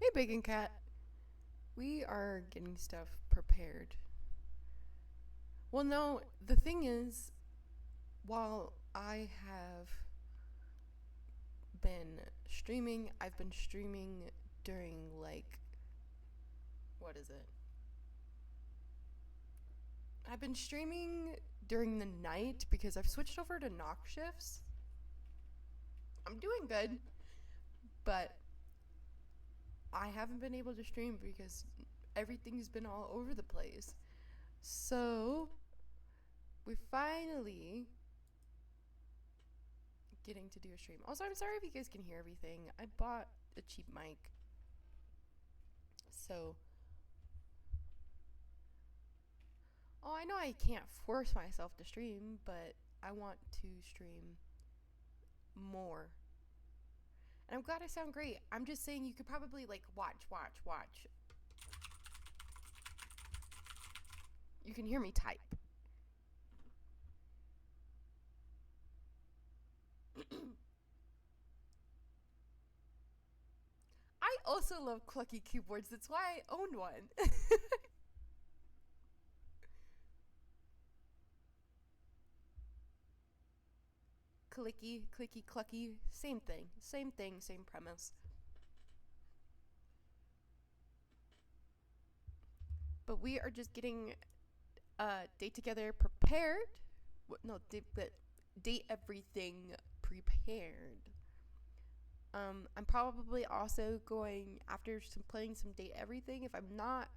Hey, Bacon Cat. We are getting stuff prepared. Well, no, the thing is, while I have been streaming, I've been streaming during, like, what is it? I've been streaming during the night because I've switched over to knock shifts. I'm doing good, but I haven't been able to stream because everything's been all over the place. So, we finally getting to do a stream. Also, I'm sorry if you guys can hear everything. I bought a cheap mic. So, I know I can't force myself to stream, but I want to stream more. And I'm glad I sound great. I'm just saying you could probably like watch. You can hear me type. I also love clucky keyboards. That's why I owned one. Clicky, clicky, clucky. Same thing. Same thing, same premise. But we are just getting date together prepared. No, date everything prepared. I'm probably also going after playing some date everything. If I'm not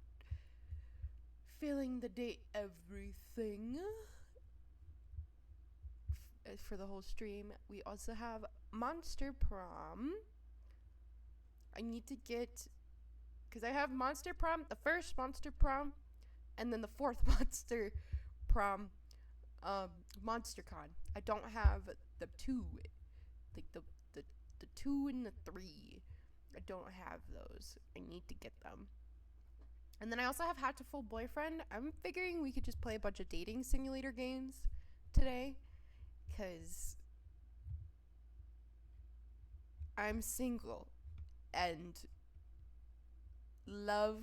feeling the date everything for the whole stream, we also have Monster Prom. I need to get, because I have Monster Prom, the first Monster Prom, and then the fourth Monster Prom, MonsterCon. I don't have the two, like the 2 and the 3. I don't have those. I need to get them. And then I also have Hatful Boyfriend. I'm figuring we could just play a bunch of dating simulator games today, because I'm single and love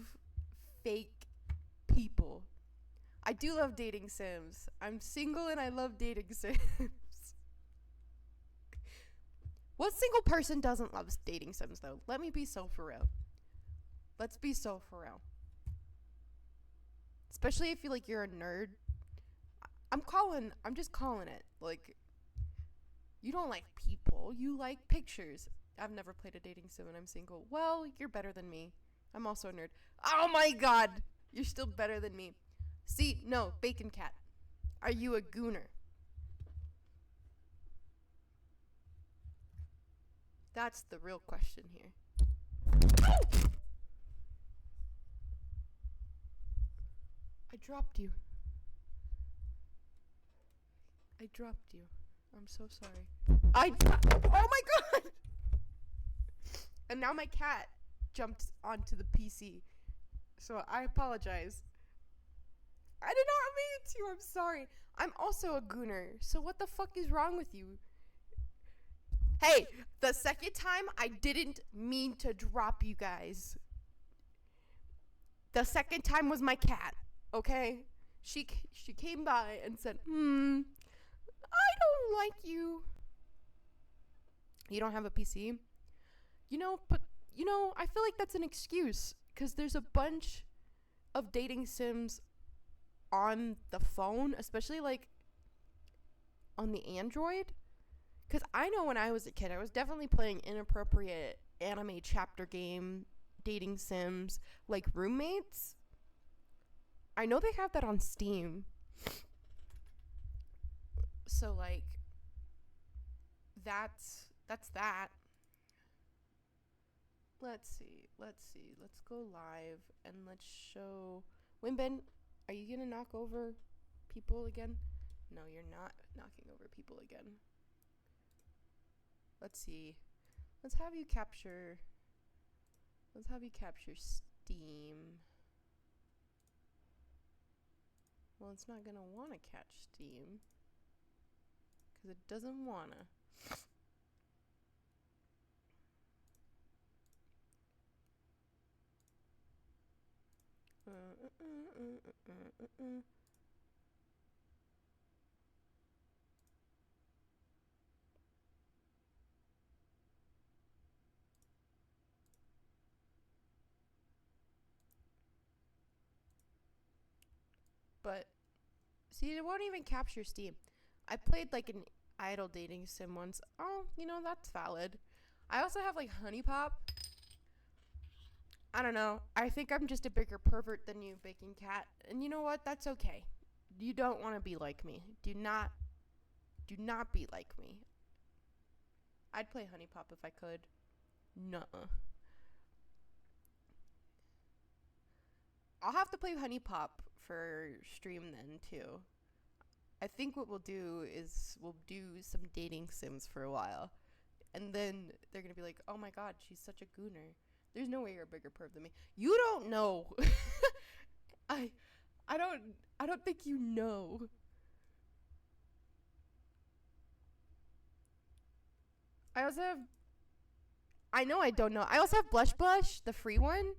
fake people. I do love dating sims. I'm single and I love dating sims. What single person doesn't love dating sims, though? Let me be so for real. Let's be so for real. Especially if you're a nerd. I'm just calling it. Like, you don't like people. You like pictures. I've never played a dating sim and I'm single. Well, you're better than me. I'm also a nerd. Oh my god! You're still better than me. See, no, Bacon Cat. Are you a gooner? That's the real question here. I dropped you. I'm so sorry. Oh my god! And now my cat jumped onto the PC. So I apologize. I did not mean to. I'm sorry. I'm also a gooner. So what the fuck is wrong with you? Hey, the second time I didn't mean to drop you guys. The second time was my cat, okay? She came by and said, I don't like you. You don't have a PC? But I feel like that's an excuse, because there's a bunch of dating sims on the phone, especially like on the Android. Because I know when I was a kid, I was definitely playing inappropriate anime chapter game dating sims like Roommates. I know they have that on Steam. So like that's that. Let's see. Let's go live and let's show. Wimbin, are you gonna knock over people again? No, you're not knocking over people again. Let's see. Let's have you capture Steam. Well, it's not gonna wanna catch Steam, because it doesn't wanna. But see, it won't even capture Steam. I played like an idle dating sim once. Oh, you know, that's valid. I also have like Honey Pop. I don't know. I think I'm just a bigger pervert than you, Baking Cat. And you know what? That's okay. You don't want to be like me. Do not be like me. I'd play Honey Pop if I could. Nuh-uh. I'll have to play Honey Pop for stream then too. I think what we'll do is we'll do some dating sims for a while. And then they're going to be like, "Oh my god, she's such a gooner." There's no way you're a bigger perv than me. You don't know. I don't think you know. I also have I know I don't know. I also have Blush Blush, the free one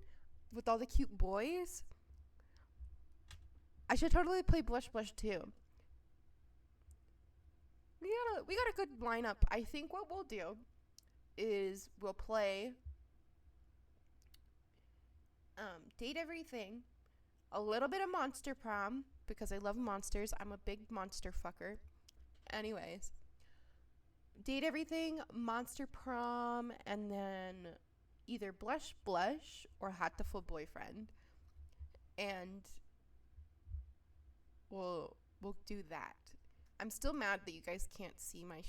with all the cute boys. I should totally play Blush Blush too. We got a good lineup. I think what we'll do is we'll play Date Everything, a little bit of Monster Prom because I love monsters. I'm a big monster fucker. Anyways, Date Everything, Monster Prom, and then either Blush Blush or Hatful Boyfriend. And we'll do that. I'm still mad that you guys can't see my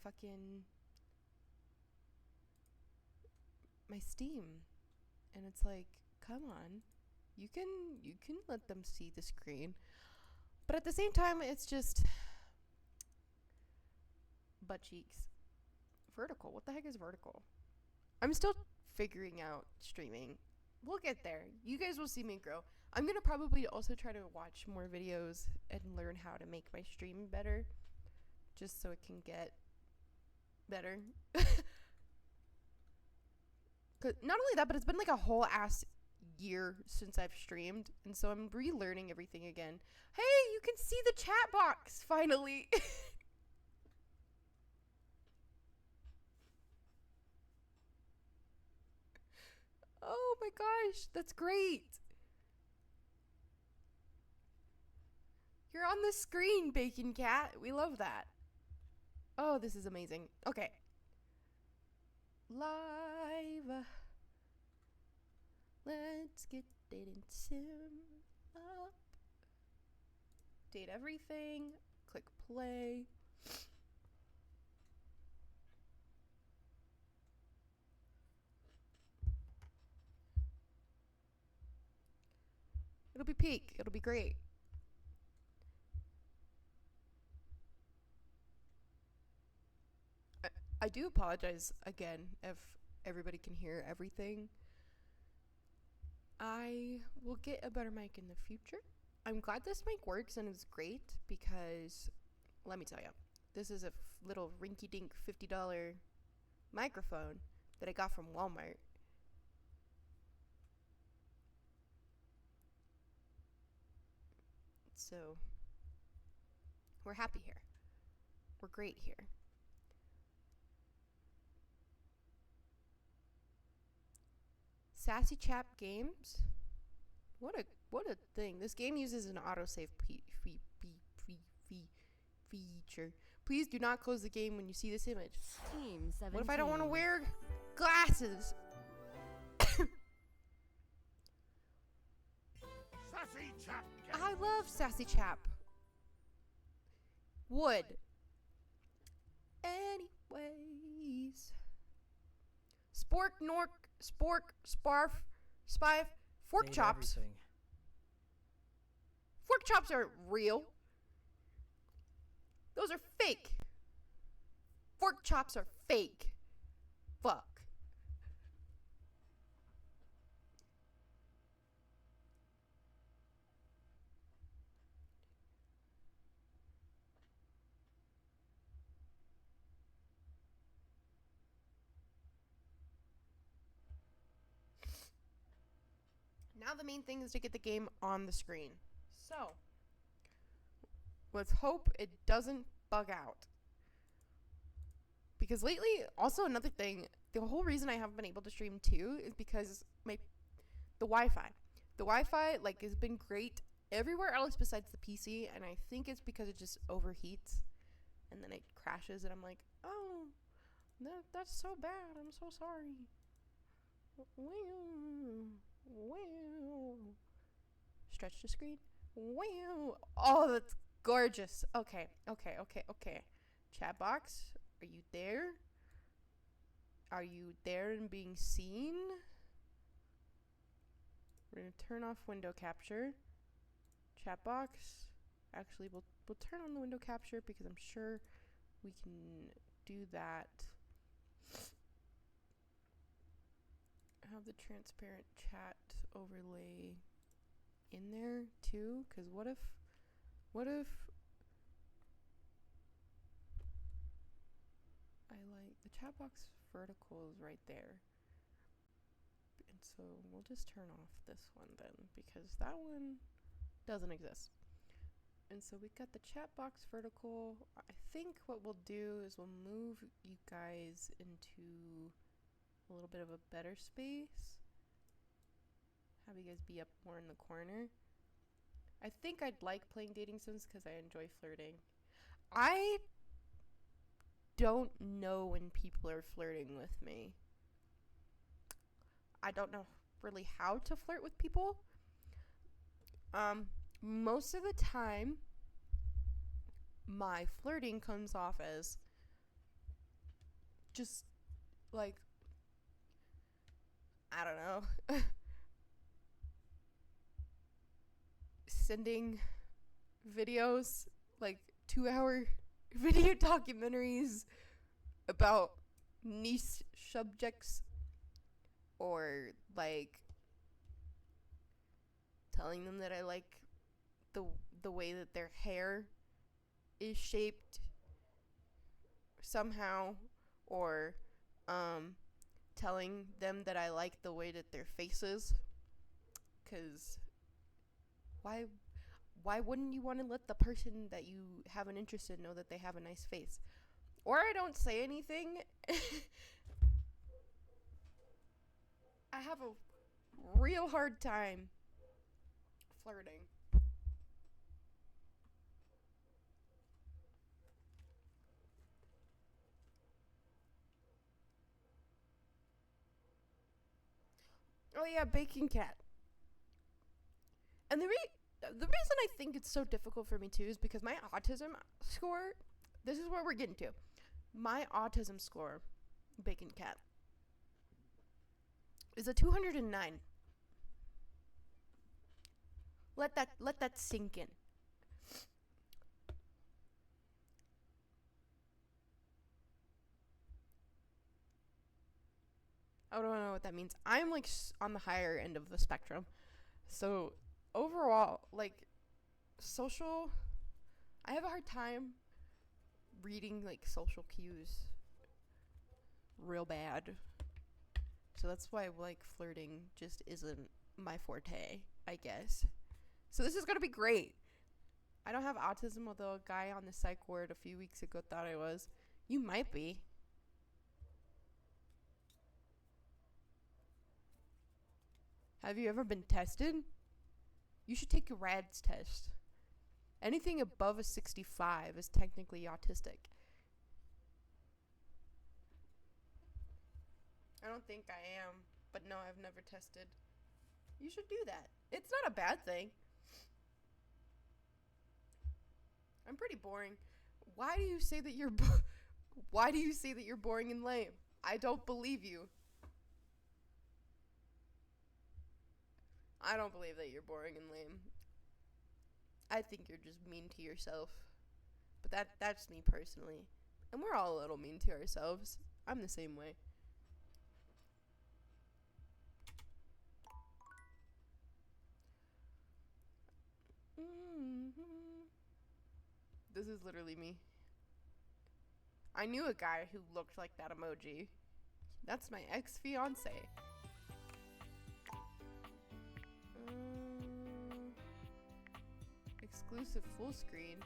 fucking my Steam. And it's like, come on. You can let them see the screen. But at the same time, it's just butt cheeks. Vertical. What the heck is vertical? I'm still figuring out streaming. We'll get there. You guys will see me grow. I'm going to probably also try to watch more videos and learn how to make my stream better. Just so it can get better. Not only that, but it's been like a whole ass year since I've streamed. And so I'm relearning everything again. Hey, you can see the chat box, finally. Oh my gosh, that's great. You're on the screen, Bacon Cat. We love that. Oh, this is amazing. Okay. Live. Let's get dating sim up. Date everything. Click play. It'll be peak. It'll be great. I do apologize again if everybody can hear everything. I will get a better mic in the future. I'm glad this mic works and is great because, let me tell you, this is a little rinky-dink $50 microphone that I got from Walmart. So, we're happy here. We're great here. Sassy Chap Games? What a thing. This game uses an autosave feature. Please do not close the game when you see this image. Team 17. What if I don't want to wear glasses? Sassy Chap. I love Sassy Chap. Would. Anyways. Spork, Nork, Spork, Sparf, Spive, Fork Date Chops. everything. Fork Chops are real. Those are fake. Fork Chops are fake. Fuck. Now now the main thing is to get the game on the screen. So, let's hope it doesn't bug out. Because lately, also another thing, the whole reason I haven't been able to stream too is because the Wi-Fi. The Wi-Fi, like, has been great everywhere else besides the PC, and I think it's because it just overheats, and then it crashes, and I'm like, oh, that's so bad, I'm so sorry. Wow. Stretch the screen. Wow. Oh, that's gorgeous. Okay. Chat box, are you there? Are you there and being seen? We're gonna turn off window capture. Chat box. Actually, we'll turn on the window capture because I'm sure we can do that. Have the transparent chat overlay in there too, because what if I like the chat box vertical is right there, and so we'll just turn off this one then because that one doesn't exist. And so we got the chat box vertical. I think what we'll do is we'll move you guys into a little bit of a better space. Have you guys be up more in the corner. I think I'd like playing dating sims because I enjoy flirting. I don't know when people are flirting with me. I don't know really how to flirt with people. Most of the time, my flirting comes off as just like, I don't know, sending videos, like 2-hour video documentaries about niche subjects, or like telling them that I like the way that their hair is shaped somehow, or telling them that I like the way that their face is, because why wouldn't you want to let the person that you have an interest in know that they have a nice face? Or I don't say anything. I have a real hard time flirting. Oh yeah, baking cat. And the reason I think it's so difficult for me too is because my autism score, this is where we're getting to. My autism score, bacon cat, is a 209. Let that sink in. I don't know what that means. I'm like on the higher end of the spectrum. So overall, like social, I have a hard time reading like social cues real bad. So that's why like flirting just isn't my forte, I guess. So this is gonna be great. I don't have autism, although a guy on the psych ward a few weeks ago thought I was. You might be. Have you ever been tested? You should take a RADS test. Anything above a 65 is technically autistic. I don't think I am, but no, I've never tested. You should do that. It's not a bad thing. I'm pretty boring. Why do you say that you're why do you say that you're boring and lame? I don't believe you. I don't believe that you're boring and lame. I think you're just mean to yourself. But that's me personally. And we're all a little mean to ourselves. I'm the same way. This is literally me. I knew a guy who looked like that emoji. That's my ex-fiance. Exclusive full screen.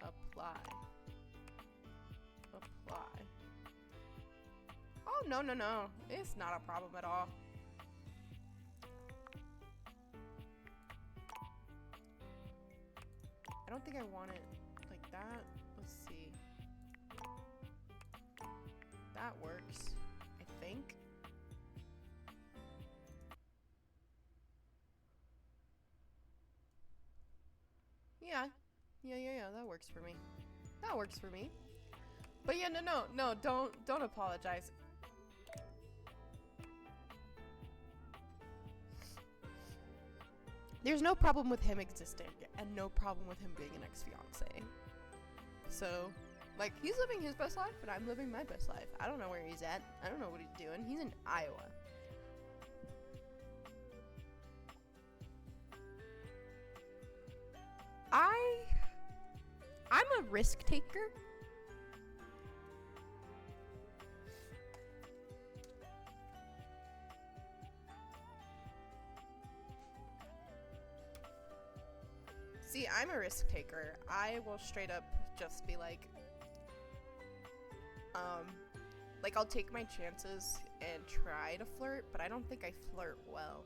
Apply. Oh, no. It's not a problem at all. I don't think I want it like that. Let's see. That works, I think. Yeah, that works for me. But yeah, no, don't apologize. There's no problem with him existing, and no problem with him being an ex-fiance. So, like, he's living his best life, and I'm living my best life. I don't know where he's at. I don't know what he's doing. He's in Iowa. I'm a risk taker. See, I'm a risk taker. I will straight up just be like, I'll take my chances and try to flirt, but I don't think I flirt well.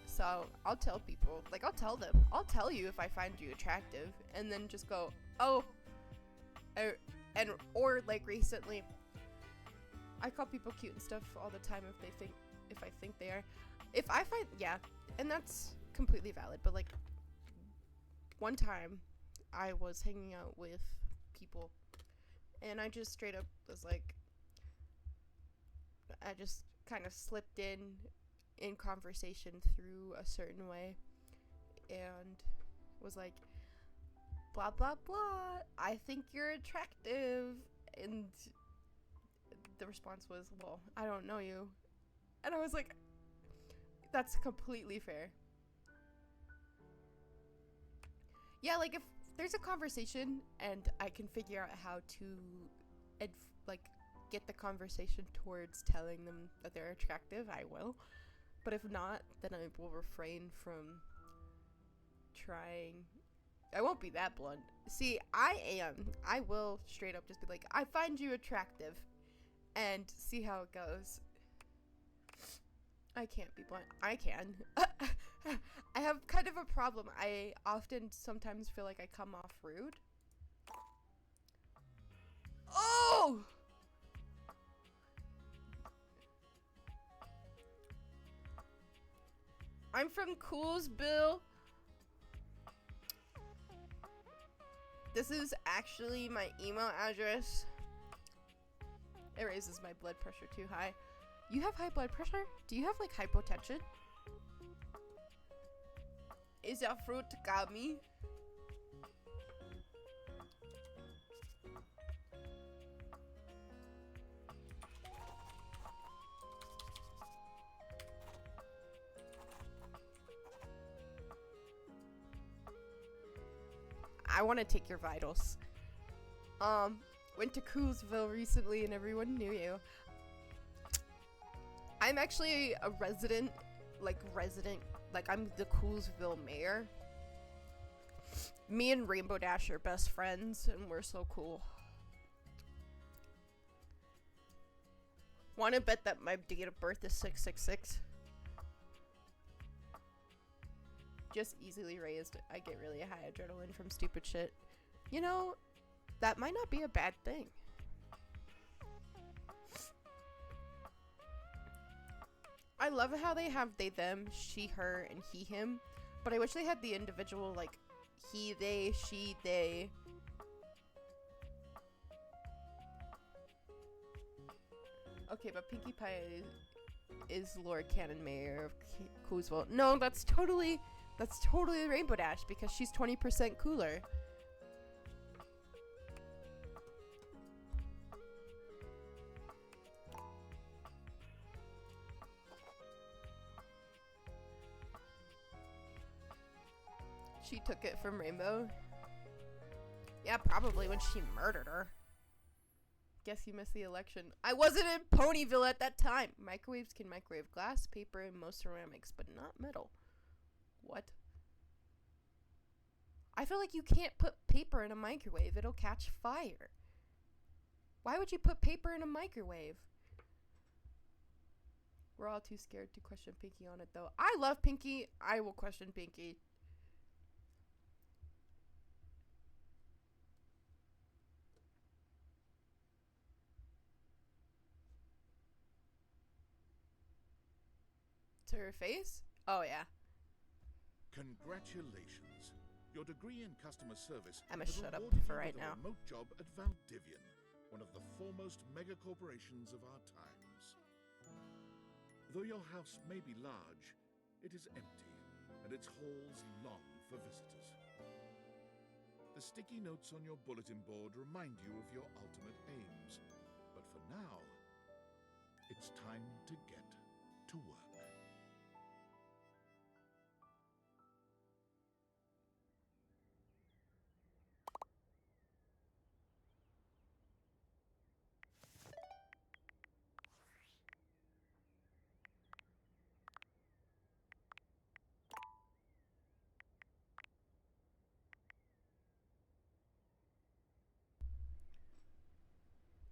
So I'll tell people, like, I'll tell them, I'll tell you if I find you attractive, and then just go, oh, or like recently, I call people cute and stuff all the time if I think they are. If I find, yeah, and that's completely valid, but like, one time I was hanging out with people, and I just straight up was like, I just kind of slipped in conversation through a certain way, and was like, blah blah blah, I think you're attractive, and the response was, well, I don't know you, and I was like, that's completely fair. Yeah, like, if there's a conversation and I can figure out how to get the conversation towards telling them that they're attractive, I will. But if not, then I will refrain from trying. I won't be that blunt. See, I will straight up just be like, I find you attractive, and see how it goes. I can't be blunt. I can. I have kind of a problem. I often sometimes feel like I come off rude. Oh! I'm from Coolsville. This is actually my email address. It raises my blood pressure too high. You have high blood pressure? Do you have like hypotension? Is your fruit gummy? I want to take your vitals. Went to Coolsville recently and everyone knew you. I'm actually a resident, like I'm the Coolsville mayor. Me and Rainbow Dash are best friends and we're so cool. Want to bet that my date of birth is 666? Just easily raised. I get really high adrenaline from stupid shit. You know, that might not be a bad thing. I love how they have they, them, she, her, and he, him. But I wish they had the individual, like, he, they, she, they. Okay, but Pinkie Pie is Lord Cannon Mayor of Coolsville. No, that's totally Rainbow Dash because she's 20% cooler. She took it from Rainbow. Yeah, probably when she murdered her. Guess you missed the election. I wasn't in Ponyville at that time. Microwaves can microwave glass, paper, and most ceramics, but not metal. What? I feel like you can't put paper in a microwave. It'll catch fire. Why would you put paper in a microwave? We're all too scared to question Pinky on it, though. I love Pinky. I will question Pinky. To her face? Oh, yeah. Congratulations. Your degree in customer service I'ma has shut up rewarded for you right with now. a remote job at Valdivian, one of the foremost mega corporations of our times. Though your house may be large, it is empty, and its halls long for visitors. The sticky notes on your bulletin board remind you of your ultimate aims, but for now, it's time to get to work.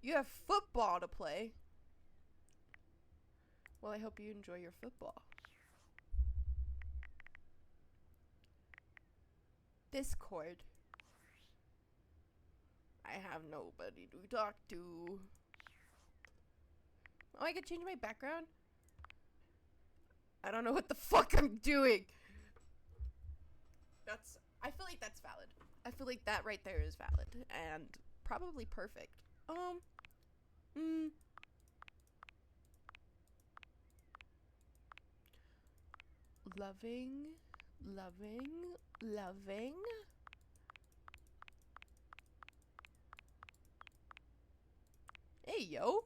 You have football to play. Well, I hope you enjoy your football. Discord. I have nobody to talk to. Oh, I can change my background? I don't know what the fuck I'm doing. I feel like that's valid. I feel like that right there is valid and probably perfect. Loving. Hey, yo.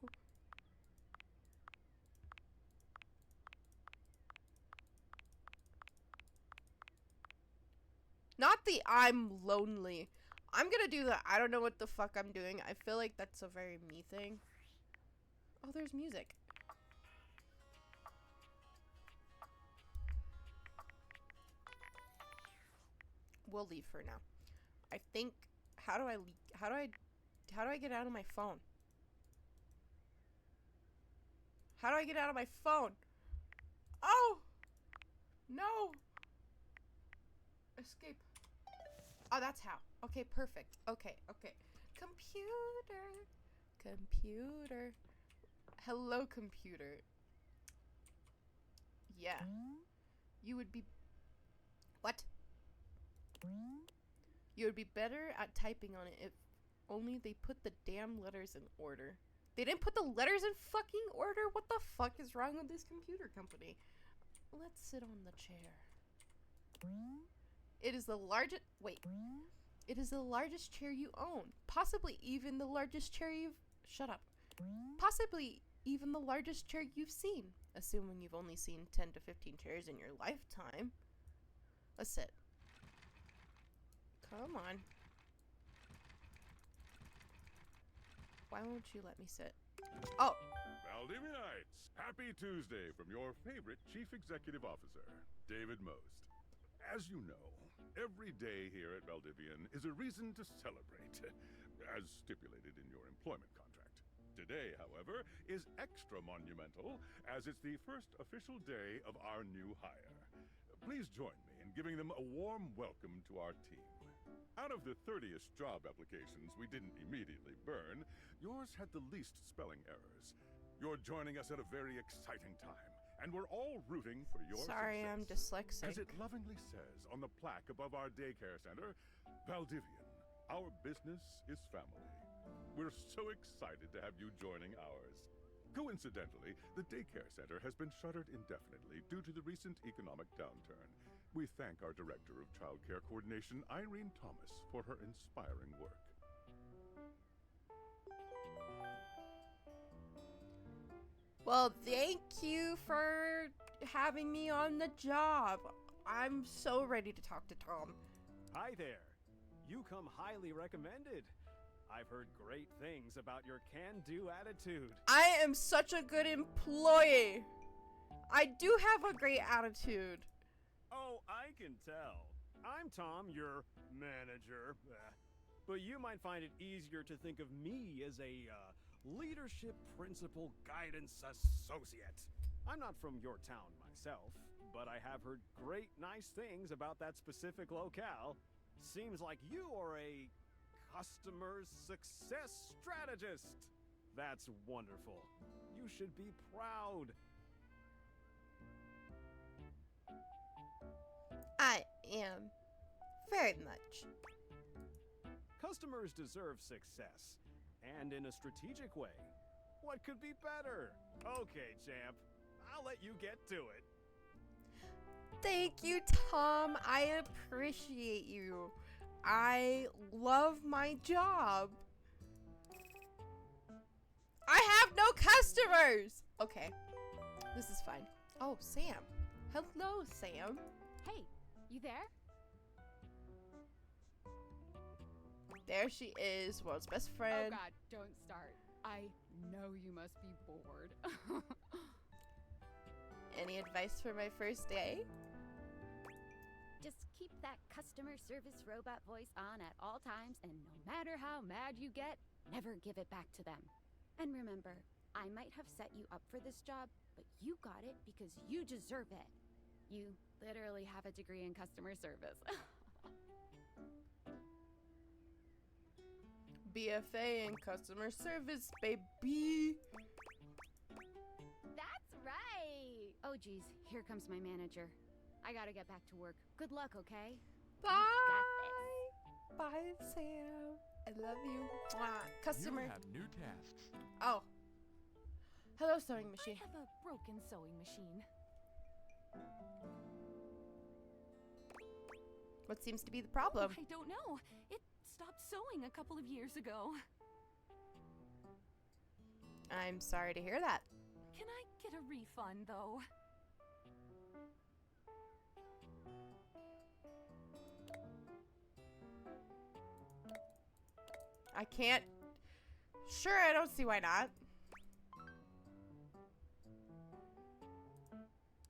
Not the I'm lonely. I'm gonna do the I don't know what the fuck I'm doing. I feel like that's a very me thing. Oh, there's music. We'll leave for now. I think how do I get out of my phone? How do I get out of my phone? Oh! No! Escape. Oh, that's how. Okay, perfect. Okay. Computer. Hello, computer. Yeah. You would be... What? You would be better at typing on it if only they put the damn letters in order. They didn't put the letters in fucking order? What the fuck is wrong with this computer company? Let's sit on the chair. It is the largest... Wait. It is the largest chair you own. Possibly even the largest chair you've... Shut up. Possibly even the largest chair you've seen. Assuming you've only seen 10 to 15 chairs in your lifetime. Let's sit. Come on. Why won't you let me sit? Oh! Valdivianites, happy Tuesday from your favorite Chief Executive Officer, David Most. As you know, every day here at Valdivian is a reason to celebrate, as stipulated in your employment contract. Today, however, is extra monumental, as it's the first official day of our new hire. Please join me in giving them a warm welcome to our team. Out of the 30-ish job applications we didn't immediately burn, yours had the least spelling errors. You're joining us at a very exciting time, and we're all rooting for your Sorry, success. I'm dyslexic. As it lovingly says on the plaque above our daycare center, Valdivian, our business is family. We're so excited to have you joining ours. Coincidentally, the daycare center has been shuttered indefinitely due to the recent economic downturn. We thank our Director of Child Care Coordination, Irene Thomas, for her inspiring work. Well, thank you for having me on the job. I'm so ready to talk to Tom. Hi there. You come highly recommended. I've heard great things about your can-do attitude. I am such a good employee. I do have a great attitude. Oh, I can tell. I'm Tom, your manager. But you might find it easier to think of me as a leadership principal guidance associate. I'm not from your town myself, but I have heard great nice things about that specific locale. Seems like you are a customer success strategist. That's wonderful. You should be proud. I am very much. Customers deserve success, and in a strategic way. What could be better? Okay, champ. I'll let you get to it. Thank you, Tom. I appreciate you. I love my job. I have no customers. Okay, this is fine. Oh, Sam. Hello, Sam. Hey, you there? There she is, world's best Oh friend. god, don't start. I know you must be bored. Any advice for my first day? Just keep that customer service robot voice on at all times, and no matter how mad you get, never give it back to them. And remember, I might have set you up for this job, but you got it because you deserve it. You literally have a degree in customer service. BFA in customer service, baby. That's right! Oh geez, here comes my manager. I gotta get back to work. Good luck, okay? Bye. Bye, Sam. I love you. Mwah. Customer. You have new tasks. Oh. Hello, sewing machine. I have a broken sewing machine. What seems to be the problem? I don't know. It stopped sewing a couple of years ago. I'm sorry to hear that. Can I get a refund, though? I can't. Sure, I don't see why not.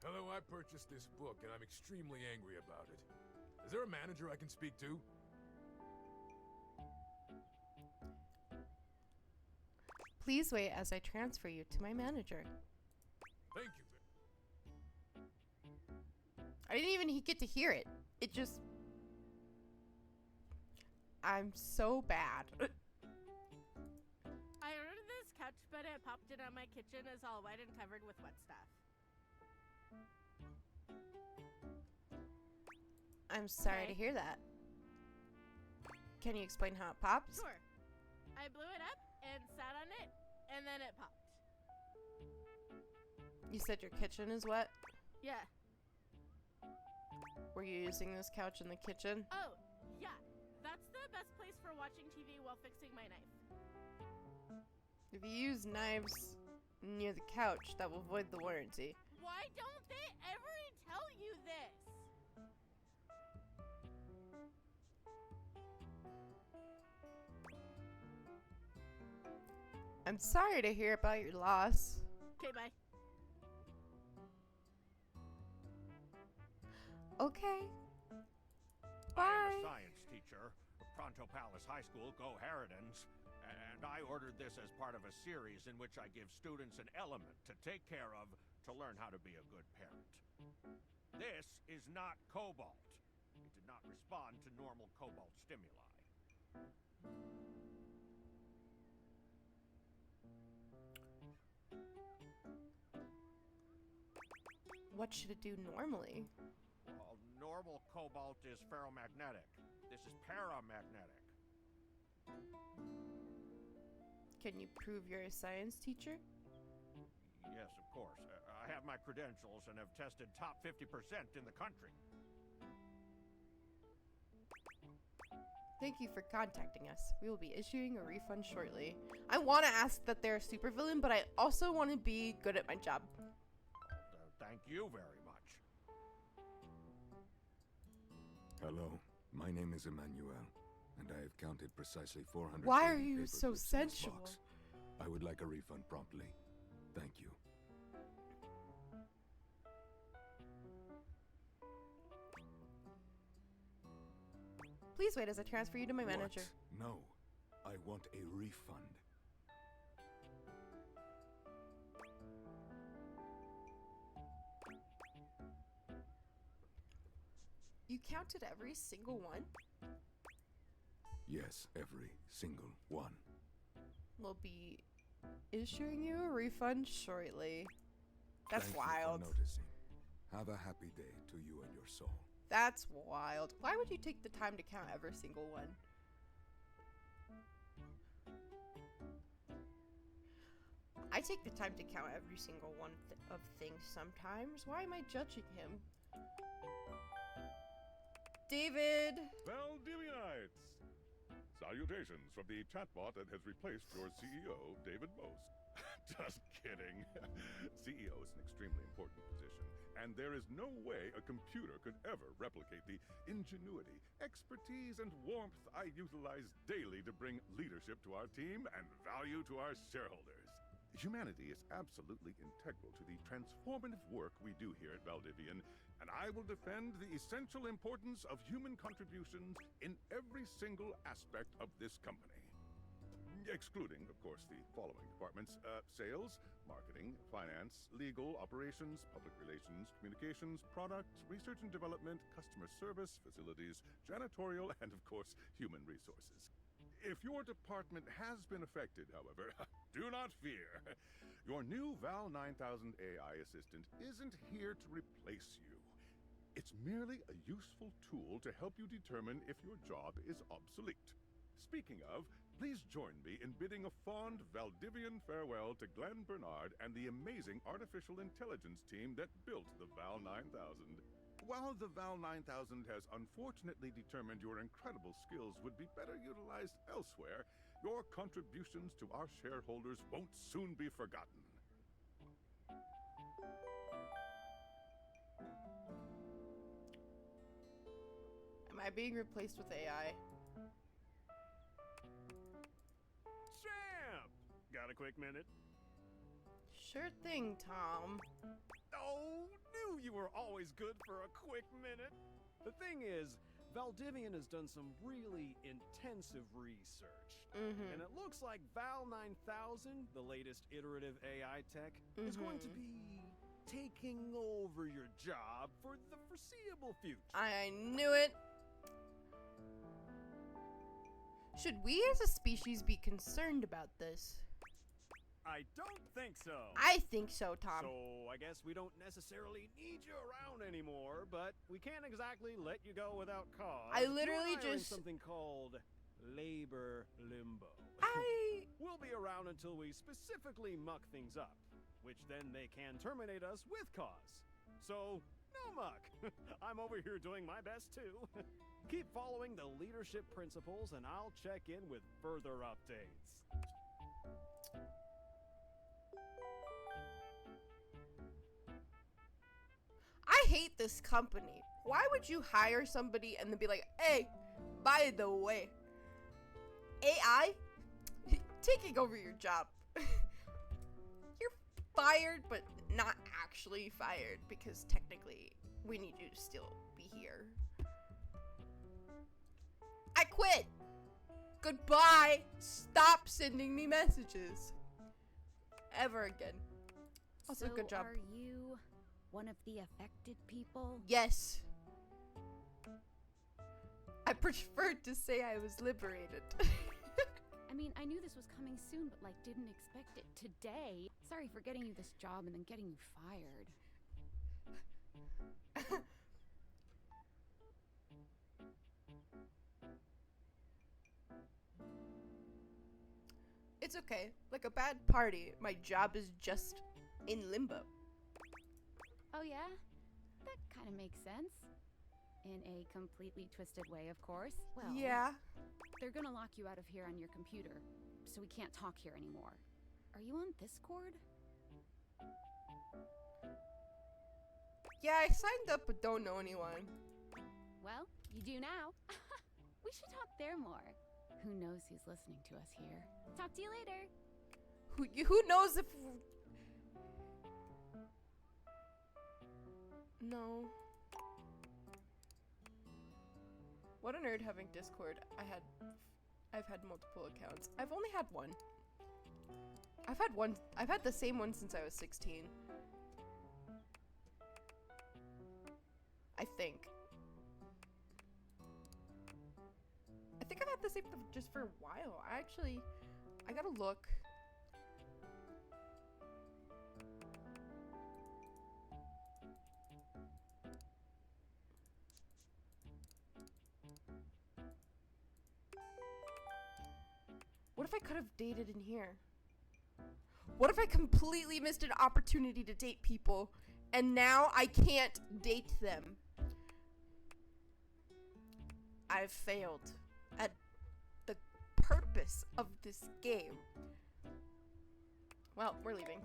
Hello, I purchased this book and I'm extremely angry about it. Is there a manager I can speak to? Please wait as I transfer you to my manager. Thank you. I didn't even get to hear it. It just... I'm so bad. I ordered this couch, but it popped in on my kitchen is all wet and covered with wet stuff. I'm sorry to Okay. hear that. Can you explain how it pops? Sure. I blew it up and sat on it, and then it popped. You said your kitchen is wet? Yeah. Were you using this couch in the kitchen? Oh, yeah. That's the best place for watching TV while fixing my knife. If you use knives near the couch, that will void the warranty. Why don't they ever tell you this? I'm sorry to hear about your loss. Okay, bye. Okay. I am Bye. a science teacher, Pronto Palace High School, Go Harridans, and I ordered this as part of a series in which I give students an element to take care of to learn how to be a good parent. This is not cobalt. It did not respond to normal cobalt stimuli. What should it do normally? Well, normal cobalt is ferromagnetic. This is paramagnetic. Can you prove you're a science teacher? Yes, of course. I have my credentials and have tested top 50% in the country. Thank you for contacting us. We will be issuing a refund shortly. I want to ask that they're a supervillain, but I also want to be good at my job. Thank you very much. Hello, my name is Emmanuel, and I have counted precisely 400. Why are you paper so clips in this sensual? box. I would like a refund promptly. Thank you. Please wait as I transfer you to my manager. What? No. I want a refund. You counted every single one? Yes, every single one. We'll be issuing you a refund shortly. That's Thank wild. You for noticing. Have a happy day to you and your soul. That's wild. Why would you take the time to count every single one? I take the time to count every single one of things sometimes. Why am I judging him? David! Valdivianites! Salutations from the chatbot that has replaced your CEO, David Most. Just kidding. CEO is an extremely important position, and there is no way a computer could ever replicate the ingenuity, expertise, and warmth I utilize daily to bring leadership to our team and value to our shareholders. Humanity is absolutely integral to the transformative work we do here at Valdivian, and I will defend the essential importance of human contributions in every single aspect of this company. Excluding, of course, the following departments: sales, marketing, finance, legal, operations, public relations, communications, product, research and development, customer service, facilities, janitorial, and of course, human resources. If your department has been affected, however, do not fear. Your new Val 9000 AI assistant isn't here to replace you. It's merely a useful tool to help you determine if your job is obsolete. Speaking of, please join me in bidding a fond Valdivian farewell to Glenn Bernard and the amazing artificial intelligence team that built the Val 9000. While the Val 9000 has unfortunately determined your incredible skills would be better utilized elsewhere, your contributions to our shareholders won't soon be forgotten. Am I being replaced with AI? Champ! Got a quick minute? Sure thing, Tom. Oh, knew you were always good for a quick minute. The thing is, Valdivian has done some really intensive research. And it looks like Val 9000, the latest iterative AI tech, is going to be taking over your job for the foreseeable future. I knew it. Should we as a species be concerned about this? I don't think so. I think so, Tom. So I guess we don't necessarily need you around anymore, but we can't exactly let you go without cause. I literally You're in just something called labor limbo. We'll be around until we specifically muck things up, which then they can terminate us with cause. So no muck. I'm over here doing my best too. Keep following the leadership principles, and I'll check in with further updates. I hate this company. Why would you hire somebody and then be like, hey, by the way, AI taking over your job. You're fired, but not actually fired because technically we need you to still be here. I quit. Goodbye. Stop sending me messages. Ever again. Also, So good job. are you one of the affected people? Yes. I preferred to say I was liberated. I mean, I knew this was coming soon, but like didn't expect it today. Sorry for getting you this job and then getting you fired. It's okay. Like a bad party, my job is just in limbo. Oh yeah? That kind of makes sense. In a completely twisted way, of course. Well, Yeah. they're gonna lock you out of here on your computer, so we can't talk here anymore. Are you on Discord? Yeah, I signed up but don't know anyone. Well, you do now. We should talk there more. Who knows who's listening to us here? Talk to you later. Who knows if... No. What a nerd having Discord. I've had multiple accounts. I've only had one. I've had the same one since I was 16. I think I've had the same just for a while. I gotta look. What if I could have dated in here? What if I completely missed an opportunity to date people and now I can't date them? I've failed at the purpose of this game. Well, we're leaving.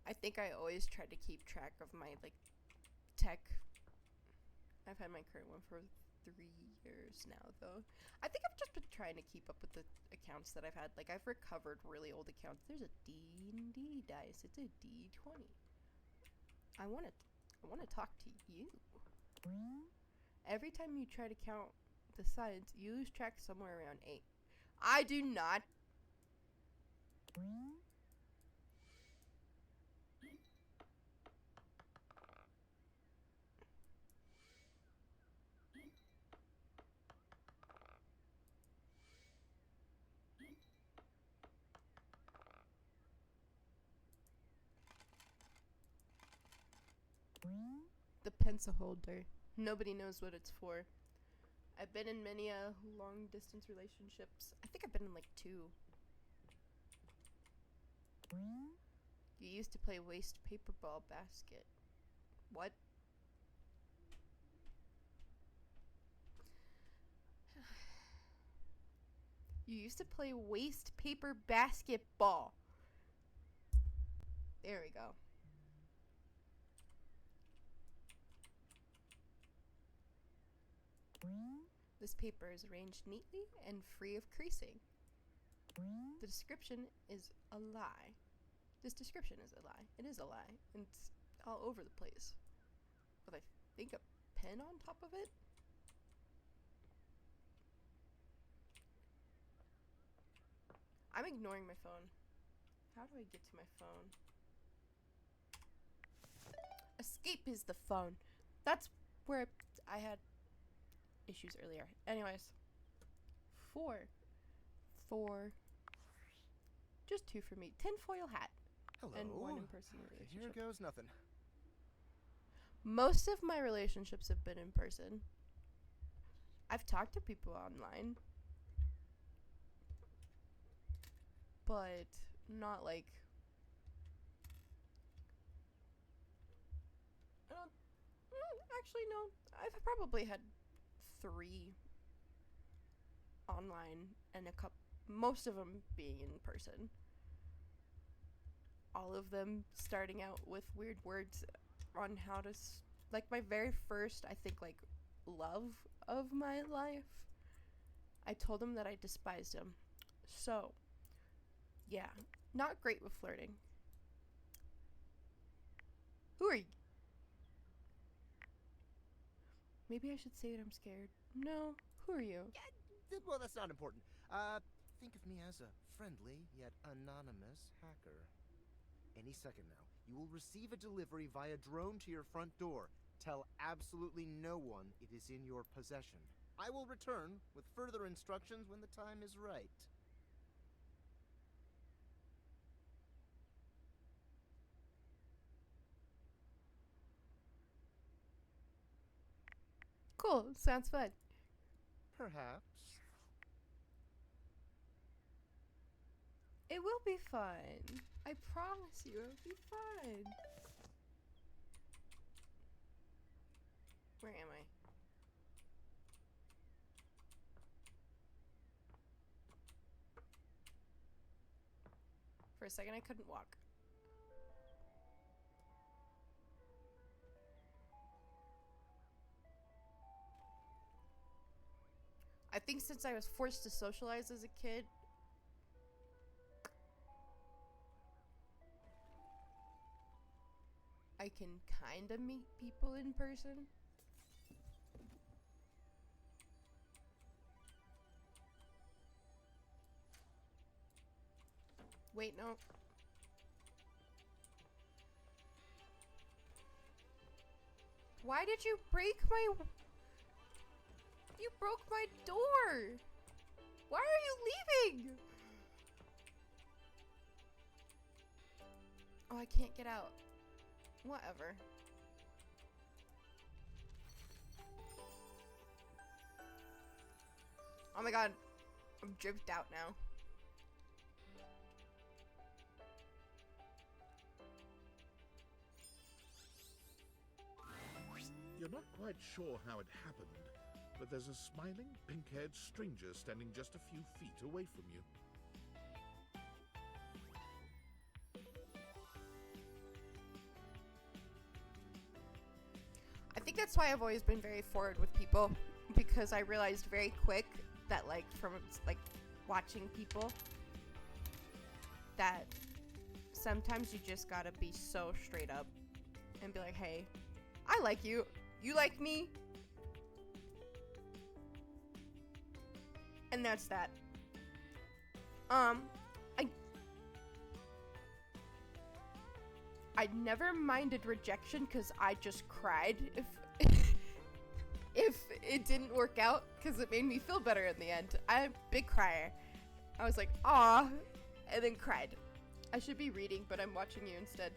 I think I always try to keep track of my, like, tech. I've had my current one for 3 years now, though. I think I've just been trying to keep up with the accounts that I've had. Like, I've recovered really old accounts. There's a D&D dice. It's a D20. I want to talk to you. Every time you try to count the sides, you lose track somewhere around 8. I do not. The pencil holder. Nobody knows what it's for. I've been in many long distance relationships. I think I've been in like 2. You used to play waste paper ball basket. What? You used to play waste paper basketball. There we go. This paper is arranged neatly and free of creasing. The description is a lie. This description is a lie. It is a lie. And it's all over the place. With, I think, a pen on top of it? I'm ignoring my phone. How do I get to my phone? Escape is the phone. That's where I had issues earlier. Anyways. 4. Just 2 for me. Tinfoil hat. Hello. And 1 in-person relationship. Here goes nothing. Most of my relationships have been in person. I've talked to people online. But not like... actually, no. I've probably had 3 online and most of them being in person. All of them starting out with weird words on how to like my very first, I think, like, love of my life. I told him that I despised him. So, yeah, not great with flirting. Who are you? Maybe I should say that I'm scared. No, who are you? Yeah, well, that's not important. Think of me as a friendly yet anonymous hacker. Any second now, you will receive a delivery via drone to your front door. Tell absolutely no one it is in your possession. I will return with further instructions when the time is right. Cool, sounds fun. Perhaps. It will be fun. I promise you, it'll be fun. Where am I? For a second, I couldn't walk. I think since I was forced to socialize as a kid, I can kind of meet people in person. Wait, no. Why did you break my... You broke my door! Why are you leaving? Oh, I can't get out. Whatever. Oh my god. I'm dripped out now. You're not quite sure how it happened, but there's a smiling, pink-haired stranger standing just a few feet away from you. I think that's why I've always been very forward with people, because I realized very quick that, like, from, like, watching people, that sometimes you just gotta be so straight up and be like, hey, I like you. You like me. And that's that. I never minded rejection because I just cried if it didn't work out, because it made me feel better in the end. I'm a big crier. I was like, aw, and then cried. I should be reading, but I'm watching you instead.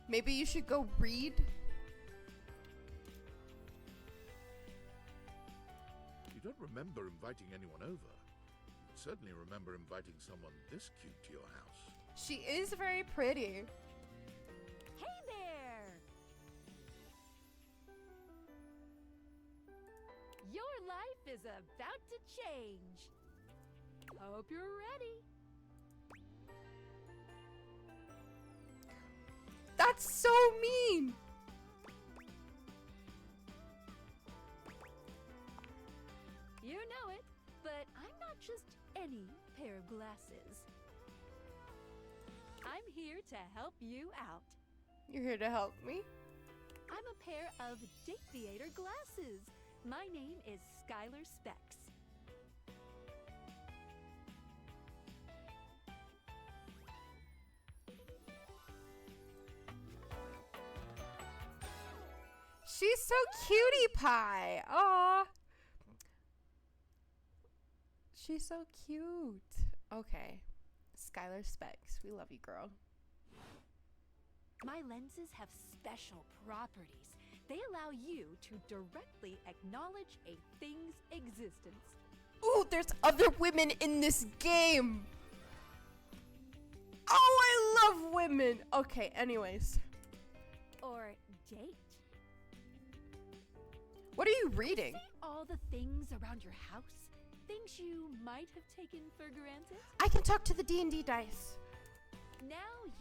Maybe you should go read. You don't remember inviting anyone over. You certainly remember inviting someone this cute to your house. She is very pretty. Hey there! Your life is about to change. Hope you're ready. That's so mean. You know it, but I'm not just any pair of glasses. I'm here to help you out. You're here to help me? I'm a pair of Date Theater glasses. My name is Skylar Specs. She's so cutie pie. Aw. She's so cute. Okay. Skylar Specs. We love you, girl. My lenses have special properties. They allow you to directly acknowledge a thing's existence. Ooh, there's other women in this game. Oh, I love women. Okay, anyways. Or date. What are you reading? See all the things around your house? Things you might have taken for granted? I can talk to the D&D dice. Now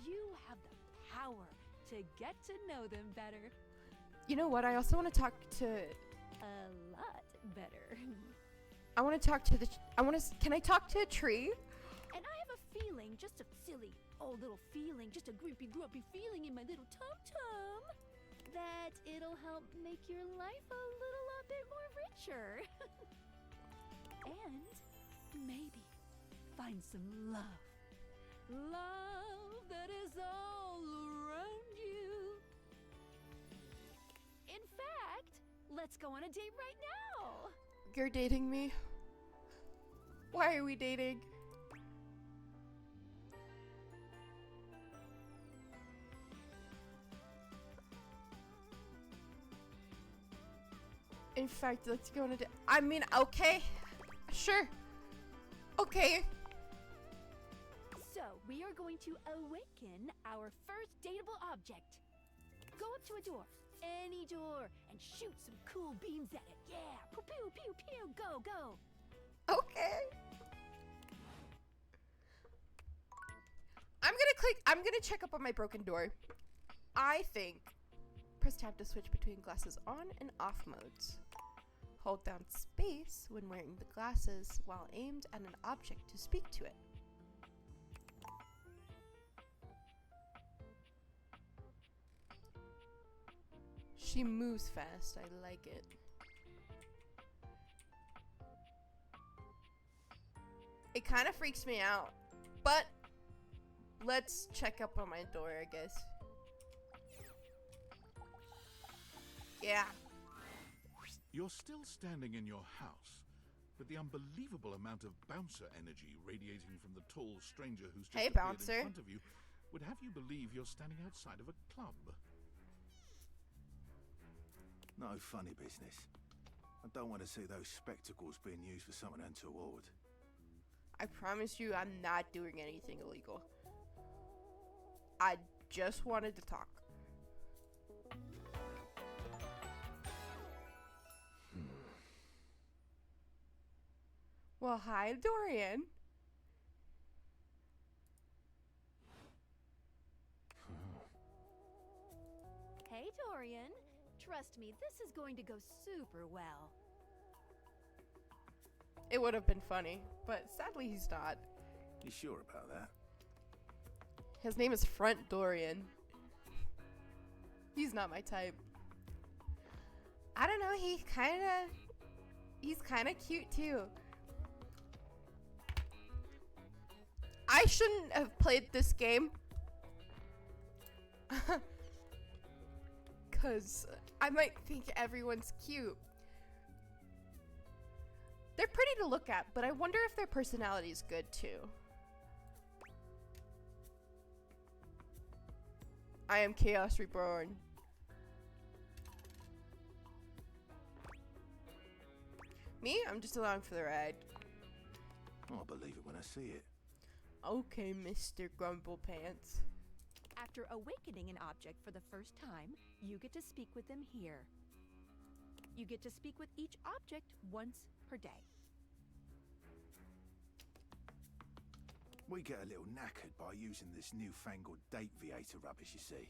you have the power to get to know them better. You know what? I also want to talk to... A lot better. I want to talk to the... Can I talk to a tree? And I have a feeling, just a silly old little feeling, just a grumpy feeling in my little tum-tum, that it'll help make your life a little bit more richer. And maybe find some love. Love that is all around you. In fact, let's go on a date right now. You're dating me? Why are we dating? In fact, let's go on a date. I mean, okay. Sure. Okay. So, we are going to awaken our first dateable object. Go up to a door, any door, and shoot some cool beams at it. Yeah! Pew, pew, pew, pew. Go, go. Okay. I'm gonna check up on my broken door. I think press tab to switch between glasses on and off modes. Hold down space when wearing the glasses while aimed at an object to speak to it. She moves fast. I like it. It kind of freaks me out, but let's check up on my door, I guess. Yeah. You're still standing in your house, but the unbelievable amount of bouncer energy radiating from the tall stranger who's just Hey, appeared bouncer. in front of you would have you believe you're standing outside of a club. No funny business. I don't want to see those spectacles being used for something untoward. I promise you I'm not doing anything illegal. I just wanted to talk. Well, hi, Dorian. Hey, Dorian. Trust me, this is going to go super well. It would have been funny, but sadly he's not. You sure about that? His name is Front Dorian. He's not my type. I don't know, he's kind of cute too. I shouldn't have played this game. Cause I might think everyone's cute. They're pretty to look at, but I wonder if their personality is good too. I am Chaos Reborn. Me? I'm just along for the ride. I'll believe it when I see it. Okay, Mr. Grumble Pants. After awakening an object for the first time, you get to speak with them here. You get to speak with each object once per day. We get a little knackered by using this newfangled date viator rubbish, you see.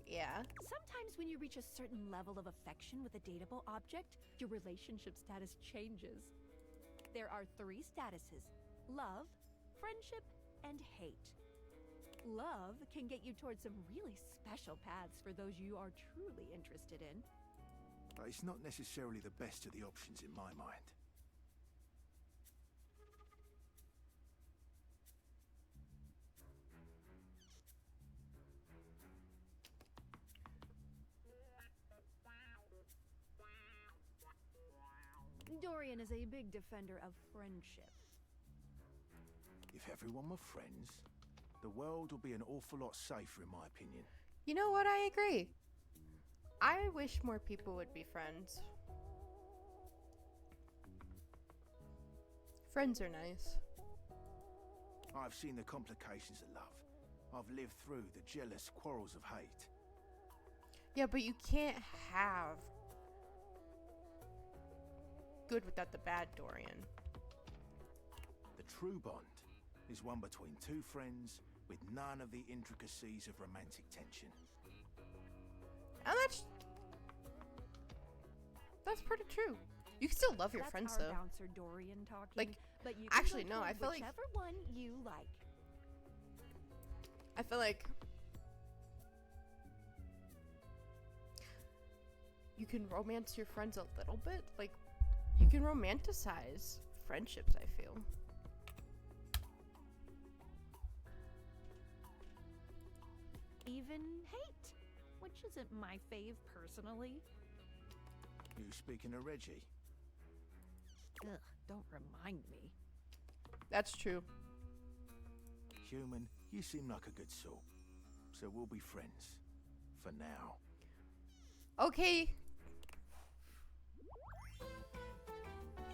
Yeah. Sometimes when you reach a certain level of affection with a dateable object, your relationship status changes. There are 3 statuses: love, friendship, and hate. Love can get you towards some really special paths for those you are truly interested in. But it's not necessarily the best of the options in my mind. Dorian is a big defender of friendship. If everyone were friends, the world would be an awful lot safer, in my opinion. You know what? I agree. I wish more people would be friends. Friends are nice. I've seen the complications of love. I've lived through the jealous quarrels of hate. Yeah, but you can't have good without the bad, Dorian. The true bond is one between 2 friends with none of the intricacies of romantic tension. And that's pretty true. You can still love your friends That's our though. bouncer Dorian talking. Like, but you actually, can no, vote I feel like- whichever one you like. I feel like you can romance your friends a little bit. Like, you can romanticize friendships, I feel. Even hate, which isn't my fave personally. You speaking of Reggie? Ugh, don't remind me. That's true. Human, you seem like a good sort. So we'll be friends. For now. Okay.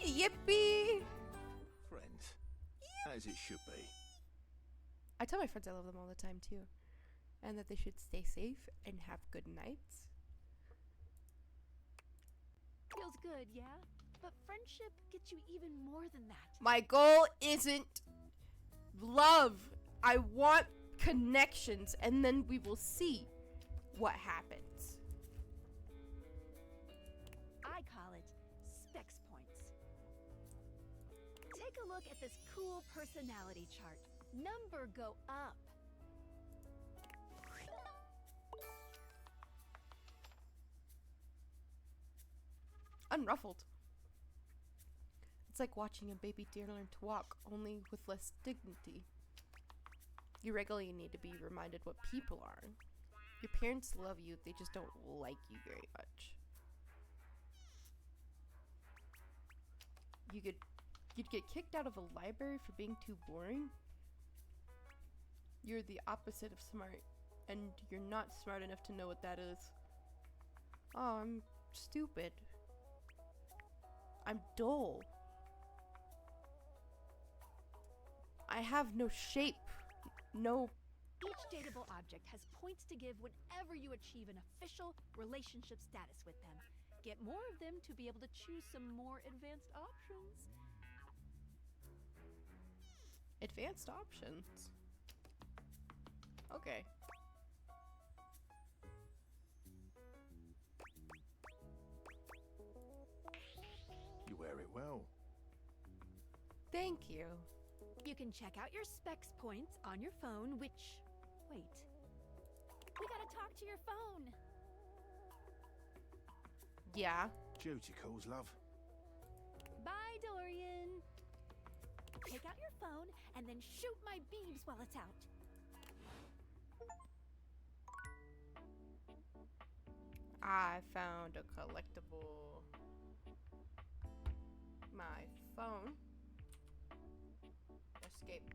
Yippee! Friends. As it should be. I tell my friends I love them all the time too. And that they should stay safe and have good nights. Feels good, yeah? But friendship gets you even more than that. My goal isn't love. I want connections, and then we will see what happens. I call it specs points. Take a look at this cool personality chart. Number go up. unruffled. It's like watching a baby deer learn to walk, only with less dignity. You regularly need to be reminded what people are. Your parents love you, they just don't like you very much. You'd get kicked out of a library for being too boring. You're the opposite of smart, and you're not smart enough to know what that is. Oh, I'm stupid. I'm dull. I have no shape. No. Each dateable object has points to give whenever you achieve an official relationship status with them. Get more of them to be able to choose some more advanced options. Advanced options. Okay. You wear it well. Thank you. You can check out your specs points on your phone, which... Wait. We gotta talk to your phone. Yeah. Duty calls, love. Bye, Dorian. Take out your phone and then shoot my beams while it's out. I found a collectible. My phone. Escape.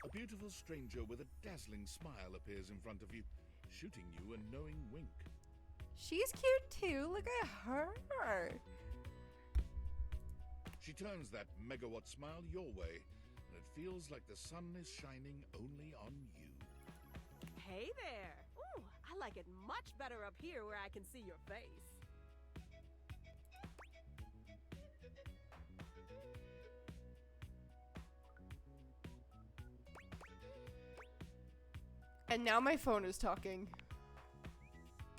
A beautiful stranger with a dazzling smile appears in front of you, shooting you a knowing wink. She's cute too. Look at her. She turns that megawatt smile your way, and it feels like the sun is shining only on you. Hey there! Ooh, I like it much better up here where I can see your face. And now my phone is talking.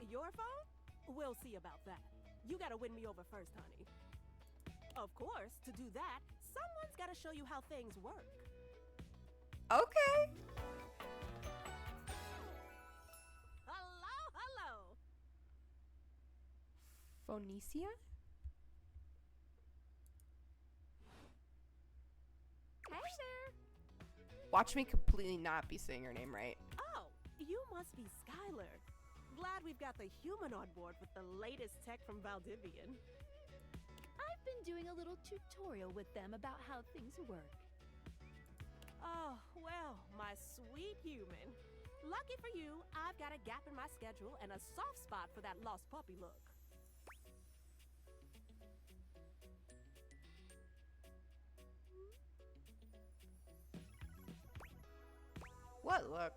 Your phone? We'll see about that. You gotta win me over first, honey. Of course, to do that, someone's gotta show you how things work. Okay. Hello, hello! Phoenicia? Hey there! Watch me completely not be saying her name right. Oh, you must be Skylar. Glad we've got the human on board with the latest tech from Valdivian. I've been doing a little tutorial with them about how things work. Oh, well, my sweet human. Lucky for you, I've got a gap in my schedule and a soft spot for that lost puppy look. What look?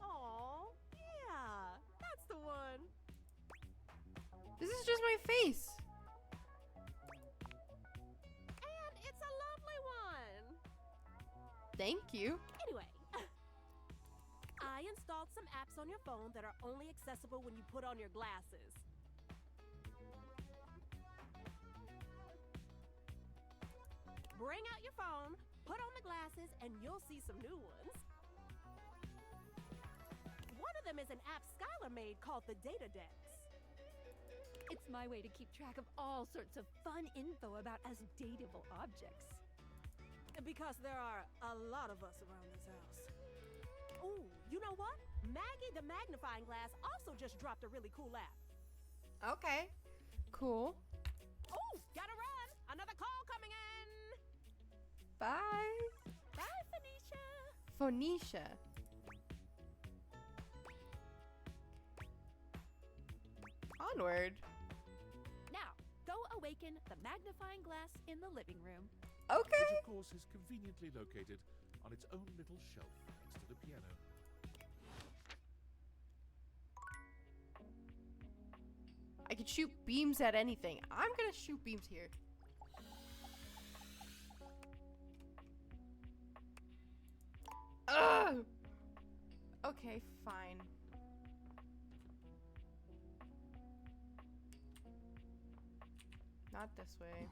Aw, yeah, that's the one. This is just my face. And it's a lovely one. Thank you. Anyway, I installed some apps on your phone that are only accessible when you put on your glasses. Bring out your phone, put on the glasses, and you'll see some new ones. One of them is an app Skylar made called the Data Dex. It's my way to keep track of all sorts of fun info about us dateable objects. Because there are a lot of us around this house. Ooh, you know what? Maggie the Magnifying Glass also just dropped a really cool app. Okay. Cool. Ooh, gotta run! Another call coming in! Bye. Bye, Phoenicia! Phoenicia. Onward. Now, go awaken the magnifying glass in the living room. Okay. Which, of course, is conveniently located on its own little shelf next to the piano. I can shoot beams at anything. I'm gonna shoot beams here. Ugh! Okay, fine. Not this way.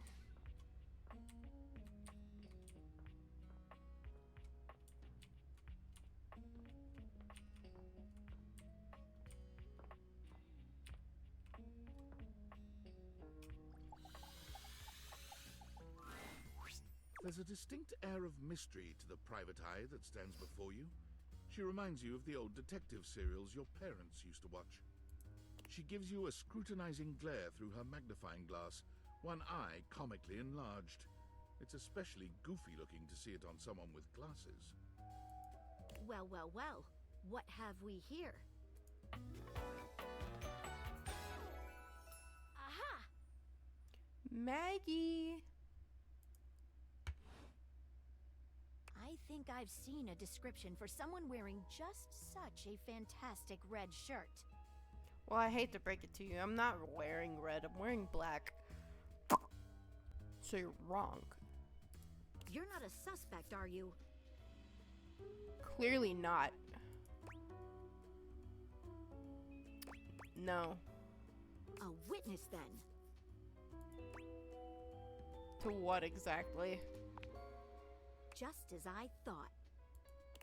There's a distinct air of mystery to the private eye that stands before you. She reminds you of the old detective serials your parents used to watch. She gives you a scrutinizing glare through her magnifying glass, one eye comically enlarged. It's especially goofy looking to see it on someone with glasses. Well, well, well. What have we here? Aha! Maggie! I think I've seen a description for someone wearing just such a fantastic red shirt. Well, I hate to break it to you. I'm not wearing red. I'm wearing black. So you're wrong. You're not a suspect, are you? Clearly not. No. A witness, then. To what exactly? Just as I thought.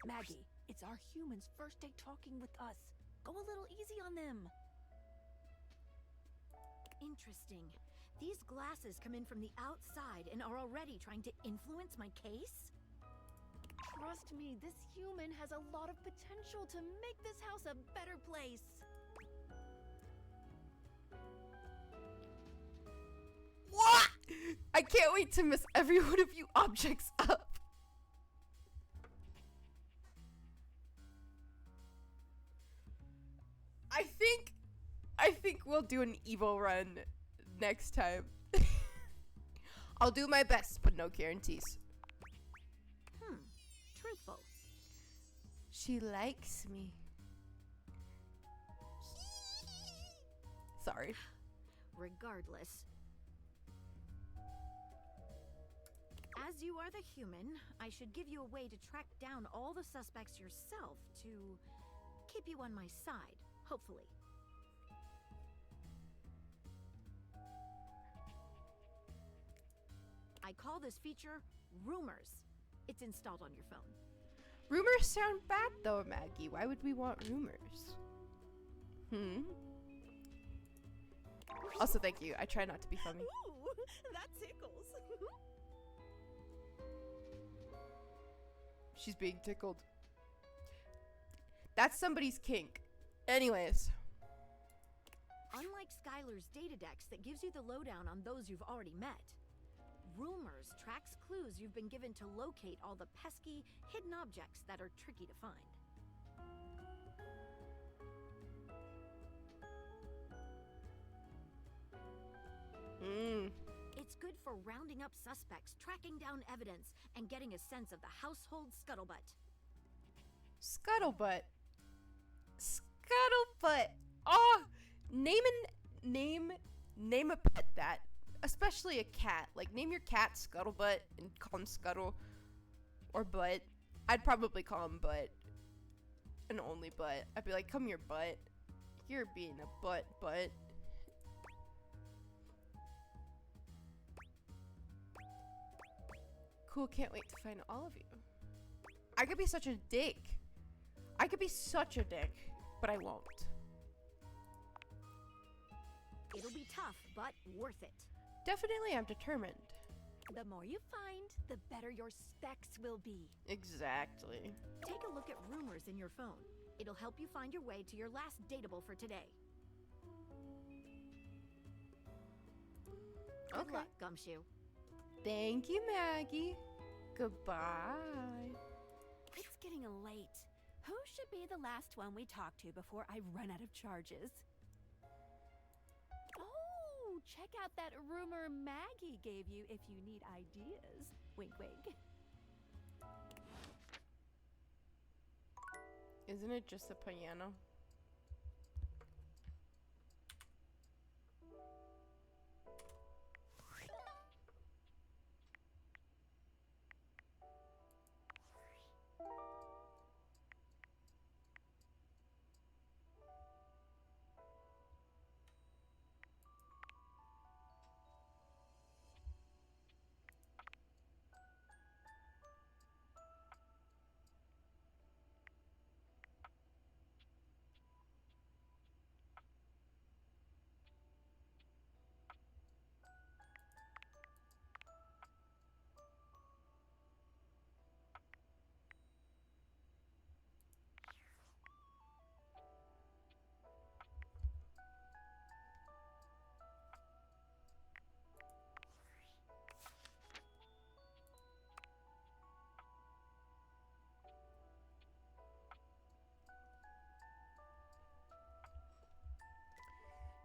Maggie, it's our humans' first day talking with us. Go a little easy on them. Interesting. These glasses come in from the outside and are already trying to influence my case? Trust me, this human has a lot of potential to make this house a better place. What? I can't wait to mess every one of you objects up. I think we'll do an evil run next time. I'll do my best, but no guarantees. Truthful. She likes me. Sorry. Regardless. As you are the human, I should give you a way to track down all the suspects yourself to keep you on my side, hopefully. I call this feature Rumors. It's installed on your phone. Rumors sound bad though, Maggie. Why would we want rumors? Also, thank you. I try not to be funny. Ooh, that tickles. She's being tickled. That's somebody's kink. Anyways. Unlike Skylar's Datadex that gives you the lowdown on those you've already met, Rumors tracks clues you've been given to locate all the pesky, hidden objects that are tricky to find. It's good for rounding up suspects, tracking down evidence, and getting a sense of the household scuttlebutt. Scuttlebutt. Scuttlebutt. Oh, name a pet that. Especially a cat. Like, name your cat Scuttlebutt and call him Scuttle. Or Butt. I'd probably call him Butt. And only Butt. I'd be like, come here, Butt. You're being a butt. Cool, can't wait to find all of you. I could be such a dick. But I won't. It'll be tough, but worth it. Definitely, I'm determined. The more you find, the better your specs will be. Exactly. Take a look at Rumors in your phone. It'll help you find your way to your last dateable for today. Good luck, Gumshoe. Thank you, Maggie. Goodbye. It's getting late. Who should be the last one we talk to before I run out of charges? Oh, check out that rumor Maggie gave you if you need ideas. Wink, wink. Isn't it just a piano?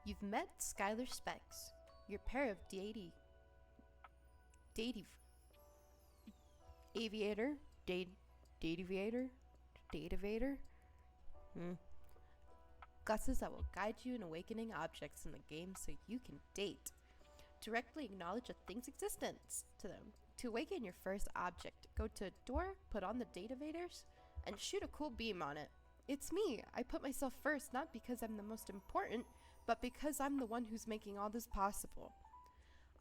You've met Skylar Specs, your pair of aviator, dataviator, gusses that will guide you in awakening objects in the game so you can date. Directly acknowledge a thing's existence to them. To awaken your first object, go to a door, put on the datavators, and shoot a cool beam on it. It's me. I put myself first, not because I'm the most important, but because I'm the one who's making all this possible.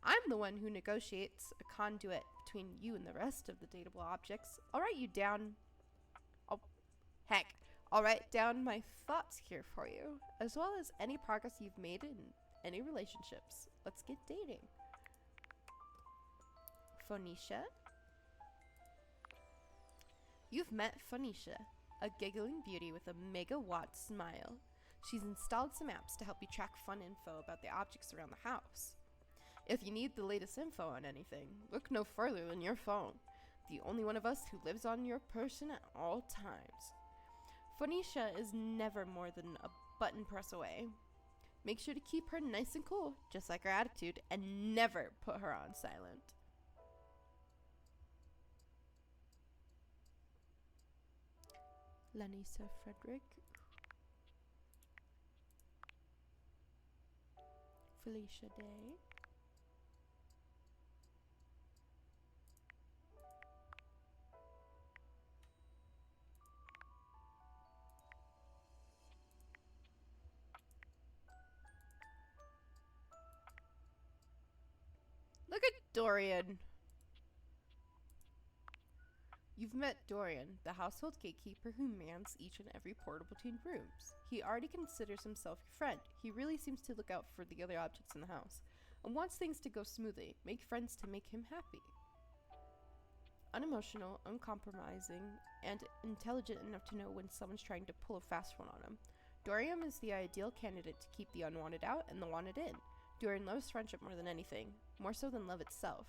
I'm the one who negotiates a conduit between you and the rest of the dateable objects. I'll write down my thoughts here for you, as well as any progress you've made in any relationships. Let's get dating. Phoenicia. You've met Phoenicia, a giggling beauty with a megawatt smile. She's installed some apps to help you track fun info about the objects around the house. If you need the latest info on anything, look no further than your phone, the only one of us who lives on your person at all times. Phoenicia is never more than a button press away. Make sure to keep her nice and cool, just like her attitude, and never put her on silent. Lanisa Frederick. Felicia Day. Look at Dorian. You've met Dorian, the household gatekeeper who mans each and every portal between rooms. He already considers himself your friend. He really seems to look out for the other objects in the house and wants things to go smoothly. Make friends to make him happy. Unemotional, uncompromising, and intelligent enough to know when someone's trying to pull a fast one on him. Dorian is the ideal candidate to keep the unwanted out and the wanted in. Dorian loves friendship more than anything, more so than love itself.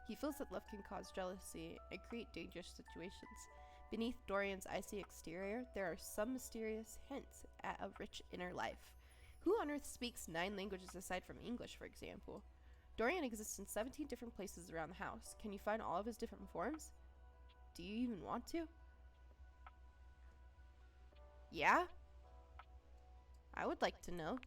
He feels that love can cause jealousy and create dangerous situations. Beneath Dorian's icy exterior, there are some mysterious hints at a rich inner life. Who on earth speaks 9 languages aside from English, for example? Dorian exists in 17 different places around the house. Can you find all of his different forms? Do you even want to? Yeah? I would like to know.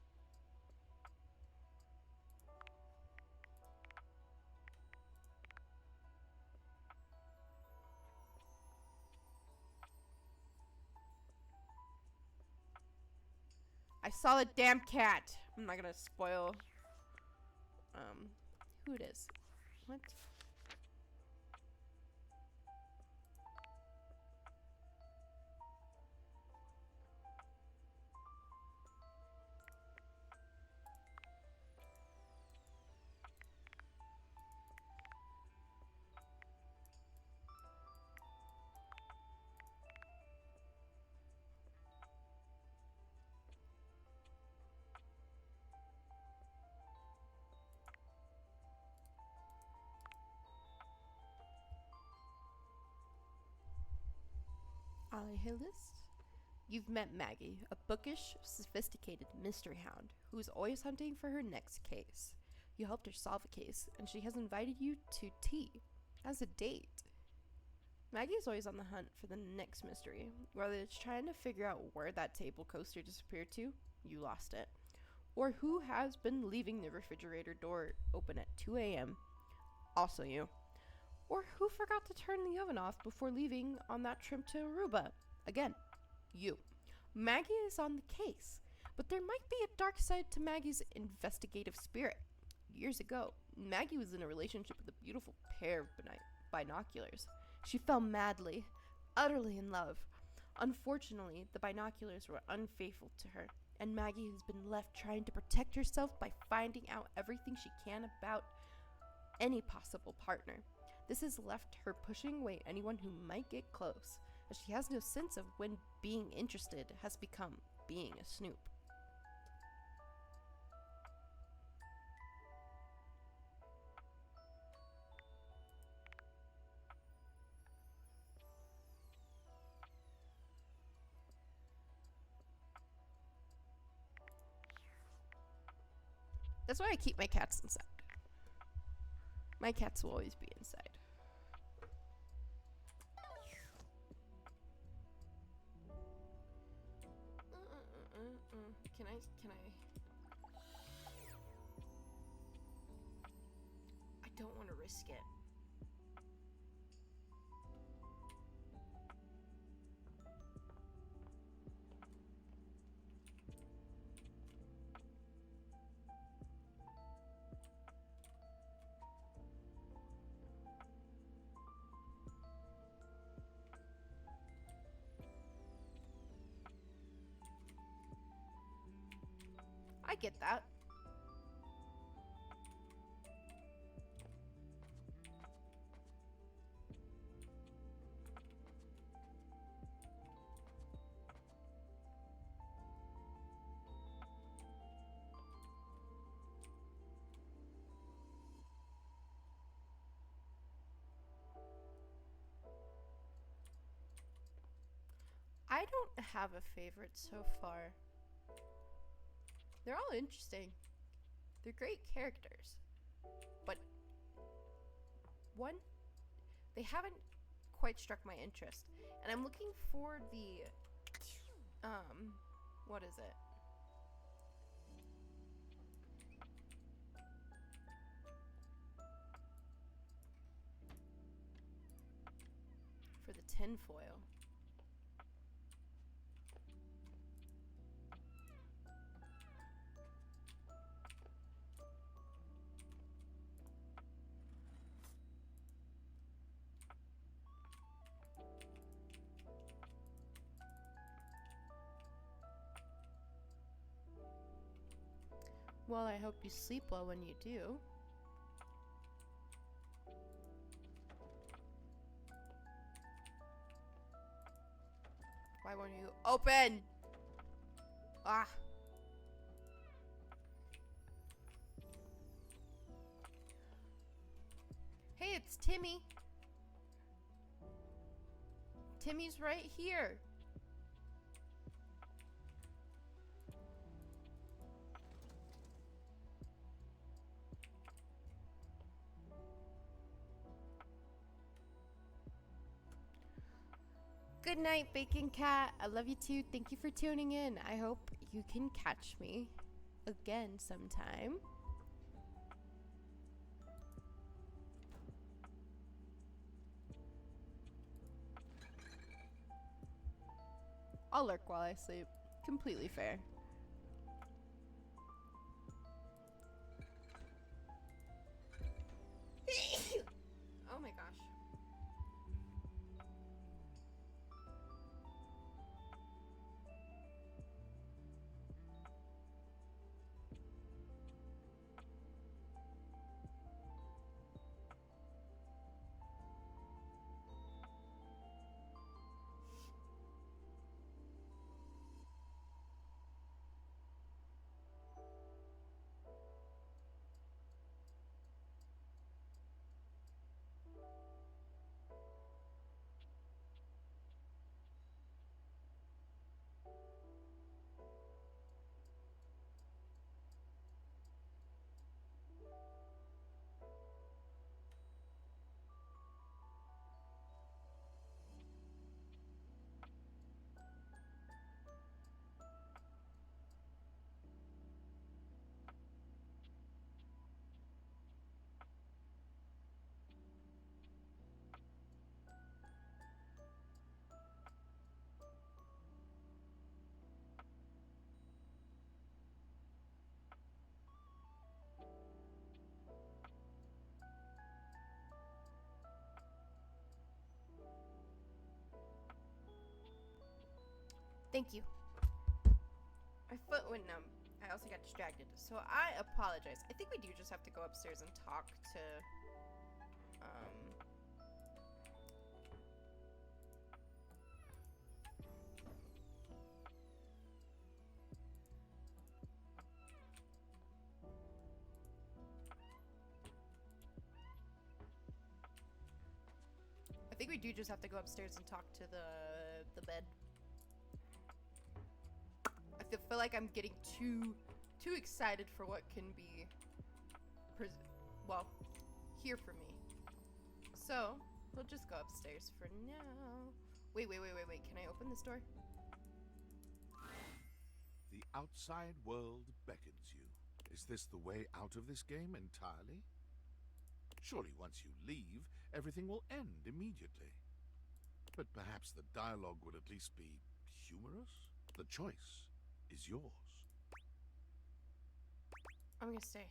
I saw the damn cat. I'm not gonna spoil who it is. What? Alihilist? You've met Maggie, a bookish, sophisticated mystery hound who's always hunting for her next case. You helped her solve a case, and she has invited you to tea as a date. Maggie's always on the hunt for the next mystery, whether it's trying to figure out where that table coaster disappeared to, you lost it, or who has been leaving the refrigerator door open at 2 a.m., also you. Or who forgot to turn the oven off before leaving on that trip to Aruba? Again, you. Maggie is on the case, but there might be a dark side to Maggie's investigative spirit. Years ago, Maggie was in a relationship with a beautiful pair of binoculars. She fell madly, utterly in love. Unfortunately, the binoculars were unfaithful to her, and Maggie has been left trying to protect herself by finding out everything she can about any possible partner. This has left her pushing away anyone who might get close, as she has no sense of when being interested has become being a snoop. That's why I keep my cats inside. My cats will always be inside. Can I? I don't want to risk it. I get that. I don't have a favorite so far. They're all interesting. They're great characters. But one, they haven't quite struck my interest. And I'm looking for the what is it? For the tinfoil. Well, I hope you sleep well when you do. Why won't you open? Ah. Hey, it's Timmy. Timmy's right here. Good night, Bacon Cat. I love you too. Thank you for tuning in. I hope you can catch me again sometime. I'll lurk while I sleep. Completely fair. Oh my gosh. Thank you. My foot went numb. I also got distracted. So I apologize. I think we do just have to go upstairs and talk to I think we do just have to go upstairs and talk to the bed. I feel like I'm getting too too excited for what can be, well, here for me. So, we'll just go upstairs for now. Wait. Can I open this door? The outside world beckons you. Is this the way out of this game entirely? Surely once you leave, everything will end immediately. But perhaps the dialogue would at least be humorous? The choice is yours. I'm gonna stay.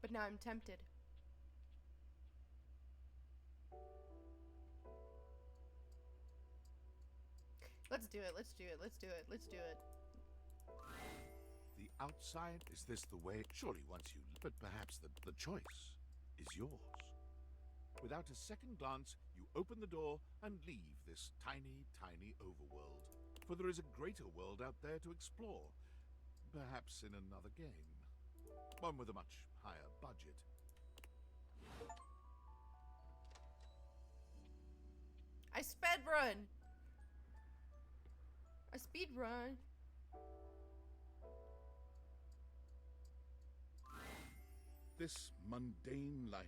But now I'm tempted. Let's do it. The outside, is this the way? Surely once you, but perhaps the choice is yours. Without a second glance, you open the door and leave this tiny, tiny overworld. For there is a greater world out there to explore. Perhaps in another game. One with a much higher budget. I sped run. I speed run. This mundane life,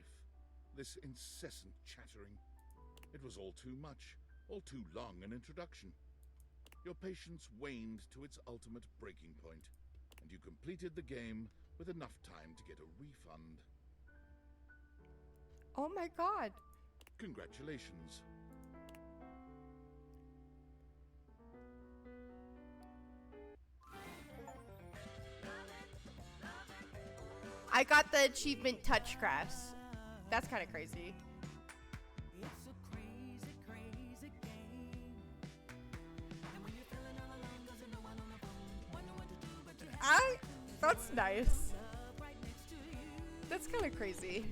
this incessant chattering, it was all too much, all too long an introduction. Your patience waned to its ultimate breaking point, and you completed the game with enough time to get a refund. Oh my god. Congratulations. I got the achievement touch grass. That's kind of crazy. That's nice. That's kind of crazy.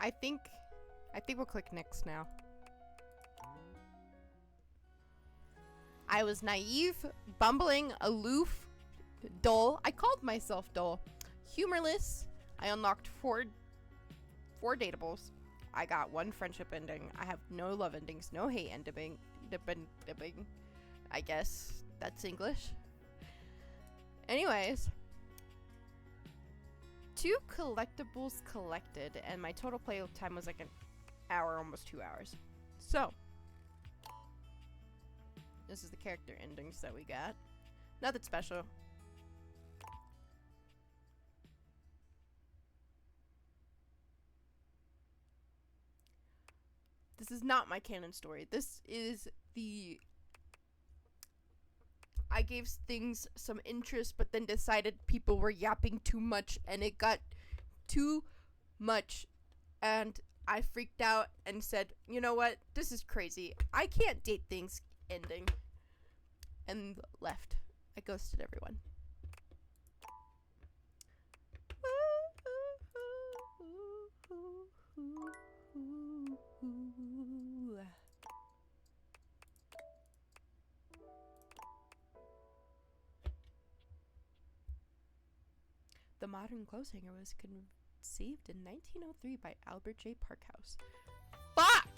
I think we'll click next now. I was naive, bumbling, aloof, dull. I called myself dull. Humorless. I unlocked four datables. I got one friendship ending. I have no love endings, no hate ending. Dipping. I guess that's English. Anyways. 2 collectibles collected, and my total play time was like an hour, almost 2 hours. So, this is the character endings that we got. Nothing special. This is not my canon story. This is the... I gave things some interest, but then decided people were yapping too much, and it got too much, and I freaked out and said, you know what? This is crazy. I can't date things ending. And left. I ghosted everyone. The modern clothes hanger was conceived in 1903 by Albert J. Parkhouse. Fuck!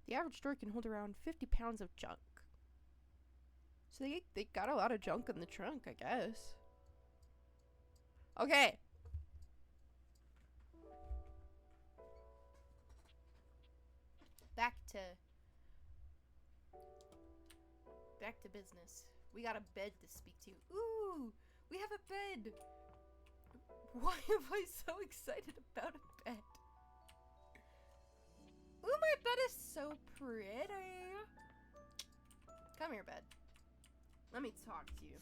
The average store can hold around 50 pounds of junk. So they got a lot of junk in the trunk, I guess. Okay. Back to business. We got a bed to speak to. Ooh, we have a bed. Why am I so excited about a bed? Ooh, my bed is so pretty. Come here, bed. Let me talk to you.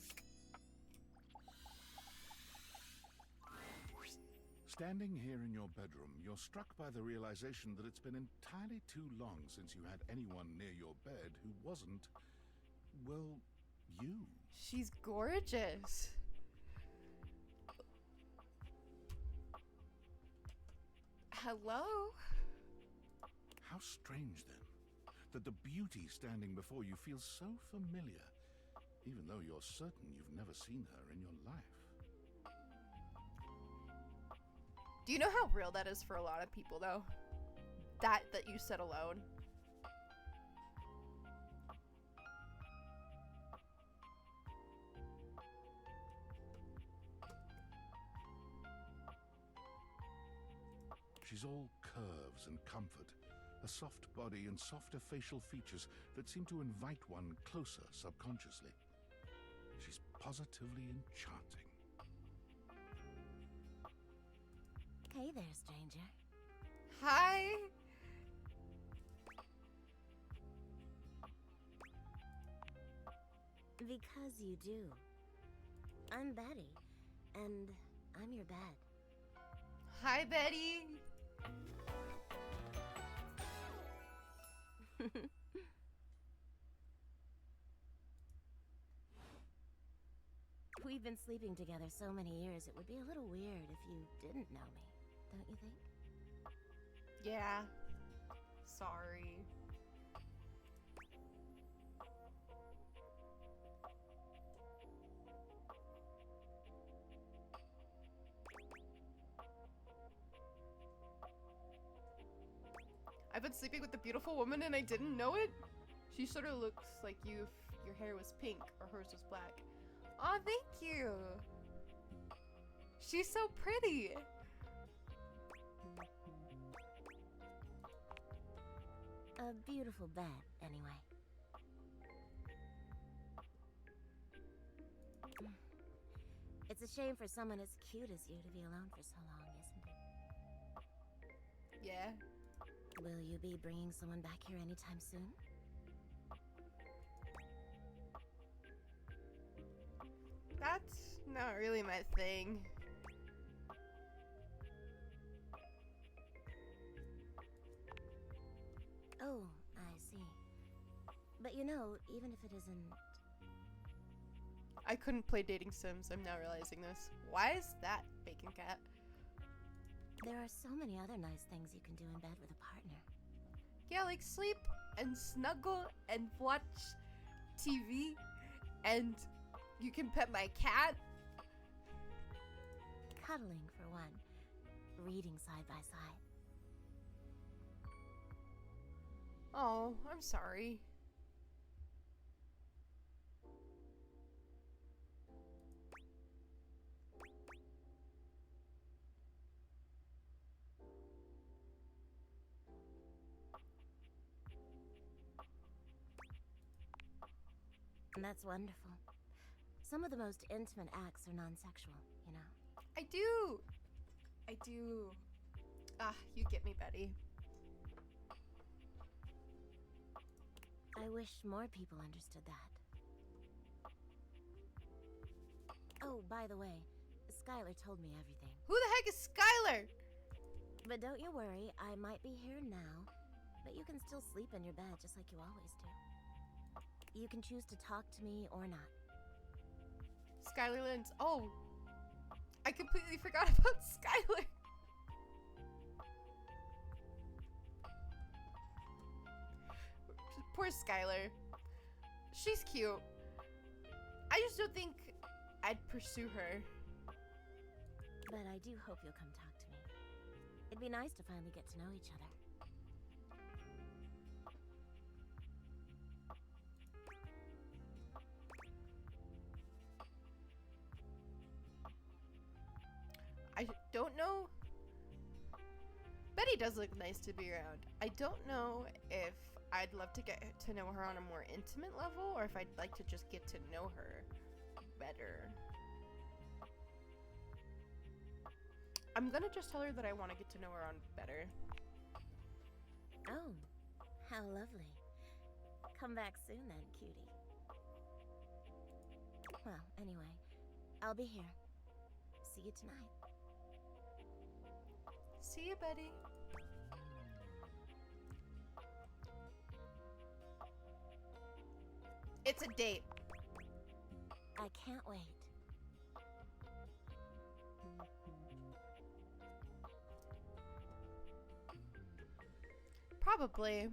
Standing here in your bedroom, you're struck by the realization that it's been entirely too long since you had anyone near your bed who wasn't, well, you. She's gorgeous. Hello? How strange, then, that the beauty standing before you feels so familiar, even though you're certain you've never seen her in your life. Do you know how real that is for a lot of people, though? That you said alone. She's all curves and comfort, a soft body and softer facial features that seem to invite one closer subconsciously. She's positively enchanting. Hey there, stranger. Hi. Because you do. I'm Betty, and I'm your bed. Hi, Betty. We've been sleeping together so many years, it would be a little weird if you didn't know me, don't you think? Yeah. Sorry. I've been sleeping with a beautiful woman and I didn't know it. She sort of looks like you if your hair was pink or hers was black. Aw, thank you. She's so pretty. A beautiful bed, anyway. It's a shame for someone as cute as you to be alone for so long, isn't it? Yeah. Will you be bringing someone back here anytime soon? That's not really my thing. Oh, I see. But you know, even if it isn't... I couldn't play dating sims. I'm now realizing this. Why is that, Bacon Cat? There are so many other nice things you can do in bed with a partner. Yeah, like sleep and snuggle and watch TV, and you can pet my cat. Cuddling, for one. Reading side by side. Oh, I'm sorry. That's wonderful. Some of the most intimate acts are non-sexual, you know? I do. Ah, you get me, Betty. I wish more people understood that. Oh, by the way, Skylar told me everything. Who the heck is Skylar? But don't you worry, I might be here now, but you can still sleep in your bed just like you always do. You can choose to talk to me or not. Skylar Lynch. Oh, I completely forgot about Skylar. Poor Skylar. She's cute. I just don't think I'd pursue her. But I do hope you'll come talk to me. It'd be nice to finally get to know each other. I don't know. Betty does look nice to be around. I don't know if I'd love to get to know her on a more intimate level, or if I'd like to just get to know her better. I'm gonna just tell her that I want to get to know her on better. Oh, how lovely. Come back soon then, cutie. Well, anyway, I'll be here. See you tonight. See you, Betty. It's a date. I can't wait. Probably.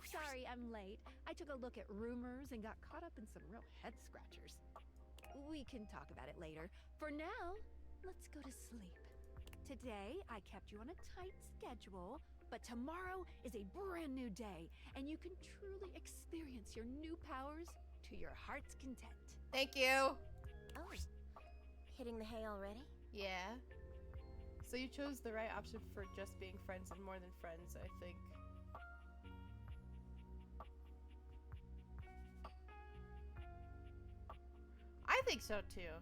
Sorry, I'm late. I took a look at rumors and got caught up in some real head scratchers. We can talk about it later. For now, let's go to sleep. Today, I kept you on a tight schedule, but tomorrow is a brand new day, and you can truly experience your new powers to your heart's content. Thank you. Oh, hitting the hay already? Yeah. So you chose the right option for just being friends and more than friends, I think. I think so too.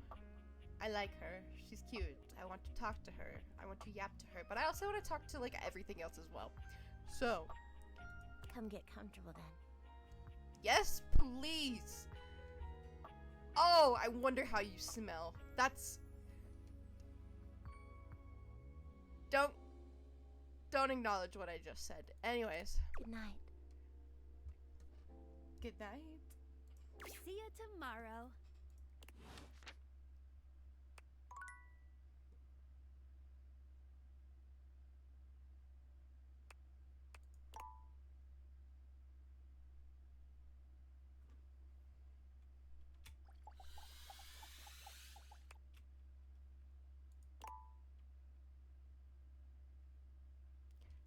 I like her. She's cute. I want to talk to her. I want to yap to her. But I also want to talk to like everything else as well. So. Come get comfortable then. Yes, please. Oh, I wonder how you smell. That's... Don't acknowledge what I just said. Anyways. Good night. Good night. See you tomorrow.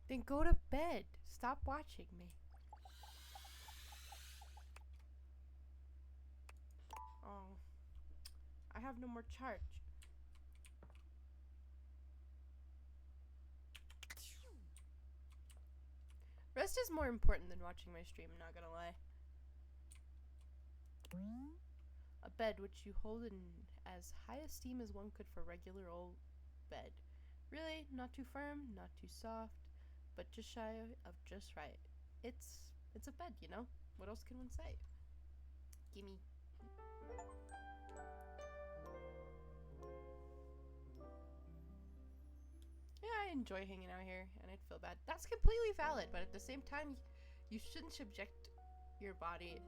Then go to bed. Stop watching me. Oh. I have no more charge. Rest is more important than watching my stream, I'm not gonna lie. A bed which you hold in as high esteem as one could for regular old bed. Really, not too firm, not too soft, but just shy of just right. It's a bed, you know? What else can one say? Gimme. Yeah, I enjoy hanging out here, and I'd feel bad. That's completely valid, but at the same time, you shouldn't subject your body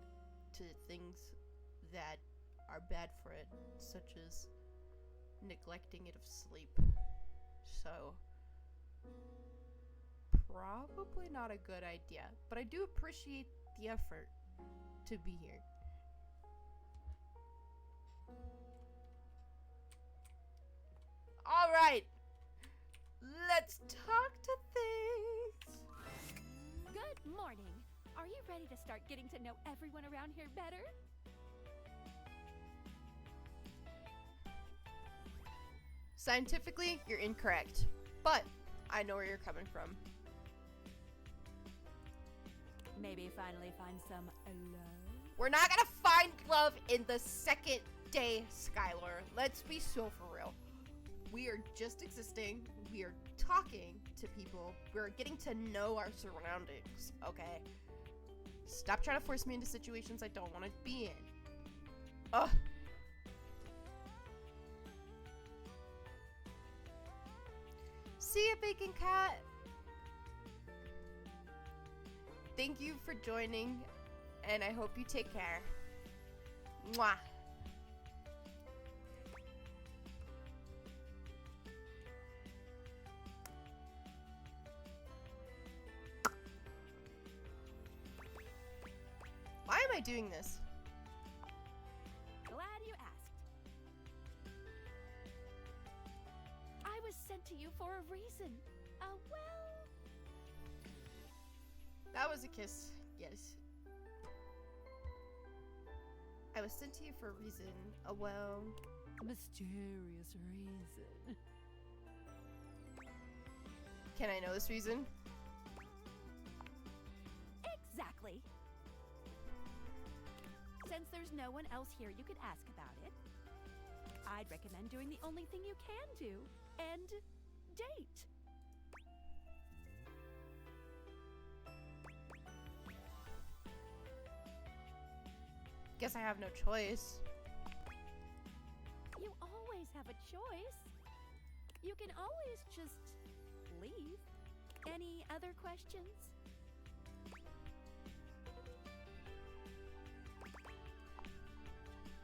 to things that are bad for it, such as neglecting it of sleep. So, probably not a good idea, but I do appreciate the effort to be here. All right, let's talk to things. Good morning. Are you ready to start getting to know everyone around here better? Scientifically, you're incorrect, but I know where you're coming from. Maybe finally find some love? We're not gonna find love in the second day, Skylar. Let's be so for real. We are just existing. We are talking to people. We're getting to know our surroundings, okay? Stop trying to force me into situations I don't want to be in. Ugh. See ya, Bacon Cat. Thank you for joining, and I hope you take care. Mwah. Why am I doing this? Glad you asked. I was sent to you for a reason. Well... That was a kiss, yes. I was sent to you for a reason. Well... mysterious reason. Can I know this reason? Exactly. Since there's no one else here you could ask about it, I'd recommend doing the only thing you can do, and date. Guess I have no choice. You always have a choice. You can always just leave. Any other questions?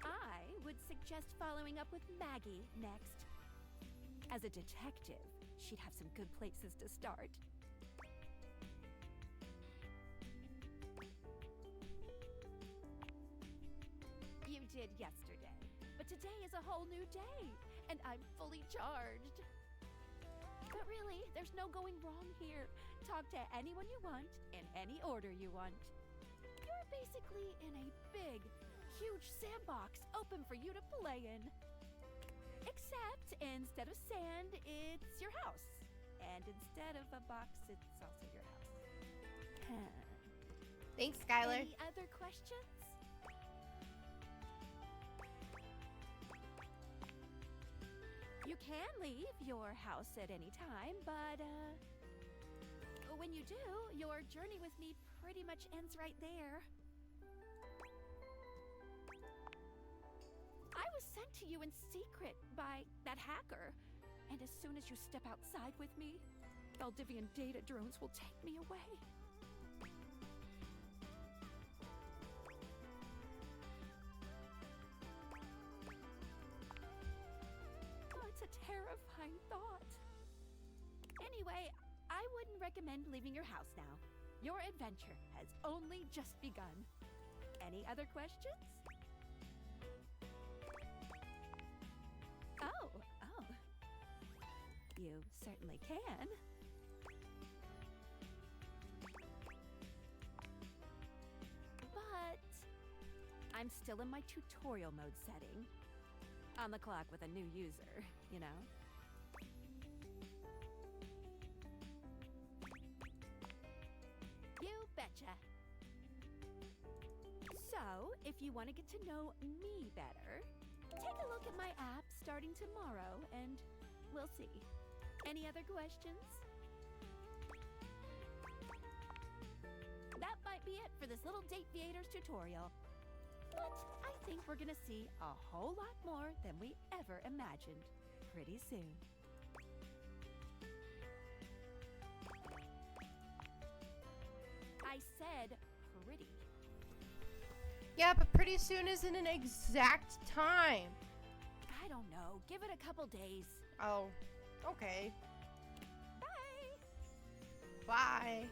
I would suggest following up with Maggie next. As a detective, she'd have some good places to start. You did yesterday, but today is a whole new day, and I'm fully charged. But really, there's no going wrong here. Talk to anyone you want, in any order you want. You're basically in a big, huge sandbox open for you to play in. Except instead of sand, it's your house. And instead of a box, it's also your house. Thanks, Skylar. Any other questions? You can leave your house at any time, but when you do, your journey with me pretty much ends right there. I was sent to you in secret by that hacker, and as soon as you step outside with me, Valdivian data drones will take me away. It's a terrifying thought. Anyway, I wouldn't recommend leaving your house now. Your adventure has only just begun. Any other questions? Oh. You certainly can. But I'm still in my tutorial mode setting. On the clock with a new user, you know? You betcha. So, if you want to get to know me better, take a look at my app starting tomorrow, and we'll see. Any other questions? That might be it for this little Date Viators tutorial. But I think we're gonna see a whole lot more than we ever imagined pretty soon. I said pretty. Yeah, but pretty soon isn't an exact time. I don't know. Give it a couple days. Oh, okay. Bye. Bye.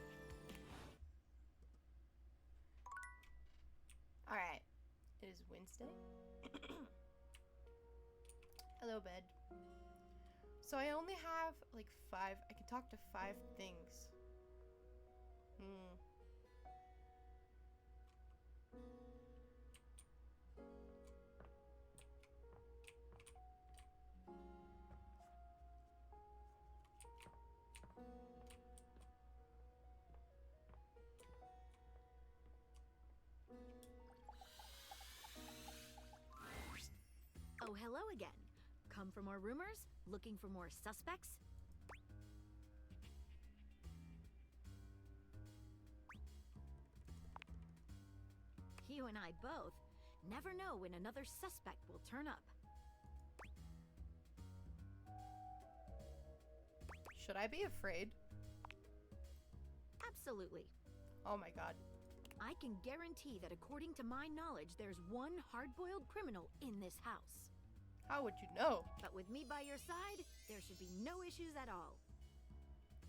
Alright. It is Wednesday. Hello, bed. So I only have like 5. I can talk to 5 things. Oh, hello again. Come for more rumors? Looking for more suspects? You and I both never know when another suspect will turn up. Should I be afraid? Absolutely. Oh my god. I can guarantee that according to my knowledge, there's one hard-boiled criminal in this house. How would you know? But with me by your side, there should be no issues at all.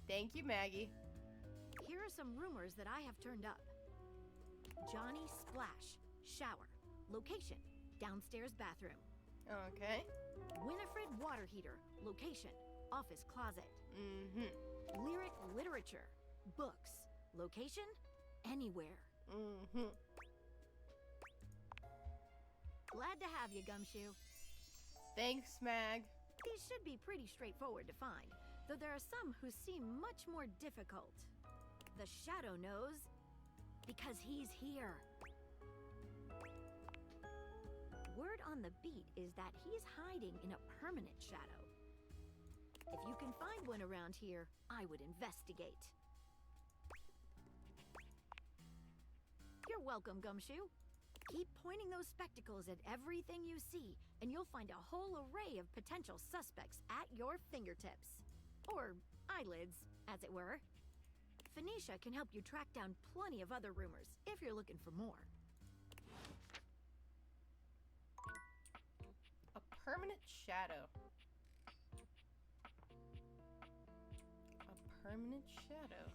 Thank you, Maggie. Here are some rumors that I have turned up. Johnny Splash, shower. Location, downstairs bathroom. Okay. Winifred water heater. Location, office closet. Lyric literature. Books. Location, anywhere. Glad to have you, Gumshoe. Thanks, Mag. These should be pretty straightforward to find, though there are some who seem much more difficult. The Shadow knows, because he's here. Word on the beat is that he's hiding in a permanent shadow. If you can find one around here, I would investigate. You're welcome, Gumshoe. Keep pointing those spectacles at everything you see, and you'll find a whole array of potential suspects at your fingertips. Or eyelids, as it were. Phoenicia can help you track down plenty of other rumors, if you're looking for more. A permanent shadow. A permanent shadow.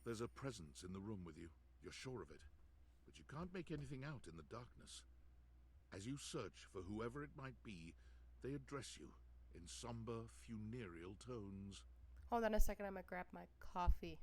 There's a presence in the room with you. You're sure of it. But you can't make anything out in the darkness. As you search for whoever it might be, they address you in somber, funereal tones. Hold on a second, I'm gonna grab my coffee.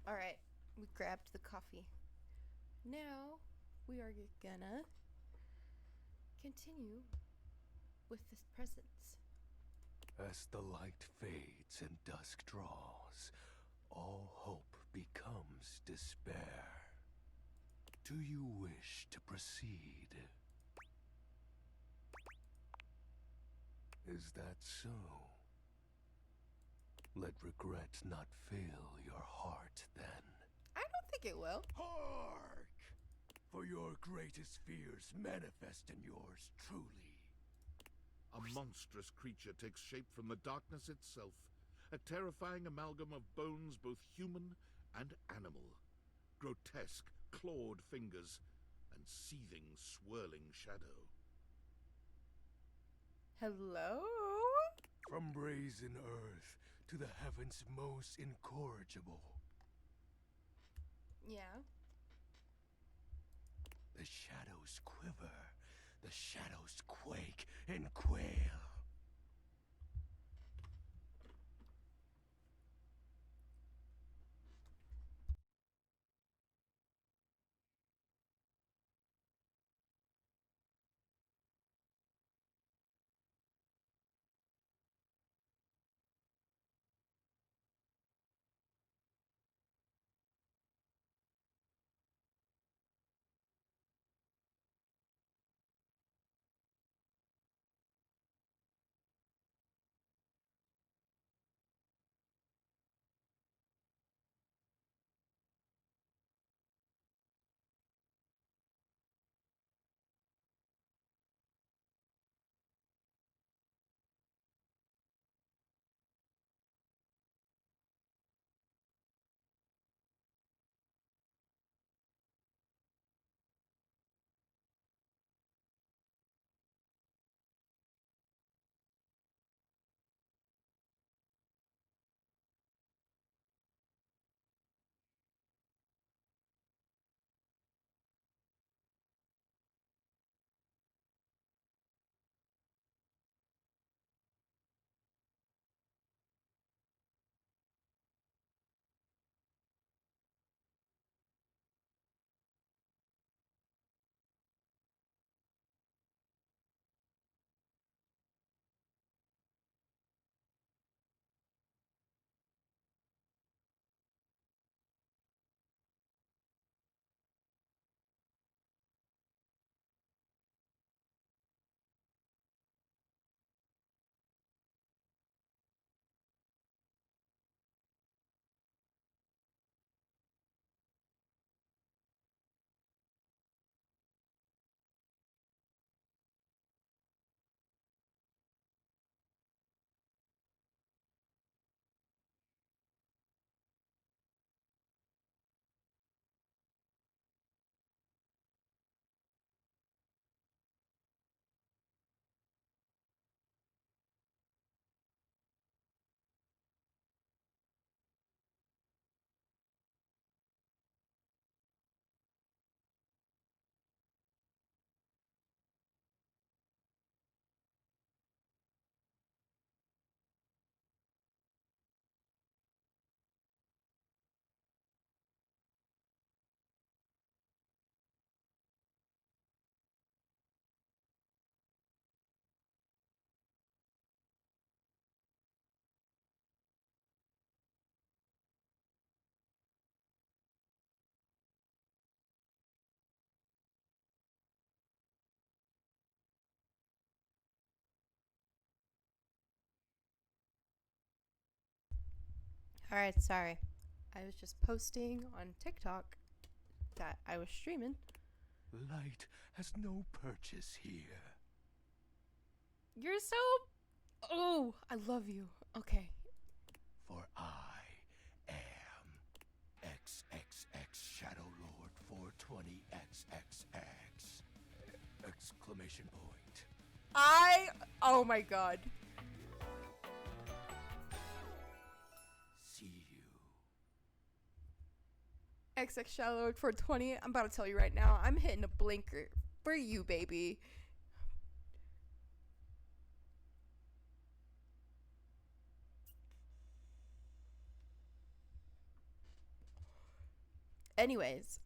Alright, we grabbed the coffee. Now, we are gonna continue with this presents. As the light fades and dusk draws, all hope becomes despair. Do you wish to proceed? Is that so? Let regret not fill your heart then. I don't think it will. Hark! For your greatest fears manifest in yours truly. A monstrous creature takes shape from the darkness itself, a terrifying amalgam of bones both human and animal, grotesque, clawed fingers, and seething, swirling shadow. Hello? From brazen earth to the heavens most incorrigible. Yeah. The shadows quiver, the shadows quake and quail. Alright, sorry. I was just posting on TikTok that I was streaming. Light has no purchase here. You're so... Oh, I love you. Okay. For I am XXX Shadow Lord 420XXX! Exclamation point. Oh my god. See you. XX Shallow for 20. I'm about to tell you right now, I'm hitting a blinker for you, baby. Anyways.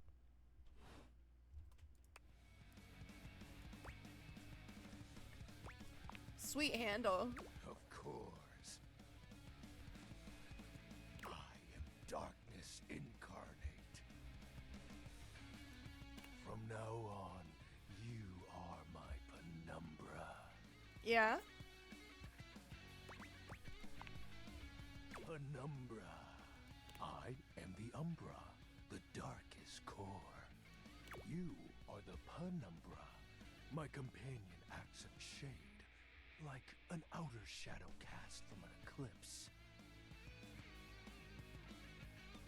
Sweet handle. Of course. I am darkness incarnate. From now on, you are my penumbra. Yeah? Penumbra. I am the umbra, the darkest core. You are the penumbra. My companion acts in shade, like an outer shadow cast from an eclipse.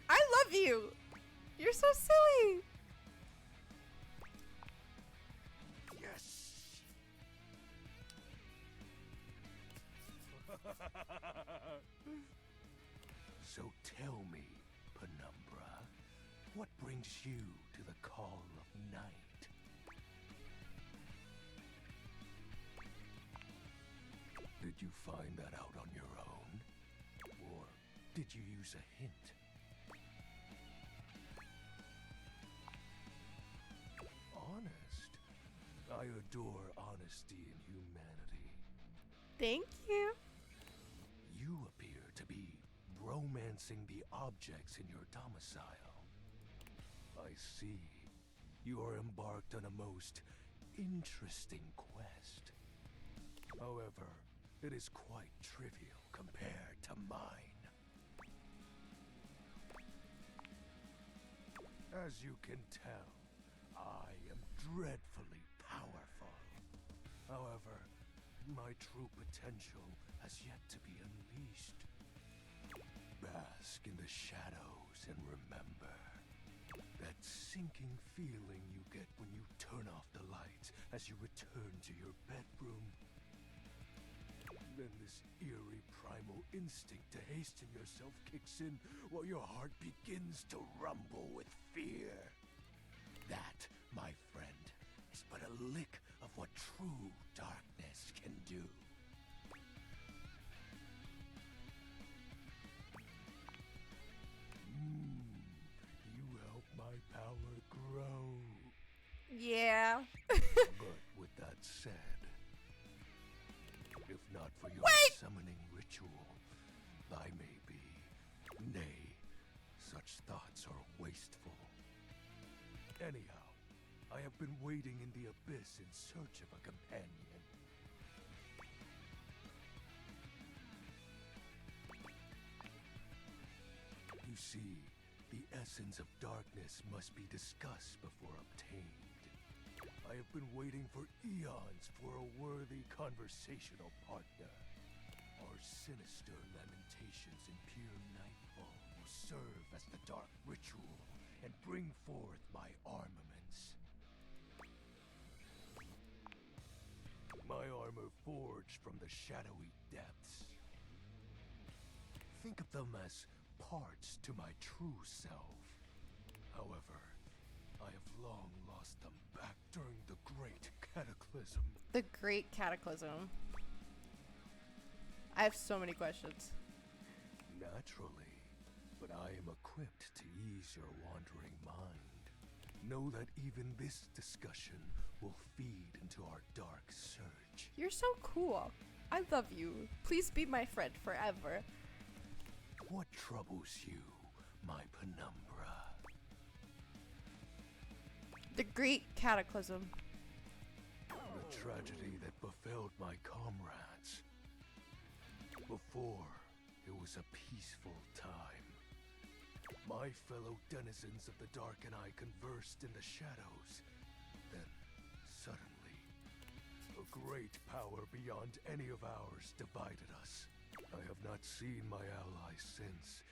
I love you! You're so silly! Yes! So tell me, penumbra, what brings you to the call of night? Did you find that out on your own? Or did you use a hint? Honest. I adore honesty and humanity. Thank you. You appear to be romancing the objects in your domicile. I see. You are embarked on a most interesting quest. However, it is quite trivial compared to mine. As you can tell, I am dreadfully powerful. However, my true potential has yet to be unleashed. Bask in the shadows and remember that sinking feeling you get when you turn off the lights as you return to your bedroom. Then this eerie primal instinct to hasten yourself kicks in while your heart begins to rumble with fear. That, my friend, is but a lick of what true darkness can do. You help my power grow. Yeah. But with that said, if not for your summoning ritual, I may be. Nay, such thoughts are wasteful. Anyhow, I have been waiting in the abyss in search of a companion. You see, the essence of darkness must be discussed before obtained. I have been waiting for eons for a worthy conversational partner. Our sinister lamentations in pure nightfall will serve as the dark ritual and bring forth my armaments. My armor forged from the shadowy depths. Think of them as parts to my true self. However, I have long lost them back during the Great Cataclysm. The Great Cataclysm. I have so many questions. Naturally, but I am equipped to ease your wandering mind. Know that even this discussion will feed into our dark search. You're so cool. I love you. Please be my friend forever. What troubles you, my penumbra? The Great Cataclysm. The tragedy that befell my comrades. Before, it was a peaceful time. My fellow denizens of the dark and I conversed in the shadows. Then, suddenly, a great power beyond any of ours divided us. I have not seen my allies since,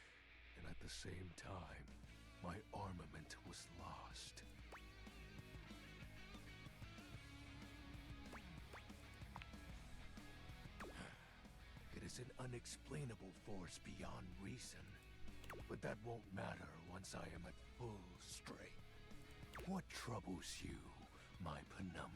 and at the same time, my armament was lost. It is an unexplainable force beyond reason, but that won't matter once I am at full strength. What troubles you, my penumbra?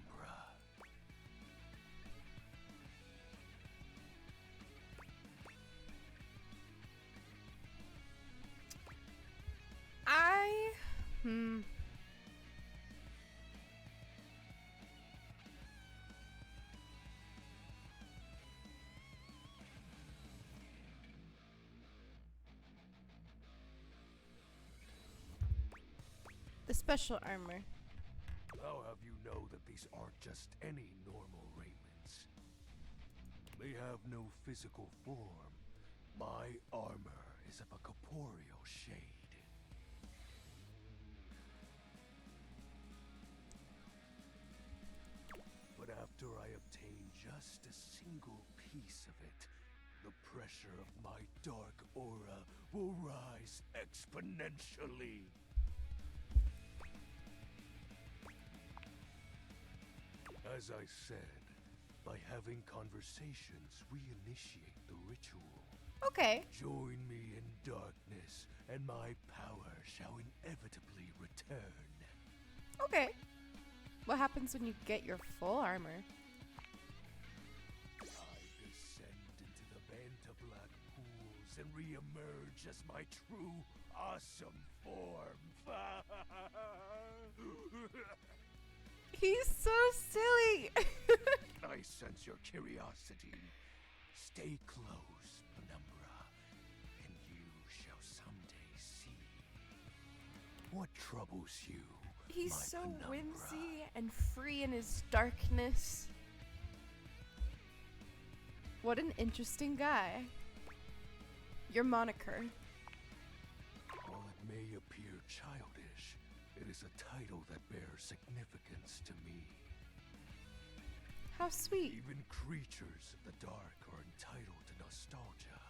The special armor. I'll have you know that these aren't just any normal raiments. They have no physical form. My armor is of a corporeal shade. But after I obtain just a single piece of it, the pressure of my dark aura will rise exponentially. As I said, by having conversations, we initiate the ritual. Okay. Join me in darkness, and my power shall inevitably return. Okay. What happens when you get your full armor? I descend into the Banta Black pools and re-emerge as my true, awesome form. He's so silly. I sense your curiosity. Stay close, Penumbra, and you shall someday see. What troubles you? He's my so Penumbra? whimsy and free in his darkness. What an interesting guy. Your moniker. While it may appear childish, it is a title that bears significance to me. How sweet. Even creatures of the dark are entitled to nostalgia.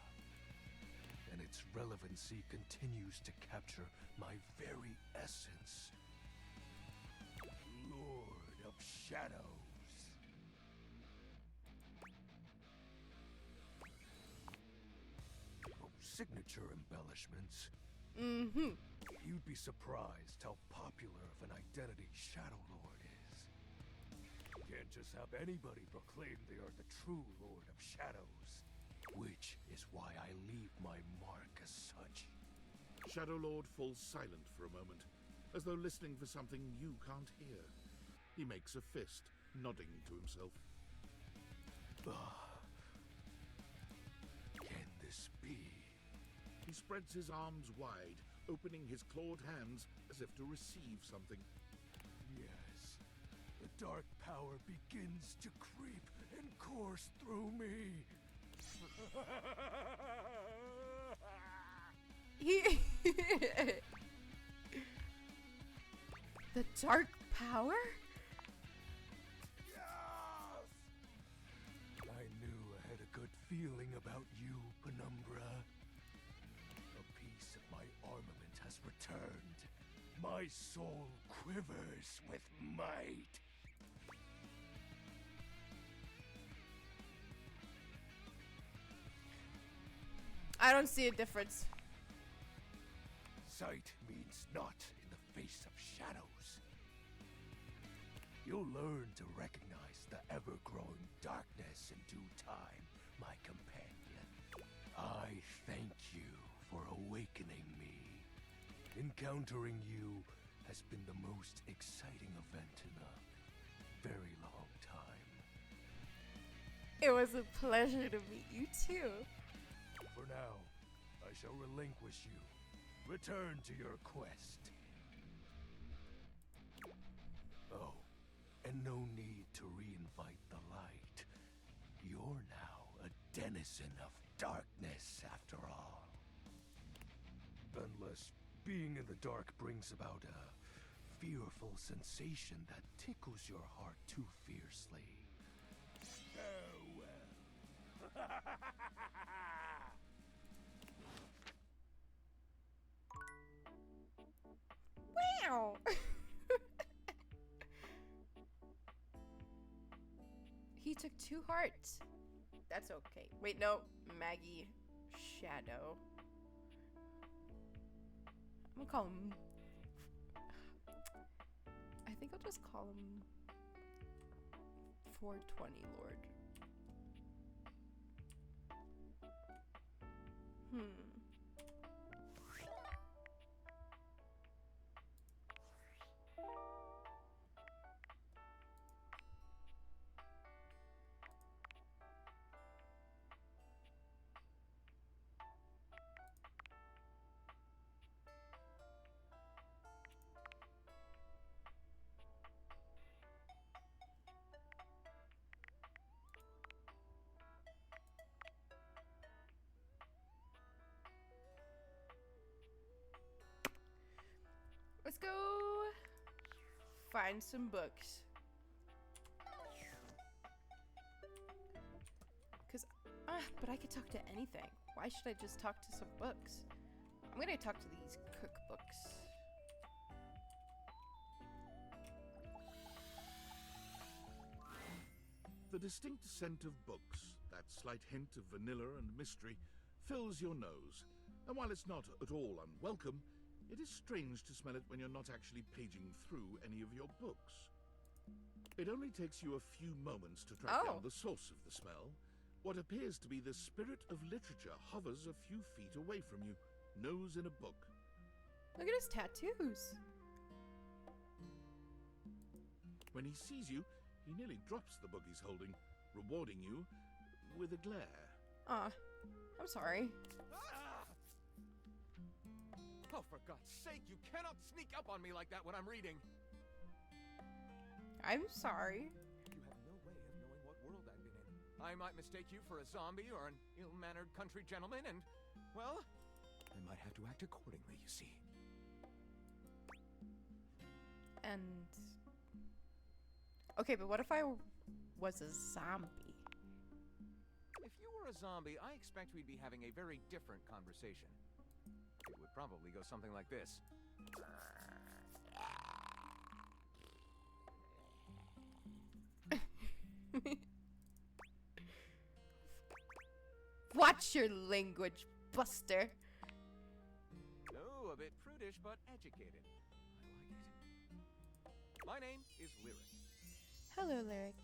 And its relevancy continues to capture my very essence. Lord of Shadows. Oh, signature embellishments. Mm-hmm. You'd be surprised how popular of an identity Shadow Lord is. Can't just have anybody proclaim they are the true Lord of Shadows. Which is why I leave my mark as such. Shadow Lord falls silent for a moment, as though listening for something you can't hear. He makes a fist, nodding to himself. Can this be? He spreads his arms wide, opening his clawed hands as if to receive something. Yes. The dark power begins to creep and course through me. The dark power? Yes! I knew I had a good feeling about you, Penumbra. A piece of my armament has returned. My soul quivers with might. I don't see a difference. Sight means naught in the face of shadows. You'll learn to recognize the ever-growing darkness in due time, my companion. I thank you for awakening me. Encountering you has been the most exciting event in a very long time. It was a pleasure to meet you too. For now, I shall relinquish you. Return to your quest. Oh, and no need to reinvite the light. You're now a denizen of darkness, after all. Unless being in the dark brings about a fearful sensation that tickles your heart too fiercely. Farewell. Wow. He took 2 hearts. That's okay. Wait, no. Maggie Shadow. I'm gonna call him... I think I'll just call him 420 Lord. find some books. But I could talk to anything. Why should I just talk to some books? I'm gonna talk to these cookbooks. The distinct scent of books, that slight hint of vanilla and mystery, fills your nose. And while it's not at all unwelcome, it is strange to smell it when you're not actually paging through any of your books. It only takes you a few moments to track down the source of the smell. What appears to be the spirit of literature hovers a few feet away from you, nose in a book. Look at his tattoos. When he sees you, he nearly drops the book he's holding, rewarding you with a glare. I'm sorry. Oh, for God's sake, you cannot sneak up on me like that when I'm reading. I'm sorry. You have no way of knowing what world I've been in. I might mistake you for a zombie or an ill-mannered country gentleman, and, well, I might have to act accordingly, you see. And... okay, but what if I was a zombie? If you were a zombie, I expect we'd be having a very different conversation. It would probably go something like this. Watch your language, Buster. Oh, a bit prudish, but educated. I like it. My name is Lyric. Hello, Lyric.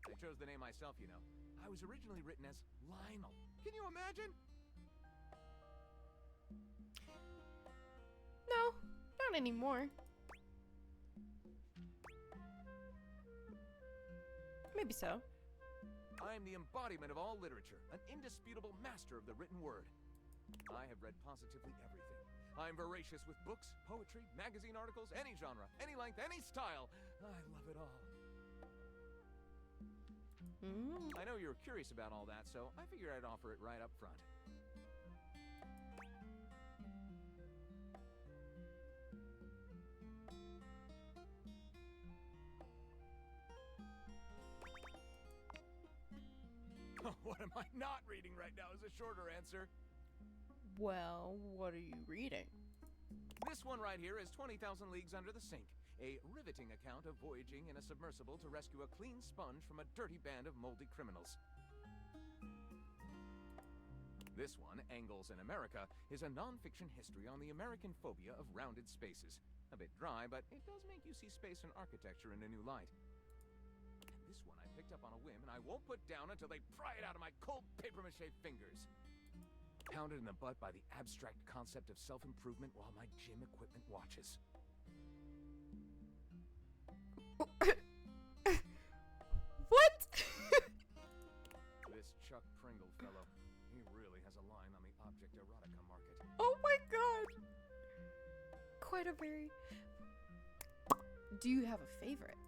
I chose the name myself, you know. I was originally written as Lionel. Can you imagine? No, not anymore. Maybe so. I am the embodiment of all literature, an indisputable master of the written word. I have read positively everything. I am voracious with books, poetry, magazine articles, any genre, any length, any style. I love it all. I know you were curious about all that, so I figured I'd offer it right up front. What am I not reading right now is a shorter answer. Well, what are you reading? This one right here is 20,000 Leagues Under the Sink, a riveting account of voyaging in a submersible to rescue a clean sponge from a dirty band of moldy criminals. This one, Angles in America, is a non-fiction history on the American phobia of rounded spaces. A bit dry, but it does make you see space and architecture in a new light. This one I picked up on a whim, and I won't put down until they pry it out of my cold papier-mâché fingers. Pounded in the butt by the abstract concept of self-improvement while my gym equipment watches. What? This Chuck Pringle fellow, he really has a line on the object erotica market. Oh my god! Quite a very... Do you have a favorite?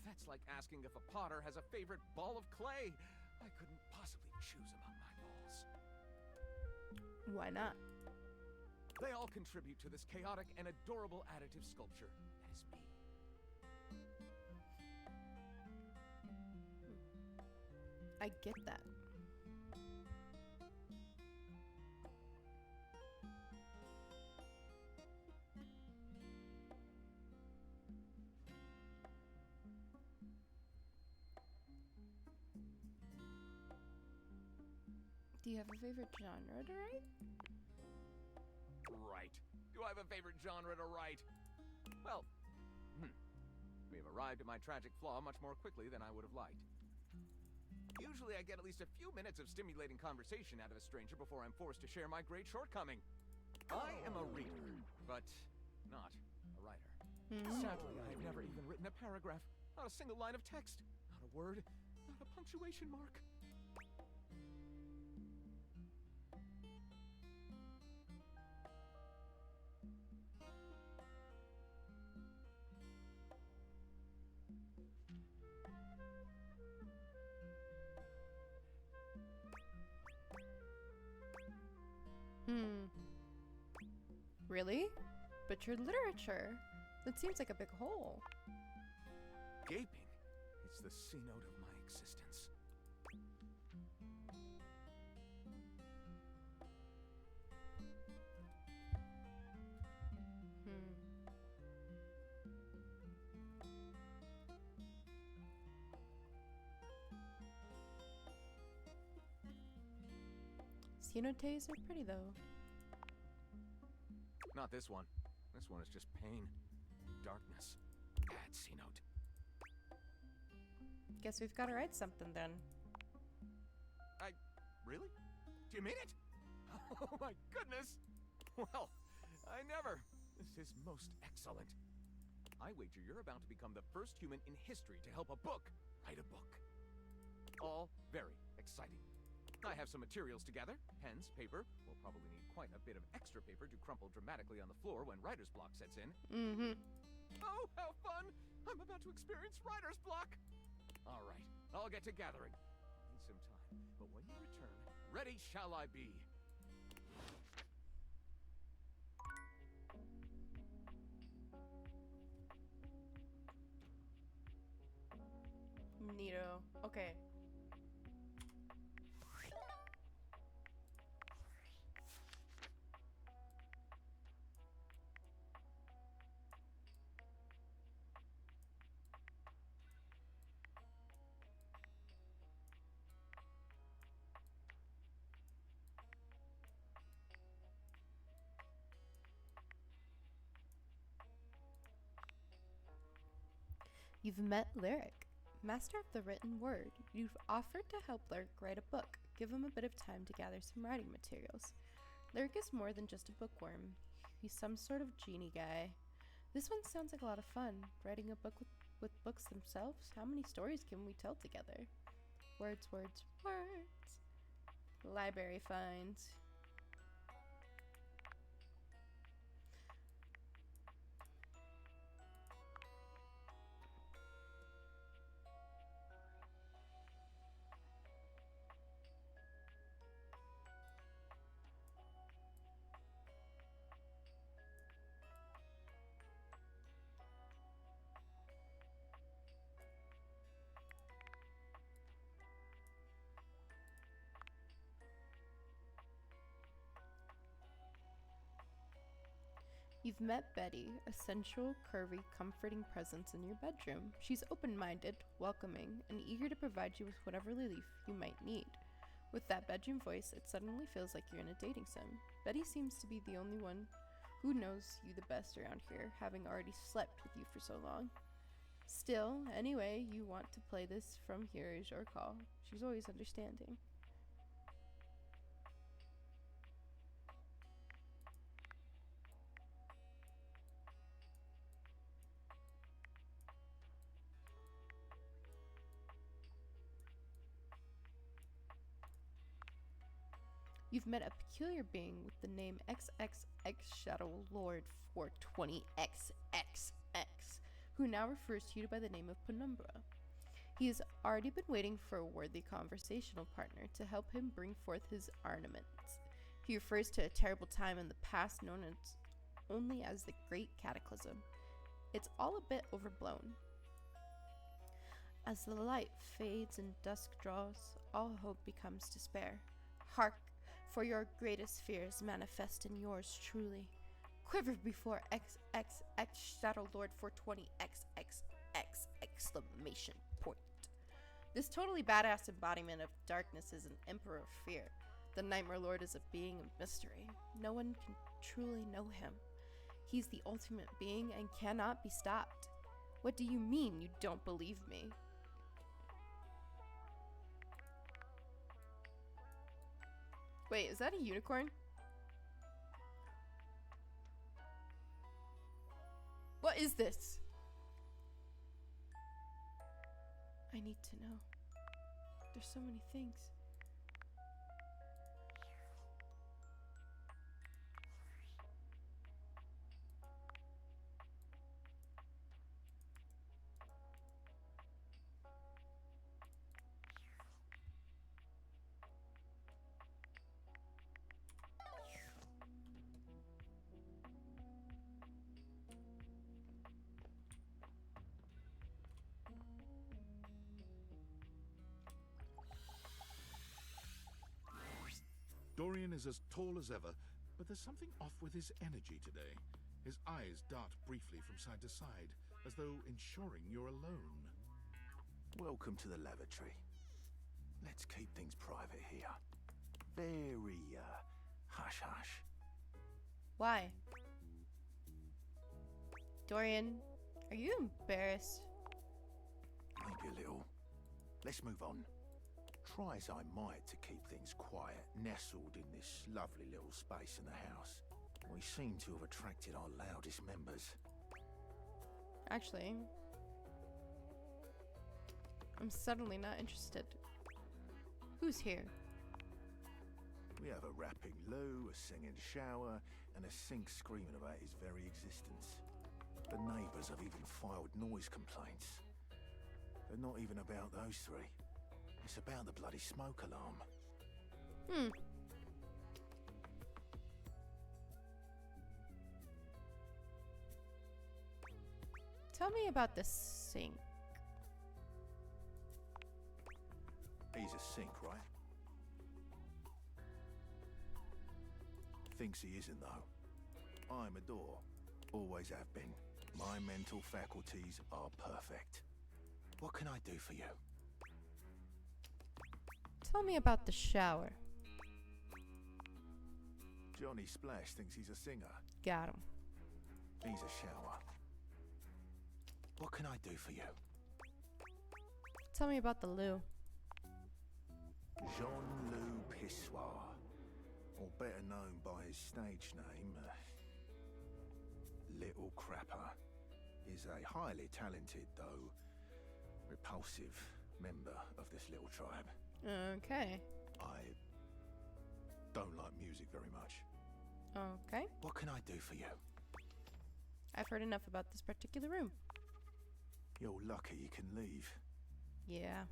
That's like asking if a potter has a favorite ball of clay. I couldn't possibly choose among my balls. Why not? They all contribute to this chaotic and adorable additive sculpture that is me. I get that. Do you have a favorite genre to write? Right. Do I have a favorite genre to write? Well, we have arrived at my tragic flaw much more quickly than I would have liked. Usually I get at least a few minutes of stimulating conversation out of a stranger before I'm forced to share my great shortcoming. I am a reader, but not a writer. Sadly, I've never even written a paragraph. Not a single line of text. Not a word. Not a punctuation mark. Really? But your literature. That seems like a big hole. Gaping. It's the C note of my existence. Cenotes are pretty though. Not this one. This one is just pain. Darkness. Add C note. Guess we've got to write something then. Really? Do you mean it? Oh my goodness! Well, I never. This is most excellent. I wager you're about to become the first human in history to help a book write a book. All very exciting. I have some materials to gather. Pens, paper. We'll probably need quite a bit of extra paper to crumple dramatically on the floor when writer's block sets in. Mm-hmm. Oh, how fun! I'm about to experience writer's block! All right, I'll get to gathering. Need some time, but when you return, ready shall I be. Neato. Okay. You've met Lyric, master of the written word. You've offered to help Lyric write a book. Give him a bit of time to gather some writing materials. Lyric is more than just a bookworm. He's some sort of genie guy. This one sounds like a lot of fun. Writing a book with books themselves? How many stories can we tell together? Words, words, words. Library finds. You've met Betty, a sensual, curvy, comforting presence in your bedroom. She's open-minded, welcoming, and eager to provide you with whatever relief you might need. With that bedroom voice, it suddenly feels like you're in a dating sim. Betty seems to be the only one who knows you the best around here, having already slept with you for so long. Still, anyway you want to play this from here is your call. She's always understanding. You've met a peculiar being with the name XXX Shadow Lord 420XXX, who now refers to you by the name of Penumbra. He has already been waiting for a worthy conversational partner to help him bring forth his armaments. He refers to a terrible time in the past known as only as the Great Cataclysm. It's all a bit overblown. As the light fades and dusk draws, all hope becomes despair. Hark! For your greatest fears manifest in yours truly. Quiver before XXX Shadow Lord 420XXX exclamation point. This totally badass embodiment of darkness is an emperor of fear. The Nightmare Lord is a being of mystery. No one can truly know him. He's the ultimate being and cannot be stopped. What do you mean you don't believe me? Wait, is that a unicorn? What is this? I need to know. There's so many things. is as tall as ever, but there's something off with his energy today. His eyes dart briefly from side to side, as though ensuring you're alone. Welcome to the lavatory. Let's keep things private here. Very, hush-hush. Why? Dorian, are you embarrassed? Maybe a little. Let's move on. Try as I might to keep things quiet, nestled in this lovely little space in the house, we seem to have attracted our loudest members. Actually, I'm suddenly not interested. Who's here? We have a rapping loo, a singing shower, and a sink screaming about his very existence. The neighbours have even filed noise complaints. But not even about those three. It's about the bloody smoke alarm. Tell me about the sink. He's a sink, right? Thinks he isn't, though. I'm a door. Always have been. My mental faculties are perfect. What can I do for you? Tell me about the shower. Johnny Splash thinks he's a singer. Got him. He's a shower. What can I do for you? Tell me about the loo. Jean-Loup Pissoir, or better known by his stage name, Little Crapper, is a highly talented, though repulsive, member of this little tribe. Okay. I don't like music very much. Okay. What can I do for you? I've heard enough about this particular room. You're lucky you can leave. Yeah.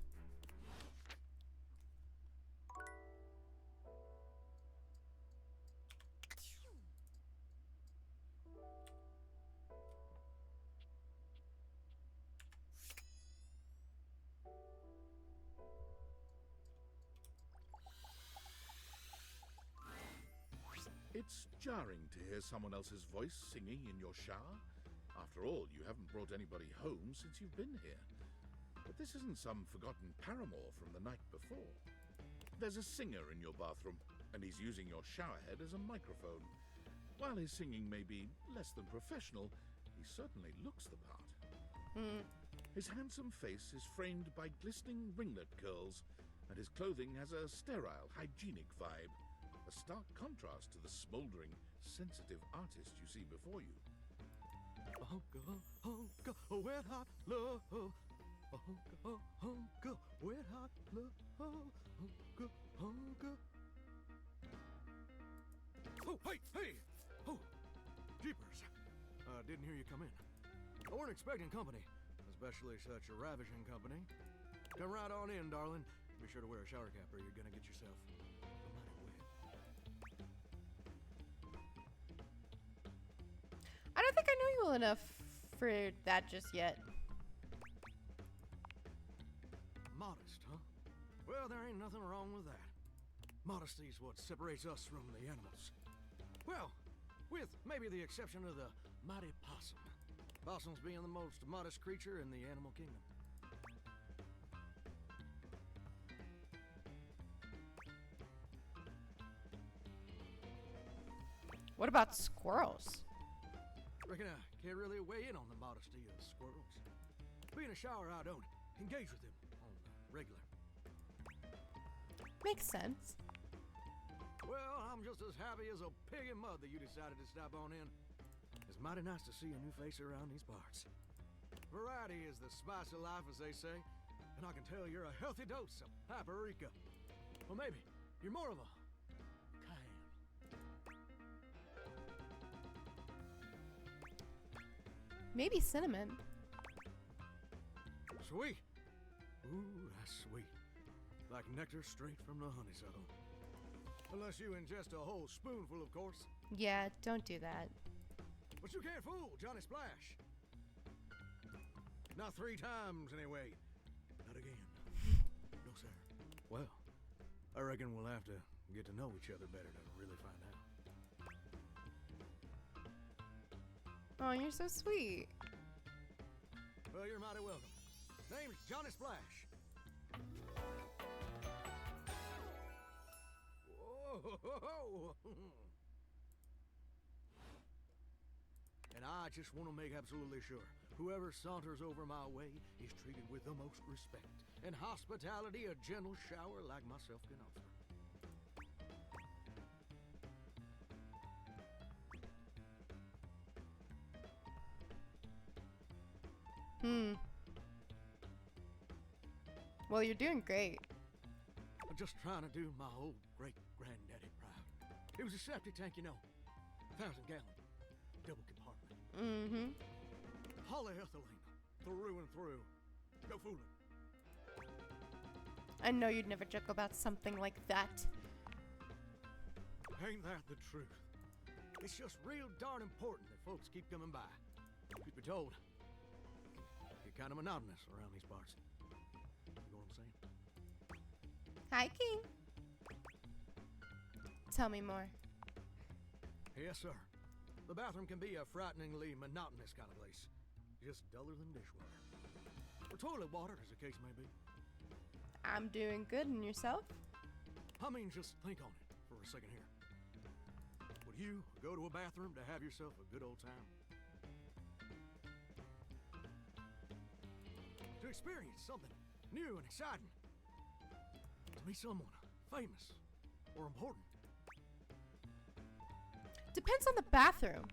It's jarring to hear someone else's voice singing in your shower. After all, you haven't brought anybody home since you've been here. But this isn't some forgotten paramour from the night before. There's a singer in your bathroom, and he's using your showerhead as a microphone. While his singing may be less than professional, he certainly looks the part. His handsome face is framed by glistening ringlet curls, and his clothing has a sterile, hygienic vibe. A stark contrast to the smouldering, sensitive artist you see before you. Wet hot love. Wet hot love. Oh, hey! Oh, jeepers. Didn't hear you come in. I weren't expecting company, especially such a ravishing company. Come right on in, darling. Be sure to wear a shower cap or you're gonna get yourself I don't think I know you well enough for that just yet. modest, huh? Well, there ain't nothing wrong with that. Modesty's what separates us from the animals. Well, with maybe the exception of the mighty possum. Possums being the most modest creature in the animal kingdom. What about squirrels? Reckon I can't really weigh in on the modesty of squirrels. Being a shower, I don't engage with them on the regular. Makes sense. Well, I'm just as happy as a pig in mud that you decided to stop on in. It's mighty nice to see a new face around these parts. Variety is the spice of life, as they say, and I can tell you're a healthy dose of paprika. Well, maybe you're more of a cayenne. Maybe cinnamon. Sweet. Ooh, that's sweet. Like nectar straight from the honeysuckle. Unless you ingest a whole spoonful, of course. Yeah, don't do that. But you can't fool Johnny Splash. Not 3 times, anyway. Not again. No, sir. Well, I reckon we'll have to get to know each other better to really find out. Oh, you're so sweet. Well, you're mighty welcome. Name's Johnny Splash. Whoa! And I just want to make absolutely sure whoever saunters over my way is treated with the most respect and hospitality a gentle shower like myself can offer. Well, you're doing great. I'm just trying to do my old great-granddaddy proud. It was a septic tank, you know. 1,000-gallon. Double compartment. Mm-hmm. Polyethylene. Through and through. No fooling. I know you'd never joke about something like that. Ain't that the truth? It's just real darn important that folks keep coming by. Truth be told, get kind of monotonous around these parts. You know what I'm saying? Hi, King. Tell me more. Yes, sir. The bathroom can be a frighteningly monotonous kind of place. Just duller than dishwater. Or toilet water, as the case may be. I'm doing good, and yourself? I mean, just think on it for a second here. Would you go to a bathroom to have yourself a good old time? To experience something new and exciting. To meet someone famous or important. Depends on the bathroom.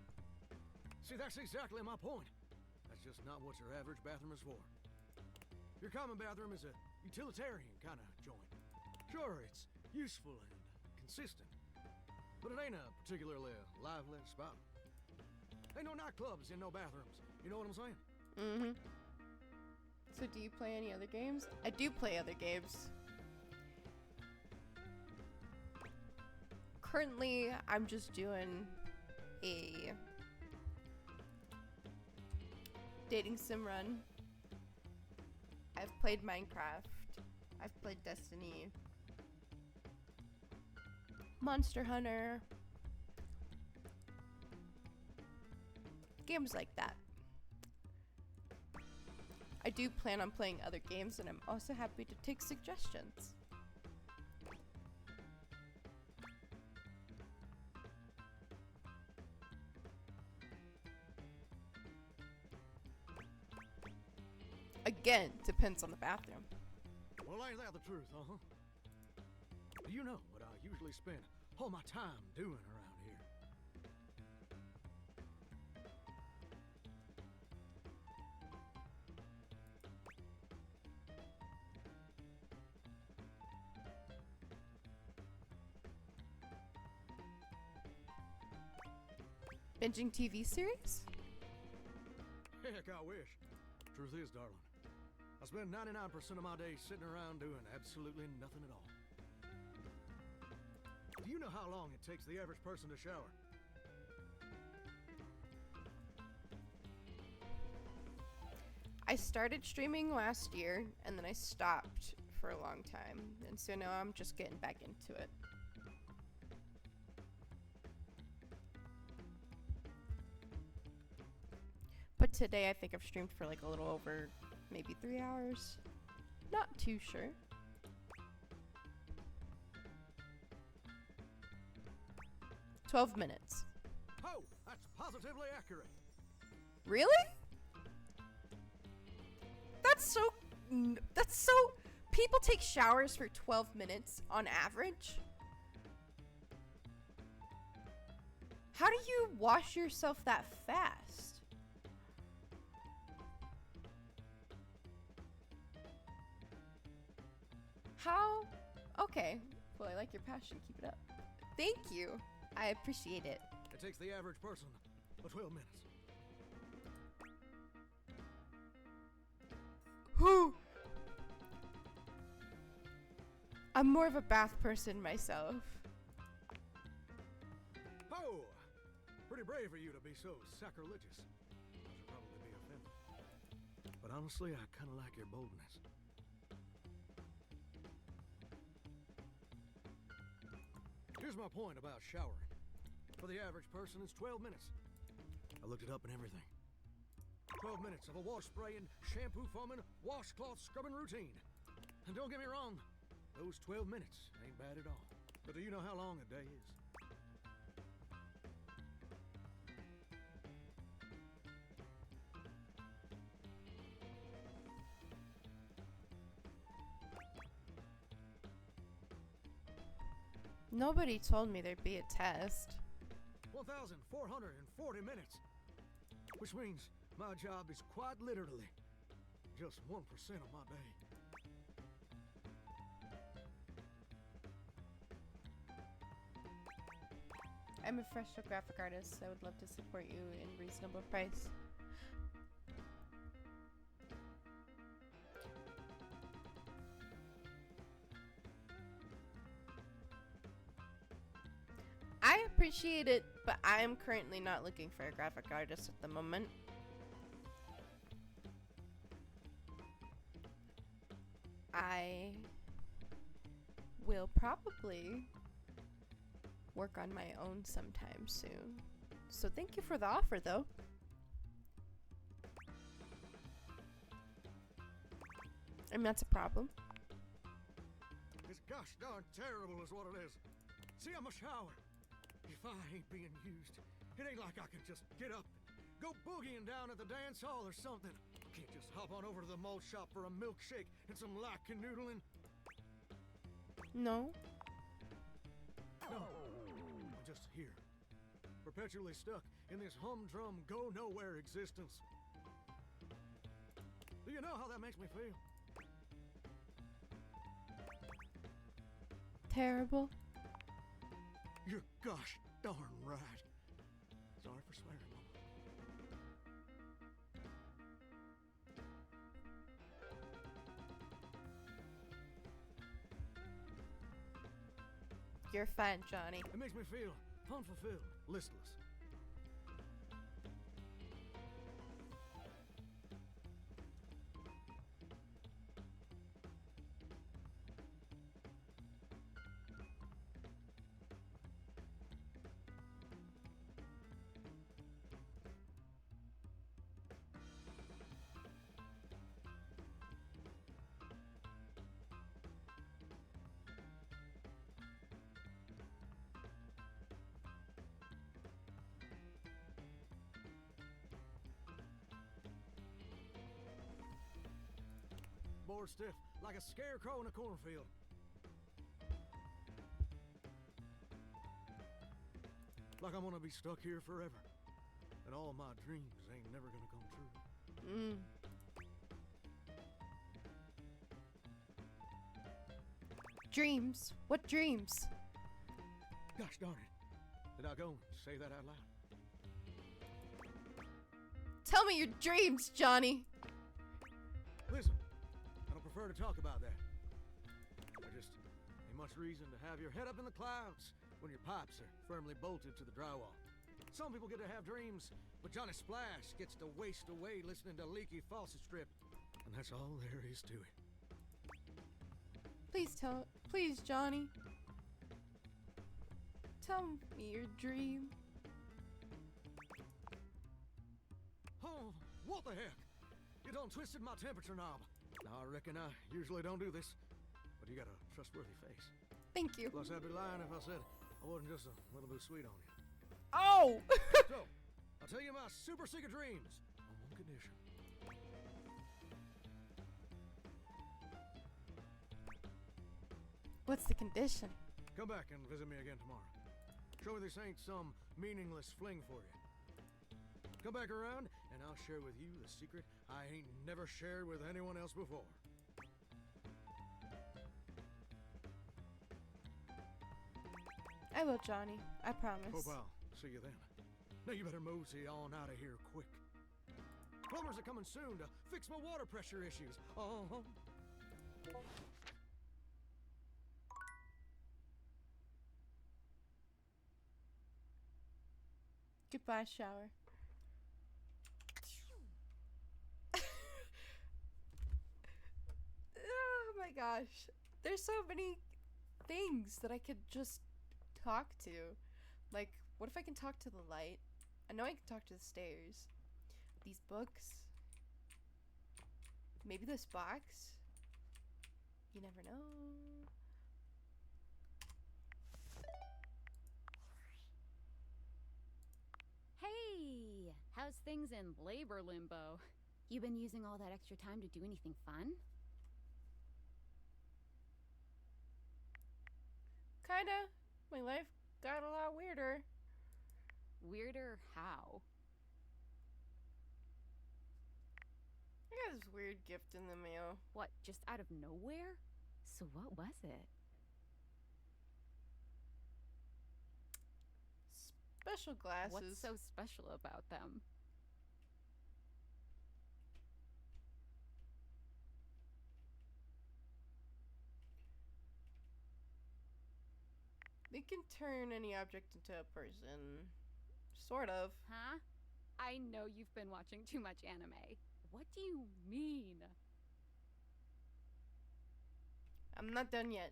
See, that's exactly my point. That's just not what your average bathroom is for. Your common bathroom is a utilitarian kind of joint. Sure, it's useful and consistent, but it ain't a particularly lively spot. Ain't no nightclubs in no bathrooms. You know what I'm saying? Mm-hmm. So do you play any other games? I do play other games. Currently, I'm just doing a dating sim run. I've played Minecraft. I've played Destiny. Monster Hunter. Games like that. I do plan on playing other games, and I'm also happy to take suggestions. Again, depends on the bathroom. Well, ain't that the truth, huh? Do you know what I usually spend all my time doing around here? Binging TV series? Heck, I wish. Truth is, darling, I spend 99% of my day sitting around doing absolutely nothing at all. Do you know how long it takes the average person to shower? I started streaming last year, and then I stopped for a long time, and so now I'm just getting back into it. But today I think I've streamed for like a little over maybe 3 hours. Not too sure. "12 minutes. Oh, that's positively accurate. Really? That's so people take showers for 12 minutes on average? How do you wash yourself that fast? How? Okay. Well, I like your passion. Keep it up. Thank you. I appreciate it. It takes the average person 12 minutes. Whew. I'm more of a bath person myself. Oh, pretty brave for you to be so sacrilegious. I should probably be offended. But honestly, I kind of like your boldness. here's my point about showering. For the average person, it's 12 minutes. I looked it up and everything. 12 minutes of a wash spraying, shampoo foaming, washcloth scrubbing routine. And don't get me wrong, those 12 minutes ain't bad at all. But do you know how long a day is? Nobody told me there'd be a test. 1,440 minutes. Which means my job is quite literally just 1% of my day. I'm a fresh graphic artist. I would love to support you in reasonable price. I appreciate it, but I am currently not looking for a graphic artist at the moment. I will probably work on my own sometime soon. So thank you for the offer, though. And that's a problem. It's gosh darn terrible is what it is. See, I'm a shower. If I ain't being used, it ain't like I can just get up and go boogieing down at the dance hall or something. I can't just hop on over to the malt shop for a milkshake and some light canoodling. No. No. I'm just here. Perpetually stuck in this humdrum, go-nowhere existence. Do you know how that makes me feel? Terrible. You're gosh darn right. Sorry for swearing, Mama. You're fine, Johnny. It makes me feel unfulfilled, listless. Bored stiff, like a scarecrow in a cornfield. Like I'm gonna be stuck here forever. And all my dreams ain't never gonna come true. Dreams? What dreams? Gosh darn it. Did I go and say that out loud? Tell me your dreams, Johnny. Listen, I don't prefer to talk about that. There just ain't much reason to have your head up in the clouds when your pipes are firmly bolted to the drywall. Some people get to have dreams, but Johnny Splash gets to waste away listening to leaky faucet strip. And that's all there is to it. Please, Johnny. Tell me your dream. Oh, what the heck? You done twisted my temperature knob. Now, I reckon I usually don't do this, but you got a trustworthy face. Thank you. Plus, I'd be lying if I said I wasn't just a little bit sweet on you. Oh! So, I'll tell you my super secret dreams on one condition. What's the condition? Come back and visit me again tomorrow. Show me this ain't some meaningless fling for you. Come back around, and I'll share with you the secret I ain't never shared with anyone else before. I will, Johnny. I promise. Hope I'll see you then. Now you better mosey on out of here quick. Plumbers are coming soon to fix my water pressure issues. Goodbye, shower. Oh my gosh. There's so many things that I could just talk to? Like, what if I can talk to the light? I know I can talk to the stairs. These books. Maybe this box? You never know. Hey! How's things in labor limbo? You been using all that extra time to do anything fun? Kinda. My life got a lot weirder. Weirder how? I got this weird gift in the mail. What, just out of nowhere? So what was it? Special glasses. What's so special about them? They can turn any object into a person. Sort of. Huh? I know you've been watching too much anime. What do you mean? I'm not done yet.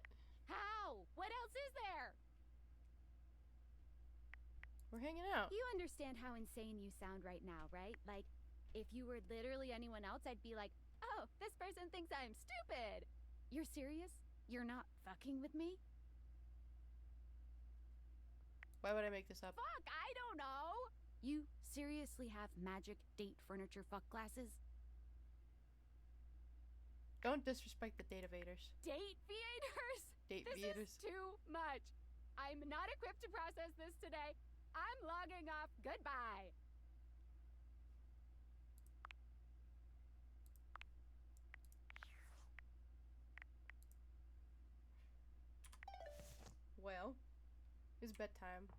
How? What else is there? We're hanging out. You understand how insane you sound right now, right? Like, if you were literally anyone else, I'd be like, oh, this person thinks I'm stupid. You're serious? You're not fucking with me? Why would I make this up? Fuck, I don't know. You seriously have magic date furniture fuck glasses? Don't disrespect the data vaders. Date theaters? Date This theaters. is too much. I'm not equipped to process this today. I'm logging off. Goodbye. Well, it's bedtime.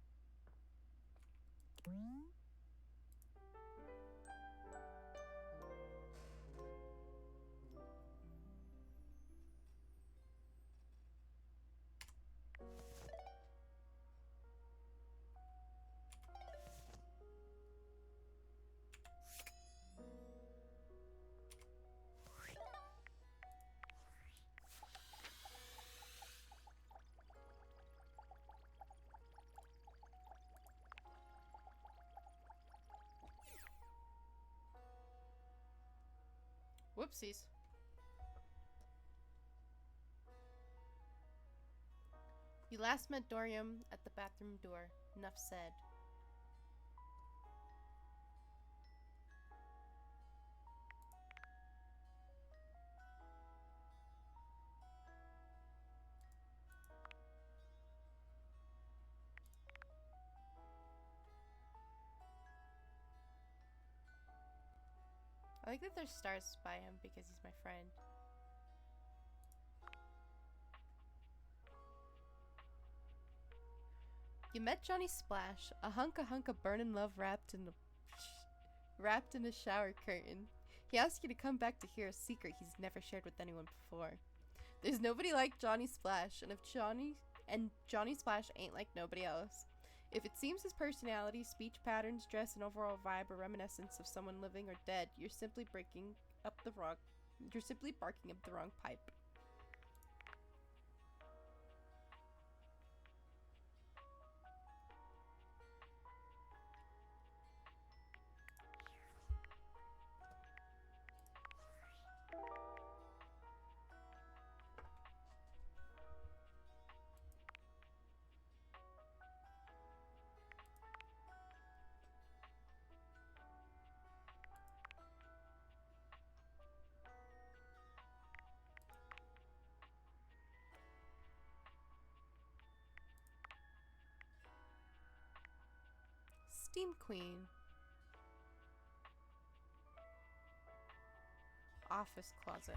Whoopsies. You last met Dorium at the bathroom door. Enough said. I like that there's stars by him because he's my friend. You met Johnny Splash, a hunk of burnin' love wrapped in a shower curtain. He asked you to come back to hear a secret he's never shared with anyone before. There's nobody like Johnny Splash, and Johnny Splash ain't like nobody else. If it seems his personality, speech patterns, dress, and overall vibe are reminiscence of someone living or dead, you're simply barking up the wrong pipe. Steam Queen. Office closet.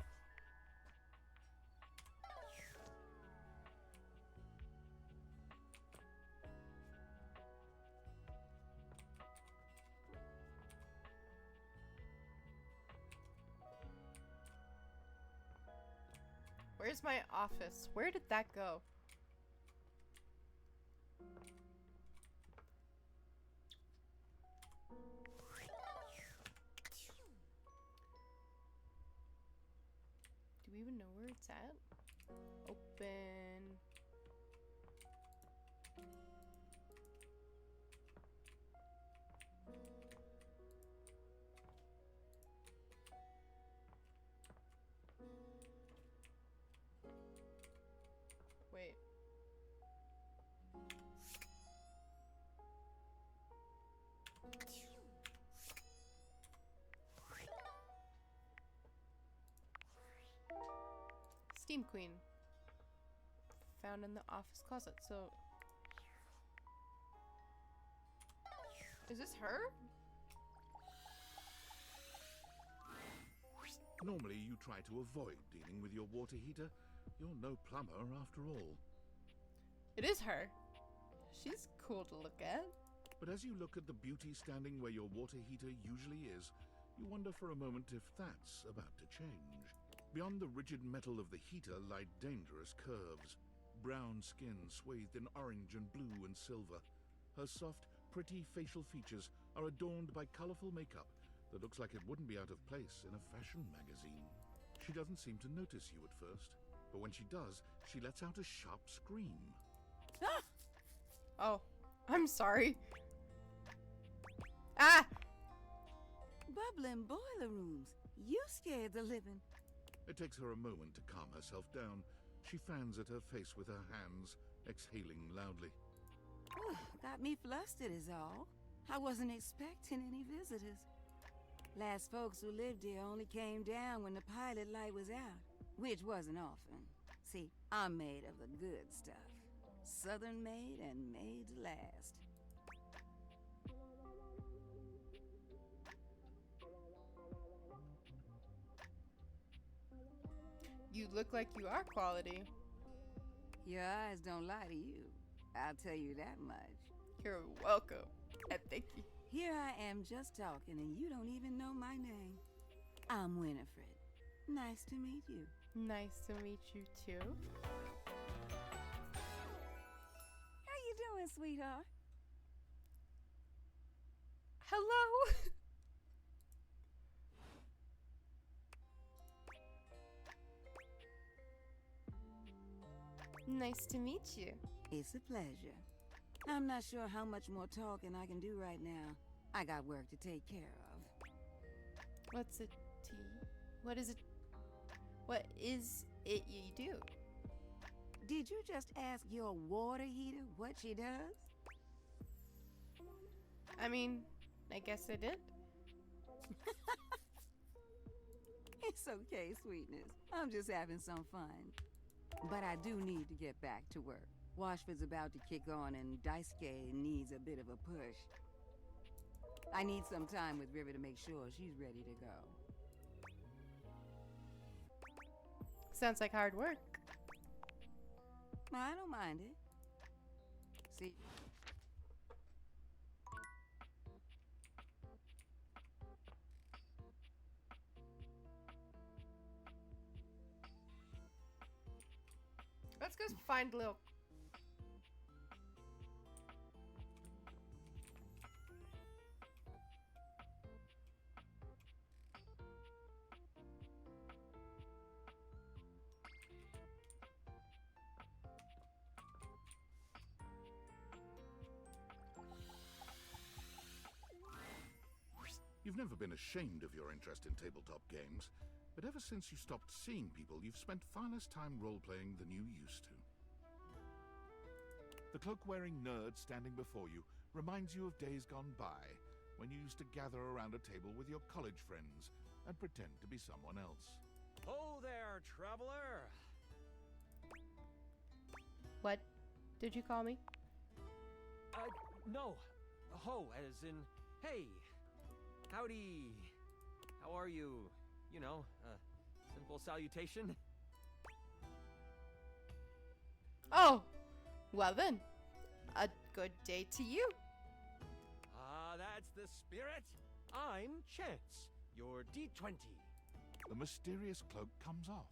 Where's my office? Where did that go? Do we even know where it's at? Open. Steam Queen. Found in the office closet, so... Is this her? Normally, you try to avoid dealing with your water heater. You're no plumber after all. It is her. She's cool to look at. But as you look at the beauty standing where your water heater usually is, you wonder for a moment if that's about to change. Beyond the rigid metal of the heater lie dangerous curves. Brown skin swathed in orange and blue and silver. Her soft, pretty facial features are adorned by colorful makeup that looks like it wouldn't be out of place in a fashion magazine. She doesn't seem to notice you at first, but when she does, she lets out a sharp scream. Ah! Oh, I'm sorry. Ah! Bubbling boiler rooms. You scared the living. It takes her a moment to calm herself down. She fans at her face with her hands, exhaling loudly. Got me flustered is all. I wasn't expecting any visitors. Last folks who lived here only came down when the pilot light was out, which wasn't often. See, I'm made of the good stuff. Southern made and made to last. You look like you are quality. Your eyes don't lie to you. I'll tell you that much. You're welcome. And thank you. Here I am just talking and you don't even know my name. I'm Winifred. Nice to meet you. Nice to meet you too. How you doing, sweetheart? Hello. Nice to meet you. It's a pleasure. I'm not sure how much more talking I can do right now. I got work to take care of. What's a tea? What is it? What is it you do? Did you just ask your water heater what she does? I mean, I guess I did. It's okay, sweetness. I'm just having some fun. But I do need to get back to work. Washford's about to kick on and Daisuke needs a bit of a push. I need some time with River to make sure she's ready to go. Sounds like hard work. I don't mind it. See? Let's go find Lil. You've never been ashamed of your interest in tabletop games, but ever since you stopped seeing people, you've spent far less time role-playing than you used to. The cloak-wearing nerd standing before you reminds you of days gone by, when you used to gather around a table with your college friends and pretend to be someone else. Oh there, traveler! What did you call me? No. Ho, as in, hey. Howdy. How are you? You know, simple salutation. Oh, well then, a good day to you. Ah, that's the spirit. I'm Chance, your D20. The mysterious cloak comes off,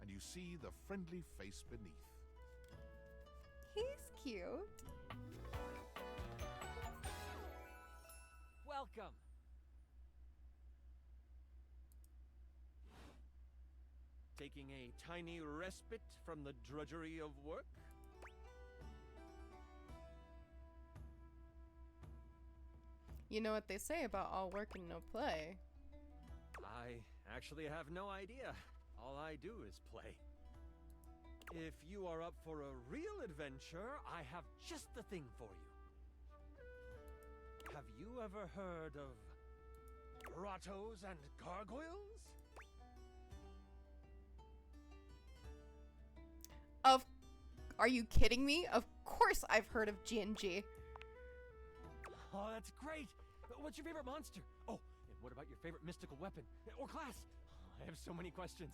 and you see the friendly face beneath. He's cute. Welcome. Taking a tiny respite from the drudgery of work? You know what they say about all work and no play. I actually have no idea. All I do is play. If you are up for a real adventure, I have just the thing for you. Have you ever heard of grottos and gargoyles? Are you kidding me? Of course I've heard of G&G. Oh, that's great. What's your favorite monster? Oh, and what about your favorite mystical weapon? Or class? I have so many questions.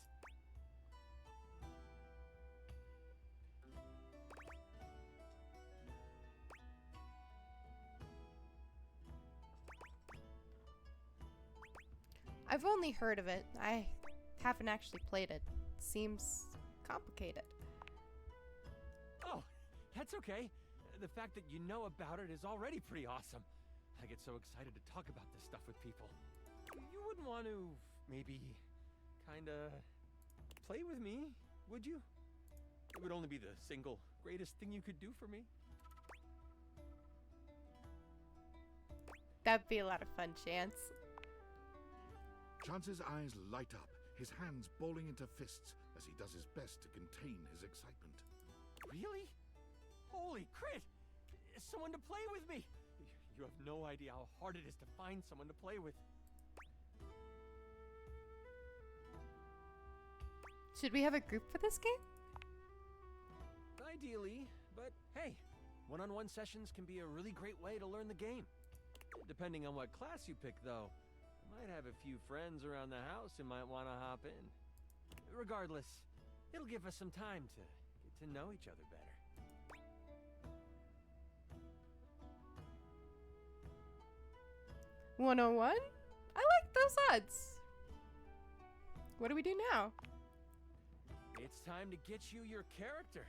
I've only heard of it. I haven't actually played it. Seems complicated. Oh, that's okay. The fact that you know about it is already pretty awesome. I get so excited to talk about this stuff with people. You wouldn't want to, maybe, kinda play with me, would you? It would only be the single greatest thing you could do for me. That'd be a lot of fun, Chance. Chance's eyes light up, his hands balling into fists as he does his best to contain his excitement. Really? Holy crit! Someone to play with me! You have no idea how hard it is to find someone to play with. Should we have a group for this game? Ideally, but hey, one-on-one sessions can be a really great way to learn the game. Depending on what class you pick, though. I might have a few friends around the house who might want to hop in. Regardless, it'll give us some time to get to know each other better. 101? I like those odds. What do we do now? It's time to get you your character.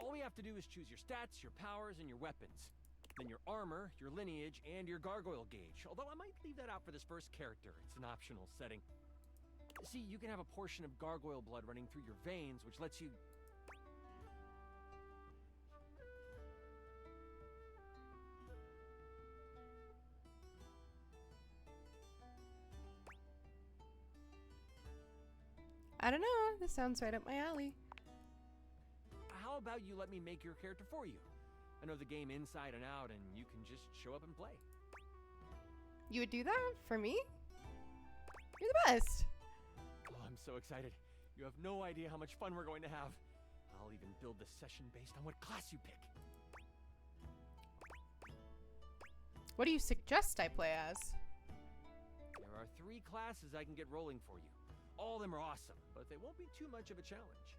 All we have to do is choose your stats, your powers, and your weapons. Then your armor, your lineage, and your gargoyle gauge. Although I might leave that out for this first character. It's an optional setting. See, you can have a portion of gargoyle blood running through your veins, which lets you... I don't know. This sounds right up my alley. How about you let me make your character for you? I know the game inside and out, and you can just show up and play. You would do that for me? You're the best. Oh, I'm so excited. You have no idea how much fun we're going to have. I'll even build the session based on what class you pick. What do you suggest I play as? There are 3 classes I can get rolling for you. All of them are awesome, but they won't be too much of a challenge.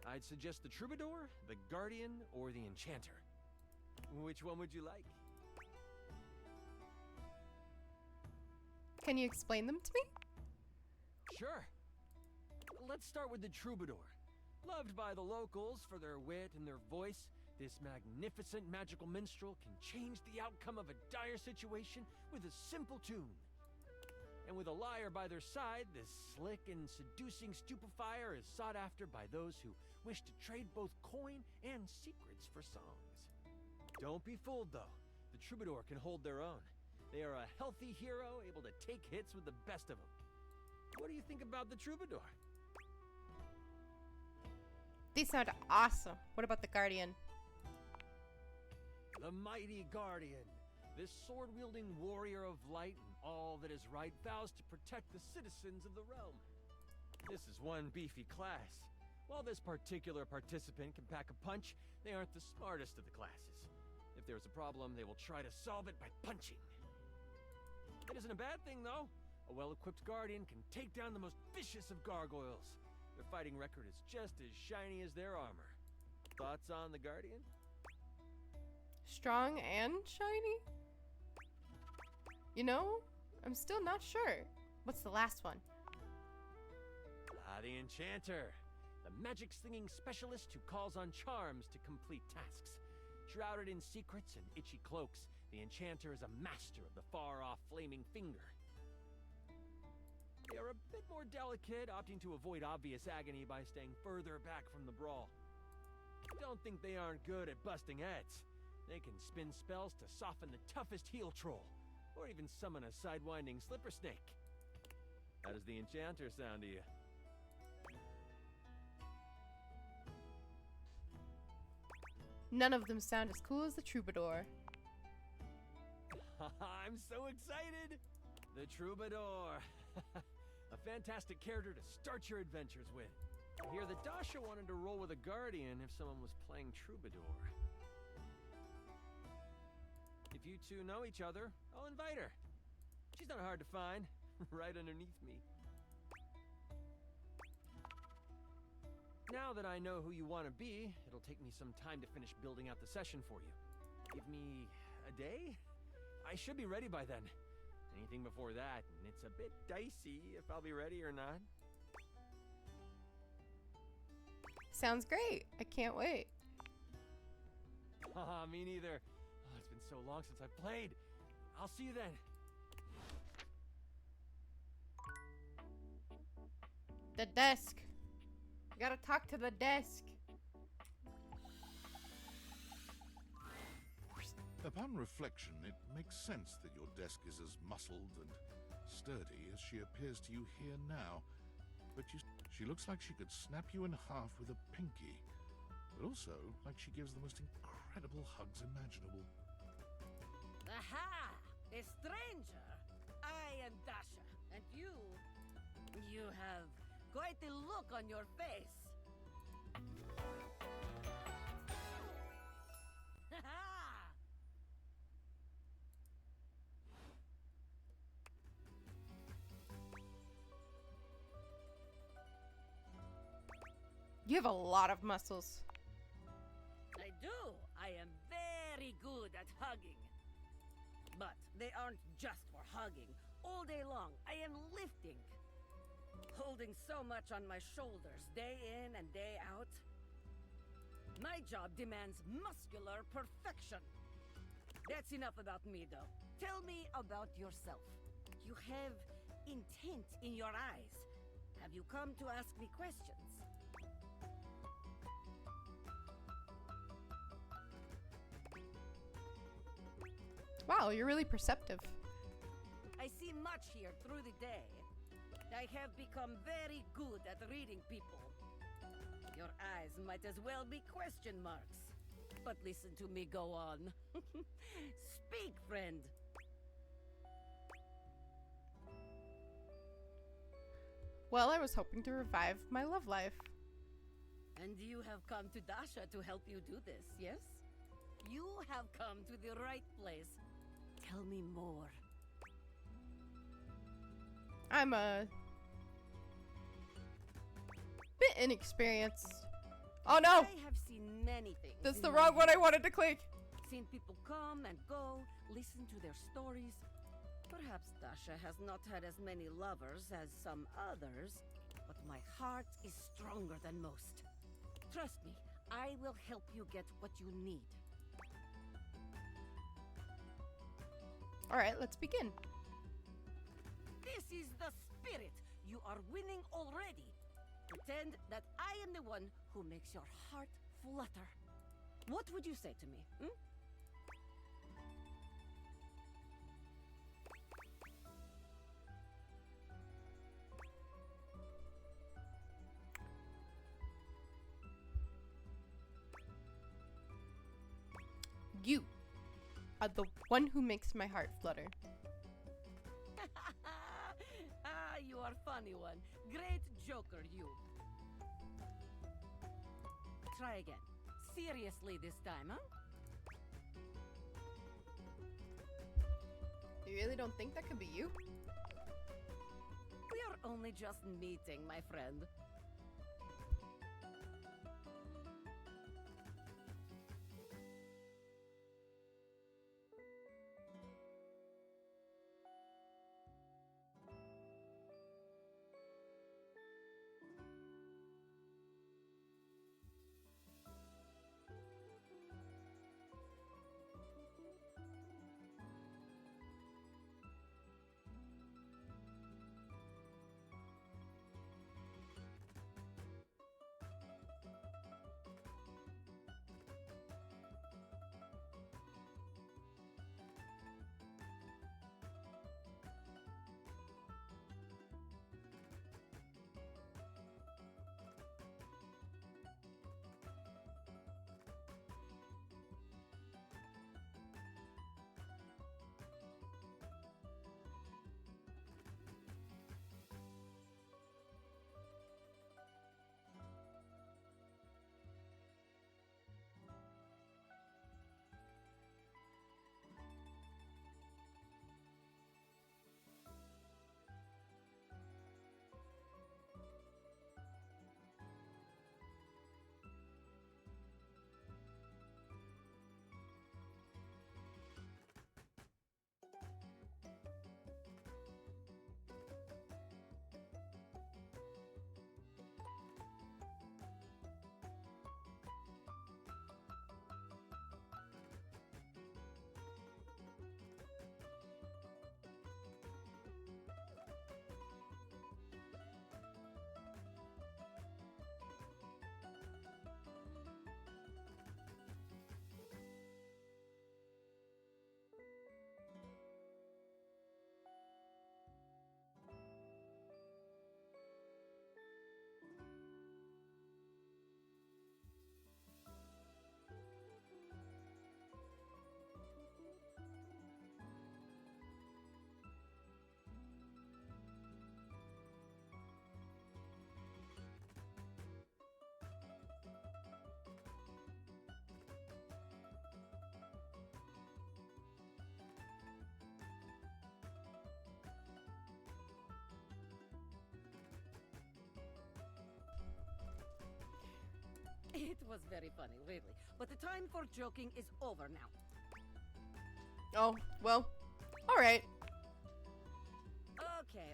I'd suggest the Troubadour, the Guardian, or the Enchanter. Which one would you like? Can you explain them to me? Sure. Let's start with the Troubadour. Loved by the locals for their wit and their voice, this magnificent magical minstrel can change the outcome of a dire situation with a simple tune. And with a liar by their side, this slick and seducing stupefier is sought after by those who wish to trade both coin and secrets for songs. Don't be fooled, though. The Troubadour can hold their own. They are a healthy hero, able to take hits with the best of them. What do you think about the Troubadour? These sound awesome. What about the Guardian? The mighty Guardian. This sword-wielding warrior of light and all that is right vows to protect the citizens of the realm. This is one beefy class. While this particular participant can pack a punch, they aren't the smartest of the classes. If there's a problem, they will try to solve it by punching. It isn't a bad thing, though. A well-equipped Guardian can take down the most vicious of gargoyles. Their fighting record is just as shiny as their armor. Thoughts on the Guardian? Strong and shiny? You know, I'm still not sure. What's the last one? The Enchanter. The magic-slinging specialist who calls on charms to complete tasks. Shrouded in secrets and itchy cloaks, the Enchanter is a master of the far-off flaming finger. They are a bit more delicate, opting to avoid obvious agony by staying further back from the brawl. Don't think they aren't good at busting heads. They can spin spells to soften the toughest heel troll, or even summon a sidewinding slipper snake. How does the Enchanter sound to you? None of them sound as cool as the Troubadour. I'm so excited! The Troubadour! A fantastic character to start your adventures with. I hear that Dasha wanted to roll with a guardian if someone was playing troubadour. If you two know each other, I'll invite her. She's not hard to find, right underneath me. Now that I know who you want to be, it'll take me some time to finish building out the session for you. Give me a day? I should be ready by then. Anything before that, and it's a bit dicey if I'll be ready or not. Sounds great. I can't wait. Haha, me neither. Oh, it's been so long since I've played. I'll see you then. The desk. I gotta talk to the desk. Upon reflection, it makes sense that your desk is as muscled and sturdy as she appears to you here now. But she looks like she could snap you in half with a pinky, but also like she gives the most incredible hugs imaginable. Aha! A stranger! I am Dasha, and you have quite a look on your face. You have a lot of muscles. I do. I am very good at hugging. But they aren't just for hugging. All day long, I am lifting. Holding so much on my shoulders, day in and day out. My job demands muscular perfection. That's enough about me, though. Tell me about yourself. You have intent in your eyes. Have you come to ask me questions? Wow, you're really perceptive. I see much here through the day. I have become very good at reading people. Your eyes might as well be question marks. But listen to me go on. Speak, friend. Well, I was hoping to revive my love life. And you have come to Dasha to help you do this, yes? You have come to the right place. Tell me more. I'm a bit inexperienced. Oh no! I have seen many things. That's in the my wrong one I life. wanted to click. Seen people come and go, listen to their stories. Perhaps Dasha has not had as many lovers as some others, but my heart is stronger than most. Trust me, I will help you get what you need. Alright, let's begin. This is the spirit. You are winning already. Pretend that I am the one who makes your heart flutter. What would you say to me, hmm? You are the one who makes my heart flutter. Ah, you are funny one. Great joker, you. Try again. Seriously this time, huh? You really don't think that could be you? We are only just meeting, my friend. It was very funny, really. But the time for joking is over now. Oh, well, alright. Okay.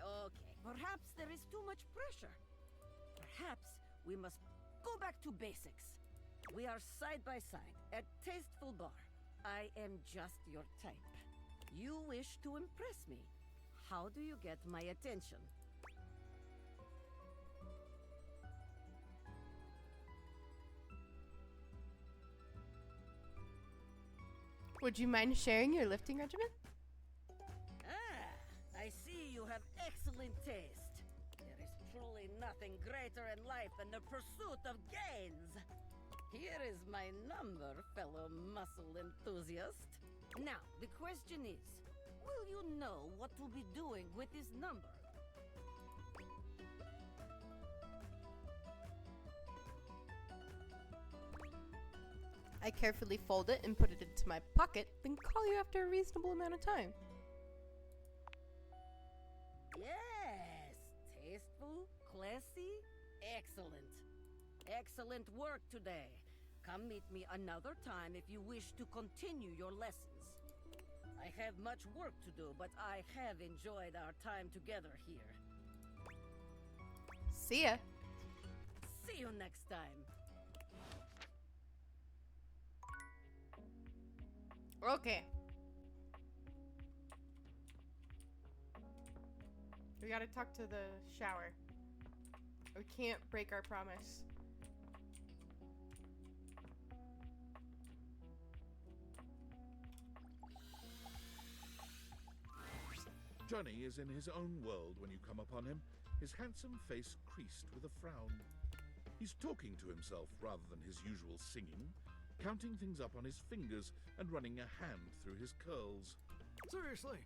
Perhaps there is too much pressure. Perhaps we must go back to basics. We are side by side at Tasteful Bar. I am just your type. You wish to impress me. How do you get my attention? Would you mind sharing your lifting regimen? I see you have excellent taste. There is truly nothing greater in life than the pursuit of gains. Here is my number, fellow muscle enthusiast. Now, the question is, will you know what to be doing with this number? I carefully fold it and put it into my pocket, then call you after a reasonable amount of time. Yes, tasteful, classy, excellent. Excellent work today. Come meet me another time if you wish to continue your lessons. I have much work to do, but I have enjoyed our time together here. See ya. See you next time. Okay. We gotta talk to the shower. We can't break our promise. Johnny is in his own world when you come upon him, his handsome face creased with a frown. He's talking to himself rather than his usual singing, counting things up on his fingers and running a hand through his curls. Seriously,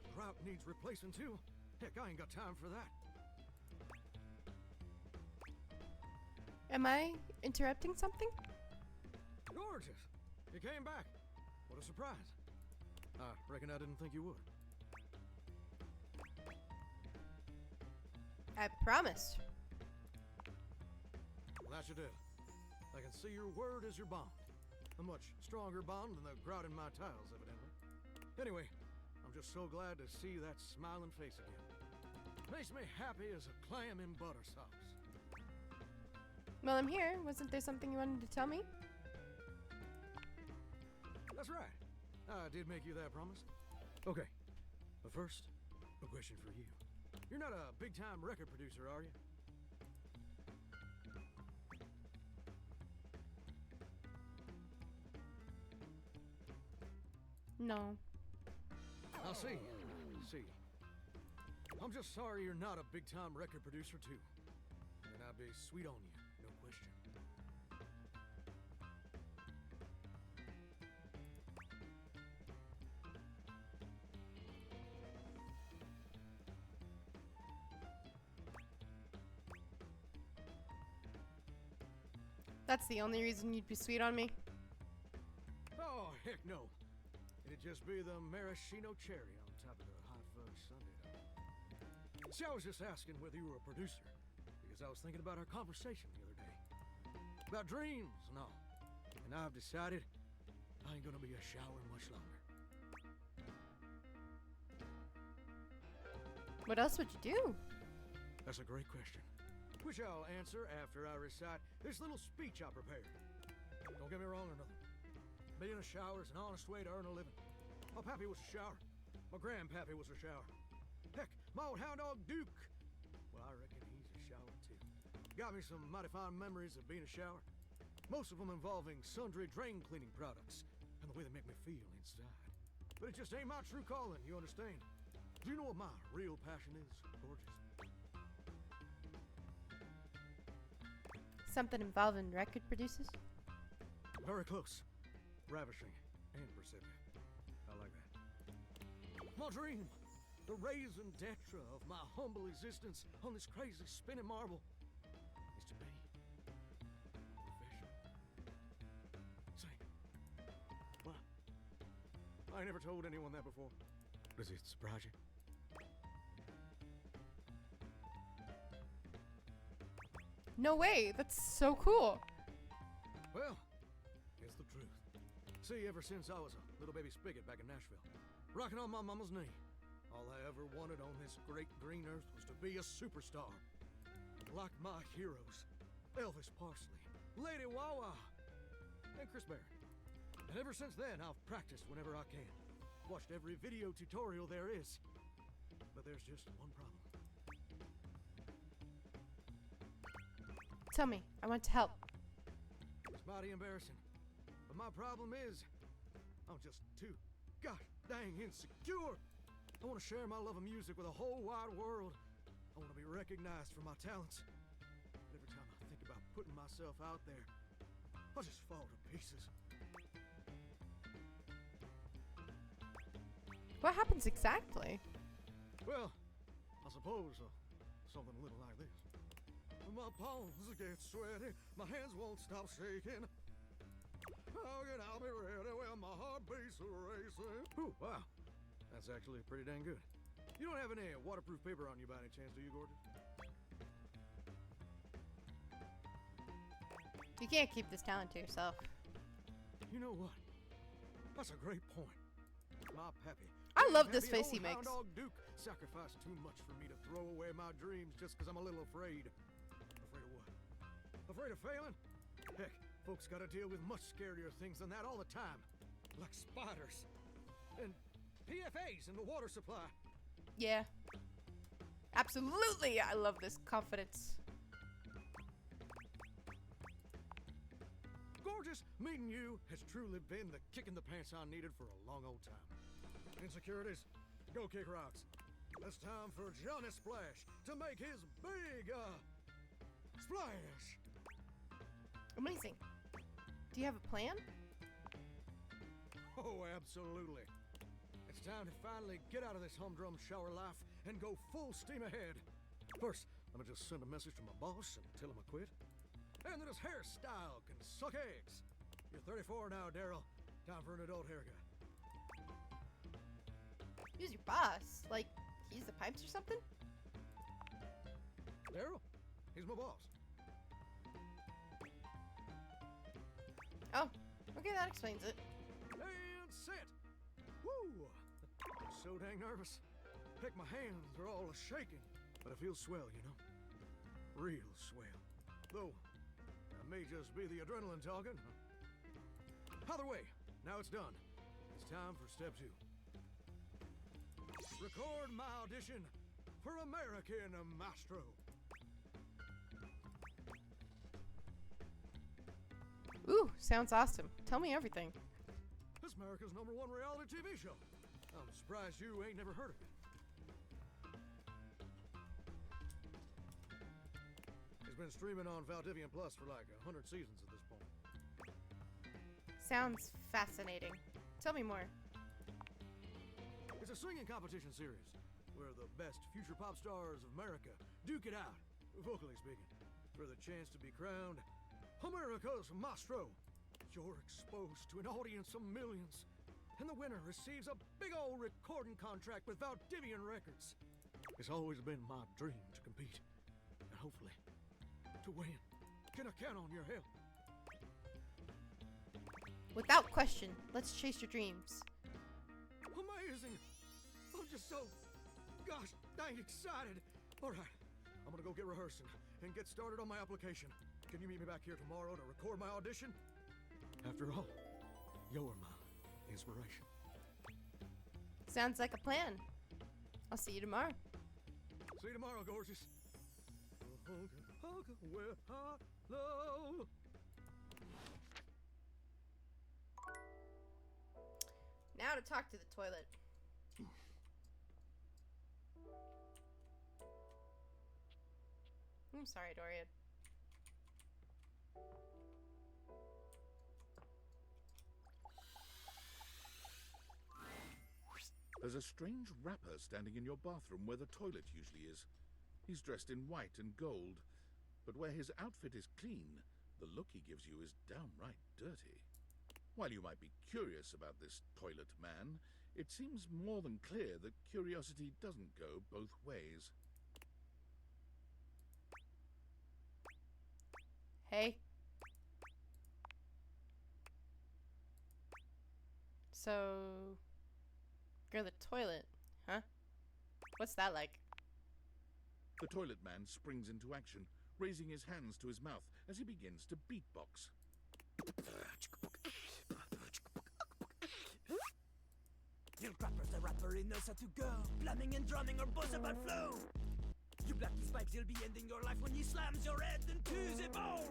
the grout needs replacing too. Heck, I ain't got time for that. Am I interrupting something? Gorgeous. You came back. What a surprise. I reckon I didn't think you would. I promised. Well, that you did. I can see your word is your bond. A much stronger bond than the grout in my tiles, evidently. Anyway, I'm just so glad to see that smiling face again. Makes me happy as a clam in butter sauce. Well, I'm here. Wasn't there something you wanted to tell me? That's right. I did make you that promise. Okay, but first, a question for you. You're not a big-time record producer, are you? No. I see. I'm just sorry you're not a big-time record producer, too. And I'd be sweet on you, no question. That's the only reason you'd be sweet on me? Oh, heck no. It'd just be the maraschino cherry on top of the hot fudge sundae. See, I was just asking whether you were a producer, because I was thinking about our conversation the other day. About dreams and all. And I've decided I ain't gonna be a shower much longer. What else would you do? That's a great question, which I'll answer after I recite this little speech I prepared. Don't get me wrong or nothing. Being a shower is an honest way to earn a living. My pappy was a shower. My grandpappy was a shower. Heck, my old hound dog Duke. Well, I reckon he's a shower too. Got me some mighty fine memories of being a shower. Most of them involving sundry drain cleaning products and the way they make me feel inside. But it just ain't my true calling, you understand? Do you know what my real passion is, gorgeous? Something involving record producers? Very close. Ravishing and perceptive. I like that. My dream, the raison d'etre of my humble existence on this crazy spinning marble, is to be a professional. Say, what? I ain't never told anyone that before. Does it surprise you? No way! That's so cool! Well, it's the truth. See, ever since I was a little baby spigot back in Nashville, rocking on my mama's knee, all I ever wanted on this great green earth was to be a superstar. Like my heroes, Elvis Parsley, Lady Wawa, and Chris Barrett. And ever since then, I've practiced whenever I can. Watched every video tutorial there is. But there's just one problem. Tell me, I want to help. It's mighty embarrassing. But my problem is, I'm just too gosh dang insecure. I want to share my love of music with the whole wide world. I want to be recognized for my talents. But every time I think about putting myself out there, I just fall to pieces. What happens exactly? Well, I suppose something a little like this. My palms get sweaty, my hands won't stop shaking. Oh, and I'll be ready when my heart beats are racing. Ooh, wow. That's actually pretty dang good. You don't have any waterproof paper on you by any chance, do you, gorgeous? You can't keep this talent to yourself. You know what? That's a great point. My pappy. I love this face he makes. Dog Duke sacrificed too much for me to throw away my dreams just because I'm a little afraid. Afraid of what? Afraid of failing? Heck, folks gotta deal with much scarier things than that all the time. Like spiders. And PFAs in the water supply. Yeah. Absolutely, I love this confidence. Gorgeous, meeting you has truly been the kick in the pants I needed for a long old time. Insecurities, go kick rocks. It's time for Johnny Splash to make his big, splash. Amazing. Do you have a plan? Oh, absolutely. It's time to finally get out of this humdrum shower life and go full steam ahead. First, let me just send a message to my boss and tell him I quit. And that his hairstyle can suck eggs. You're 34 now, Daryl. Time for an adult haircut. Who's your boss? Like, he's the pipes or something? Daryl? He's my boss. Oh, okay, that explains it. And set! Woo! I'm so dang nervous. Heck, my hands are all shaking. But I feel swell, you know? Real swell. Though, that may just be the adrenaline talking. Either way, now it's done. It's time for step 2. Record my audition for American Maestro. Ooh, sounds awesome. Tell me everything. This America's #1 reality TV show. I'm surprised you ain't never heard of it. It's been streaming on Valdivian Plus for like 100 seasons at this point. Sounds fascinating. Tell me more. It's a singing competition series where the best future pop stars of America duke it out, vocally speaking, for the chance to be crowned America's Maestro. You're exposed to an audience of millions, and the winner receives a big old recording contract with Valdivian Records. It's always been my dream to compete, and hopefully, to win. Can I count on your help? Without question, let's chase your dreams. Amazing! I'm just so, gosh, dang excited. All right, I'm gonna go get rehearsing and get started on my application. Can you meet me back here tomorrow to record my audition? After all, you're my inspiration. Sounds like a plan. I'll see you tomorrow. See you tomorrow, gorgeous. Well, hello. Now to talk to the toilet. I'm sorry, Dorian. There's a strange rapper standing in your bathroom where the toilet usually is. He's dressed in white and gold, but where his outfit is clean, the look he gives you is downright dirty. While you might be curious about this toilet man, it seems more than clear that curiosity doesn't go both ways. Hey. So, you're the toilet, huh? What's that like? The toilet man springs into action, raising his hands to his mouth as he begins to beatbox. Lil Crapper's the rapper, he knows how to go. Plumbing and drumming are both about flow. You blacky spikes, he'll be ending your life when he slams your head into the bowl.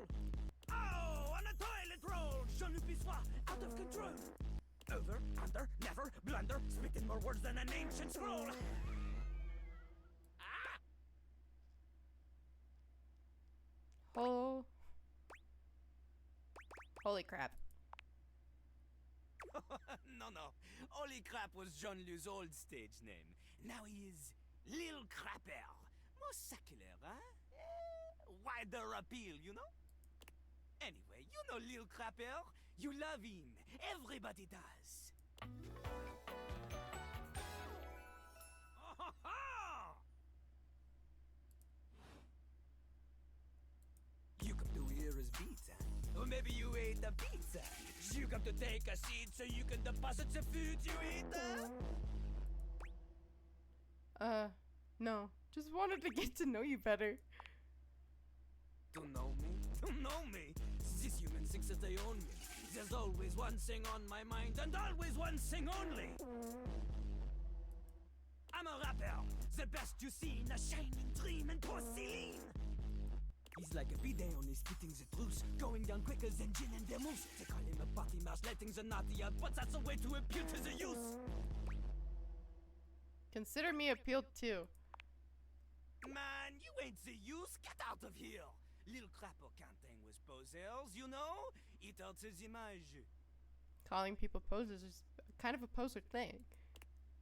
Oh, on a toilet roll, Jean-Luc Pissoir, out of control. Over, under, never, blunder, spitting more words than an ancient scroll. Oh. Holy crap. No. Holy Crap was Jean-Luc's old stage name. Now he is Lil Crapper. More secular, huh? Wider appeal, you know? Anyway, you know Lil Crapper. You love him. Everybody does. You come to hear his beats, huh? Or maybe you ate the pizza. You come to take a seat so you can deposit the food you eat, No. Just wanted to get to know you better. To know me? To know me? This human thinks that they own me. There's always one thing on my mind, and always one thing only. I'm a rapper, the best you see in a shining dream and porcelain. He's like a bidet on his spitting the truth, going down quicker than gin and vermouth. They call him a party mouse, letting the naughty out, but that's a way to appeal to the youth. Consider me appealed to. Man, you ain't the youth, get out of here. Little Crapper can't hang with posers, you know? It hurts his image. Calling people posers is kind of a poser thing.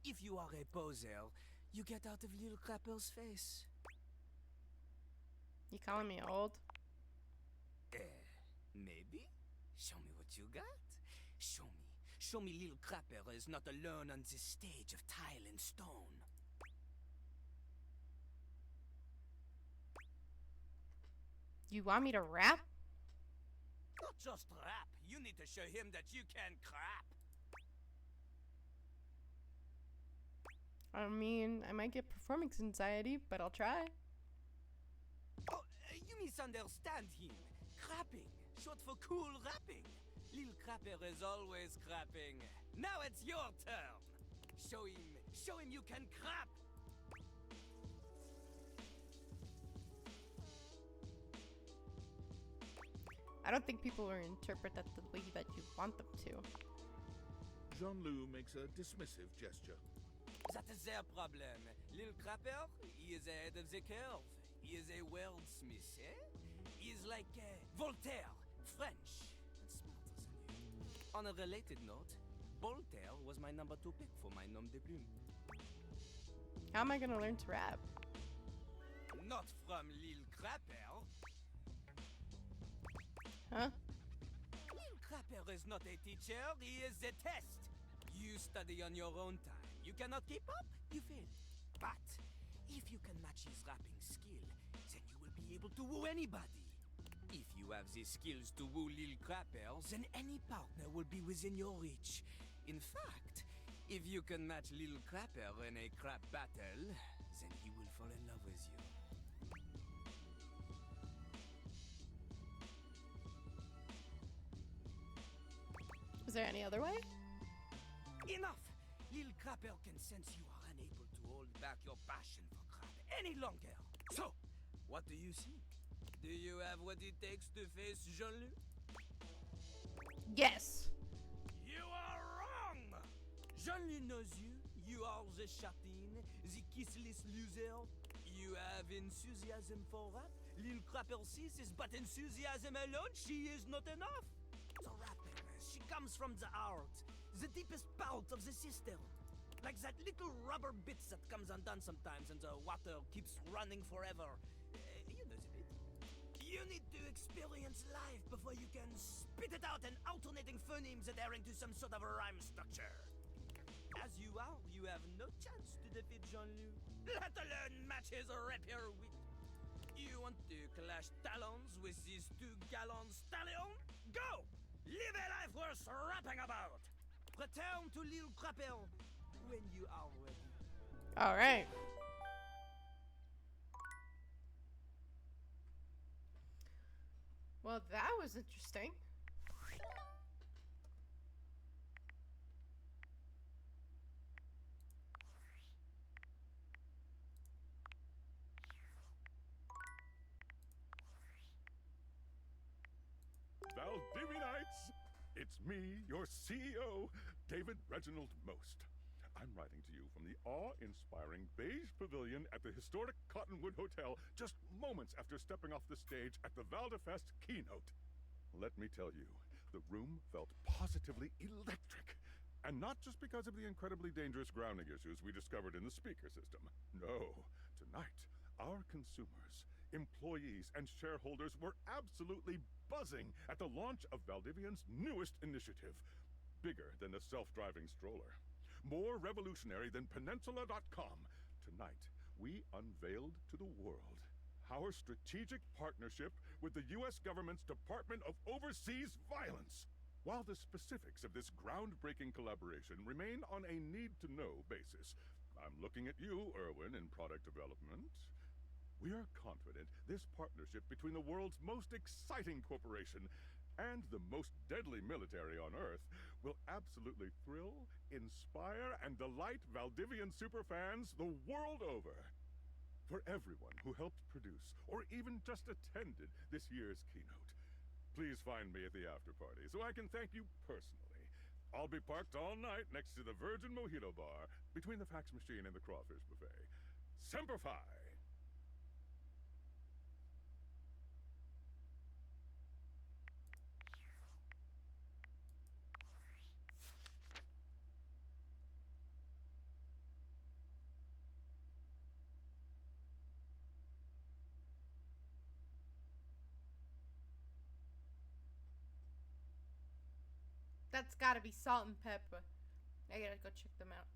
If you are a poser, you get out of Little Crapper's face. You calling me old? Maybe? Show me what you got. Show me. Show me Little Crapper is not alone on this stage of tile and stone. You want me to rap? Not just rap. You need to show him that you can crap. I mean, I might get performance anxiety, but I'll try. Oh, you misunderstand him. Crapping, short for cool rapping. Lil Crapper is always crapping. Now it's your turn. Show him you can crap. I don't think people will interpret that the way that you want them to. Jean-Luc makes a dismissive gesture. That is their problem. Lil Crapper, he is ahead of the curve. He is a wordsmith, eh? He is like Voltaire, French, and smarter than you. On a related note, Voltaire was my number 2 pick for my nom de plume. How am I gonna learn to rap? Not from Lil Crapper. Huh? Lil Crapper is not a teacher, he is a test. You study on your own time. You cannot keep up, you fail. But if you can match his rapping skill, then you will be able to woo anybody. If you have the skills to woo Lil Crapper, then any partner will be within your reach. In fact, if you can match Lil Crapper in a crap battle, then he will fall in love with you. Is there any other way? Enough! Lil Crapper can sense you are unable to hold back your passion for crap any longer. So, what do you see? Do you have what it takes to face Jean-Luc? Yes! You are wrong! Jean-Luc knows you. You are the chatin, the kissless loser. You have enthusiasm for rap. Lil Crapper sees this, but enthusiasm alone, she is not enough. The rapper, she comes from the heart, the deepest part of the system. Like that little rubber bits that comes undone sometimes and the water keeps running forever. You know the bit. You need to experience life before you can spit it out in alternating phonemes adhering to some sort of a rhyme structure. As you are, you have no chance to defeat Jean-Luc, let alone match his rapier wit. You want to clash talons with these 2 gallon stallions? Go! Live a life worth rapping about! Return to Lil Crapel when you are ready. All right. Well, that was interesting. Valdivinites! It's me, your CEO, David Reginald Most. I'm writing to you from the awe-inspiring beige pavilion at the historic Cottonwood Hotel just moments after stepping off the stage at the Valdefest keynote. Let me tell you, the room felt positively electric. And not just because of the incredibly dangerous grounding issues we discovered in the speaker system. No, tonight, our consumers, employees, and shareholders were absolutely buzzing at the launch of Valdivian's newest initiative. Bigger than the self-driving stroller. More revolutionary than Peninsula.com. Tonight, we unveiled to the world our strategic partnership with the U.S. government's Department of Overseas Violence. While the specifics of this groundbreaking collaboration remain on a need-to-know basis, I'm looking at you, Erwin, in product development. We are confident this partnership between the world's most exciting corporation and the most deadly military on Earth will absolutely thrill, inspire, and delight Valdivian superfans the world over. For everyone who helped produce or even just attended this year's keynote, please find me at the after-party so I can thank you personally. I'll be parked all night next to the Virgin Mojito Bar between the fax machine and the crawfish buffet. Semper Fi! That's gotta be Salt and Pepper. I gotta go check them out.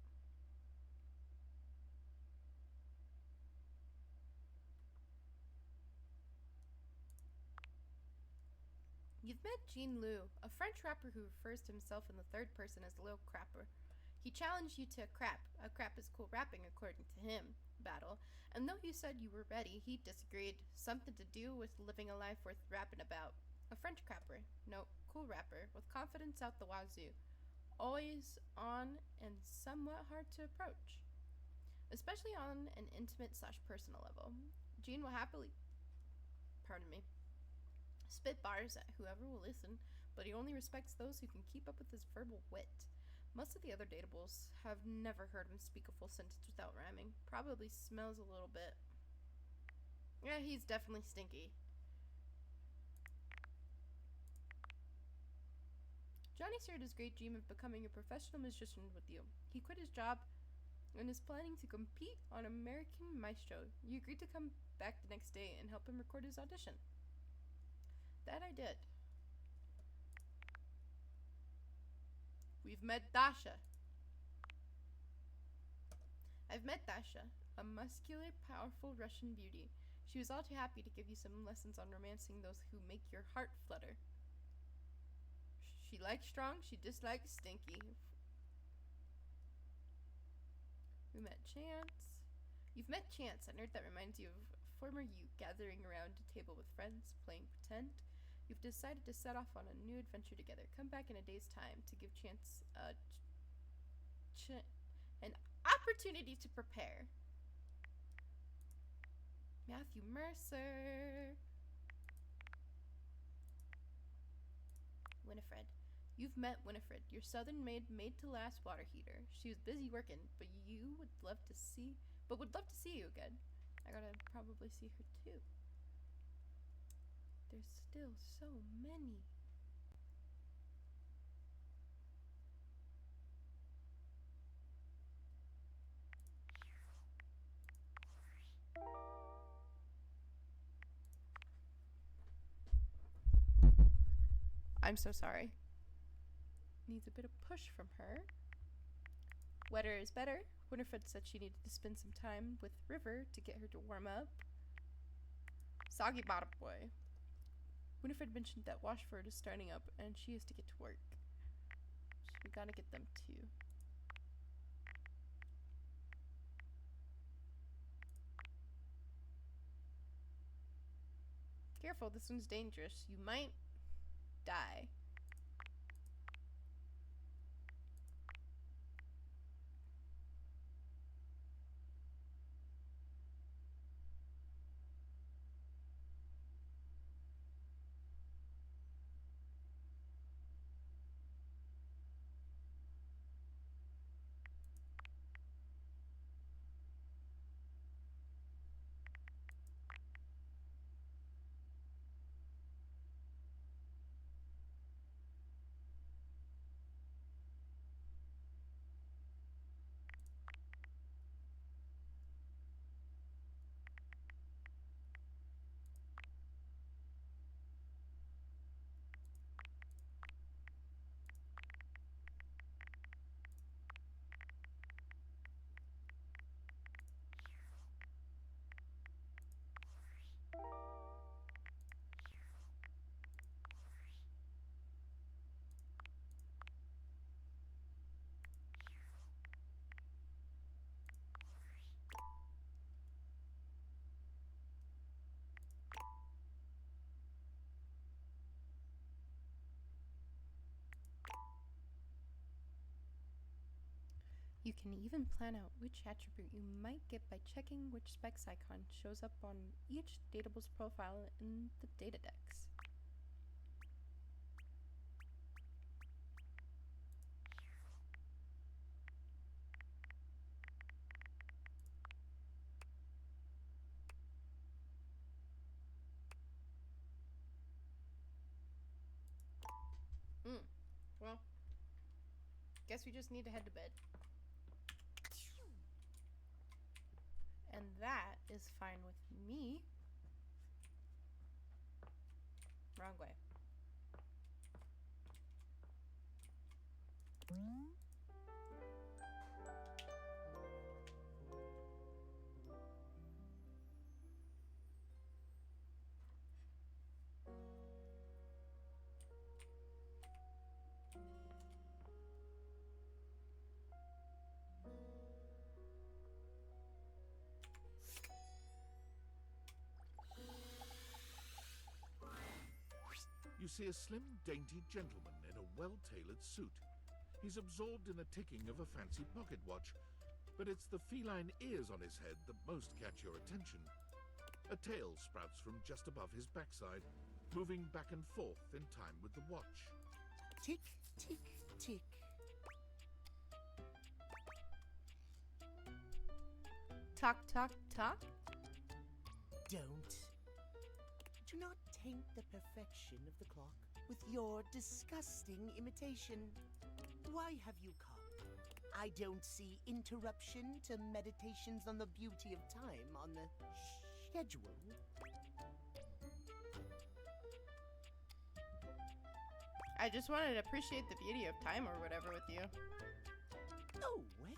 You've met Jean Lou, a French rapper who refers to himself in the third person as Lil Crapper. He challenged you to a crap is cool rapping according to him, battle, and though you said you were ready, he disagreed. Something to do with living a life worth rapping about. A French crapper, no, cool rapper, with confidence out the wazoo. Always on and somewhat hard to approach, especially on an intimate/personal level. Gene will happily, pardon me, spit bars at whoever will listen, but he only respects those who can keep up with his verbal wit. Most of the other datables have never heard him speak a full sentence without rhyming. Probably smells a little bit. Yeah, he's definitely stinky. Johnny shared his great dream of becoming a professional musician with you. He quit his job and is planning to compete on American Maestro. You agreed to come back the next day and help him record his audition. That I did. We've met Dasha. I've met Dasha, a muscular, powerful Russian beauty. She was all too happy to give you some lessons on romancing those who make your heart flutter. She likes strong, she dislikes stinky. We met Chance. You've met Chance, a nerd that reminds you of former you, gathering around a table with friends, playing pretend. You've decided to set off on a new adventure together. Come back in a day's time to give Chance an opportunity to prepare. Matthew Mercer. Winifred. You've met Winifred, your southern-made, made-to-last water heater. She was busy working, but would love to see you again. I gotta probably see her too. There's still so many. I'm so sorry. Needs a bit of push from her. Wetter is better. Winifred said she needed to spend some time with River to get her to warm up. Soggy bottom boy. Winifred mentioned that Washford is starting up and she has to get to work. We gotta get them too. Careful, this one's dangerous. You might die. You can even plan out which attribute you might get by checking which specs icon shows up on each datable's profile in the data decks. Well, guess we just need to head to bed. And that is fine with me. Wrong way. You see a slim, dainty gentleman in a well-tailored suit. He's absorbed in the ticking of a fancy pocket watch, but it's the feline ears on his head that most catch your attention. A tail sprouts from just above his backside, moving back and forth in time with the watch. Tick, tick, tick. Tock, tock, tock? Don't. Do not taint the perfection of the clock with your disgusting imitation. Why have you come? I don't see interruption to meditations on the beauty of time on the schedule. I just wanted to appreciate the beauty of time or whatever with you. Oh, well,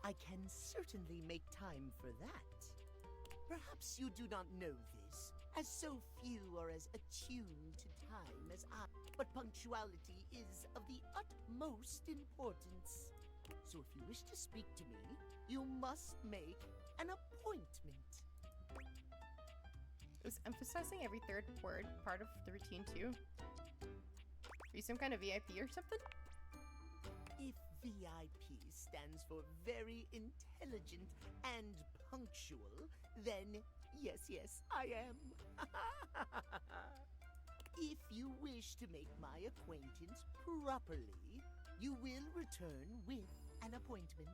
I can certainly make time for that. Perhaps you do not know this, as so few are as attuned to time as I. But punctuality is of the utmost importance. So if you wish to speak to me, you must make an appointment. Is emphasizing every third word part of the routine too? Are you some kind of VIP or something? If VIP stands for very intelligent and punctual, then yes, I am. If you wish to make my acquaintance properly, you will return with an appointment.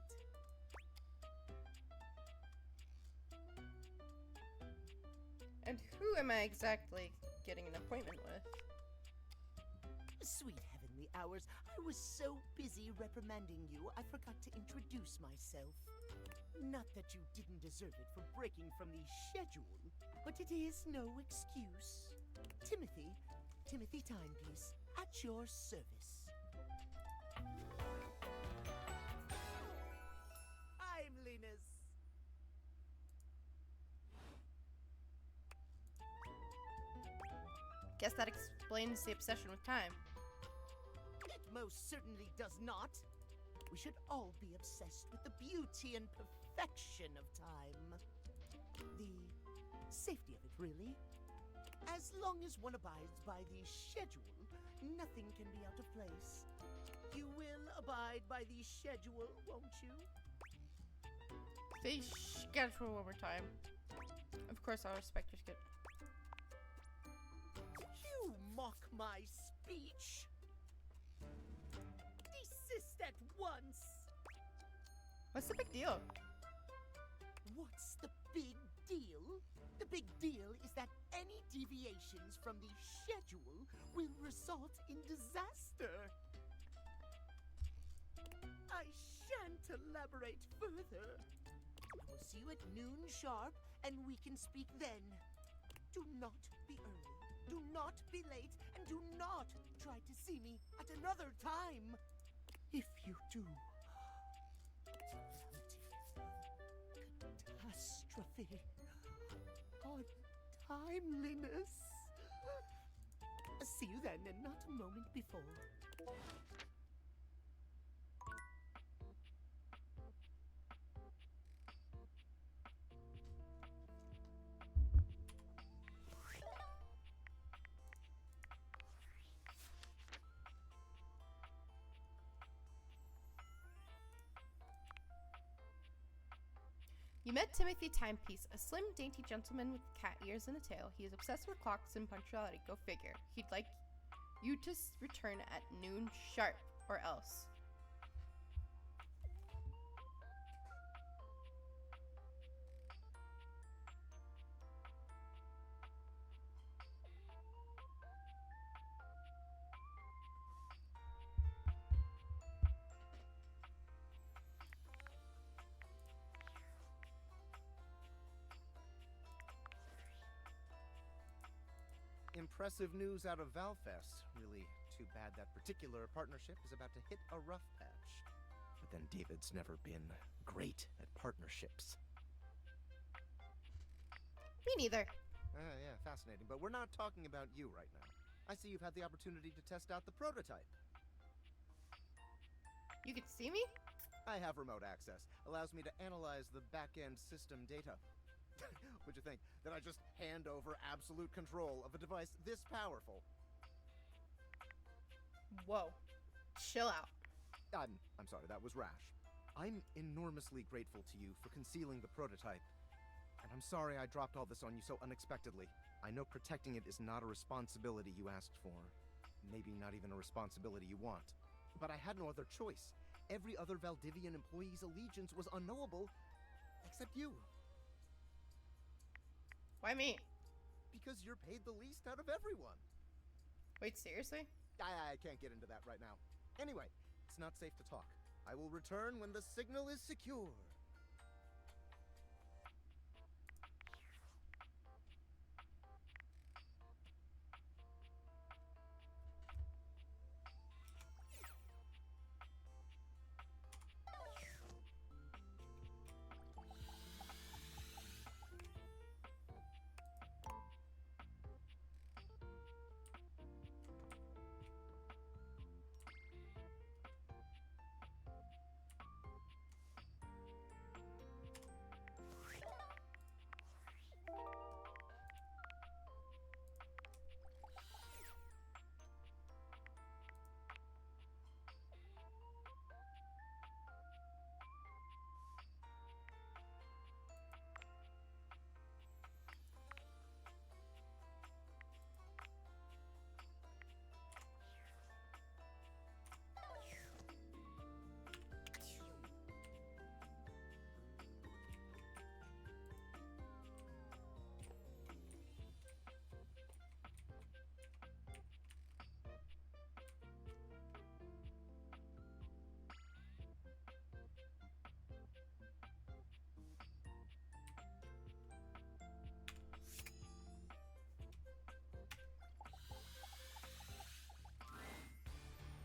And who am I exactly getting an appointment with? Sweet heavenly hours, I was so busy reprimanding you, I forgot to introduce myself. Not that you didn't deserve it for breaking from the schedule, but it is no excuse. Timothy Timepiece, at your service. Timeliness. Guess that explains the obsession with time. It most certainly does not. We should all be obsessed with the beauty and perfection of time. The safety of it, really. As long as one abides by the schedule, nothing can be out of place. You will abide by the schedule, won't you? Say schedule one more time. Of course, I'll respect your schedule. You mock my speech. Desist at once. What's the big deal? What's the big deal? The big deal is that any deviations from the schedule will result in disaster. I shan't elaborate further. I will see you at noon sharp, and we can speak then. Do not be early, do not be late, and do not try to see me at another time. If you do, catastrophe, untimeliness. See you then, and not a moment before. You met Timothy Timepiece, a slim, dainty gentleman with cat ears and a tail. He is obsessed with clocks and punctuality. Go figure. He'd like you to return at noon sharp, or else. Impressive news out of Valfest. Really too bad that particular partnership is about to hit a rough patch. But then David's never been great at partnerships. Me neither. Yeah, fascinating. But we're not talking about you right now. I see you've had the opportunity to test out the prototype. You can see me? I have remote access. Allows me to analyze the back-end system data. What'd you think? That I just hand over absolute control of a device this powerful? Whoa. Chill out. I'm sorry, that was rash. I'm enormously grateful to you for concealing the prototype. And I'm sorry I dropped all this on you so unexpectedly. I know protecting it is not a responsibility you asked for. Maybe not even a responsibility you want. But I had no other choice. Every other Valdivian employee's allegiance was unknowable, except you. Why me? Because you're paid the least out of everyone. Wait, seriously? I can't get into that right now. Anyway, it's not safe to talk. I will return when the signal is secure.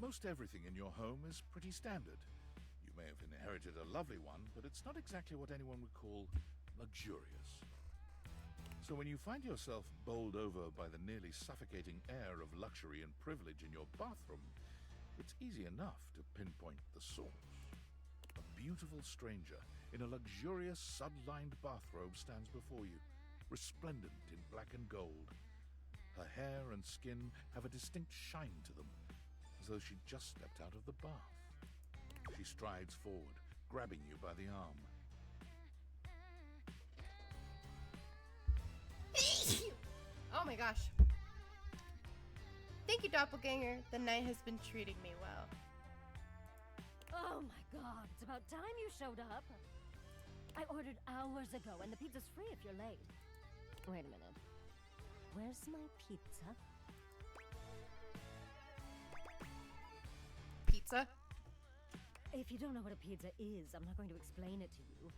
Most everything in your home is pretty standard. You may have inherited a lovely one, but it's not exactly what anyone would call luxurious. So when you find yourself bowled over by the nearly suffocating air of luxury and privilege in your bathroom, It's easy enough to pinpoint the source. A beautiful stranger in a luxurious sud-lined bathrobe stands before you, resplendent in black and gold. Her hair and skin have a distinct shine to them, as though she'd just stepped out of the bath. She strides forward, grabbing you by the arm. Oh my gosh. Thank you, Doppelganger. The night has been treating me well. Oh my god, it's about time you showed up. I ordered hours ago, and the pizza's free if you're late. Wait a minute. Where's my pizza? Pizza? If you don't know what a pizza is, I'm not going to explain it to you.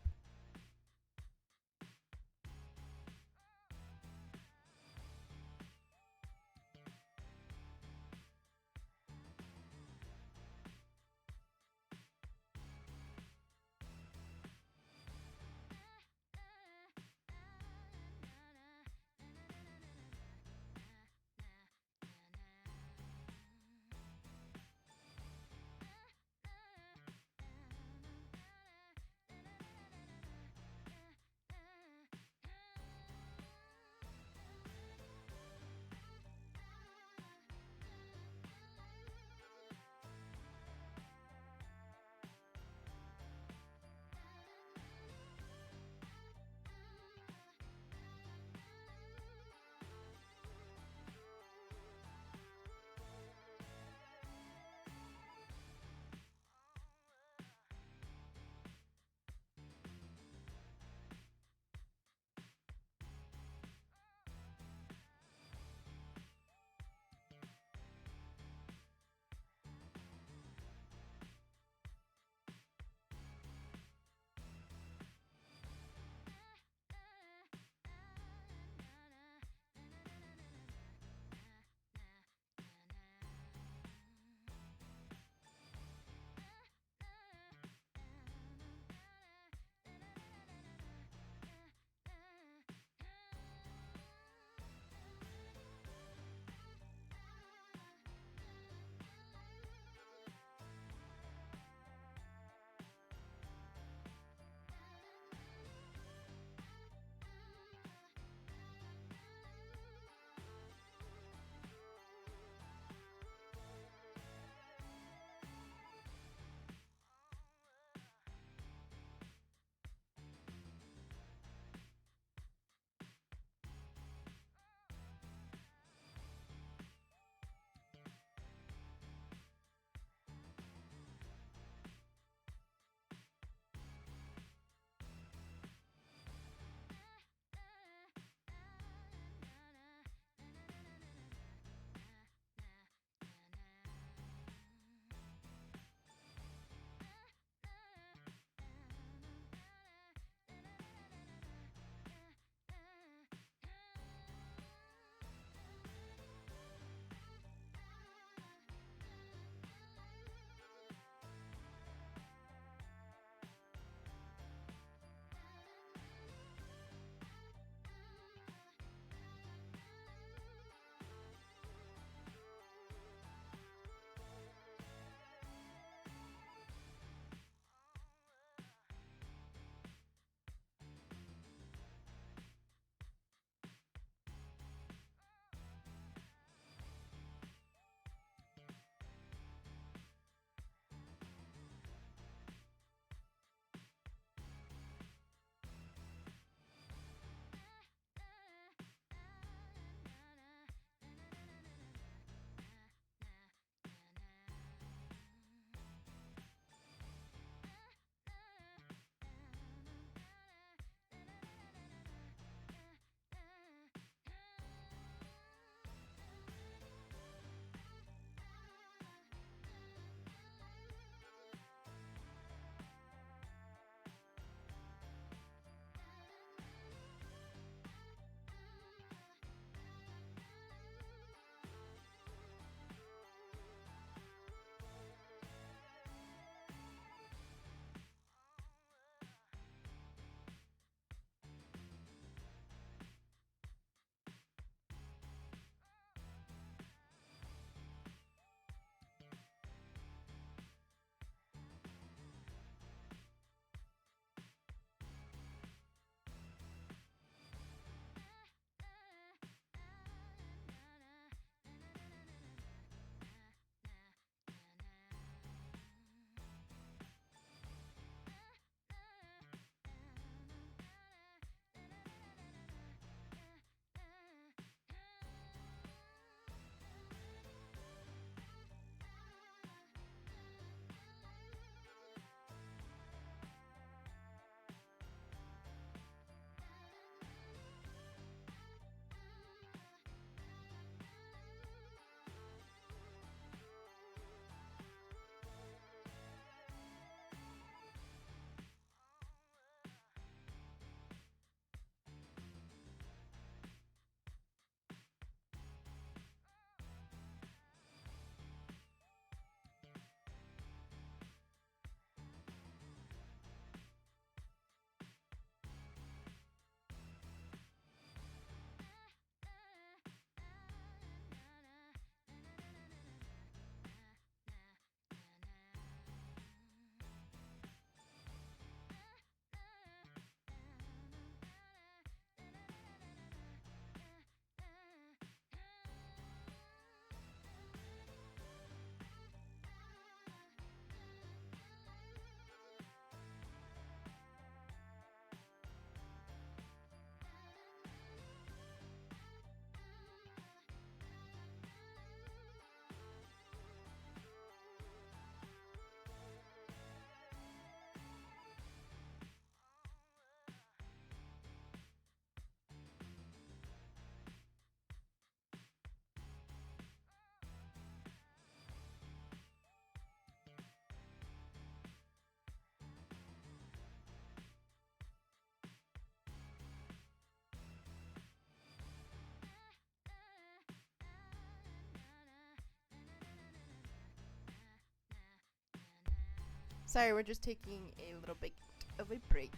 Sorry, we're just taking a little bit of a break.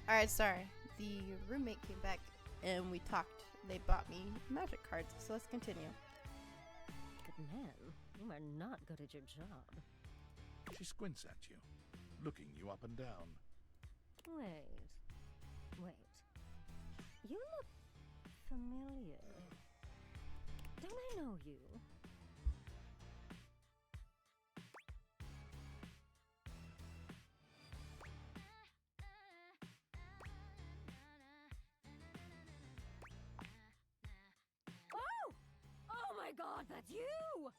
Alright, sorry. The roommate came back and we talked. They bought me magic cards, so let's continue. But man, you are not good at your job. She squints at you, looking you up and down. Wait. You look familiar. Don't I know you? Oh my god, that's you!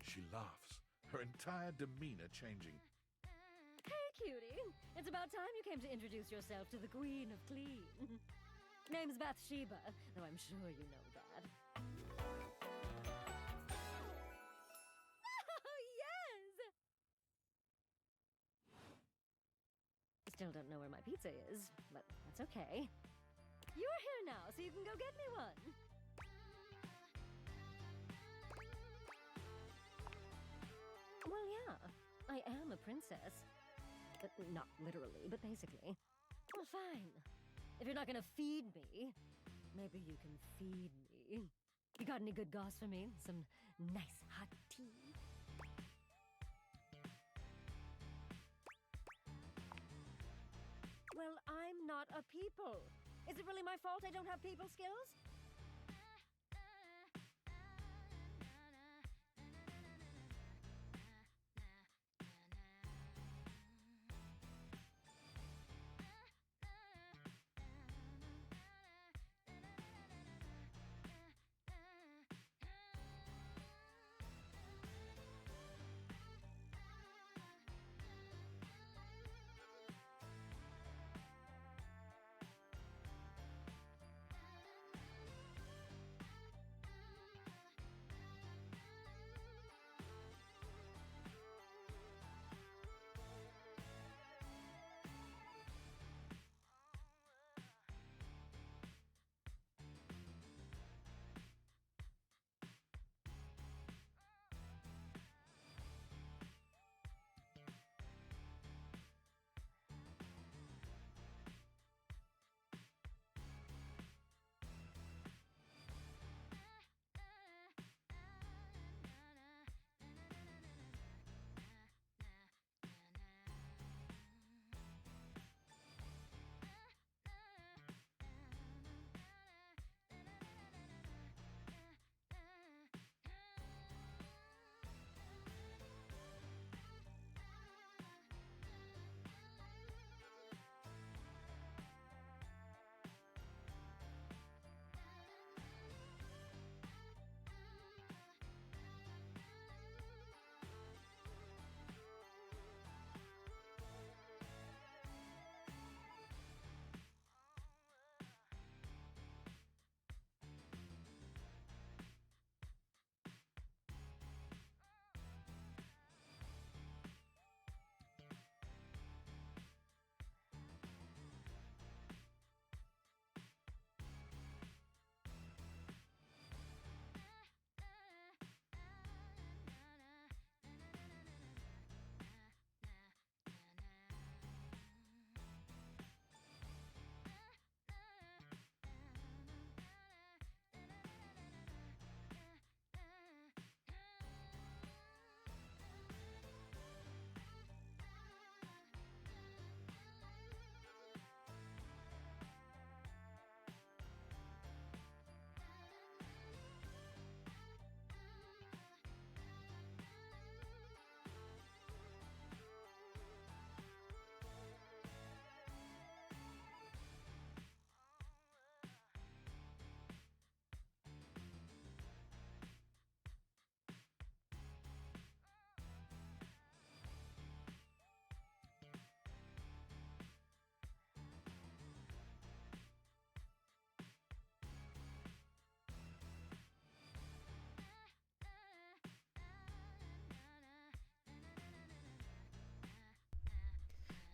She laughs, her entire demeanor changing. Hey, cutie. It's about time you came to introduce yourself to the Queen of Clean. Name's Bathsheba, though I'm sure you know that. Oh, yes! Still don't know where my pizza is, but that's okay. You're here now, so you can go get me one. Well, yeah, I am a princess. Not literally, but basically. Well, fine. If you're not gonna feed me, maybe you can feed me. You got any good goss for me? Some nice hot tea? Well, I'm not a people. Is it really my fault I don't have people skills?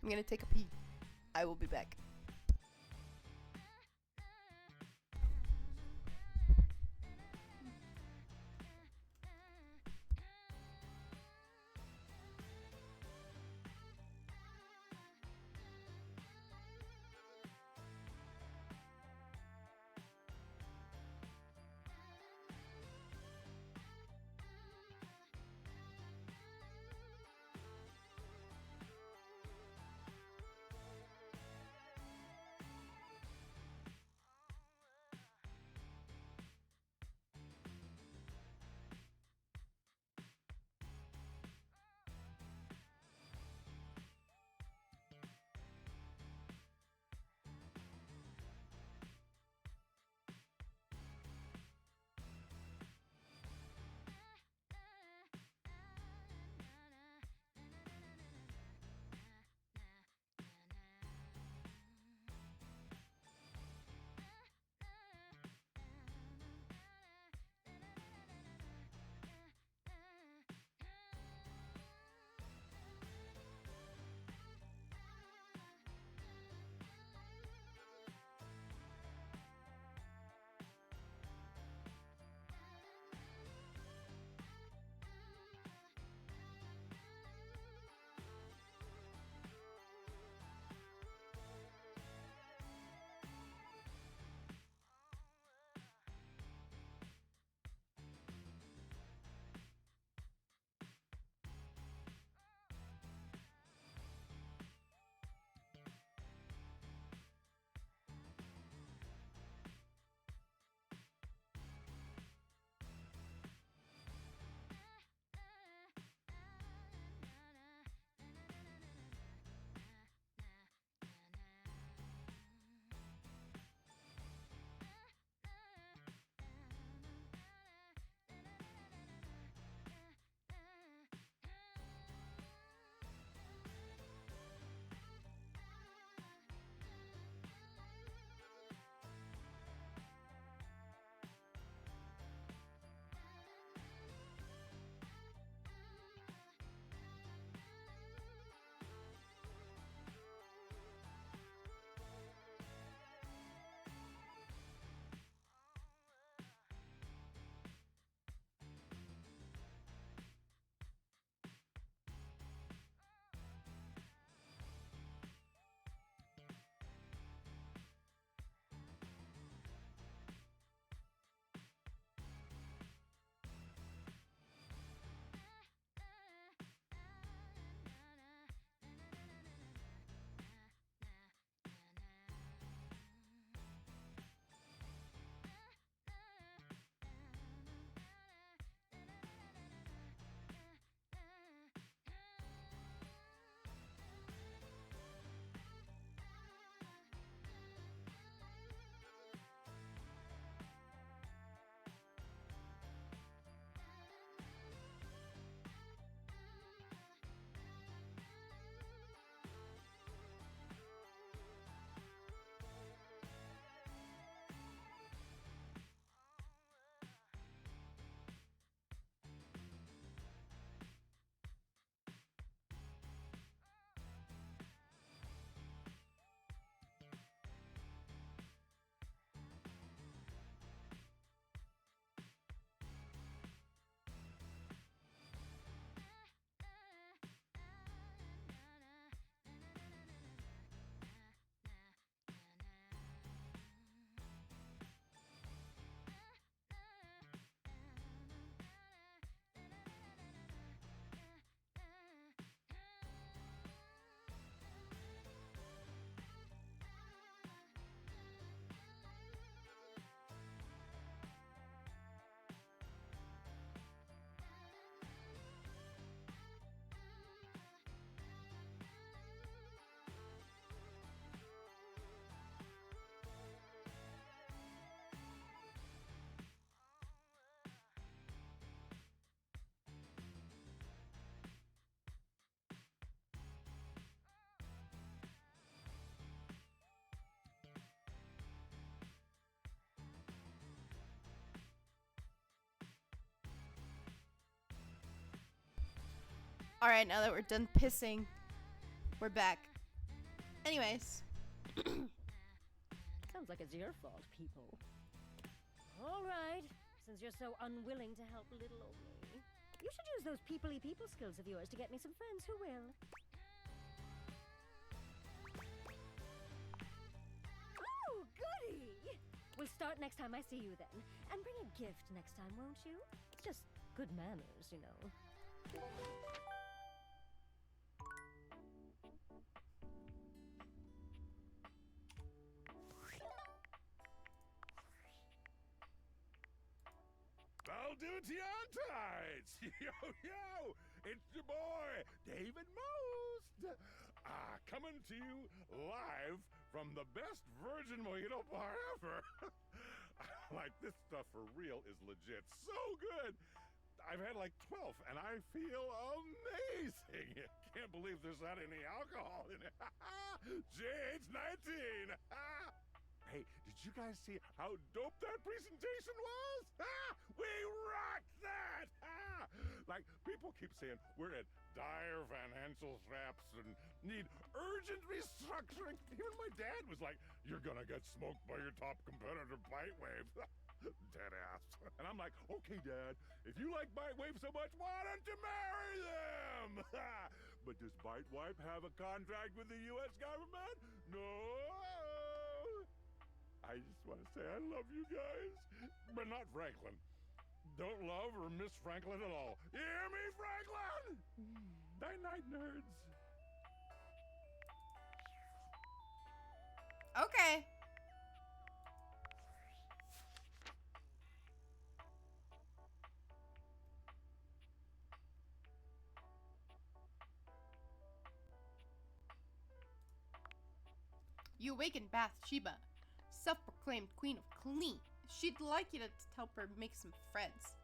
I'm gonna take a pee. I will be back. Alright, now that we're done pissing, we're back. Anyways. Sounds like it's your fault, people. All right, since you're so unwilling to help little old me, you should use those people-y people skills of yours to get me some friends who will. Oh, goody! We'll start next time I see you then. And bring a gift next time, won't you? It's just good manners, you know. Valdutiantites! Yo, yo! It's your boy, David Most! Coming to you live from the best virgin mojito bar ever! Like, this stuff for real is legit so good! I've had like 12, and I feel amazing! Can't believe there's not any alcohol in it! JH19! Hey, did you guys see how dope that presentation was? We rocked that! Like, people keep saying we're at dire financial straps and need urgent restructuring. Even my dad was like, you're gonna get smoked by your top competitor, Bitewave. Dead ass. And I'm like, okay, Dad, if you like Bitewave so much, why don't you marry them? But does Bitewave have a contract with the U.S. government? No! I just want to say I love you guys, but not Franklin. Don't love or miss Franklin at all. You hear me, Franklin? Night-night, nerds. Okay. You awaken Bathsheba, self-proclaimed queen of clean. She'd like you to help her make some friends.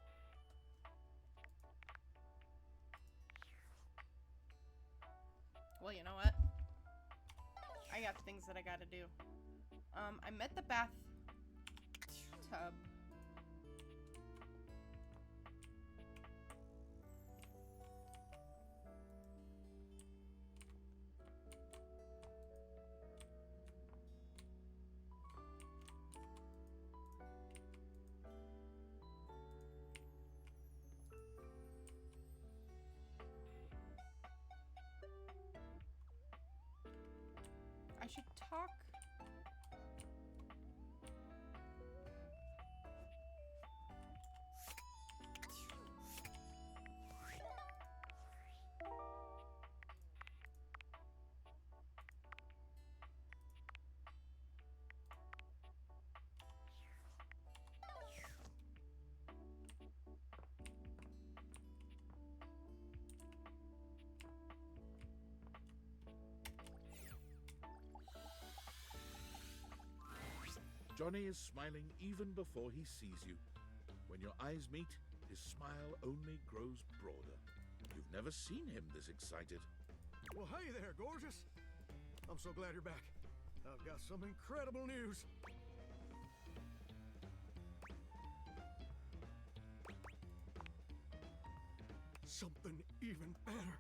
Well, you know what? I got things that I gotta do. I met the bathtub. I should talk. Johnny is smiling even before he sees you. When your eyes meet, his smile only grows broader. You've never seen him this excited. Well, hey there, gorgeous. I'm so glad you're back. I've got some incredible news. Something even better.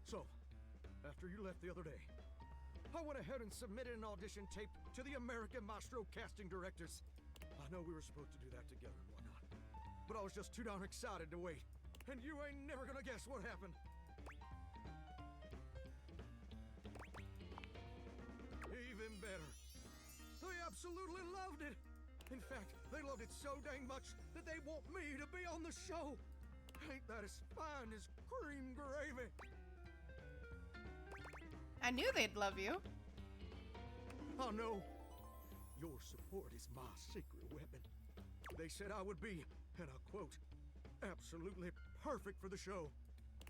So, after you left the other day, I went ahead and submitted an audition tape to the American Maestro casting directors. I know we were supposed to do that together and whatnot, but I was just too darn excited to wait. And you ain't never gonna guess what happened. Even better. They absolutely loved it. In fact, they loved it so dang much that they want me to be on the show. Ain't that as fine as cream gravy? I knew they'd love you. Oh no. Your support is my secret weapon. They said I would be, and I quote, absolutely perfect for the show.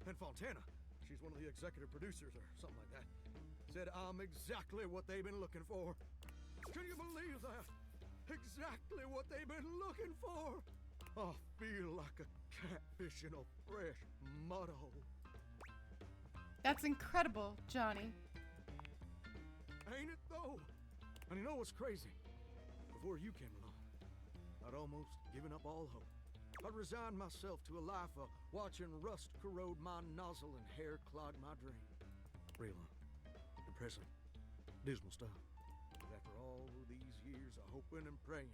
And Fontana, she's one of the executive producers or something like that, said I'm exactly what they've been looking for. Can you believe that? Exactly what they've been looking for. I feel like a catfish in a fresh mud hole. That's incredible, Johnny. Ain't it though? And you know what's crazy? Before you came along, I'd almost given up all hope. I resigned myself to a life of watching rust corrode my nozzle and hair clog my dream. Real depressing, dismal stuff. But after all of these years of hoping and praying,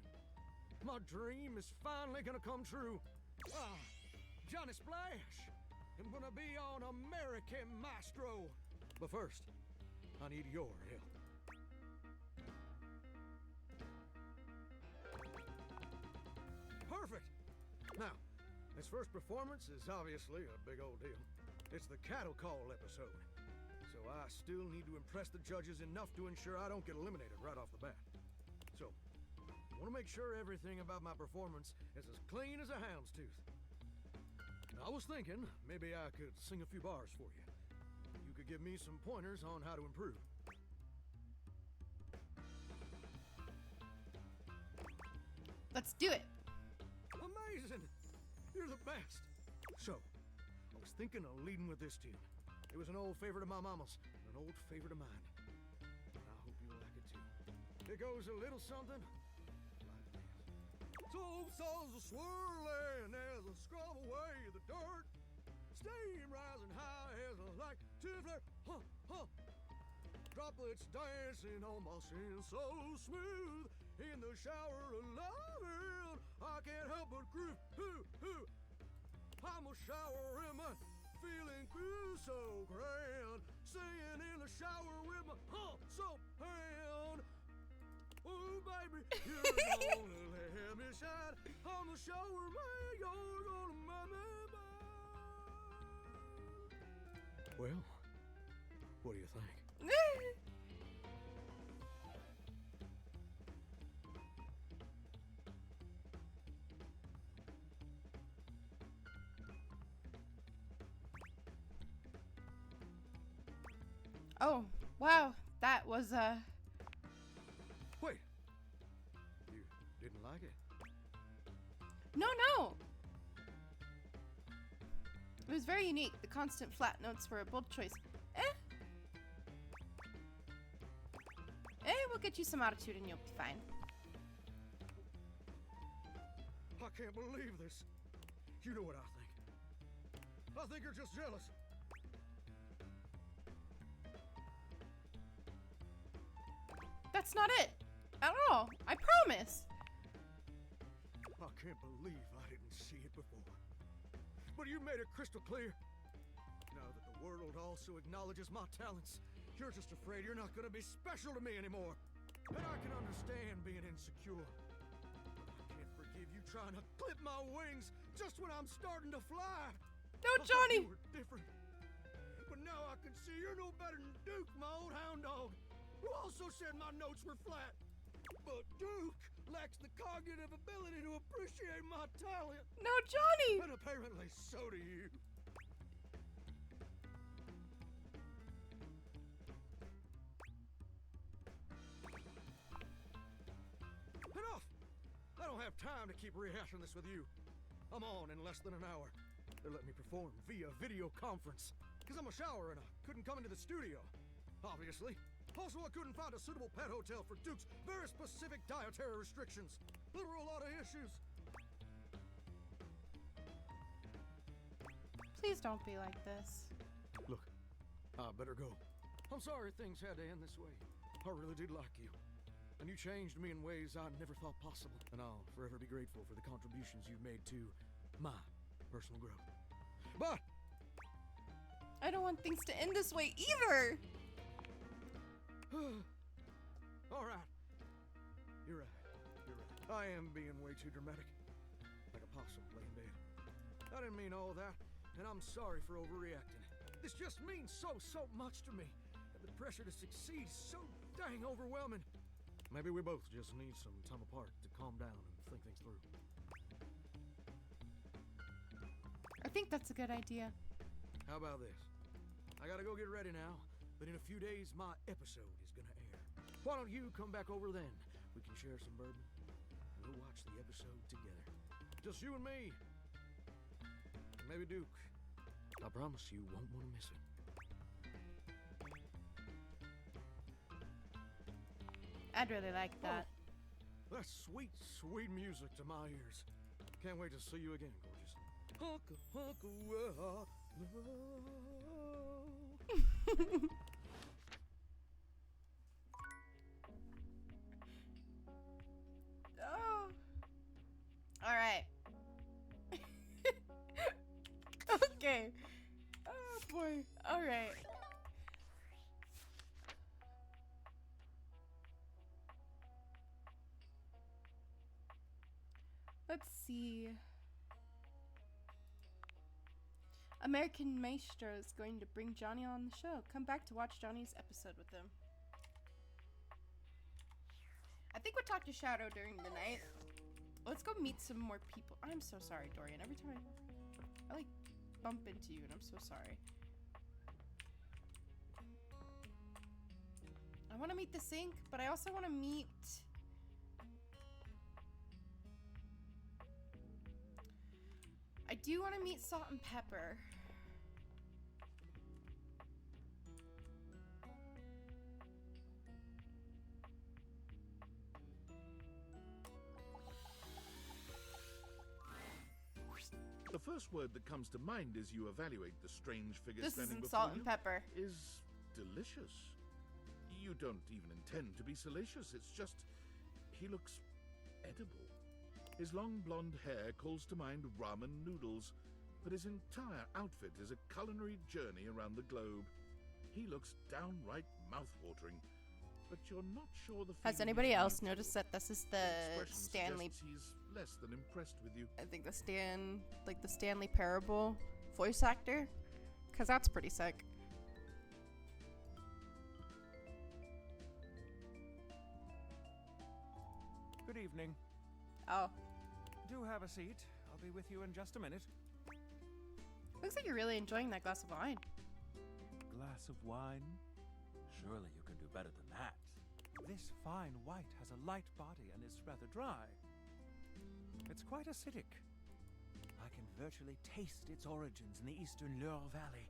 my dream is finally gonna come true. Ah, Johnny Splash! I'm gonna be on American Maestro. But first, I need your help. Perfect! Now, this first performance is obviously a big old deal. It's the cattle call episode. So I still need to impress the judges enough to ensure I don't get eliminated right off the bat. So, I want to make sure everything about my performance is as clean as a hound's tooth. I was thinking maybe I could sing a few bars for you. You could give me some pointers on how to improve. Let's do it. Amazing! You're the best. So, I was thinking of leading with this tune. It was an old favorite of my mama's, and an old favorite of mine. And I hope you'll like it too. It goes a little something like this. Two souls are swirling as I scrub away the dirt. Steam rising high as I like to flare. Huh, huh. Droplets dancing on my skin so smooth. In the shower of loving, I can't help but groove. Hoo, hoo. I'm a shower in my feeling cool so grand. Singing in the shower with my soap hand. Oh, baby, you're gonna let me shine. I'm a shower man, you're gonna make me mine. Well, what do you think? Oh, wow. That was, Wait. You didn't like it? No, no. It was very unique. The constant flat notes were a bold choice. We'll get you some attitude and you'll be fine. I can't believe this. You know what I think. I think you're just jealous. That's not it. At all. I promise. I can't believe I didn't see it before. But you made it crystal clear. Now that the world also acknowledges my talents, you're just afraid you're not going to be special to me anymore. And I can understand being insecure. But I can't forgive you trying to clip my wings just when I'm starting to fly. No, Johnny! You were different. But now I can see you're no better than Duke, my old hound dog, who also said my notes were flat. But Duke lacks the cognitive ability to appreciate my talent. No, Johnny! And apparently so do you. Enough! I don't have time to keep rehashing this with you. I'm on in less than an hour. They let me perform via video conference. Because I'm a shower and I couldn't come into the studio. Obviously. Also, I couldn't find a suitable pet hotel for Duke's very specific dietary restrictions. There were a lot of issues. Please don't be like this. Look, I better go. I'm sorry things had to end this way. I really did like you. And you changed me in ways I never thought possible. And I'll forever be grateful for the contributions you've made to my personal growth. But I don't want things to end this way either. All right. You're right. You're right. I am being way too dramatic. Like a possum laying dead. I didn't mean all that, and I'm sorry for overreacting. This just means so much to me. And the pressure to succeed is so dang overwhelming. Maybe we both just need some time apart to calm down and think things through. I think that's a good idea. How about this? I gotta go get ready now, but in a few days my episode is gonna air. Why don't you come back over then? We can share some bourbon, and we'll watch the episode together. Just you and me. And maybe Duke. I promise you won't want to miss it. I'd really like that. Oh, that's sweet, sweet music to my ears. can't wait to see you again, gorgeous. Hunka, hunka, well, Oh. All right. Okay. Oh boy. All right. Let's see. American Maestro is going to bring Johnny on the show. Come back to watch Johnny's episode with him. I think we'll talk to Shadow during the night. Let's go meet some more people. I'm so sorry, Dorian. Every time I like bump into you, and I'm so sorry. I want to meet the Sink, but I also want to meet... I do want to meet Salt and Pepper. The first word that comes to mind as you evaluate the strange figure This standing isn't before Salt you and Pepper. is delicious. You don't even intend to be salacious. It's just he looks edible. His long blonde hair calls to mind ramen noodles, but his entire outfit is a culinary journey around the globe. He looks downright mouth-watering, but you're not sure the Has feeling anybody is else mutual. noticed that this is the Expression Stanley... suggests he's less than impressed with you. I think the Stanley Parable voice actor? Because that's pretty sick. Good evening. Oh. Do have a seat. I'll be with you in just a minute. Looks like you're really enjoying that glass of wine. Glass of wine? Surely you can do better than that. This fine white has a light body and is rather dry. It's quite acidic. I can virtually taste its origins in the eastern Loire Valley.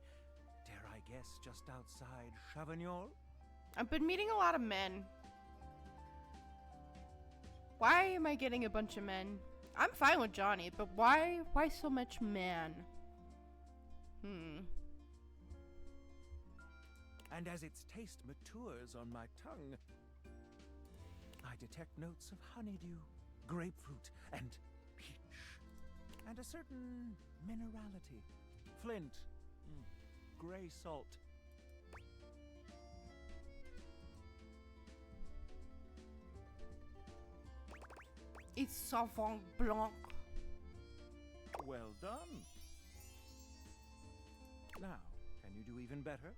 Dare I guess just outside Chavignol? I've been meeting a lot of men. Why am I getting a bunch of men? I'm fine with Johnny, but why so much man? And as its taste matures on my tongue, I detect notes of honeydew, grapefruit, and peach. And a certain minerality. Flint. Gray salt. It's Sauvignon Blanc. Well done. Now, can you do even better?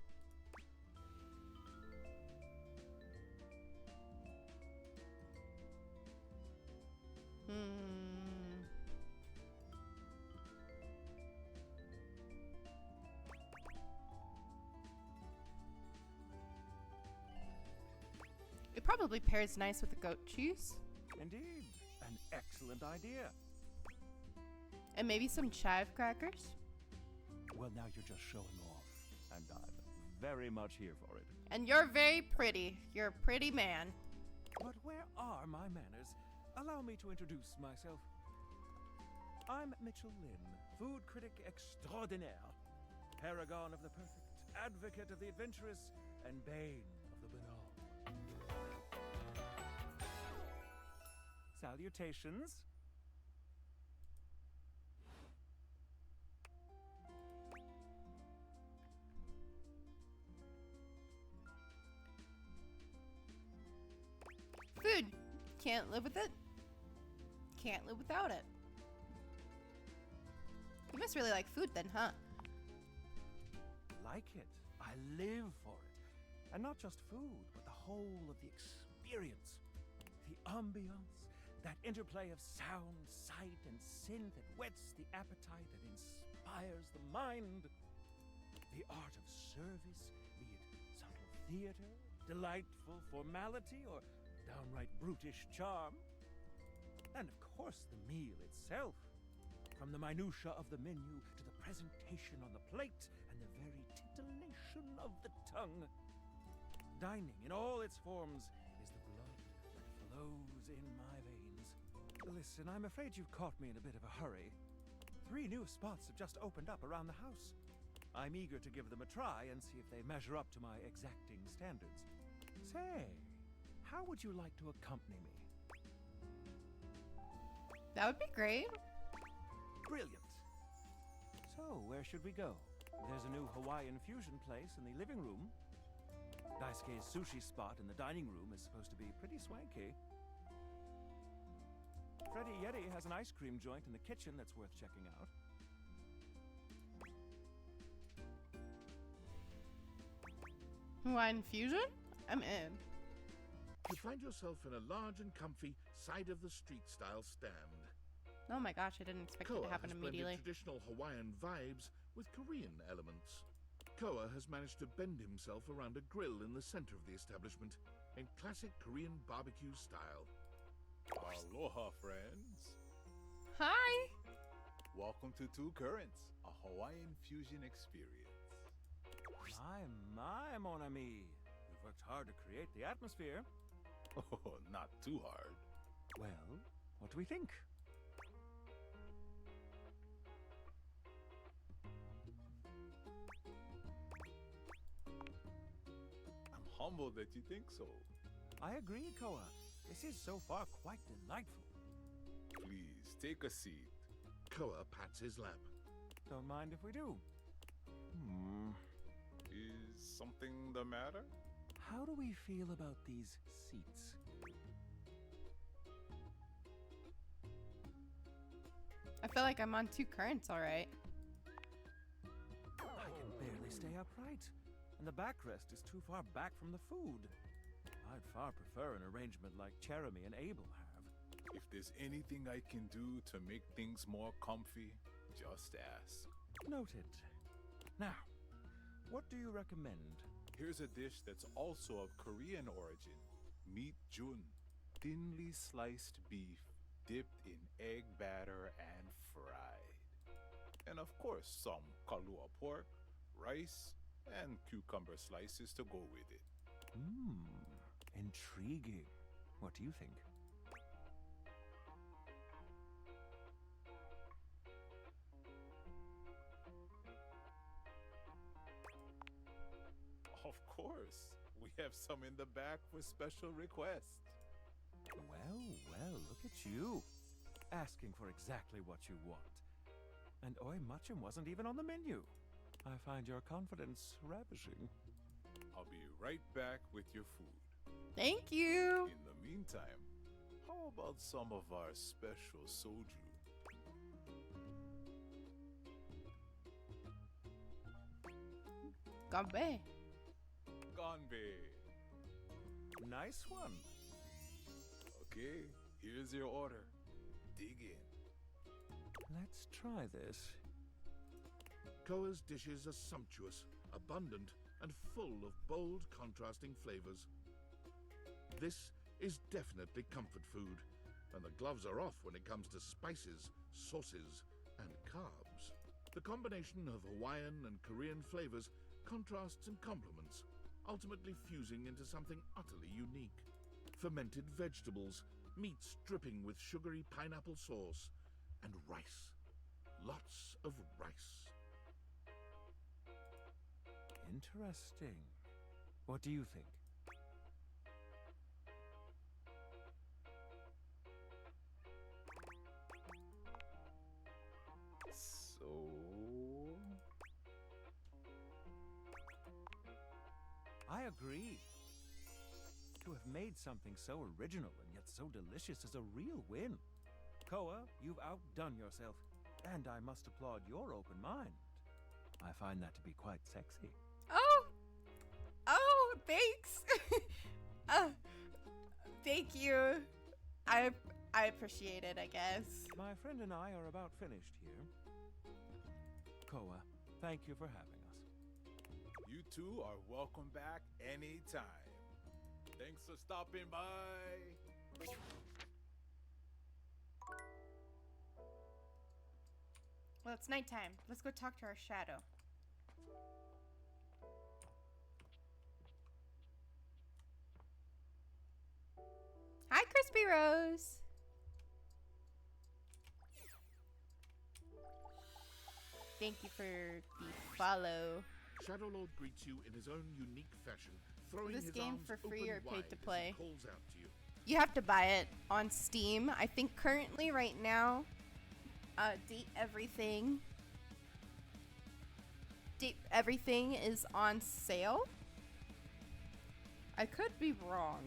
It probably pairs nice with the goat cheese. Indeed. An excellent idea. And maybe some chive crackers. Well, now you're just showing off. And I'm very much here for it. And you're very pretty. You're a pretty man. But where are my manners? Allow me to introduce myself. I'm Mitchell Lynn, food critic extraordinaire, paragon of the perfect, advocate of the adventurous, and bane of the banal. Salutations. Food. Can't live with it. Can't live without it. You must really like food then, huh? Like it. I live for it. And not just food, but the whole of the experience. The ambiance. That interplay of sound, sight, and synth that whets the appetite and inspires the mind. The art of service, be it subtle theater, delightful formality, or downright brutish charm. And of course the meal itself. From the minutiae of the menu to the presentation on the plate and the very titillation of the tongue. Dining in all its forms is the blood that flows in my veins. Listen, I'm afraid you've caught me in a bit of a hurry. 3 new spots have just opened up around the house. I'm eager to give them a try and see if they measure up to my exacting standards. Say, how would you like to accompany me? That would be great. Brilliant. So, where should we go? There's a new Hawaiian fusion place in the living room. Daisuke's sushi spot in the dining room is supposed to be pretty swanky. Freddy Yeti has an ice cream joint in the kitchen that's worth checking out. Hawaiian fusion? I'm in. You find yourself in a large and comfy side-of-the-street style stand. Oh my gosh, I didn't expect it Koa to happen has immediately. blended traditional Hawaiian vibes with Korean elements. Koa has managed to bend himself around a grill in the center of the establishment in classic Korean barbecue style. Aloha, friends. Hi. Welcome to Two Currents, a Hawaiian fusion experience. My, mon ami. We've worked hard to create the atmosphere. Oh, not too hard. Well, what do we think? I'm humbled that you think so. I agree, Koa. This is so far quite delightful. Please, take a seat. Koa pats his lap. Don't mind if we do. Is something the matter? How do we feel about these seats? I feel like I'm on 2 currents, all right. I can barely stay upright, and the backrest is too far back from the food. I'd far prefer an arrangement like Jeremy and Abel have. If there's anything I can do to make things more comfy, just ask. Noted. Now, what do you recommend? Here's a dish that's also of Korean origin. Meat jun. Thinly sliced beef dipped in egg batter and fried. And of course, some kalua pork, rice, and cucumber slices to go with it. Intriguing. What do you think? Of course. We have some in the back for special requests. Well, look at you. Asking for exactly what you want. And Oi Muchum wasn't even on the menu. I find your confidence ravishing. I'll be right back with your food. Thank you. In the meantime, how about some of our special soju? Ganbei. Ganbei. Nice one. Okay, here's your order. Dig in. Let's try this. Koa's dishes are sumptuous, abundant, and full of bold, contrasting flavors. This is definitely comfort food, and the gloves are off when it comes to spices, sauces, and carbs. The combination of Hawaiian and Korean flavors contrasts and complements, ultimately fusing into something utterly unique. Fermented vegetables, meats dripping with sugary pineapple sauce, and rice. Lots of rice. Interesting. What do you think? So... I agree. To have made something so original and yet so delicious is a real win. Koa, you've outdone yourself, and I must applaud your open mind. I find that to be quite sexy. Oh, thanks. Thank you. I appreciate it, I guess. My friend and I are about finished here. Koa, thank you for having us. You two are welcome back anytime. Thanks for stopping by. Well, it's nighttime. Let's go talk to our shadow. Hi, Crispy Rose. Thank you for the follow. Shadowlord greets you in his own unique fashion, throwing This his game arms for free open or paid wide to as he play? calls out to you. You have to buy it on Steam. I think currently right now, Date Everything is on sale. I could be wrong.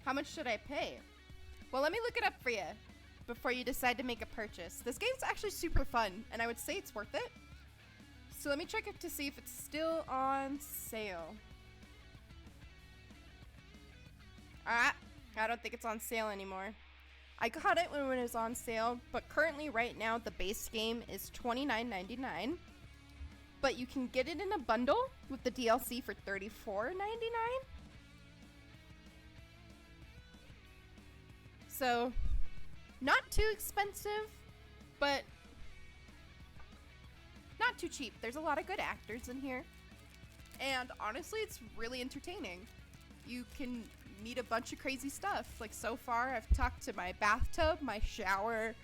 How much should I pay? Well, let me look it up for you before you decide to make a purchase. This game's actually super fun, and I would say it's worth it. So let me check it to see if it's still on sale. Ah, I don't think it's on sale anymore. I got it when it was on sale, but currently right now the base game is $29.99. But you can get it in a bundle with the DLC for $34.99. So, not too expensive, but not too cheap. There's a lot of good actors in here. And honestly, it's really entertaining. You can meet a bunch of crazy stuff. Like so far, I've talked to my bathtub, my shower,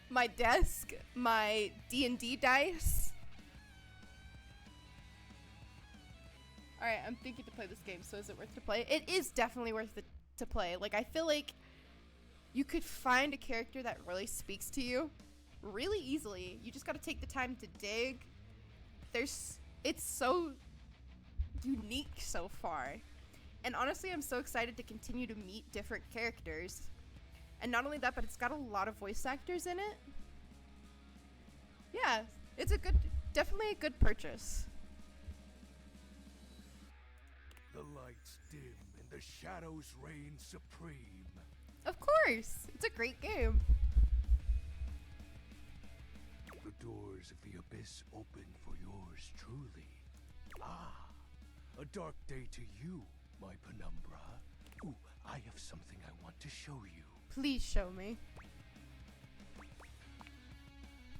my desk, my D&D dice. Alright, I'm thinking to play this game, so is it worth to play? It is definitely worth it to play. Like, I feel like you could find a character that really speaks to you really easily. You just gotta take the time to dig. It's so unique so far. And honestly, I'm so excited to continue to meet different characters. And not only that, but it's got a lot of voice actors in it. Yeah, it's definitely a good purchase. The lights dim and the shadows reign supreme. Of course! It's a great game. The doors of the abyss open for yours truly. Ah, a dark day to you, my penumbra. Ooh, I have something I want to show you. Please show me.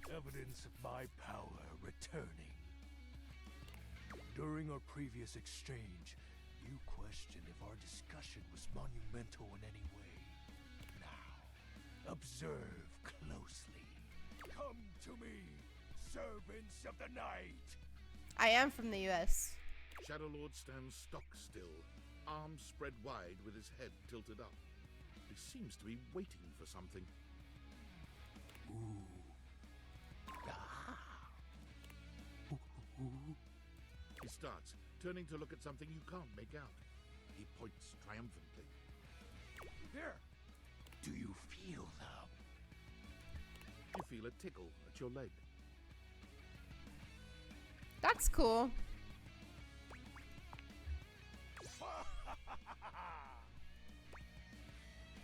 Evidence of my power returning. During our previous exchange, you questioned if our discussion was monumental in any way. Now, observe closely. Come to me, servants of the night. I am from the US. Shadowlord stands stock still, arms spread wide with his head tilted up. He seems to be waiting for something. Ooh. Ah. Ooh. He starts, turning to look at something you can't make out. He points triumphantly. There. Do you feel them? You feel a tickle at your leg. That's cool.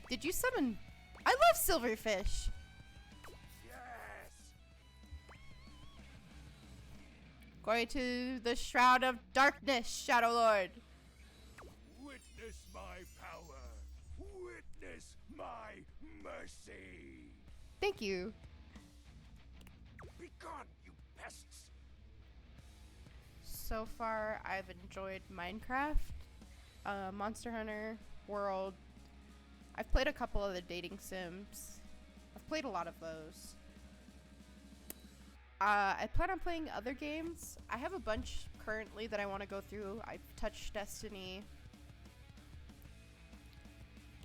Did you summon? I love silverfish. Yes. Going to the Shroud of Darkness, Shadowlord. Witness my power. Witness my mercy. Thank you. Be gone, you pests. So far, I've enjoyed Minecraft, Monster Hunter, World. I've played a couple of the dating sims. I've played a lot of those. I plan on playing other games. I have a bunch currently that I want to go through. I've touched Destiny.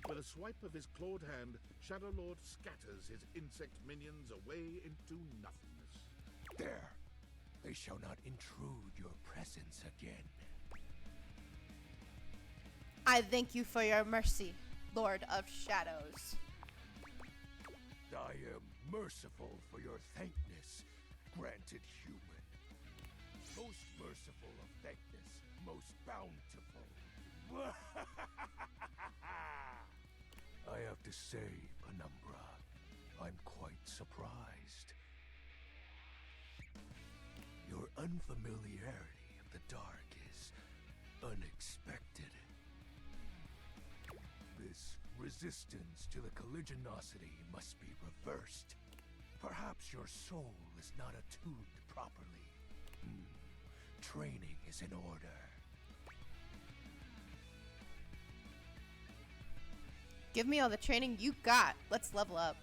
With a swipe of his clawed hand, Shadowlord scatters his insect minions away into nothingness. There. They shall not intrude your presence again. I thank you for your mercy, Lord of Shadows. I am merciful for your thankness, granted human. Most merciful of thankness, most bountiful. I have to say, Penumbra, I'm quite surprised. Your unfamiliarity of the dark is unexpected. This resistance to the colligiosity must be reversed. Perhaps your soul is not attuned properly. Training is in order. Give me all the training you got. Let's level up.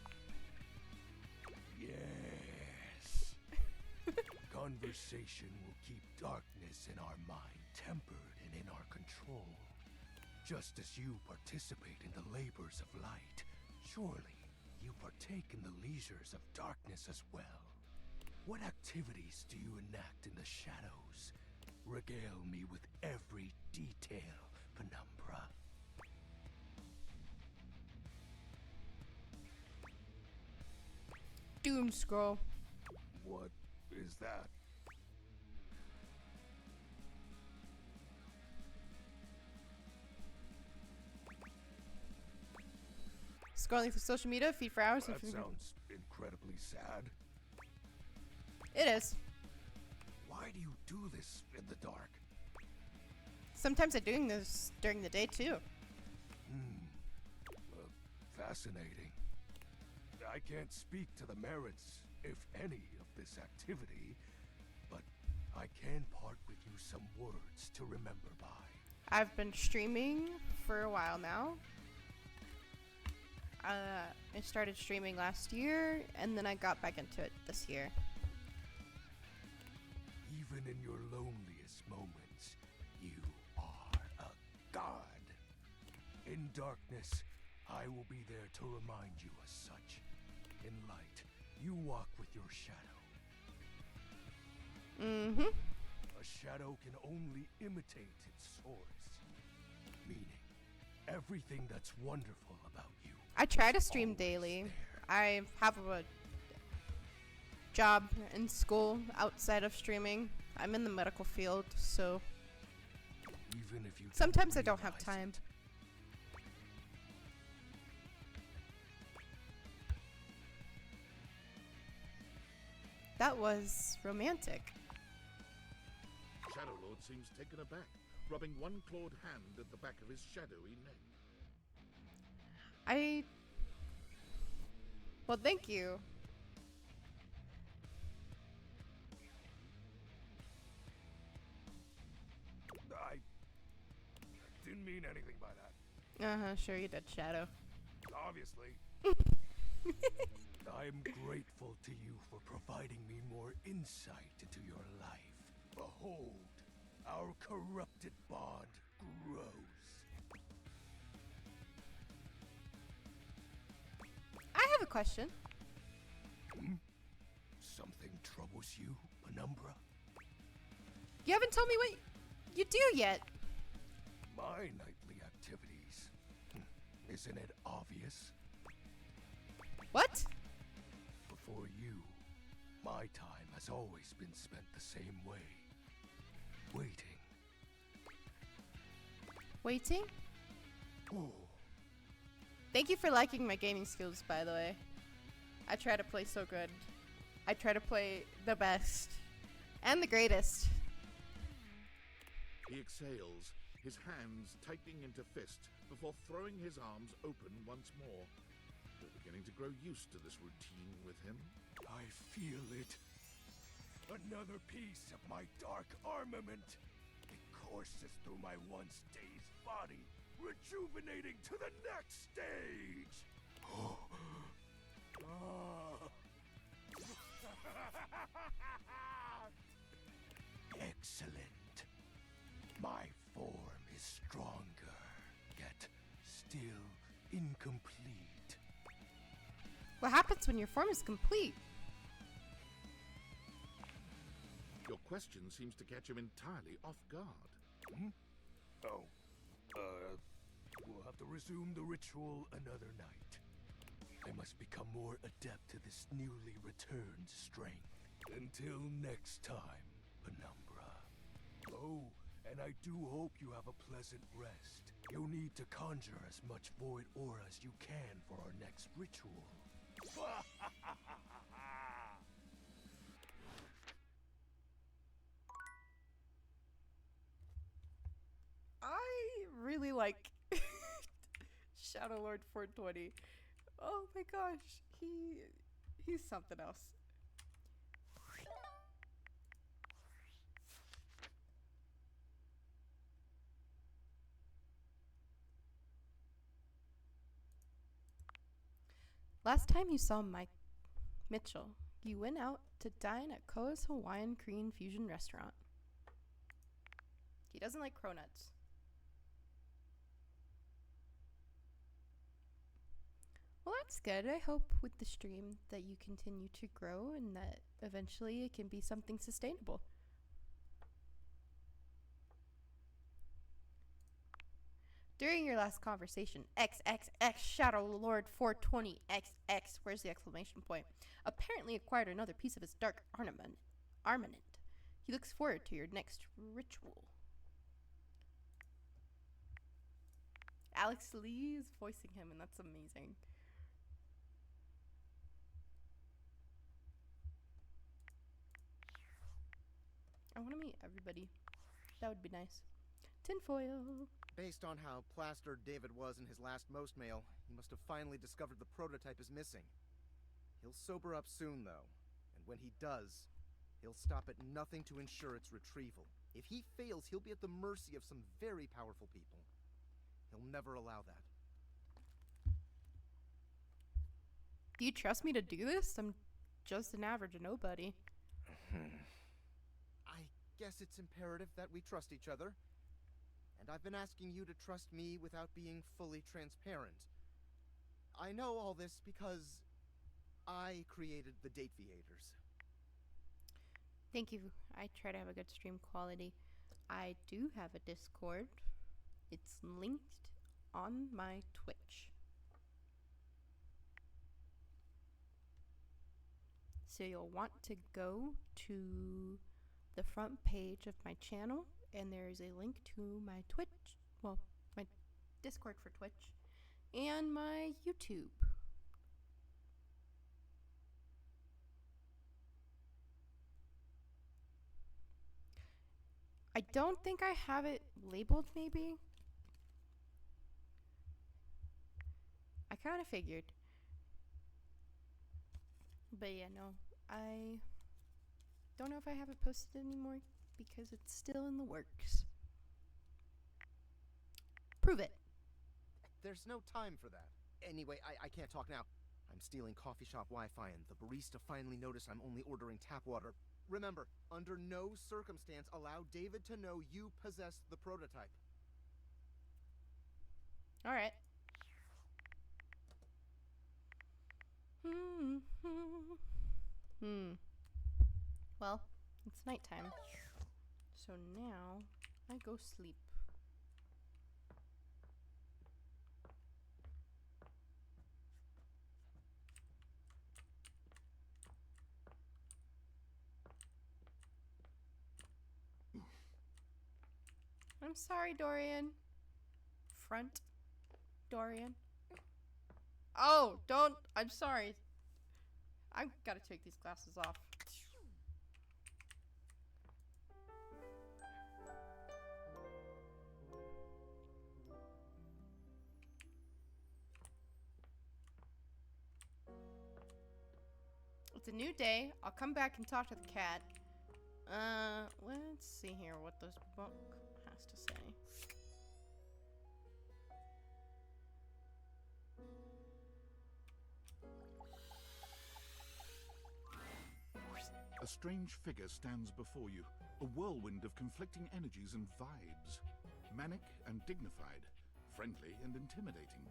Yes. Conversation will keep darkness in our mind tempered and in our control. Just as you participate in the labors of light, surely you partake in the leisures of darkness as well. What activities do you enact in the shadows? Regale me with every detail, Penumbra. Doom scroll. What is that? Scrolling through social media, feed for hours. That sounds incredibly sad. It is. Why do you do this in the dark? Sometimes I'm doing this during the day too. Fascinating. I can't speak to the merits, if any, of this activity, but I can part with you some words to remember by. I've been streaming for a while now. I started streaming last year, and then I got back into it this year. Even in your loneliest moments, you are a god. In darkness, I will be there to remind you as such. In light, you walk with your shadow. Mm-hmm. A shadow can only imitate its source. Meaning, everything that's wonderful about you. I try to stream daily. I have a job in school outside of streaming. I'm in the medical field, so even if you sometimes I don't have time. That was romantic. Shadow Lord seems taken aback, rubbing one clawed hand at the back of his shadowy neck. Well, thank you. I didn't mean anything by that. Uh-huh, sure you did, Shadow. Obviously. I am grateful to you for providing me more insight into your life. Behold, our corrupted bond grows. I have a question. Something troubles you, Penumbra? You haven't told me what you do yet. My nightly activities. Isn't it obvious? What? Before you, my time has always been spent the same way. Waiting. Waiting? Oh. Thank you for liking my gaming skills, by the way. I try to play so good. I try to play the best. And the greatest. He exhales, his hands tightening into fist before throwing his arms open once more. You're beginning to grow used to this routine with him. I feel it. Another piece of my dark armament. It courses through my once dazed body, rejuvenating to the next stage. Excellent. My form is stronger, yet still incomplete. What happens when your form is complete? Your question seems to catch him entirely off guard. Oh. We'll have to resume the ritual another night. I must become more adept to this newly returned strength. Until next time, Penumbra. Oh, and I do hope you have a pleasant rest. You'll need to conjure as much void aura as you can for our next ritual. I really like Shadow Lord 420. Oh my gosh, he's something else. Last time you saw Mike Mitchell, you went out to dine at Koa's Hawaiian Korean Fusion restaurant. He doesn't like cronuts. Well, that's good. I hope with the stream that you continue to grow and that eventually it can be something sustainable. During your last conversation, XXX Shadow Lord 420 XX, where's the exclamation point? Apparently acquired another piece of his dark armament. He looks forward to your next ritual. Alex Lee is voicing him, and that's amazing. I want to meet everybody. That would be nice. Tinfoil. Based on how plastered David was in his last most mail, he must have finally discovered the prototype is missing. He'll sober up soon, though, and when he does, he'll stop at nothing to ensure its retrieval. If he fails, he'll be at the mercy of some very powerful people. He'll never allow that. Do you trust me to do this? I'm just an average nobody. I guess it's imperative that we trust each other. And I've been asking you to trust me without being fully transparent. I know all this because I created the Dateviators. Thank you. I try to have a good stream quality. I do have a Discord. It's linked on my Twitch. So you'll want to go to the front page of my channel, and there is a link to my Twitch, well, my Discord for Twitch, and my YouTube. I don't think I have it labeled, maybe. I kind of figured. But yeah, no. I don't know if I have it posted anymore because it's still in the works. Prove it. There's no time for that. Anyway, I can't talk now. I'm stealing coffee shop Wi-Fi, and the barista finally noticed I'm only ordering tap water. Remember, under no circumstance allow David to know you possess the prototype. All right. Well, it's nighttime. So now I go sleep. I'm sorry, Dorian. Front. Dorian. Oh, don't. I'm sorry. I've got to take these glasses off. It's a new day. I'll come back and talk to the cat. Let's see here what this book has to say. A strange figure stands before you, a whirlwind of conflicting energies and vibes. Manic and dignified, friendly and intimidating.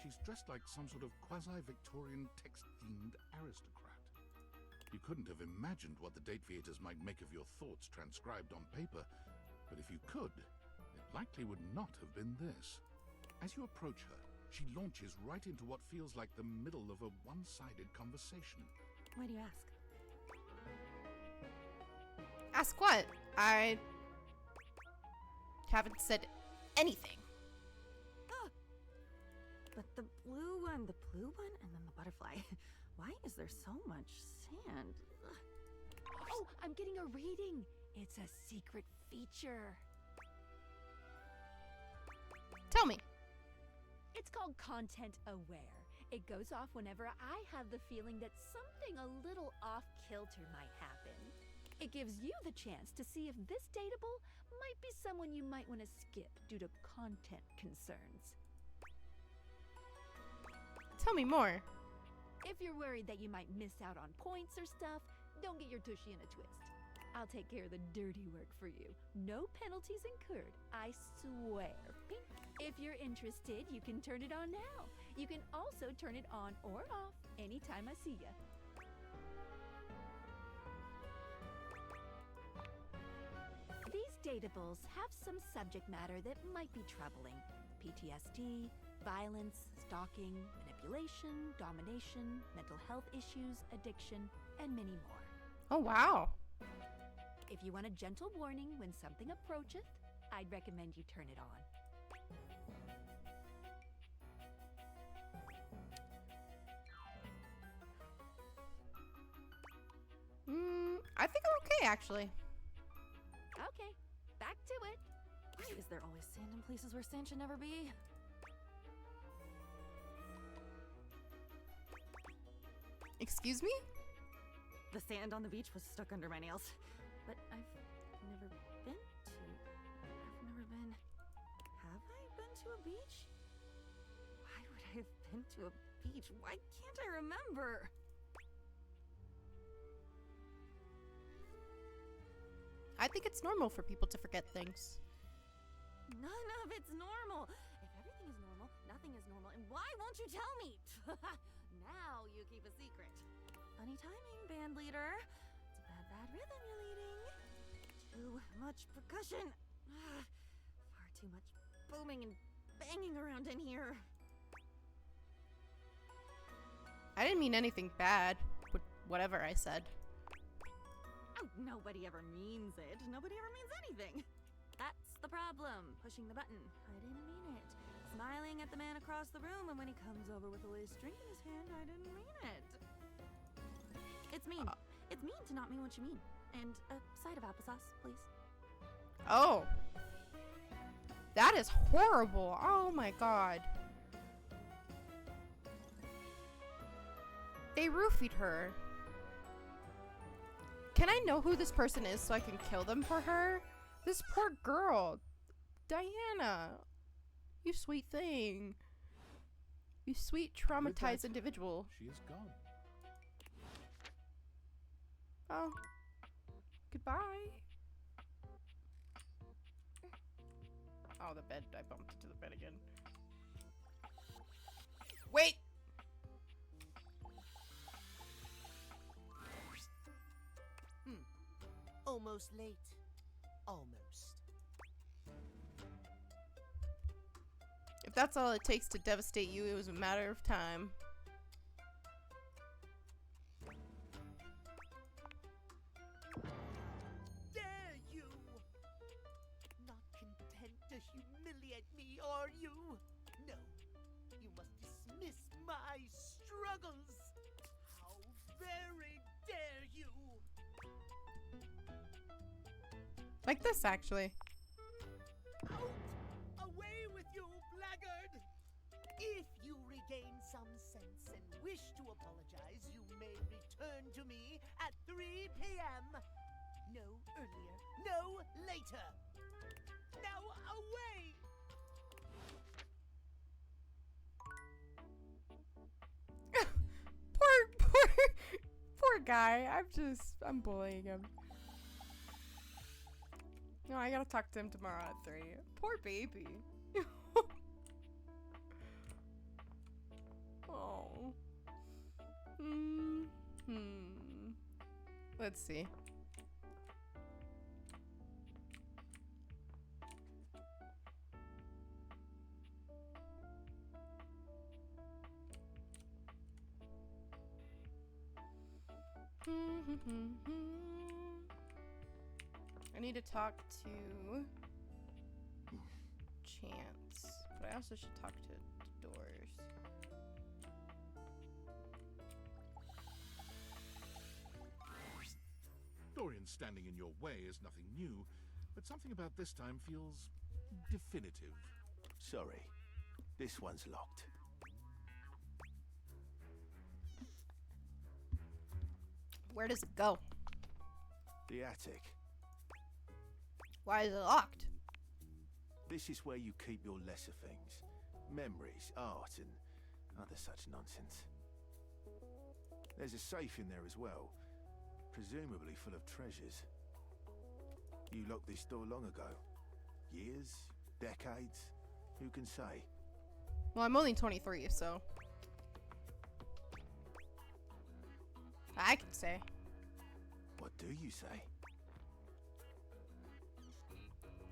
She's dressed like some sort of quasi-Victorian text-themed aristocrat. You couldn't have imagined what the Dateviators might make of your thoughts transcribed on paper, but if you could, it likely would not have been this. As you approach her, she launches right into what feels like the middle of a one-sided conversation. Why do you ask? Ask what? I haven't said anything. Ah! But the blue one, and then the butterfly. Why is there so much sand? Ugh. Oh, I'm getting a reading. It's a secret feature. Tell me. It's called Content Aware. It goes off whenever I have the feeling that something a little off-kilter might happen. It gives you the chance to see if this dateable might be someone you might want to skip due to content concerns. Tell me more. If you're worried that you might miss out on points or stuff, don't get your tushy in a twist. I'll take care of the dirty work for you. No penalties incurred, I swear. Pink. If you're interested, you can turn it on now. You can also turn it on or off anytime I see ya. These datables have some subject matter that might be troubling. PTSD, violence, stalking, manipulation, domination, mental health issues, addiction, and many more. Oh, wow. If you want a gentle warning when something approacheth, I'd recommend you turn it on. I think I'm okay, actually. Okay, back to it. Why is there always sand in places where sand should never be? Excuse me? The sand on the beach was stuck under my nails. But I've never been to... Have I been to a beach? Why would I have been to a beach? Why can't I remember? I think it's normal for people to forget things. None of it's normal. If everything is normal, nothing is normal. And why won't you tell me? Now you keep a secret. Funny timing, band leader. It's a bad rhythm you're leading. Too much percussion. Far too much booming and banging around in here. I didn't mean anything bad with whatever I said. Oh, nobody ever means it. Nobody ever means anything. That's the problem. Pushing the button. I didn't mean it. Smiling at the man across the room, and when he comes over with a lace drink in his hand, I didn't mean it. It's mean. It's mean to not mean what you mean. And a side of applesauce, please. Oh. That is horrible. Oh my god. They roofied her. Can I know who this person is so I can kill them for her? This poor girl. Diana. You sweet thing. You sweet traumatized individual. She is gone. Oh. Goodbye. Oh, the bed. I bumped into the bed again. Wait! Almost late. Almost. If that's all it takes to devastate you, it was a matter of time. Dare you! Not content to humiliate me, are you? No. You must dismiss my struggles. How very dare you! Like this, actually. Out! Away with you, blackguard! If you regain some sense and wish to apologize, you may return to me at 3 p.m. No earlier, no later. Now away! Poor guy. I'm bullying him. No, I gotta talk to him tomorrow at 3. Poor baby. Oh. Let's see. I need to talk to Chance, but I also should talk to Doors. Dorian standing in your way is nothing new, but something about this time feels definitive. Sorry, this one's locked. Where does it go? The attic. Why is it locked? This is where you keep your lesser things. Memories, art, and other such nonsense. There's a safe in there as well, presumably full of treasures. You locked this door long ago. Years? Decades? Who can say? Well, I'm only 23, so I can say. What do you say?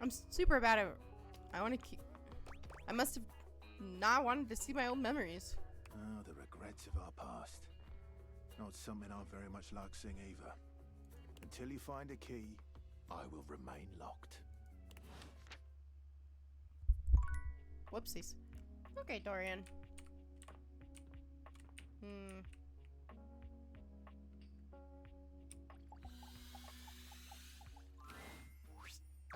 I'm super bad at. I must have not wanted to see my old memories. Oh, the regrets of our past. Not something I very much like seeing either. Until you find a key, I will remain locked. Whoopsies. Okay, Dorian.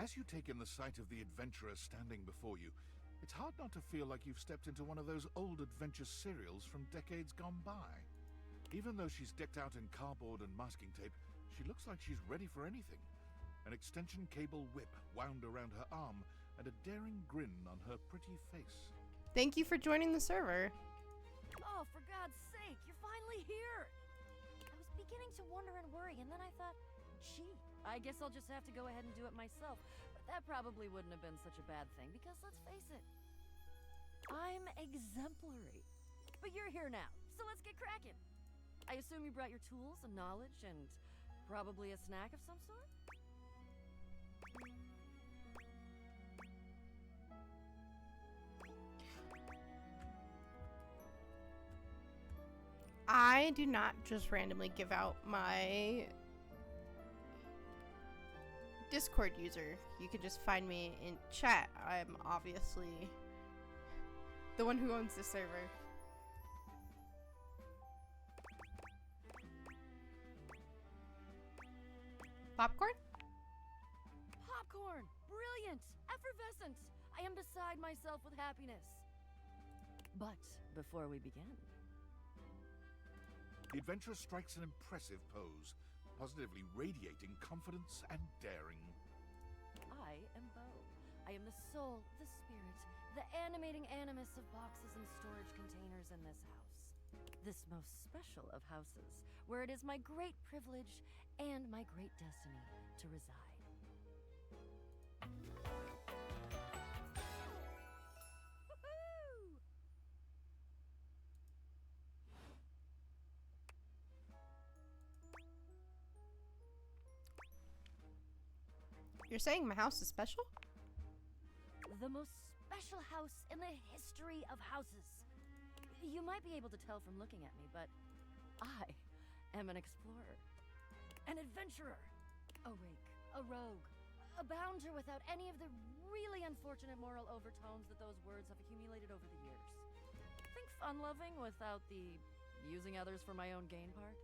As you take in the sight of the adventurer standing before you, it's hard not to feel like you've stepped into one of those old adventure serials from decades gone by. Even though she's decked out in cardboard and masking tape, she looks like she's ready for anything. An extension cable whip wound around her arm and a daring grin on her pretty face. Thank you for joining the server. Oh, for God's sake, you're finally here! I was beginning to wonder and worry, and then I thought, gee, I guess I'll just have to go ahead and do it myself. But that probably wouldn't have been such a bad thing, because let's face it, I'm exemplary. But you're here now, so let's get cracking. I assume you brought your tools and knowledge and probably a snack of some sort? I do not just randomly give out my Discord user. You can just find me in chat. I'm obviously the one who owns the server. Popcorn? Popcorn! Brilliant! Effervescent! I am beside myself with happiness. But before we begin... The adventurer strikes an impressive pose, positively radiating confidence and daring. I am Bo. I am the soul, the spirit, the animating animus of boxes and storage containers in this house. This most special of houses, where it is my great privilege and my great destiny to reside. Woohoo! You're saying my house is special? The most special house in the history of houses. You might be able to tell from looking at me, but I am an explorer, an adventurer, a rake, a rogue, a bounder without any of the really unfortunate moral overtones that those words have accumulated over the years. Think fun-loving without the using others for my own gain part?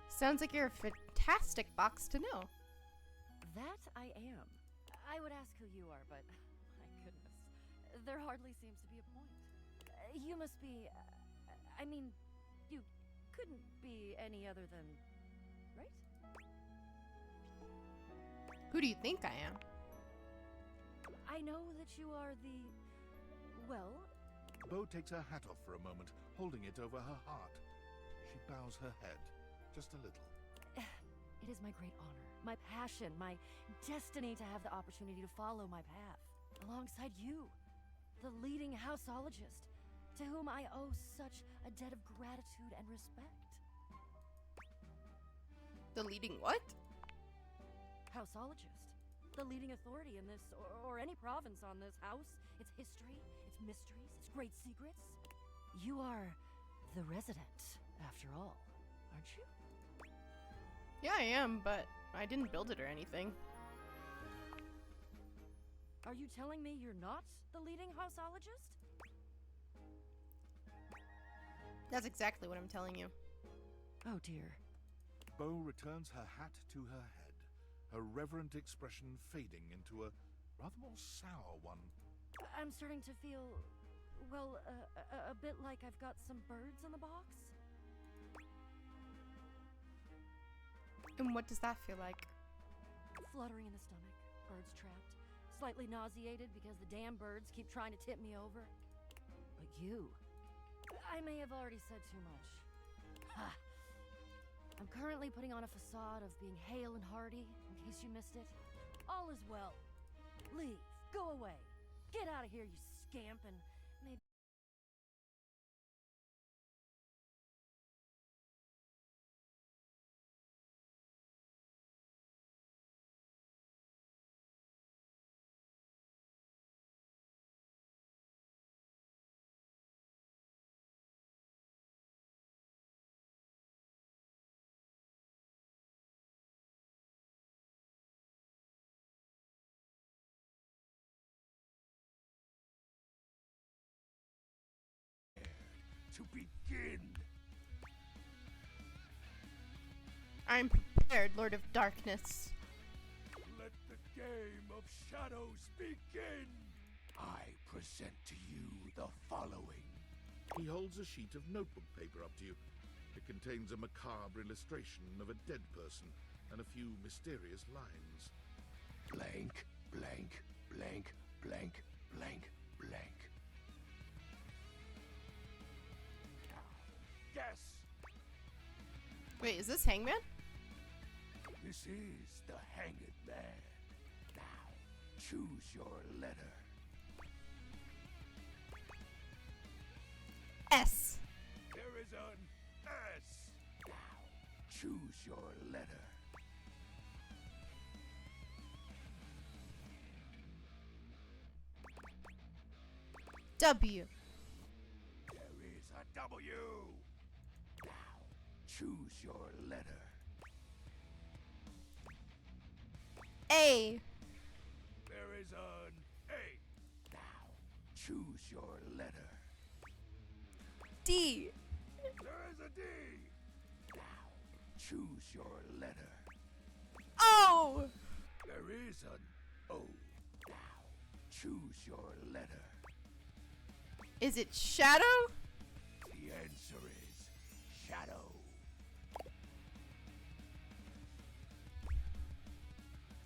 Sounds like you're a fantastic box to know. That I am. I would ask who you are, but my goodness, there hardly seems to be a point. You must be, I mean, you couldn't be any other than, right? Who do you think I am? I know that you are the, well... Bo takes her hat off for a moment, holding it over her heart. She bows her head, just a little. It is my great honor, my passion, my destiny to have the opportunity to follow my path, alongside you, the leading houseologist, to whom I owe such a debt of gratitude and respect. The leading what? Houseologist. The leading authority in this, or any province on this house, its history, its mysteries, its great secrets. You are the resident, after all, aren't you? Yeah, I am, but I didn't build it or anything. Are you telling me you're not the leading houseologist? That's exactly what I'm telling you. Oh dear. Bo returns her hat to her head, her reverent expression fading into a rather more sour one. I'm starting to feel, well, a bit like I've got some birds in the box. And what does that feel like? Fluttering in the stomach, birds trapped, slightly nauseated because the damn birds keep trying to tip me over. you. I may have already said too much. Ha! I'm currently putting on a facade of being hale and hearty, in case you missed it. All is well. Leave. Go away. Get out of here, you scamp, and maybe... To begin. I'm prepared, Lord of Darkness. Let the game of shadows begin. I present to you the following. He holds a sheet of notebook paper up to you. It contains a macabre illustration of a dead person and a few mysterious lines. Blank, blank, blank, blank, blank, blank. Guess. Wait, is this Hangman? This is the Hanged Man. Now, choose your letter. S. There is an S. Now, choose your letter. W. There is a W. Now, choose your letter. A. There is an A. Now, choose your letter. D. There is a D. Now, choose your letter. O. There is an O. Now, choose your letter. Is it Shadow? The answer is Shadow.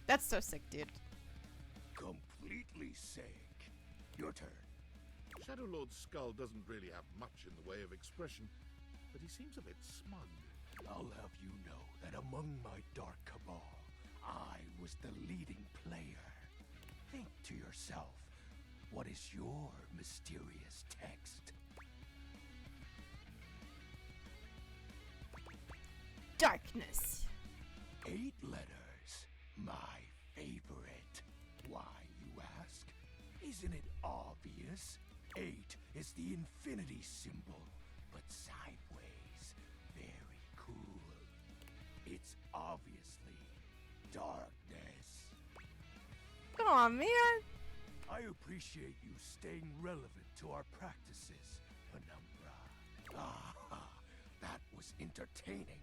That's so sick, dude. Completely sick. Your turn. Shadow Lord's skull doesn't really have much in the way of expression, but he seems a bit smug. I'll have you know that among my dark cabal, I was the leading player. Think to yourself, what is your mysterious text? Darkness. 8 letters. My favorite. Why, you ask? Isn't it obvious? 8 is the infinity symbol, but sideways. Very cool. It's obviously darkness. Aw, man. I appreciate you staying relevant to our practices, Penumbra. Ah, that was entertaining.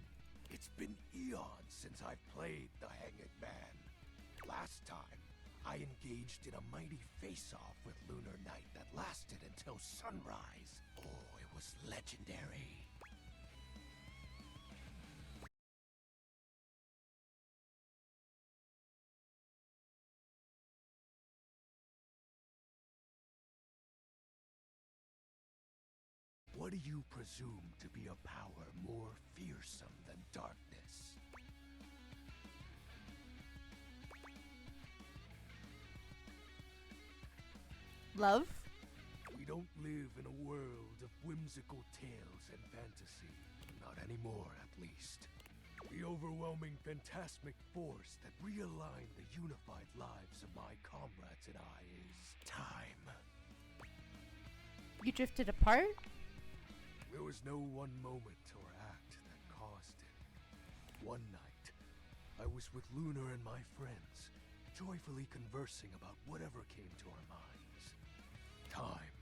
It's been eons since I've played the Hanged Man. Last time, I engaged in a mighty face-off with Lunar Knight that lasted until sunrise. Oh, it was legendary. What do you presume to be a power more fearsome than darkness? Love? We don't live in a world of whimsical tales and fantasy. Not anymore, at least. The overwhelming phantasmic force that realigned the unified lives of my comrades and I is time. You drifted apart? There was no one moment or act that caused it. One night, I was with Lunar and my friends, joyfully conversing about whatever came to our minds. Time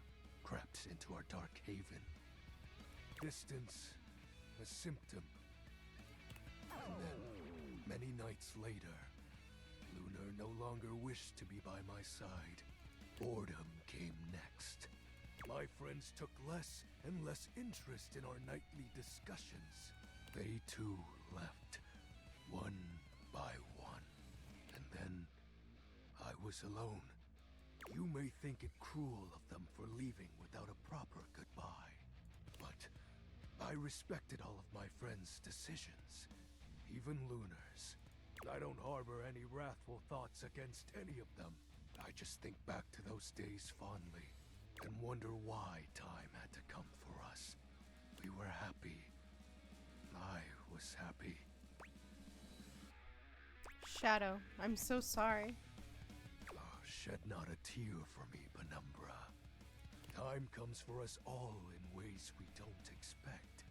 crept into our dark haven. Distance, a symptom. And then, many nights later, Lunar no longer wished to be by my side. Boredom came next. My friends took less and less interest in our nightly discussions. They too left, one by one. And then I was alone. You You may think it cruel of them for leaving without a proper goodbye, but I respected all of my friends' decisions, even Lunar's. I don't harbor any wrathful thoughts against any of them. I just think back to those days fondly and wonder why time had to come for us. We were happy. I was happy. Shadow, I'm so sorry. Shed not a tear for me, Penumbra. Time comes for us all in ways we don't expect.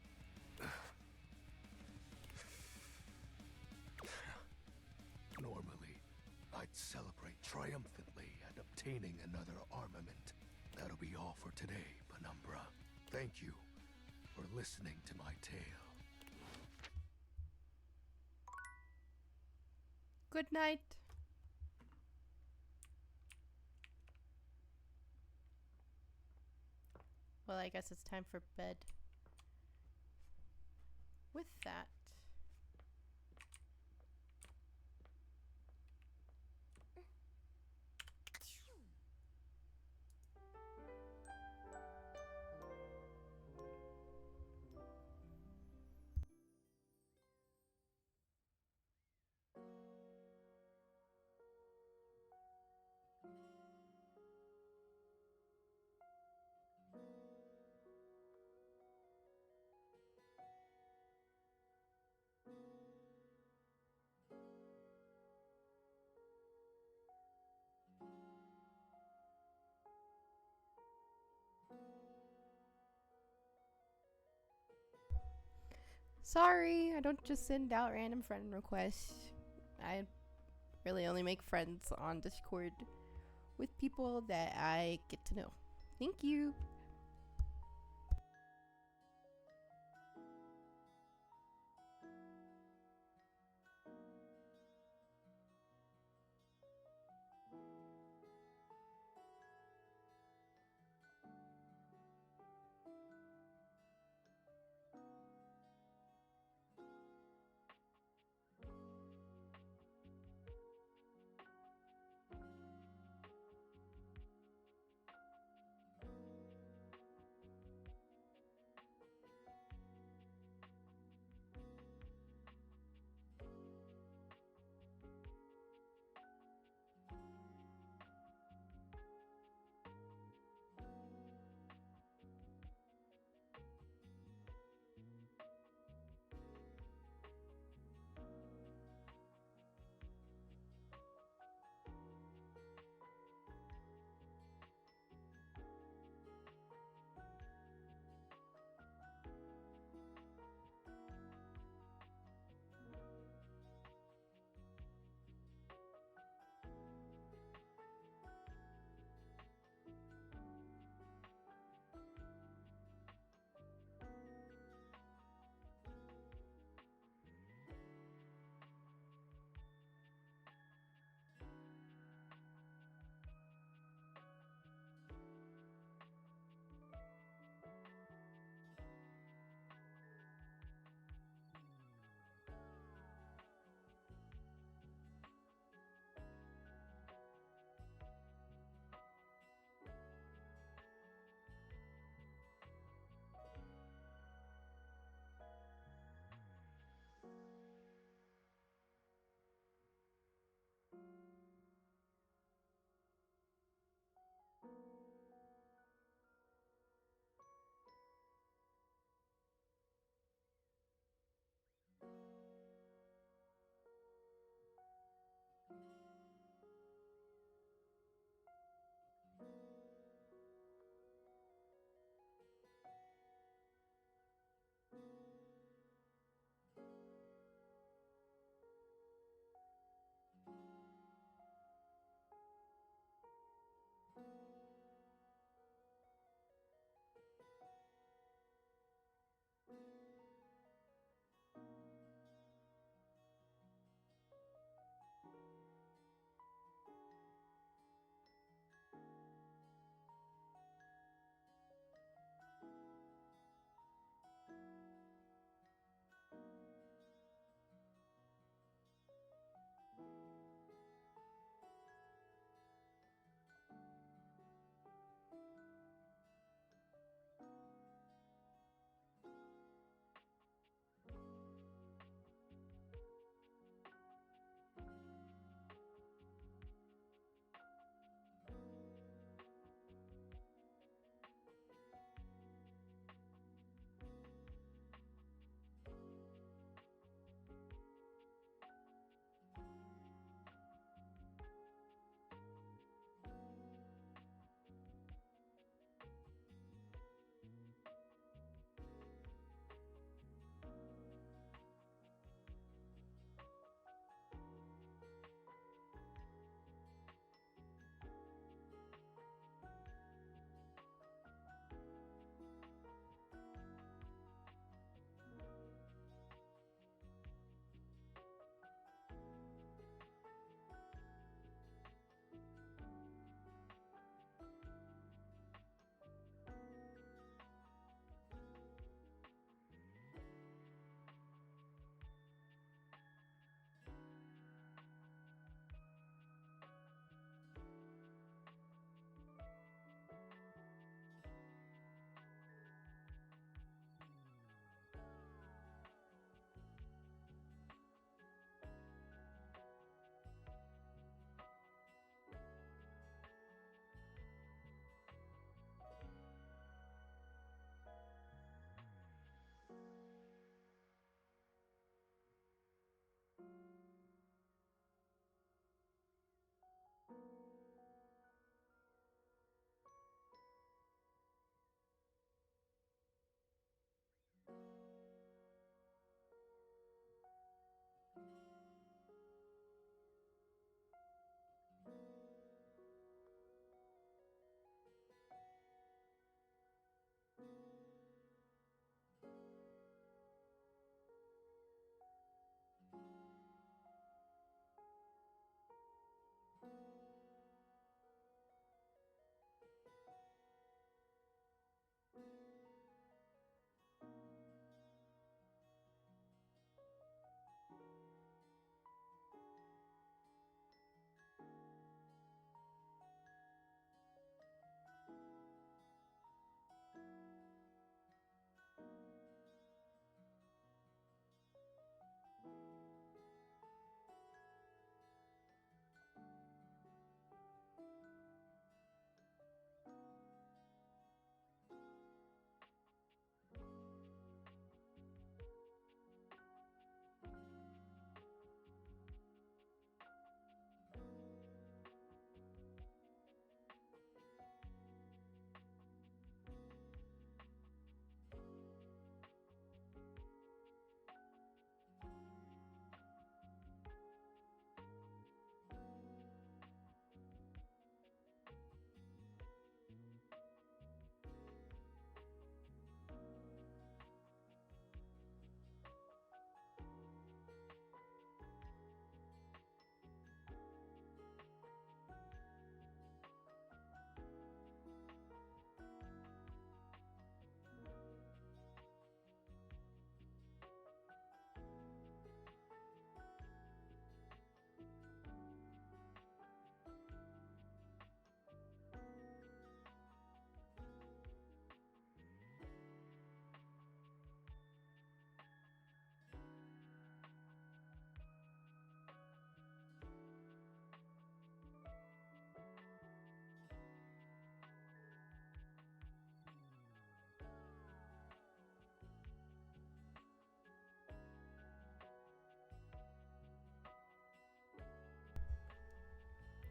Normally, I'd celebrate triumphantly at obtaining another armament. That'll be all for today, Penumbra. Thank you for listening to my tale. Good night. Well, I guess it's time for bed. With that, sorry, I don't just send out random friend requests. I really only make friends on Discord with people that I get to know. Thank you.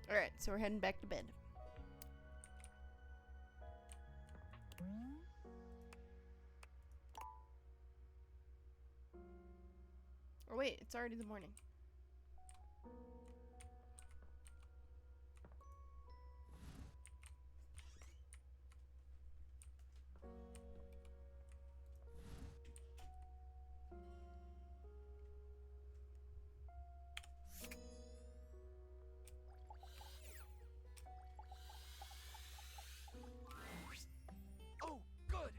Alright, so we're heading back to bed. Oh wait, it's already the morning. Oh, good!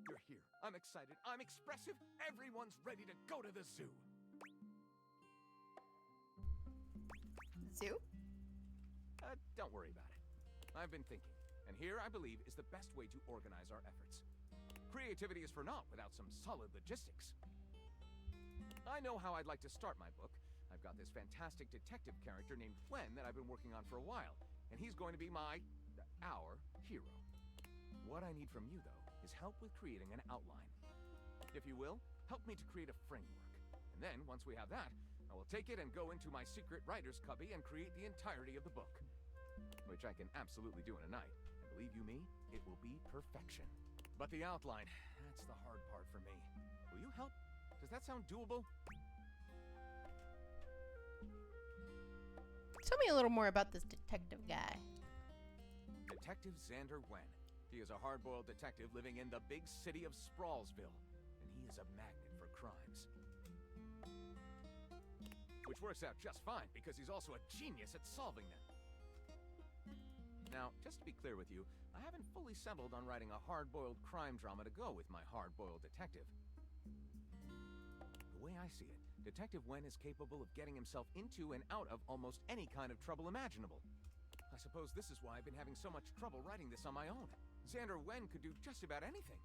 You're here. I'm excited. I'm expressive. Everyone's ready to go to the zoo. Zoo? Don't worry about it. I've been thinking, and here I believe is the best way to organize our efforts. Creativity is for naught without some solid logistics. I know how I'd like to start my book. I've got this fantastic detective character named Gwen that I've been working on for a while, and he's going to be our hero. What I need from you, though, is help with creating an outline. If you will, help me to create a framework. And then, once we have that, I will take it and go into my secret writer's cubby and create the entirety of the book. Which I can absolutely do in a night. And believe you me, it will be perfection. But the outline, that's the hard part for me. Will you help? Does that sound doable? Tell me a little more about this detective guy. Detective Xander Wen. He is a hard-boiled detective living in the big city of Sprawlsville, and he is a magnet for crimes. Which works out just fine, because he's also a genius at solving them. Now, just to be clear with you, I haven't fully settled on writing a hard-boiled crime drama to go with my hard-boiled detective. The way I see it, Detective Wen is capable of getting himself into and out of almost any kind of trouble imaginable. I suppose this is why I've been having so much trouble writing this on my own. Xander Wen could do just about anything.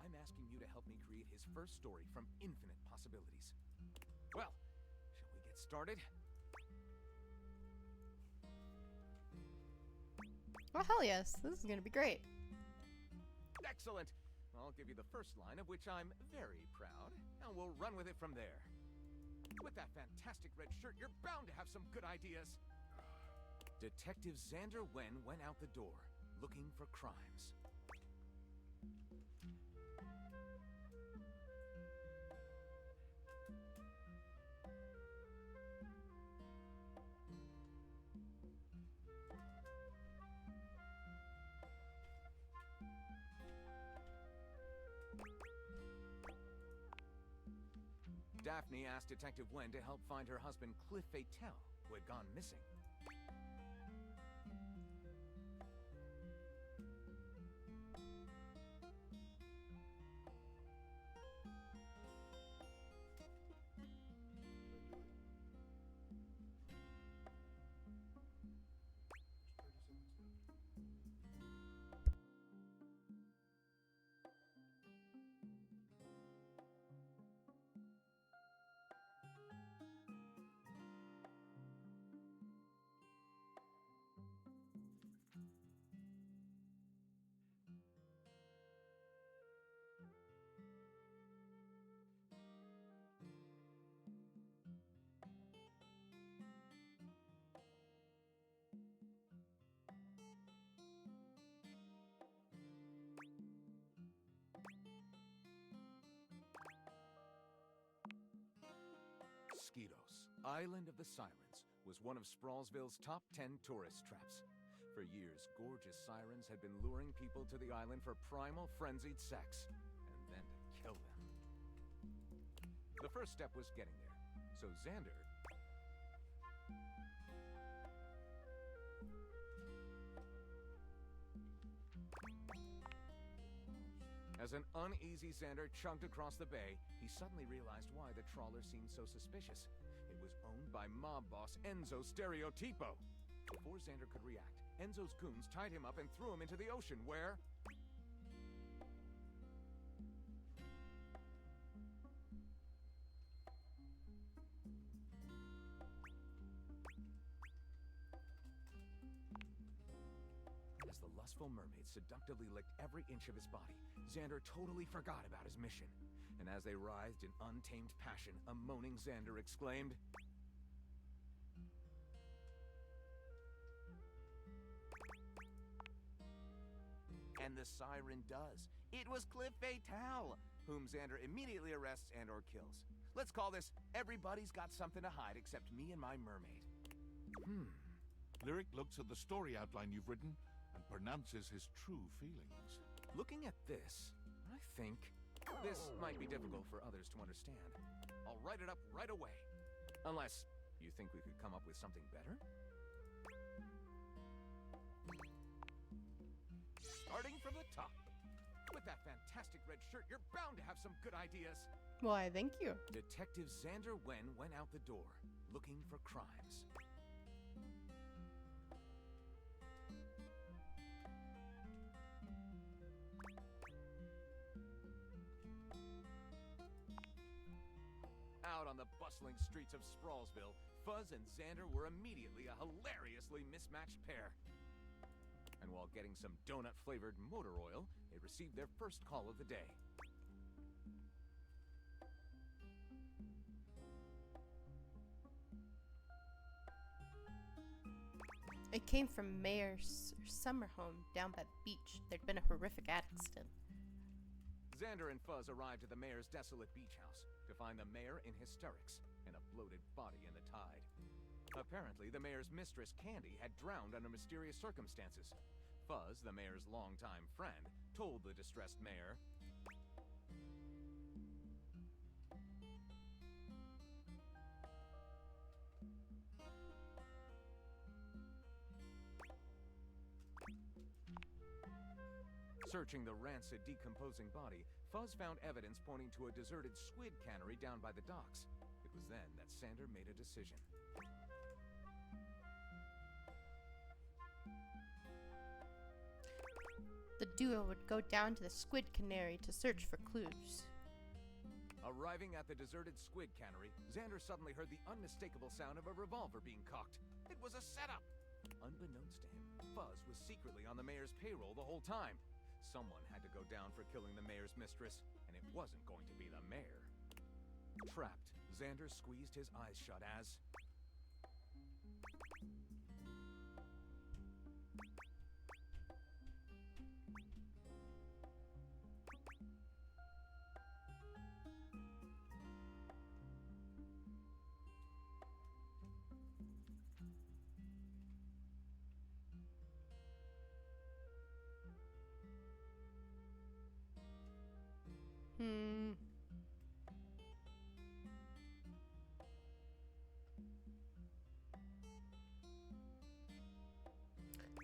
I'm asking you to help me create his first story from infinite possibilities. Well, shall we get started? Oh, hell yes. This is gonna be great. Excellent! I'll give you the first line, of which I'm very proud, and we'll run with it from there. With that fantastic red shirt, you're bound to have some good ideas. Detective Xander Wen went out the door, looking for crimes. Daphne asked Detective Wen to help find her husband Cliff Fatel, who had gone missing. Mosquitoes, Island of the Sirens, was one of Sprawlsville's top 10 tourist traps. For years, gorgeous sirens had been luring people to the island for primal, frenzied sex, and then to kill them. The first step was getting there, so Xander... As an uneasy Xander chugged across the bay, he suddenly realized why the trawler seemed so suspicious. It was owned by mob boss Enzo Stereotipo. Before Xander could react, Enzo's goons tied him up and threw him into the ocean, where... As the lustful mermaid seductively licked every inch of his body, Xander totally forgot about his mission. And as they writhed in untamed passion, a moaning Xander exclaimed... And the siren does. It was Cliff Fatale, whom Xander immediately arrests and or kills. Let's call this Everybody's Got Something to Hide Except Me and My Mermaid. Lyric looks at the story outline you've written and pronounces his true feelings. Looking at this, I think this might be difficult for others to understand. I'll write it up right away. Unless you think we could come up with something better? Starting from the top. With that fantastic red shirt, you're bound to have some good ideas. Why, thank you. Detective Xander Wen went out the door, looking for crimes. Out on the bustling streets of Sprawlsville, Fuzz and Xander were immediately a hilariously mismatched pair. And while getting some donut-flavored motor oil, they received their first call of the day. It came from Mayor's summer home down by the beach. There'd been a horrific accident. Xander and Fuzz arrived at the mayor's desolate beach house to find the mayor in hysterics and a bloated body in the tide. Apparently, the mayor's mistress, Candy, had drowned under mysterious circumstances. Fuzz, the mayor's longtime friend, told the distressed mayor, searching the rancid, decomposing body, Fuzz found evidence pointing to a deserted squid cannery down by the docks. It was then that Xander made a decision. The duo would go down to the squid cannery to search for clues. Arriving at the deserted squid cannery, Xander suddenly heard the unmistakable sound of a revolver being cocked. It was a setup! Unbeknownst to him, Fuzz was secretly on the mayor's payroll the whole time. Someone had to go down for killing the mayor's mistress, and it wasn't going to be the mayor. Trapped, Xander squeezed his eyes shut as...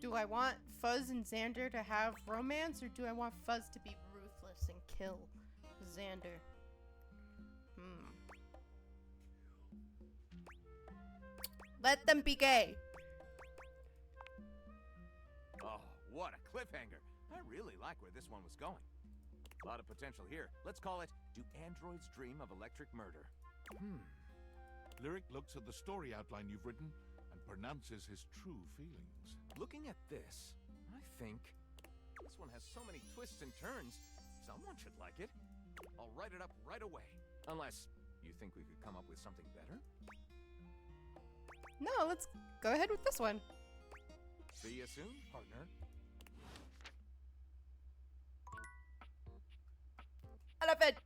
Do I want Fuzz and Xander to have romance, or do I want Fuzz to be ruthless and kill Xander? Let them be gay. Oh, what a cliffhanger. I really like where this one was going. A lot of potential here. Let's call it, Do Androids Dream of Electric Murder? Lyric looks at the story outline you've written and pronounces his true feelings. Looking at this, I think this one has so many twists and turns. Someone should like it. I'll write it up right away. Unless you think we could come up with something better? No, let's go ahead with this one. See you soon, partner. Elephant!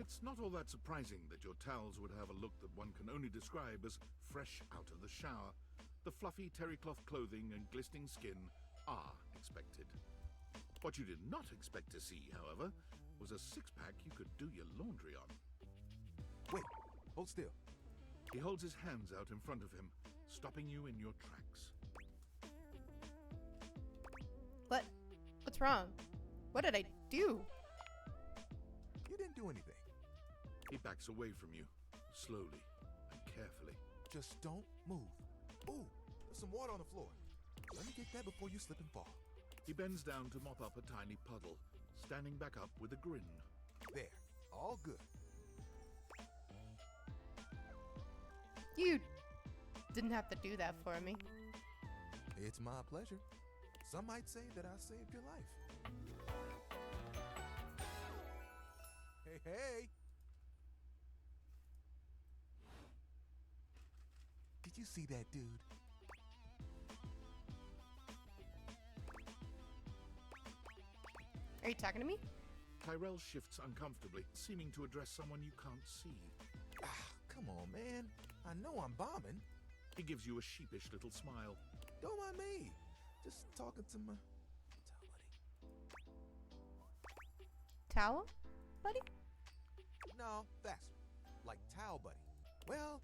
It's not all that surprising that your towels would have a look that one can only describe as fresh out of the shower. The fluffy terry cloth clothing and glistening skin are expected. What you did not expect to see, however, was a six-pack you could do your laundry on. Wait, hold still. He holds his hands out in front of him, stopping you in your tracks. What? What's wrong? What did I do? You didn't do anything. He backs away from you, slowly and carefully. Just don't move. Ooh, there's some water on the floor. Let me get that before you slip and fall. He bends down to mop up a tiny puddle, standing back up with a grin. There, all good. You didn't have to do that for me. It's my pleasure. Some might say that I saved your life. Hey, hey! Did you see that dude? Are you talking to me? Tyrell shifts uncomfortably, seeming to address someone you can't see. Ah, come on, man. I know I'm bombing. He gives you a sheepish little smile. Don't mind me. Just talking to my Towel, buddy? No, faster. Like towel buddy. Well,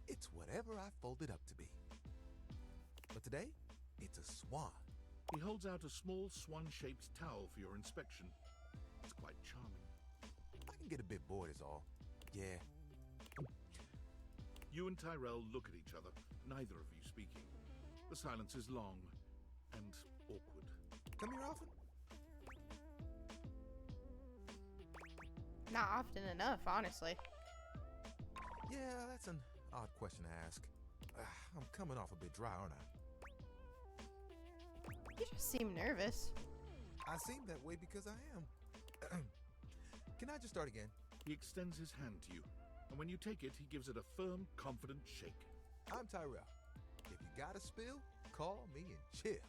it's whatever I fold it up to be. But today, it's a swan. He holds out a small swan-shaped towel for your inspection. It's quite charming. I can get a bit bored is all. Yeah. You and Tyrell look at each other, neither of you speaking. The silence is long and awkward. Come here often? Not often enough, honestly. Yeah, that's an odd question to ask. I'm coming off a bit dry, aren't I? You just seem nervous. I seem that way because I am. Can I just start again? He extends his hand to you, and when you take it, he gives it a firm, confident shake. I'm Tyrell. If you got a spill, call me and chill.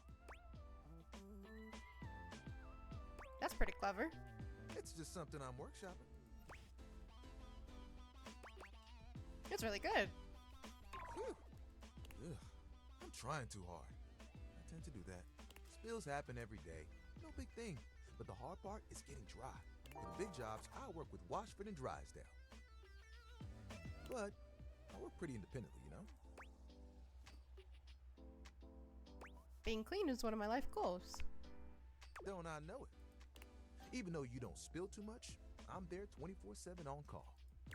That's pretty clever. It's just something I'm workshopping. It's really good. Whew. Ugh. I'm trying too hard. I tend to do that. Spills happen every day. No big thing. But the hard part is getting dry. For the big jobs, I work with Washford and Drysdale. But I work pretty independently, you know? Being clean is one of my life goals. Don't I know it? Even though you don't spill too much, I'm there 24/7 on call.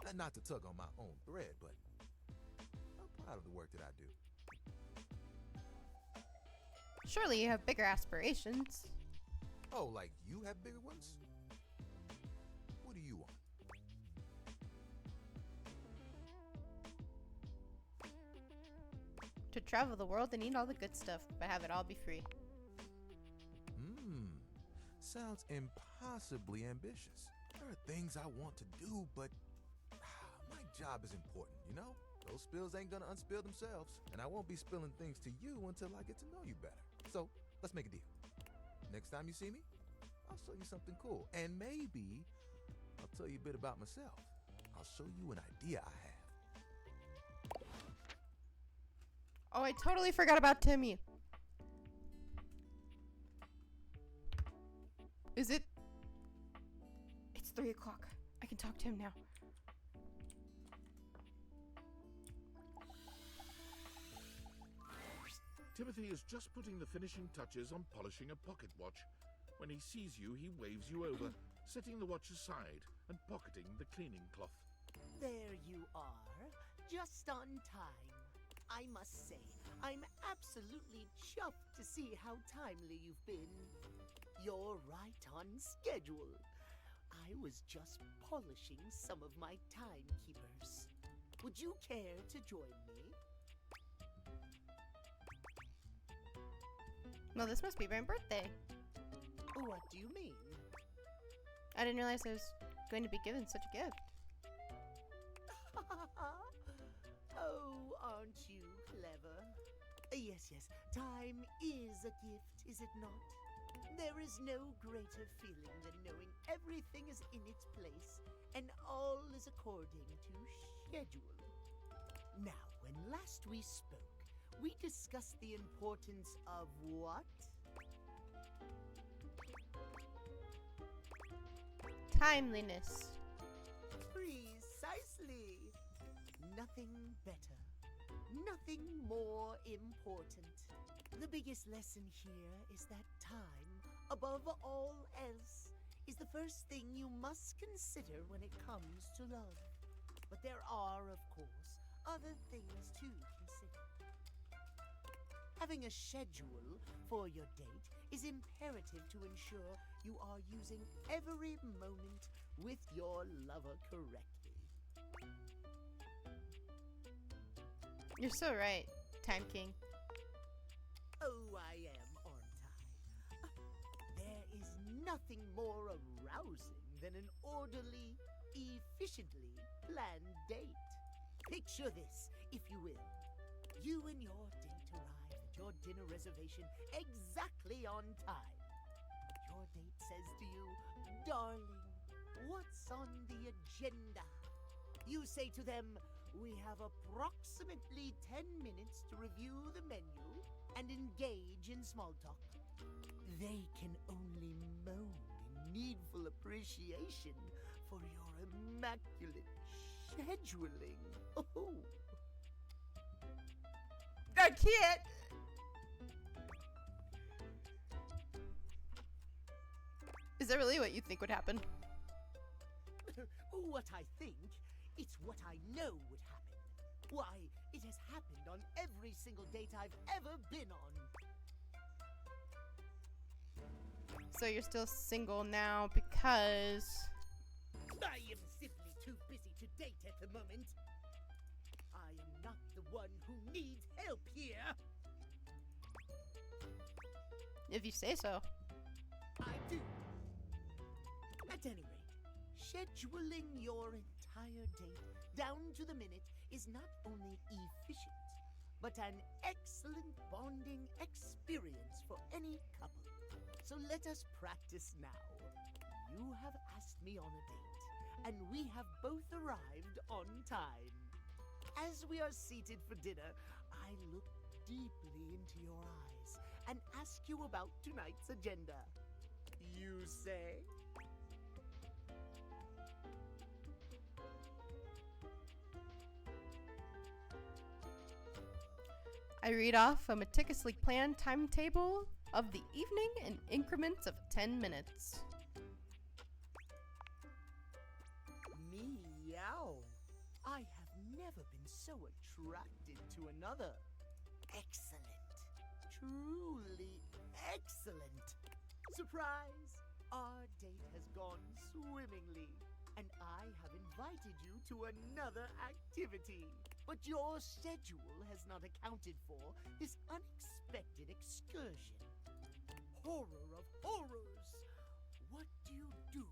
And not to tug on my own thread, but I'm proud of the work that I do. Surely you have bigger aspirations. Oh, like you have bigger ones? What do you want? To travel the world and eat all the good stuff, but have it all be free. Sounds impossibly ambitious. There are things I want to do, but my job is important, you know? Those spills ain't gonna unspill themselves, and I won't be spilling things to you until I get to know you better. So, let's make a deal. Next time you see me, I'll show you something cool, and maybe I'll tell you a bit about myself. I'll show you an idea I have. Oh, I totally forgot about Timmy. Is it? It's 3 o'clock. I can talk to him now. Timothy is just putting the finishing touches on polishing a pocket watch. When he sees you, he waves you over, setting the watch aside and pocketing the cleaning cloth. There you are, just on time. I must say, I'm absolutely chuffed to see how timely you've been. You're right on schedule. I was just polishing some of my timekeepers. Would you care to join me? Well, this must be my birthday. What do you mean? I didn't realize I was going to be given such a gift. Oh, aren't you clever? Yes, time is a gift, is it not? There is no greater feeling than knowing everything is in its place and all is according to schedule. Now, when last we spoke, we discussed the importance of what? Timeliness. Precisely. Nothing better. Nothing more important. The biggest lesson here is that time, above all else, is the first thing you must consider when it comes to love. But there are, of course, other things to consider. Having a schedule for your date is imperative to ensure you are using every moment with your lover correctly. You're so right, Time King. Oh, I am, aren't I? There is nothing more arousing than an orderly, efficiently planned date. Picture this, if you will. You and your date arrive at your dinner reservation exactly on time. Your date says to you, "Darling, what's on the agenda?" You say to them, "We have approximately 10 minutes to review the menu and engage in small talk." They can only moan in needful appreciation for your immaculate scheduling. Oh. I can't. Is that really what you think would happen? What I think, it's what I know would happen. Why, it has happened on every single date I've ever been on. So you're still single now because... I am simply too busy to date at the moment. I am not the one who needs help here. If you say so. I do. At any rate, scheduling your entire date down to the minute is not only efficient, but an excellent bonding experience for any couple. So let us practice now. You have asked me on a date, and we have both arrived on time. As we are seated for dinner, I look deeply into your eyes and ask you about tonight's agenda. You say? I read off a meticulously planned timetable of the evening in increments of 10 minutes. Meow. I have never been so attracted to another. Excellent. Truly excellent. Surprise! Our date has gone swimmingly, and I have invited you to another activity. But your schedule has not accounted for this unexpected excursion. Horror of horrors! What do you do?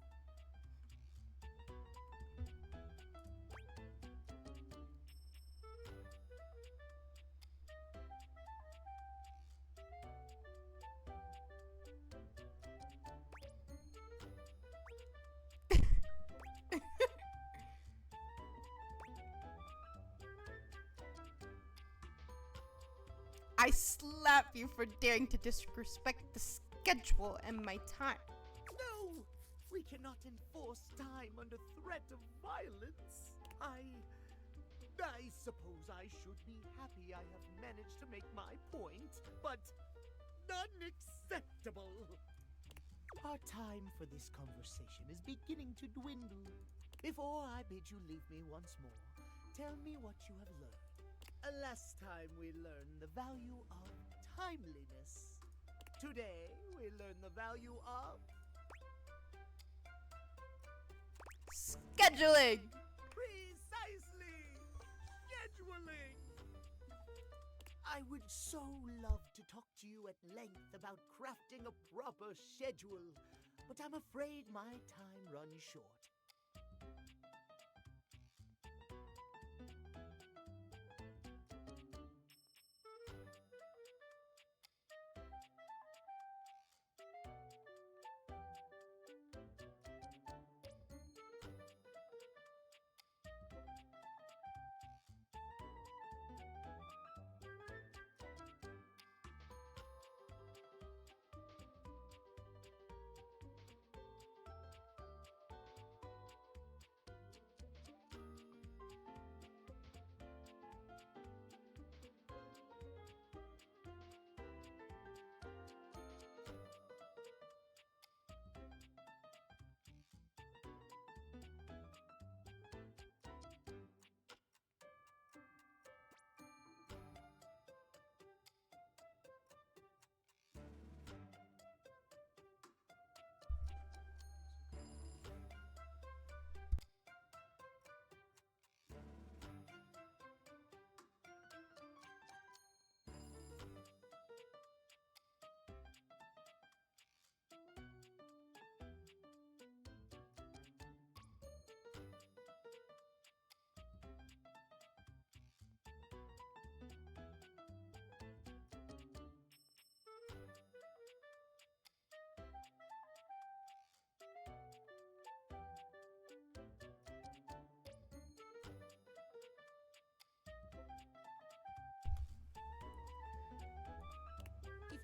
I slap you for daring to disrespect the schedule and my time. No! We cannot enforce time under threat of violence. I suppose I should be happy I have managed to make my point, but unacceptable. Our time for this conversation is beginning to dwindle. Before I bid you leave me once more, tell me what you have learned. Last time we learned the value of timeliness. Today we learn the value of... scheduling! Precisely! Scheduling! I would so love to talk to you at length about crafting a proper schedule, but I'm afraid my time runs short.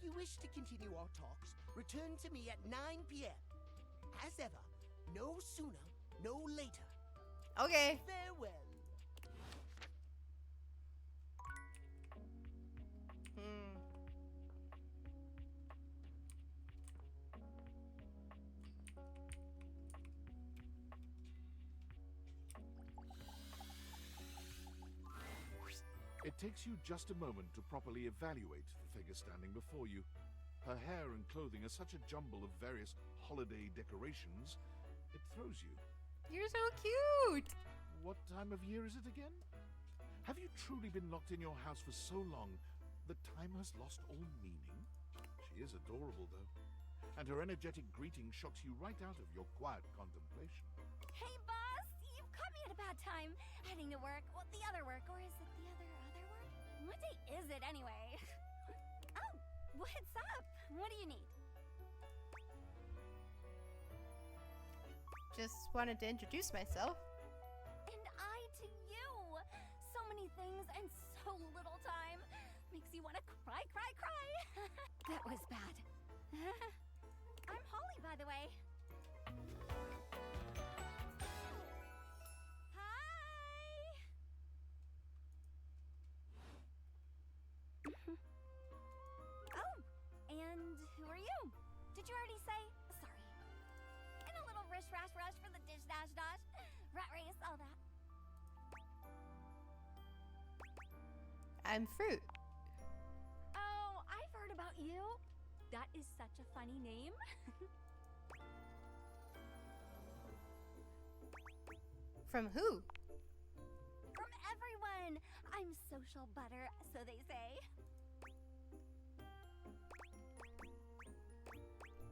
you wish to continue our talks, return to me at 9 p.m. As ever, no sooner, no later. Okay. Farewell. It takes you just a moment to properly evaluate the figure standing before you. Her hair and clothing are such a jumble of various holiday decorations, it throws you. You're so cute! What time of year is it again? Have you truly been locked in your house for so long that time has lost all meaning? She is adorable, though, and her energetic greeting shocks you right out of your quiet contemplation. Hey, boss! You've caught me at a bad time. Heading to work. Well, the other work. Or is it the other work? What day is it, anyway? Oh, what's up? What do you need? Just wanted to introduce myself. And I to you. So many things and so little time. Makes you want to cry. That was bad. I'm Holly, by the way. Oh, and who are you? Did you already say? Sorry. In a little rush for the dish dash. Rat race, all that. I'm Fruit. Oh, I've heard about you. That is such a funny name. From who? From everyone. I'm social butter, so they say.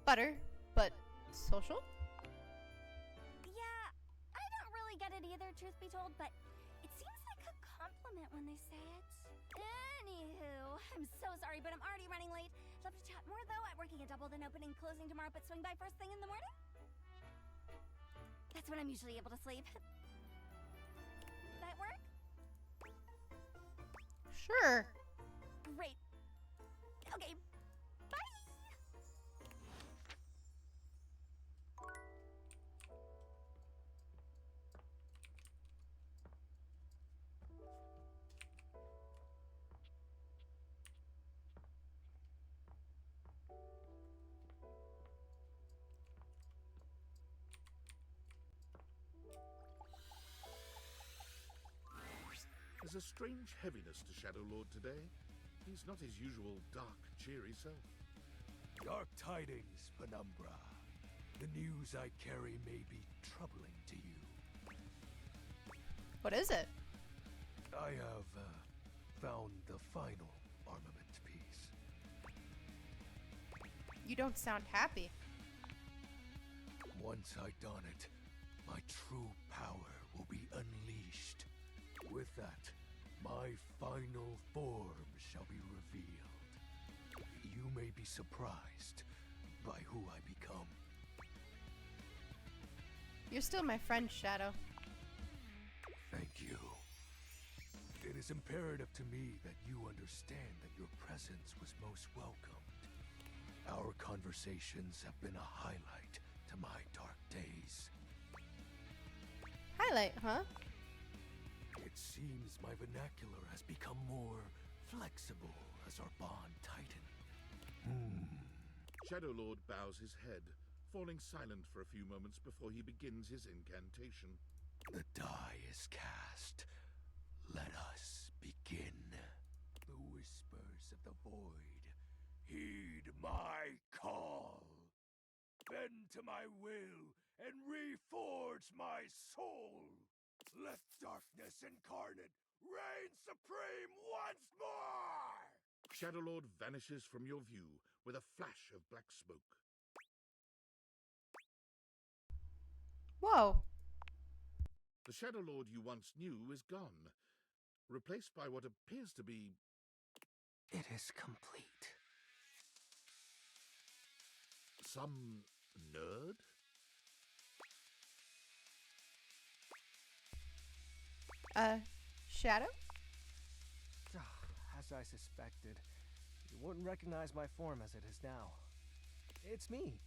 Butter, but social? Yeah, I don't really get it either, truth be told, but it seems like a compliment when they say it. Anywho, I'm so sorry, but I'm already running late. Love to chat more, though. I'm working a double, then opening, closing tomorrow, but swing by first thing in the morning? That's when I'm usually able to sleep. That work? Sure. Great. Okay, bye! There's a strange heaviness to Shadow Lord today. He's not his usual dark, cheery self. Dark tidings, Penumbra. The news I carry may be troubling to you. What is it? I have found the final armament piece. You don't sound happy. Once I don it, my true power will be unleashed. With that, my final form shall be revealed. You may be surprised by who I become. You're still my friend, Shadow. Thank you. It is imperative to me that you understand that your presence was most welcomed. Our conversations have been a highlight to my dark days. Highlight, huh? It seems my vernacular has become more flexible as our bond tightened. Shadow Lord bows his head, falling silent for a few moments before he begins his incantation. The die is cast. Let us begin. The whispers of the void, heed my call. Bend to my will and reforge my soul. Let darkness incarnate reign supreme once more! Shadow Lord vanishes from your view with a flash of black smoke. Whoa. The Shadow Lord you once knew is gone, replaced by what appears to be... It is complete. some nerd? Shadow? As I suspected, You wouldn't recognize my form as it is now. It's me.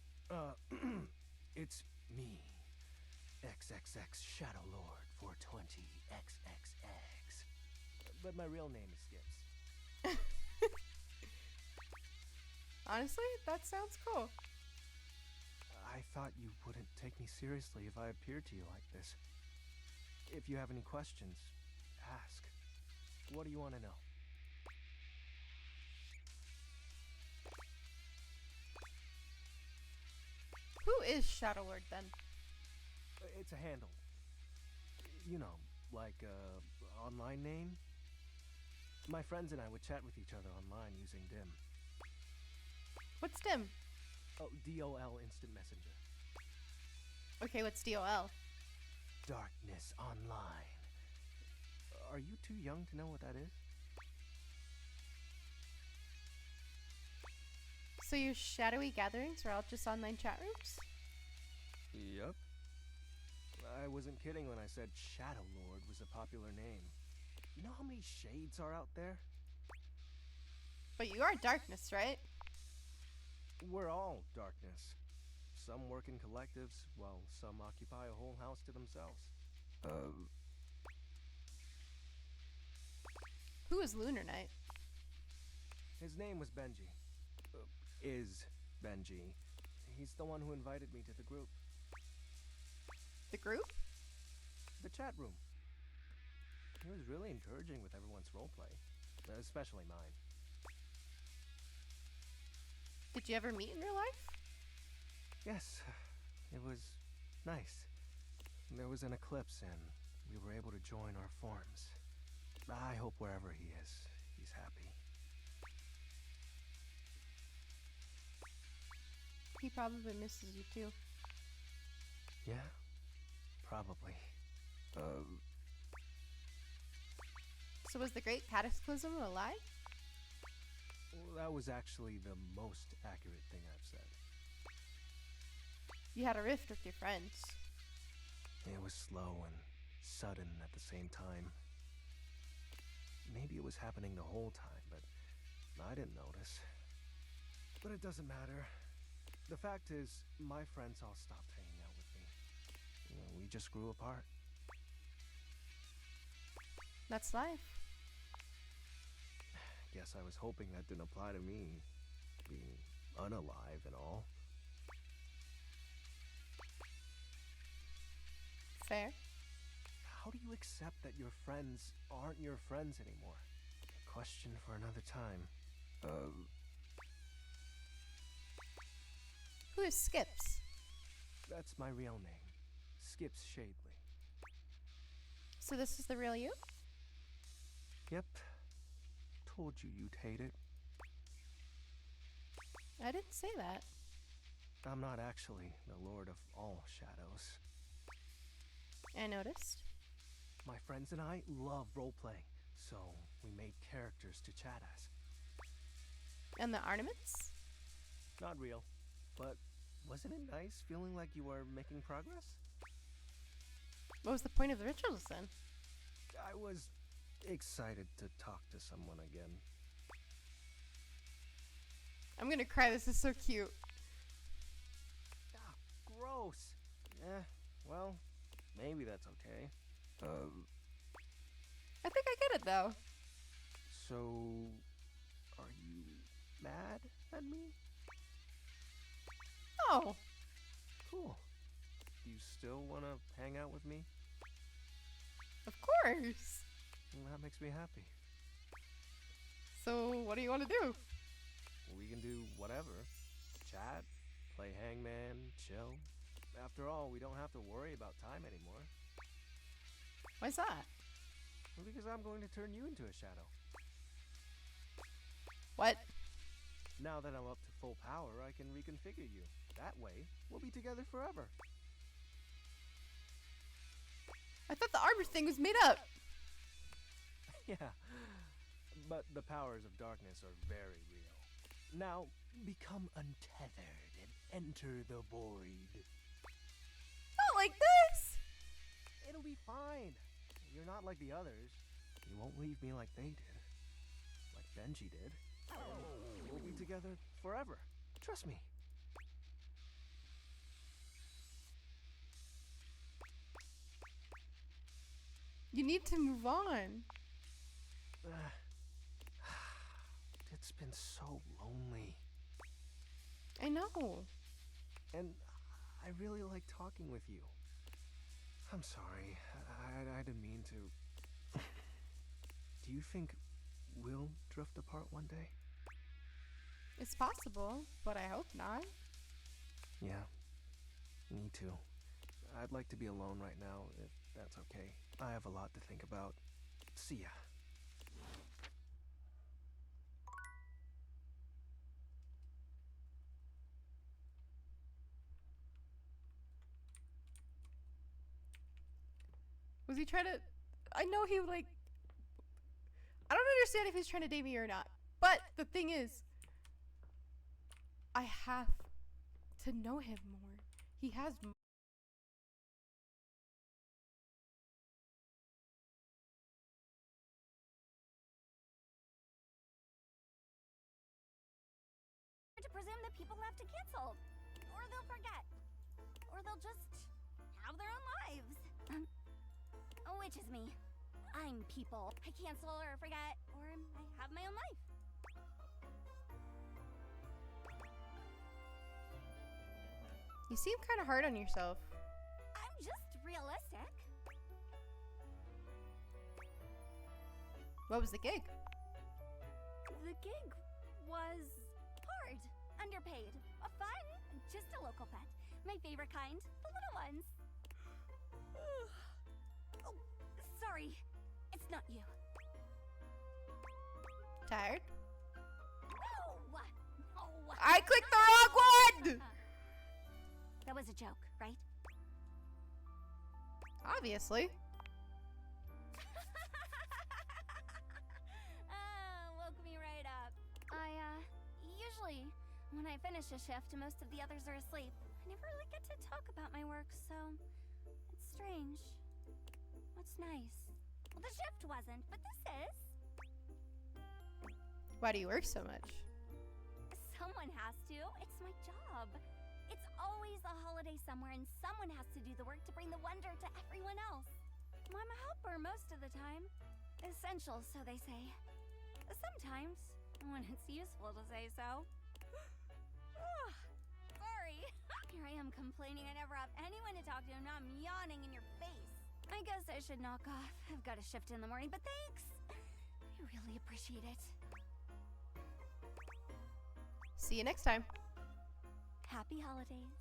It's me. XXX Shadow Lord 420 XXX. But my real name is Skips. Honestly, that sounds cool. I thought you wouldn't take me seriously if I appeared to you like this. If you have any questions, ask. What do you want to know? Who is Shadow Lord then? It's a handle. You know, like a online name. My friends and I would chat with each other online using DIM. What's DIM? Oh, DOL Instant Messenger. Okay, what's DOL? Darkness Online. Are you too young to know what that is? So your shadowy gatherings are all just online chat rooms? Yep. I wasn't kidding when I said Shadow Lord was a popular name. You know how many shades are out there? But you are darkness, right? We're all darkness. Some work in collectives, while some occupy a whole house to themselves. Who is Lunar Knight? His name was Benji. Is Benji. He's the one who invited me to the group. The group? The chat room. He was really encouraging with everyone's roleplay, especially mine. Did you ever meet in real life? Yes, it was nice. There was an eclipse and we were able to join our forms. I hope wherever he is, he's happy. He probably misses you too. Yeah, probably. So was the Great Cataclysm a lie? Well, that was actually the most accurate thing I've said. You had a rift with your friends. It was slow and sudden at the same time. Maybe it was happening the whole time, but I didn't notice. But it doesn't matter. The fact is, my friends all stopped hanging out with me. We just grew apart. That's life. Guess I was hoping that didn't apply to me, being unalive and all. Fair. How do you accept that your friends aren't your friends anymore? A question for another time. Who is Skips? That's my real name. Skips Shadley. So this is the real you? Yep. Told you you'd hate it. I didn't say that. I'm not actually the Lord of all Shadows. I noticed. My friends and I love roleplay, so we made characters to chat as. And the ornaments? Not real, but wasn't it nice feeling like you were making progress? What was the point of the rituals then? I was excited to talk to someone again. I'm gonna cry, this is so cute. Ah, gross. Well, maybe that's okay. I think I get it though. So, are you mad at me? Oh. Cool. Do you still want to hang out with me? Of course. That makes me happy. So, what do you want to do? We can do whatever. Chat, play hangman, chill. After all, we don't have to worry about time anymore. Why's that? Well, because I'm going to turn you into a shadow. What? Now that I'm up to full power, I can reconfigure you. That way, we'll be together forever. I thought the armor thing was made up. Yeah, but the powers of darkness are very real. Now, become untethered and enter the void. Not like this! It'll be fine. You're not like the others. You won't leave me like they did. Like Benji did. We'll be together forever. Trust me. You need to move on. It's been so lonely. I know. And I really like talking with you. I'm sorry. I didn't mean to. Do you think we'll drift apart one day? It's possible, but I hope not. Yeah, me too. I'd like to be alone right now, if that's okay. I have a lot to think about. See ya. Was he trying to... I know he like... I don't understand if he's trying to date me or not. But the thing is, I have to know him more. He has To presume that people have to cancel, or they'll forget, or they'll just have their own lives. Which is me. I'm people. I cancel or forget, or I have my own life. You seem kind of hard on yourself. I'm just realistic. What was the gig? The gig was hard, underpaid, fun, just a local pet. My favorite kind, the little ones. Oh, sorry, it's not you. Tired? No! No! I clicked the wrong one! That was a joke, right? Obviously. Woke me right up. Usually, when I finish a shift, most of the others are asleep. I never really get to talk about my work, so it's strange. What's nice? Well, the shift wasn't, but this is. Why do you work so much? Someone has to. It's my job. It's always a holiday somewhere, and someone has to do the work to bring the wonder to everyone else. Well, I'm a helper most of the time. Essential, so they say. Sometimes, when it's useful to say so. Sorry. Here I am complaining I never have anyone to talk to, and now I'm yawning in your face. I guess I should knock off. I've got a shift in the morning, but thanks. I really appreciate it. See you next time. Happy holidays.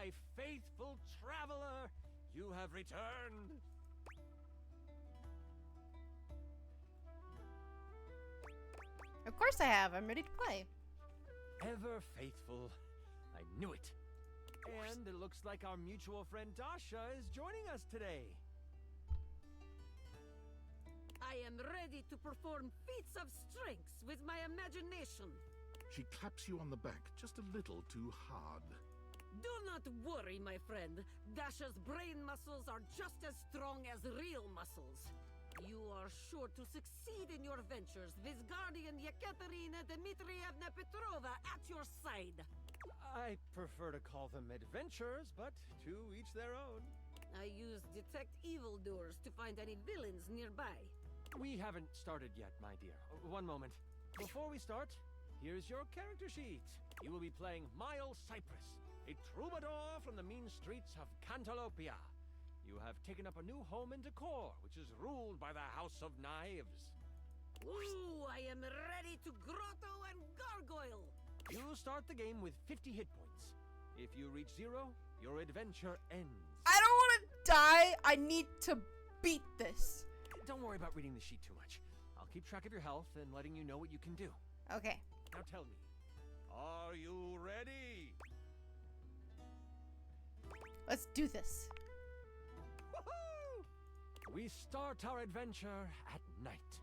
My faithful traveler, you have returned. Of course I have. I'm ready to play. Ever faithful. I knew it. And it looks like our mutual friend Dasha is joining us today. I am ready to perform feats of strength with my imagination. She claps you on the back just a little too hard. Do not worry, my friend. Dasha's brain muscles are just as strong as real muscles. You are sure to succeed in your ventures with Guardian Yekaterina Dmitrievna Petrova at your side. I prefer to call them adventures, but to each their own. I use detect evildoers to find any villains nearby. We haven't started yet, my dear. One moment. Before we start, here's your character sheet. You will be playing Miles Cypress, a troubadour from the mean streets of Cantalopia. You have taken up a new home in Decor, which is ruled by the House of Knives. Ooh, I am ready to grotto and gargoyle. You start the game with 50 hit points. If you reach 0, your adventure ends. I don't want to die. I need to beat this. Don't worry about reading the sheet too much. I'll keep track of your health and letting you know what you can do. Okay. Now tell me, are you ready? Let's do this. Woohoo! We start our adventure at night.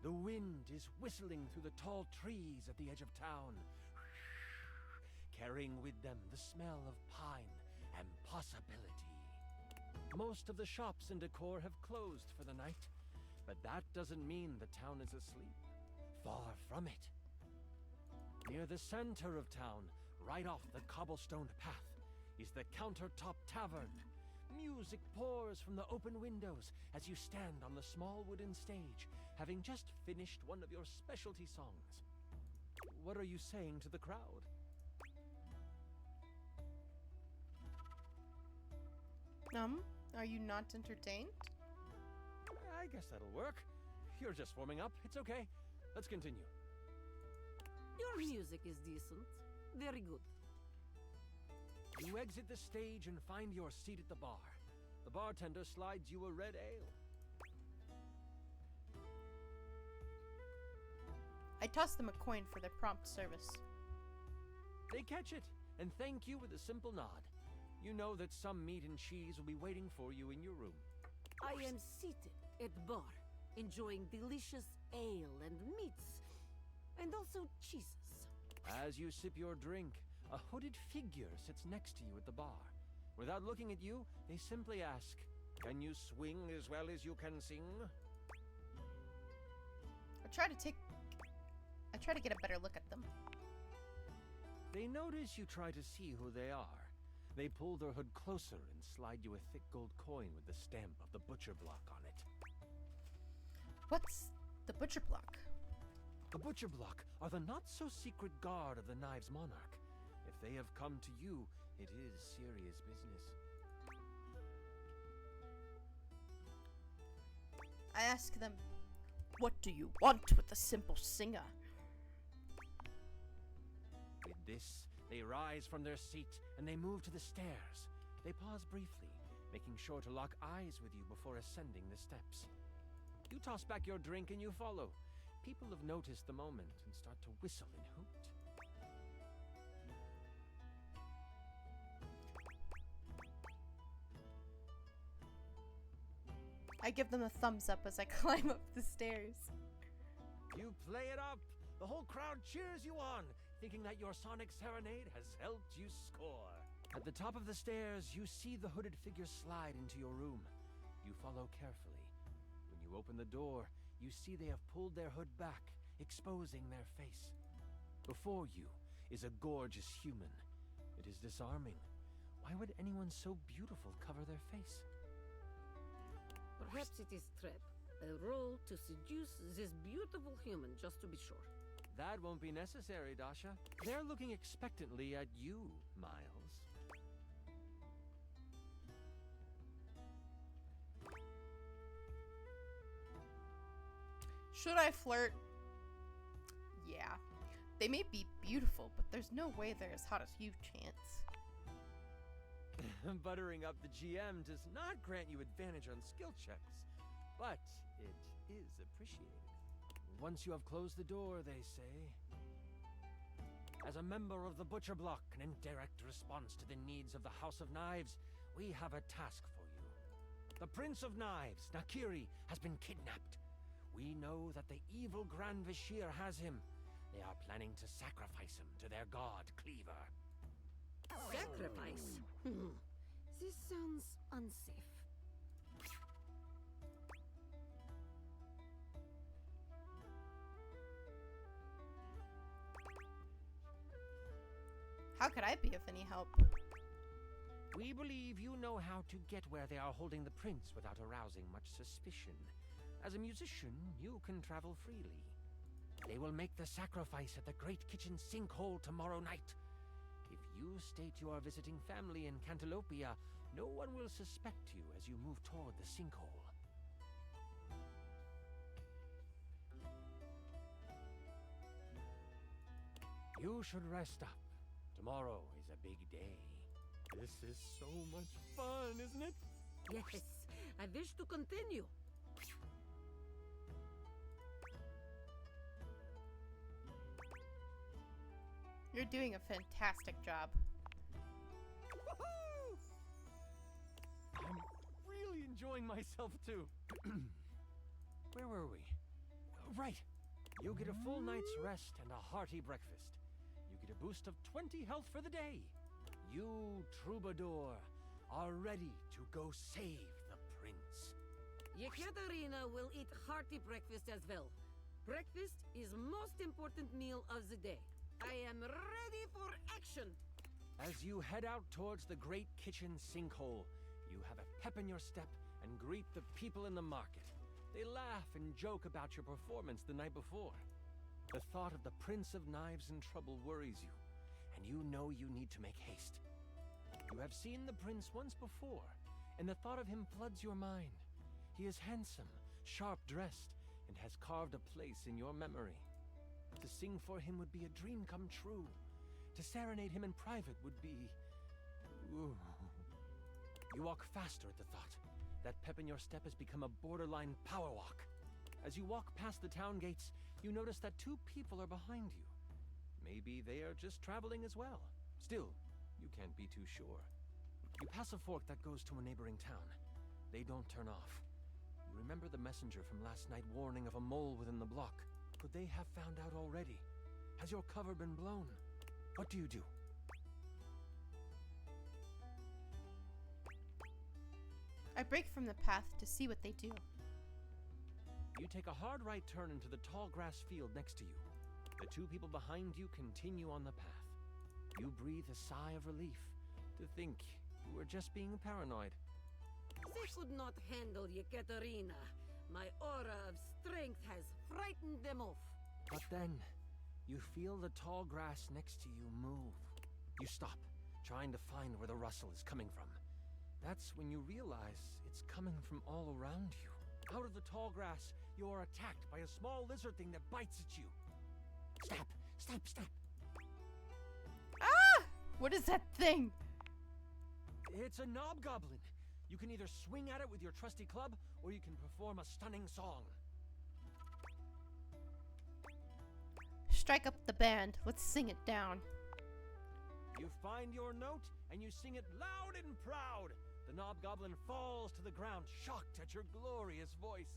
The wind is whistling through the tall trees at the edge of town, carrying with them the smell of pine and possibility. Most of the shops in Decor have closed for the night, but that doesn't mean the town is asleep. Far from it. Near the center of town, right off the cobblestone path, is the Countertop Tavern. Music pours from the open windows as you stand on the small wooden stage, having just finished one of your specialty songs. What are you saying to the crowd? Are you not entertained? I guess that'll work. You're just warming up. It's okay. Let's continue. Your music is decent. Very good. You exit the stage and find your seat at the bar. The bartender slides you a red ale. I toss them a coin for their prompt service. They catch it and thank you with a simple nod. You know that some meat and cheese will be waiting for you in your room. I am seated at bar, enjoying delicious ale and meats, and also cheeses. As you sip your drink, a hooded figure sits next to you at the bar. Without looking at you, they simply ask, "Can you swing as well as you can sing?" I try to get a better look at them. They notice you try to see who they are. They pull their hood closer and slide you a thick gold coin with the stamp of the butcher block on it. What's the butcher block? The butcher block are the not-so-secret guard of the Knives Monarch. If they have come to you, it is serious business. I ask them, what do you want with the simple singer? With this, they rise from their seat and they move to the stairs. They pause briefly, making sure to lock eyes with you before ascending the steps. You toss back your drink and you follow. People have noticed the moment and start to whistle and hoot. I give them a thumbs up as I climb up the stairs. You play it up! The whole crowd cheers you on, thinking that your sonic serenade has helped you score. At the top of the stairs, you see the hooded figure slide into your room. You follow carefully. When you open the door, you see they have pulled their hood back, exposing their face. Before you is a gorgeous human. It is disarming. Why would anyone so beautiful cover their face? Perhaps it is trap. A role to seduce this beautiful human, just to be sure. That won't be necessary, Dasha. They're looking expectantly at you, Miles. Should I flirt? Yeah. They may be beautiful, but there's no way they're as hot as you, Chance. Buttering up the GM does not grant you advantage on skill checks, but it is appreciated. Once you have closed the door, they say. As a member of the Butcher Block and in direct response to the needs of the House of Knives, we have a task for you. The Prince of Knives, Nakiri, has been kidnapped. We know that the evil Grand Vashir has him. They are planning to sacrifice him to their god, Cleaver. Sacrifice? This sounds unsafe. How could I be of any help? We believe you know how to get where they are holding the prince without arousing much suspicion. As a musician, you can travel freely. They will make the sacrifice at the Great Kitchen Sinkhole tomorrow night. If you state you are visiting family in Cantalopia, no one will suspect you as you move toward the sinkhole. You should rest up. Tomorrow is a big day. This is so much fun, isn't it? Yes, I wish to continue. You're doing a fantastic job. I'm really enjoying myself too. Where were we? Right. You get a full night's rest and a hearty breakfast. You get a boost of 20 health for the day. You, Troubadour, are ready to go save the prince. Yekaterina will eat hearty breakfast as well. Breakfast is most important meal of the day. I am ready for action. As you head out towards the Great Kitchen Sinkhole, you have a pep in your step and greet the people in the market. They laugh and joke about your performance the night before. The thought of the Prince of Knives in trouble worries you, and you know you need to make haste. You have seen the prince once before, and the thought of him floods your mind. He is handsome, sharp-dressed, and has carved a place in your memory. To sing for him would be a dream come true. To serenade him in private would be... Ooh. You walk faster at the thought. That pep in your step has become a borderline power walk. As you walk past the town gates, you notice that 2 people are behind you. Maybe they are just traveling as well. Still, you can't be too sure. You pass a fork that goes to a neighboring town. They don't turn off. You remember the messenger from last night warning of a mole within the block. Could they have found out already? Has your cover been blown? What do you do? I break from the path to see what they do. You take a hard right turn into the tall grass field next to you. The 2 people behind you continue on the path. You breathe a sigh of relief to think you were just being paranoid. They could not handle Yekaterina. My aura of strength has frightened them off. But then, you feel the tall grass next to you move. You stop, trying to find where the rustle is coming from. That's when you realize it's coming from all around you. Out of the tall grass, you are attacked by a small lizard thing that bites at you. Stop! Stop! Stop! Ah! What is that thing? It's a knobgoblin. You can either swing at it with your trusty club, or you can perform a stunning song. Strike up the band. Let's sing it down. You find your note, and you sing it loud and proud. The knobgoblin falls to the ground, shocked at your glorious voice.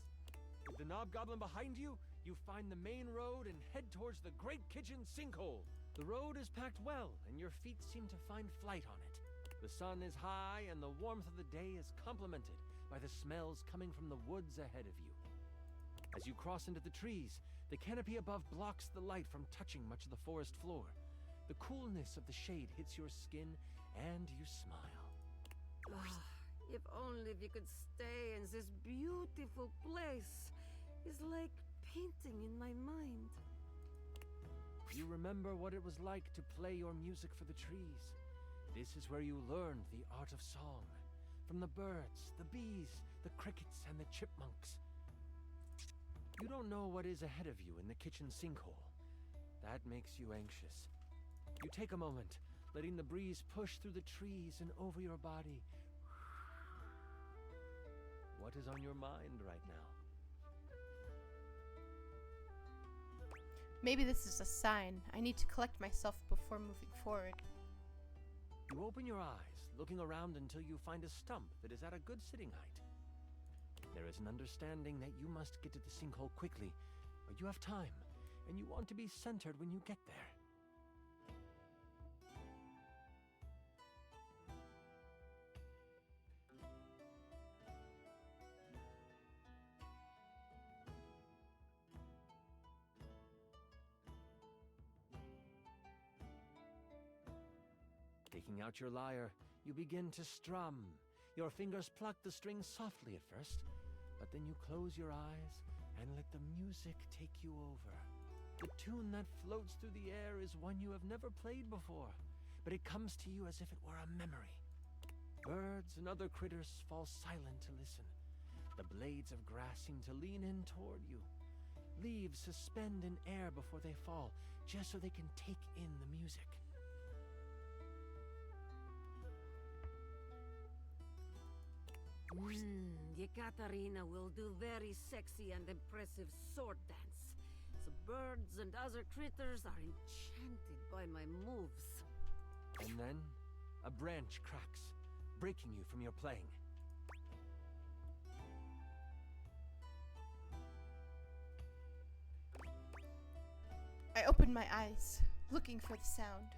With the knobgoblin behind you, you find the main road and head towards the Great Kitchen Sinkhole. The road is packed well, and your feet seem to find flight on it. The sun is high, and the warmth of the day is complemented by the smells coming from the woods ahead of you. As you cross into the trees, the canopy above blocks the light from touching much of the forest floor. The coolness of the shade hits your skin, and you smile. If only we could stay in this beautiful place. It's like painting in my mind. You remember what it was like to play your music for the trees. This is where you learned the art of song. From the birds, the bees, the crickets, and the chipmunks. You don't know what is ahead of you in the kitchen sinkhole. That makes you anxious. You take a moment, letting the breeze push through the trees and over your body. What is on your mind right now? Maybe this is a sign. I need to collect myself before moving forward. You open your eyes, looking around until you find a stump that is at a good sitting height. There is an understanding that you must get to the sinkhole quickly, but you have time, and you want to be centered when you get there. Taking out your lyre, you begin to strum. Your fingers pluck the strings softly at first, but then you close your eyes and let the music take you over. The tune that floats through the air is one you have never played before, but it comes to you as if it were a memory. Birds and other critters fall silent to listen. The blades of grass seem to lean in toward you. Leaves suspend in air before they fall, just so they can take in the music. Yekaterina will do very sexy and impressive sword dance. The birds and other critters are enchanted by my moves. And then, a branch cracks, breaking you from your playing. I open my eyes, looking for the sound.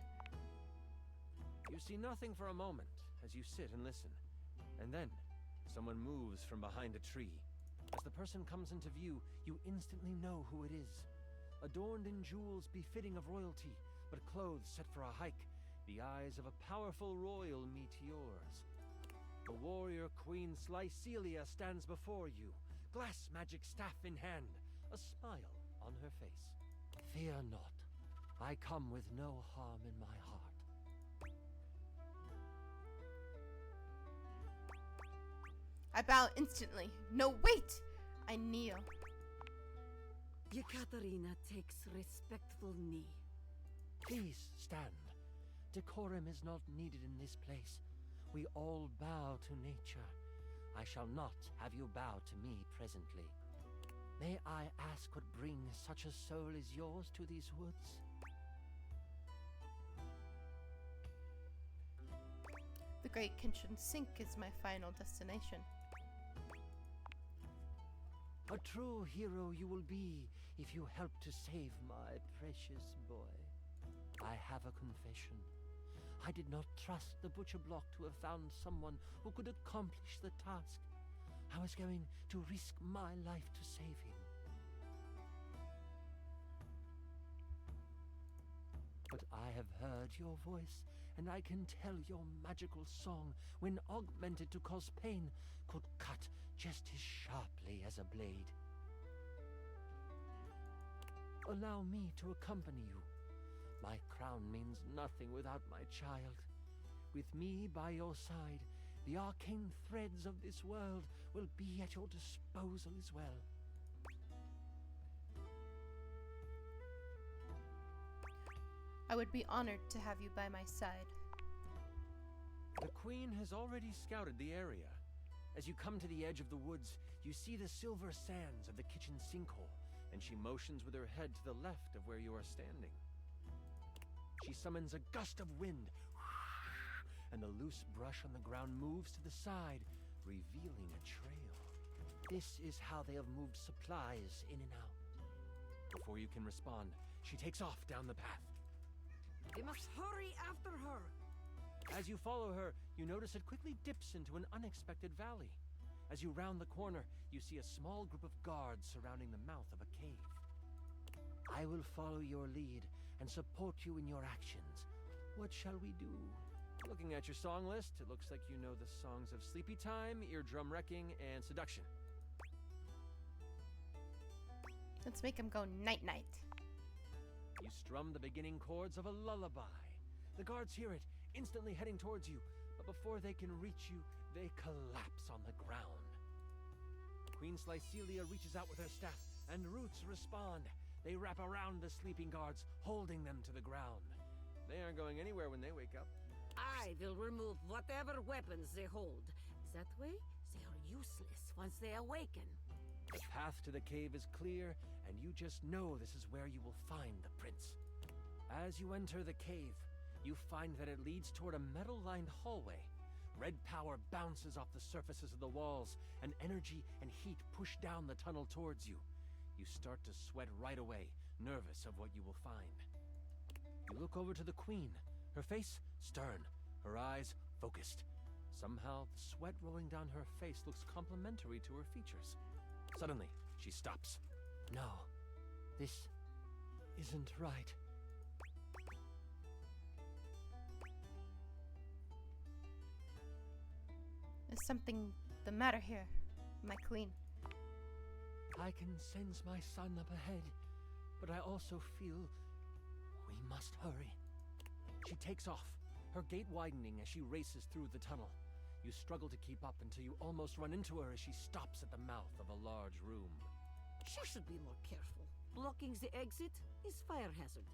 You see nothing for a moment as you sit and listen, and then someone moves from behind a tree. As the person comes into view, you instantly know who it is. Adorned in jewels befitting of royalty, but clothes set for a hike, the eyes of a powerful royal meet yours. The warrior Queen Slycelia stands before you, glass magic staff in hand, a smile on her face. Fear not, I come with no harm in my heart. I bow instantly. No, wait! I kneel. Yekaterina takes respectful knee. Please stand. Decorum is not needed in this place. We all bow to nature. I shall not have you bow to me presently. May I ask what brings such a soul as yours to these woods? The Great Kitchen Sink is my final destination. A true hero you will be if you help to save my precious boy. I have a confession. I did not trust the butcher block to have found someone who could accomplish the task. I was going to risk my life to save him. But I have heard your voice, and I can tell your magical song, when augmented to cause pain, could cut just as sharply as a blade. Allow me to accompany you. My crown means nothing without my child. With me by your side, the arcane threads of this world will be at your disposal as well. I would be honored to have you by my side. The Queen has already scouted the area. As you come to the edge of the woods, you see the silver sands of the kitchen sinkhole, and she motions with her head to the left of where you are standing. She summons a gust of wind, and the loose brush on the ground moves to the side, revealing a trail. This is how they have moved supplies in and out. Before you can respond, she takes off down the path. You must hurry after her. As you follow her, you notice it quickly dips into an unexpected valley. As you round the corner, you see a small group of guards surrounding the mouth of a cave. I will follow your lead and support you in your actions. What shall we do? Looking at your song list, it looks like you know the songs of Sleepy Time, Eardrum Wrecking, and Seduction. Let's make him go night-night. You strum the beginning chords of a lullaby. The guards hear it, instantly heading towards you, but before they can reach you, they collapse on the ground. Queen Slycelia reaches out with her staff, and roots respond. They wrap around the sleeping guards, holding them to the ground. They aren't going anywhere when they wake up. I will remove whatever weapons they hold. That way, they are useless once they awaken. The path to the cave is clear, and you just know this is where you will find the prince. As you enter the cave, you find that it leads toward a metal-lined hallway. Red power bounces off the surfaces of the walls, and energy and heat push down the tunnel towards you. You start to sweat right away, nervous of what you will find. You look over to the queen, her face stern, her eyes focused. Somehow, the sweat rolling down her face looks complementary to her features. Suddenly, she stops. No, this isn't right. Is something the matter here, my queen? I can sense my son up ahead, but I also feel we must hurry. She takes off, her gait widening as she races through the tunnel. You struggle to keep up until you almost run into her as she stops at the mouth of a large room. She should be more careful. Blocking the exit is fire hazard.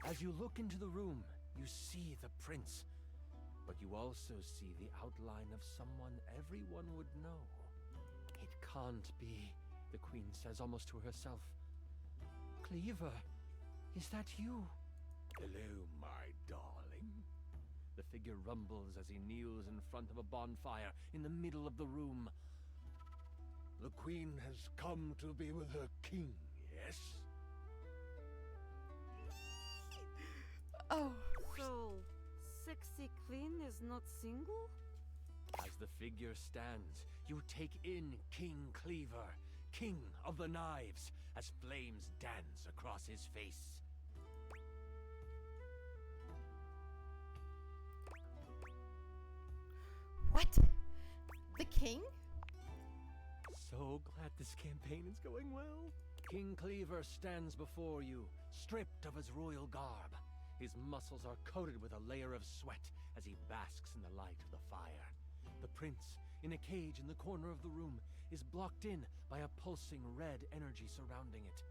As you look into the room, you see the prince, but you also see the outline of someone everyone would know. It can't be, the queen says almost to herself. Cleaver, is that you? Hello, my darling. The figure rumbles as he kneels in front of a bonfire in the middle of the room. The queen has come to be with her king, yes? Oh. So, sexy queen is not single? As the figure stands, you take in King Cleaver, king of the knives, as flames dance across his face. What? The king? So glad this campaign is going well. King Cleaver stands before you, stripped of his royal garb. His muscles are coated with a layer of sweat as he basks in the light of the fire. The prince, in a cage in the corner of the room, is blocked in by a pulsing red energy surrounding it.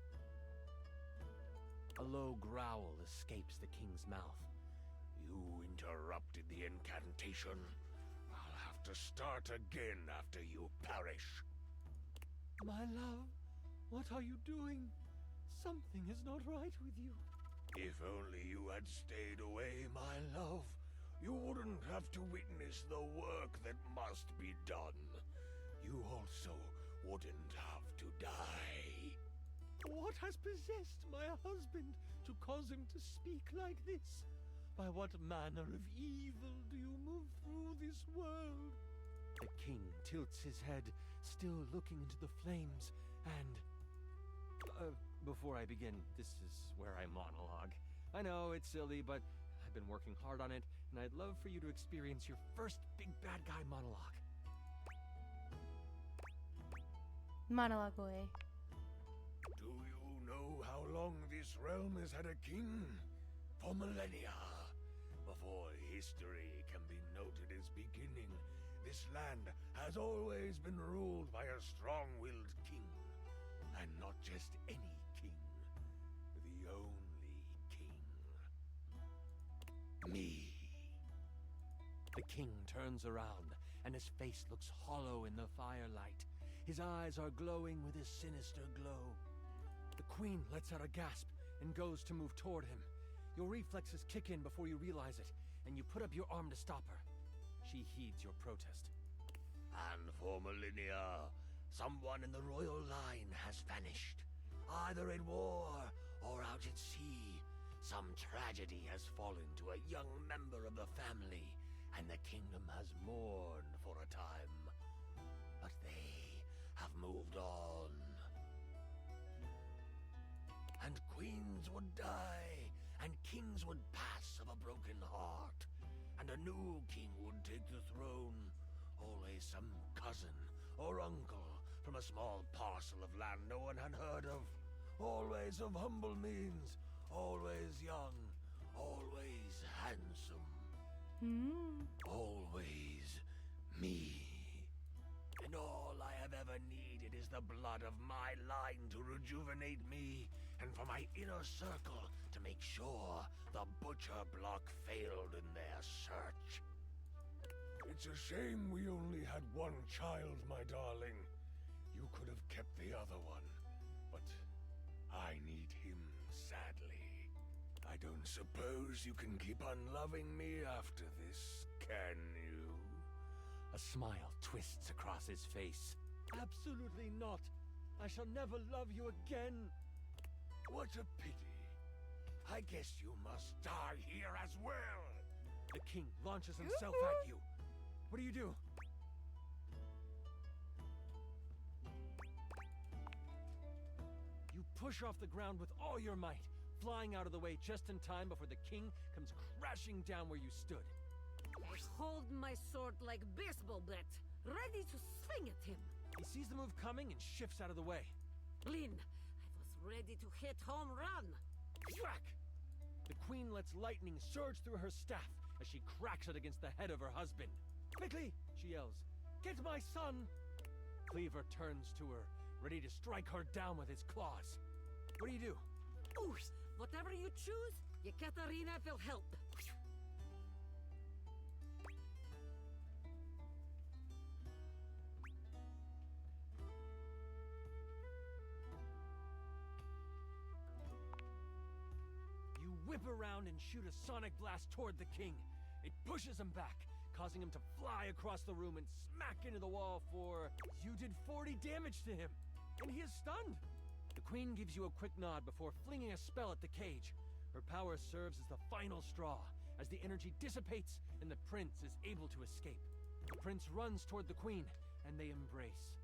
A low growl escapes the king's mouth. You interrupted the incantation. I'll have to start again after you perish. My love, what are you doing? Something is not right with you. If only you had stayed away, my love. You wouldn't have to witness the work that must be done. You also wouldn't have to die. What has possessed my husband to cause him to speak like this? By what manner of evil do you move through this world? The king tilts his head, still looking into the flames, and... before I begin, this is where I monologue. I know, it's silly, but I've been working hard on it, and I'd love for you to experience your first big bad guy monologue. Monologue away. Do you know how long this realm has had a king? For millennia. Before history can be noted as beginning, this land has always been ruled by a strong-willed king. And not just any king. The only king. Me. The king turns around, and his face looks hollow in the firelight. His eyes are glowing with a sinister glow. The queen lets out a gasp and goes to move toward him. Your reflexes kick in before you realize it, and you put up your arm to stop her. She heeds your protest. And for millennia, someone in the royal line has vanished. Either in war or out at sea. Some tragedy has fallen to a young member of the family, and the kingdom has mourned for a time. But they have moved on. And queens would die, and kings would pass of a broken heart, and a new king would take the throne. Always some cousin or uncle from a small parcel of land no one had heard of. Always of humble means, always young, always handsome. Always me. And all I have ever needed is the blood of my line to rejuvenate me, and for my inner circle to to make sure the butcher block failed in their search. It's a shame we only had one child, my darling. You could have kept the other one, but I need him sadly. I don't suppose you can keep on loving me after this, can you? A smile twists across his face. Absolutely not. I shall never love you again. What a pity. I guess you must die here as well. The king launches himself at you. What do you do? You push off the ground with all your might, flying out of the way just in time before the king comes crashing down where you stood. I hold my sword like baseball bat, ready to swing at him. He sees the move coming and shifts out of the way. Blin, I was ready to hit home run. Thwack! The queen lets lightning surge through her staff as she cracks it against the head of her husband. Quickly, she yells, get my son! Cleaver turns to her, ready to strike her down with his claws. What do you do? Ooh, whatever you choose, Yekaterina will help. You whip around and shoot a sonic blast toward the king. It pushes him back, causing him to fly across the room and smack into the wall for... You did 40 damage to him, and he is stunned. The queen gives you a quick nod before flinging a spell at the cage. Her power serves as the final straw, as the energy dissipates and the prince is able to escape. The prince runs toward the queen, and they embrace.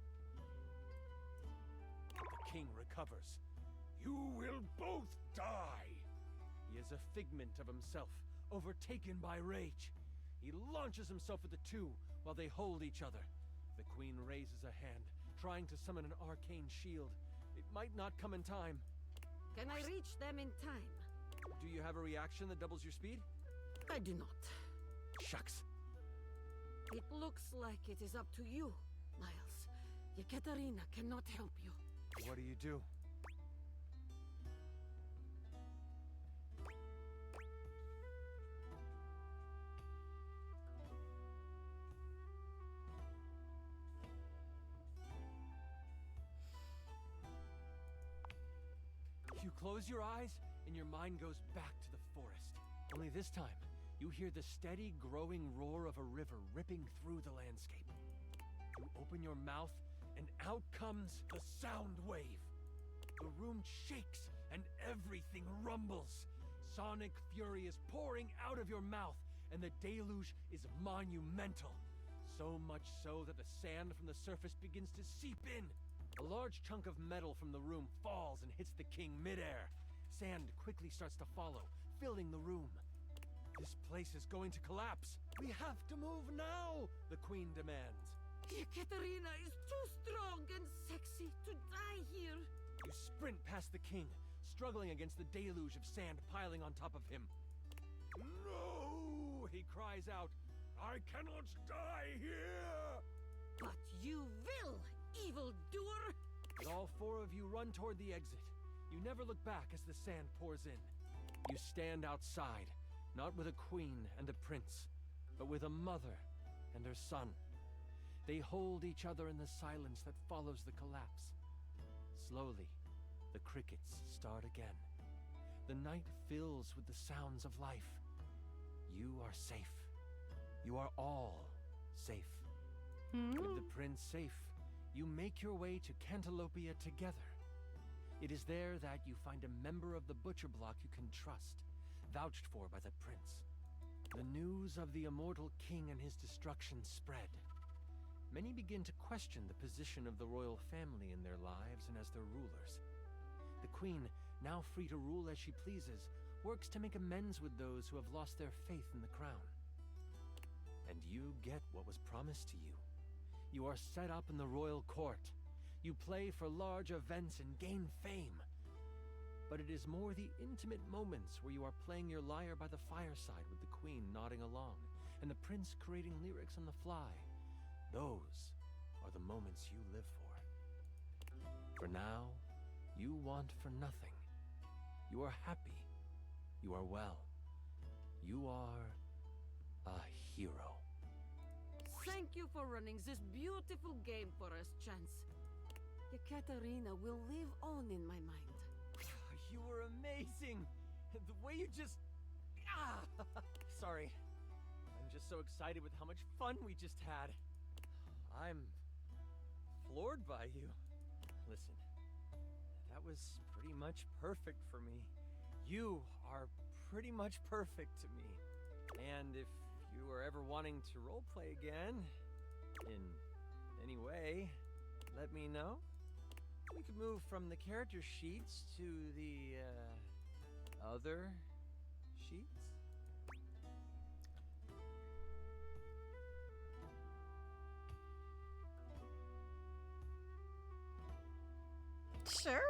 The king recovers. You will both die! He is a figment of himself, overtaken by rage. He launches himself at the two while they hold each other. The queen raises a hand, trying to summon an arcane shield. It might not come in time. Can I reach them in time? Do you have a reaction that doubles your speed? I do not. Shucks. It looks like it is up to you, Miles. Yekaterina cannot help you. What do you do? You close your eyes, and your mind goes back to the forest. Only this time, you hear the steady, growing roar of a river ripping through the landscape. You open your mouth, and out comes the sound wave. The room shakes, and everything rumbles. Sonic fury is pouring out of your mouth, and the deluge is monumental. So much so that the sand from the surface begins to seep in. A large chunk of metal from the room falls and hits the king midair. Sand quickly starts to follow, filling the room. This place is going to collapse. We have to move now, the queen demands. Yekaterina is too strong and sexy to die here. You sprint past the king, struggling against the deluge of sand piling on top of him. No! He cries out, I cannot die here! But you will, evildoer! And all four of you run toward the exit. You never look back as the sand pours in. You stand outside, not with a queen and a prince, but with a mother and her son. They hold each other in the silence that follows the collapse. Slowly, the crickets start again. The night fills with the sounds of life. You are safe. You are all safe. With the prince safe, you make your way to Cantalopia together. It is there that you find a member of the butcher block you can trust, vouched for by the prince. The news of the immortal king and his destruction spread. Many begin to question the position of the royal family in their lives and as their rulers. The queen, now free to rule as she pleases, works to make amends with those who have lost their faith in the crown. And you get what was promised to you. You are set up in the royal court. You play for large events and gain fame. But it is more the intimate moments where you are playing your lyre by the fireside with the queen nodding along, and the prince creating lyrics on the fly. Those are the moments you live for. For now, you want for nothing. You are happy, You are well. You are a hero. Thank you for running this beautiful game for us, Chance. Yekaterina will live on in my mind. You were amazing. The way you just... Sorry. I'm just so excited with how much fun we just had. I'm floored by you. Listen, that was pretty much perfect for me. You are pretty much perfect to me. And if you were ever wanting to roleplay again, in any way, let me know. We could move from the character sheets to the, other sheets? Sure.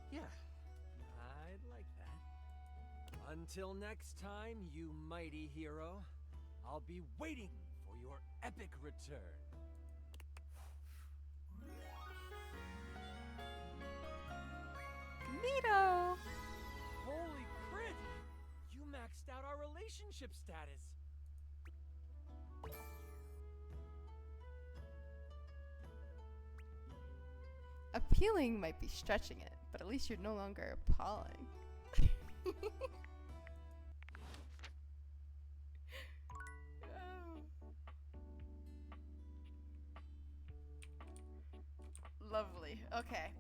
Yeah, I'd like that. Until next time, you mighty hero, I'll be waiting for your epic return. Neato! Holy crit! You maxed out our relationship status. Appealing might be stretching it, but at least you're no longer appalling. Lovely. Okay.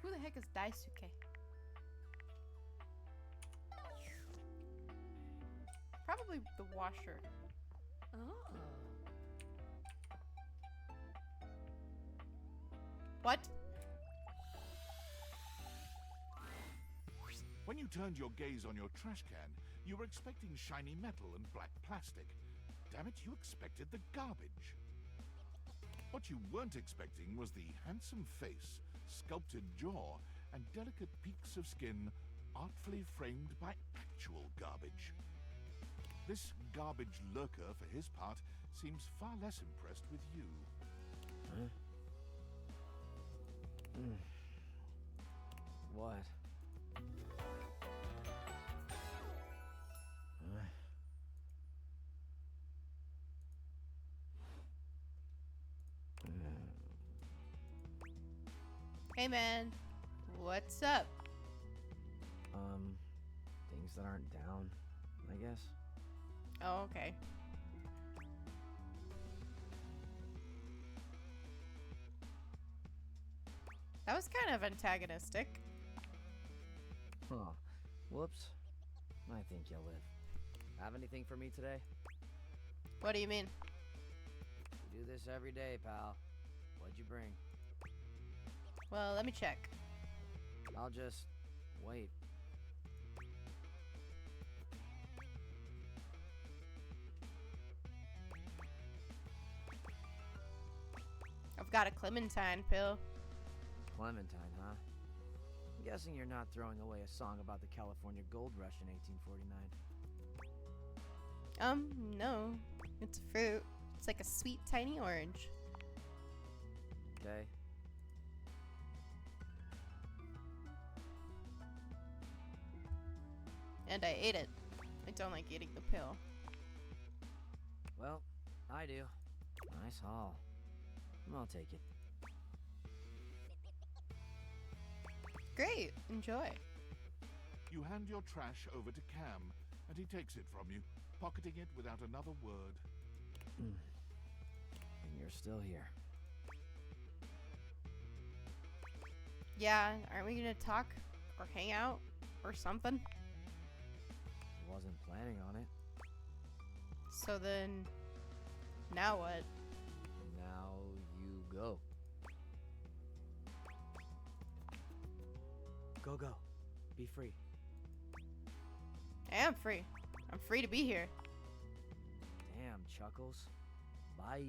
Who the heck is Daisuke? Probably the washer. Oh. What? When you turned your gaze on your trash can, you were expecting shiny metal and black plastic. Damn it, you expected the garbage. What you weren't expecting was the handsome face, sculpted jaw, and delicate peaks of skin artfully framed by actual garbage. This garbage lurker, for his part, seems far less impressed with you. Huh? What? Hey man, what's up? Things that aren't down, I guess. Oh, okay. That was kind of antagonistic. Huh. Whoops. I think you'll live. Have anything for me today? What do you mean? We do this every day, pal. What'd you bring? Well, let me check. I'll just wait. I've got a Clementine pill. Clementine, huh? I'm guessing you're not throwing away a song about the California Gold Rush in 1849. No. It's fruit. It's like a sweet tiny orange. Okay. And I ate it. I don't like eating the pill. Well, I do. Nice haul. I'll take it. Great. Enjoy. You hand your trash over to Cam, and he takes it from you, pocketing it without another word. And you're still here. Yeah, aren't we gonna talk or hang out or something? Wasn't planning on it. So then, now what? Now you go. Go, go. Be free. I am free. I'm free to be here. Damn, Chuckles. Bye.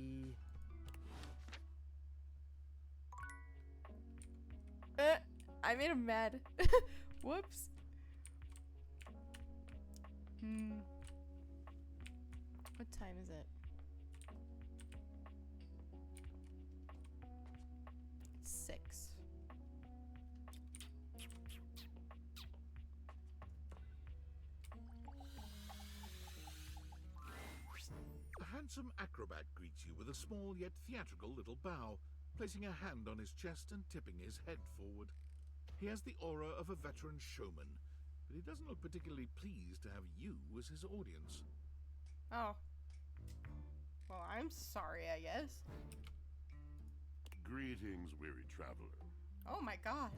I made him mad. Whoops. What time is it? 6. A handsome acrobat greets you with a small yet theatrical little bow, placing a hand on his chest and tipping his head forward. He has the aura of a veteran showman, but he doesn't look particularly pleased to have you as his audience. Oh. Well, I'm sorry, I guess. Greetings, weary traveler. Oh my god.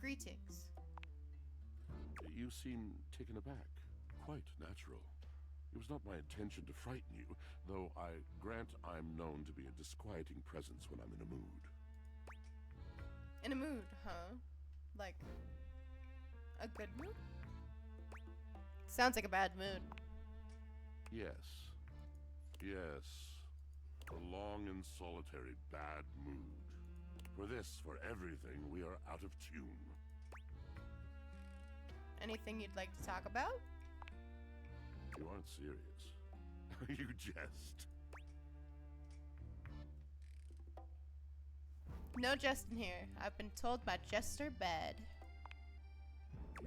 Greetings. You seem taken aback. Quite natural. It was not my intention to frighten you, though I grant I'm known to be a disquieting presence when I'm in a mood. In a mood, huh? Like, a good mood? Sounds like a bad mood. Yes. Yes. A long and solitary bad mood. For this, for everything, we are out of tune. Anything you'd like to talk about? You aren't serious. You jest. No jesting here. I've been told my jester bad.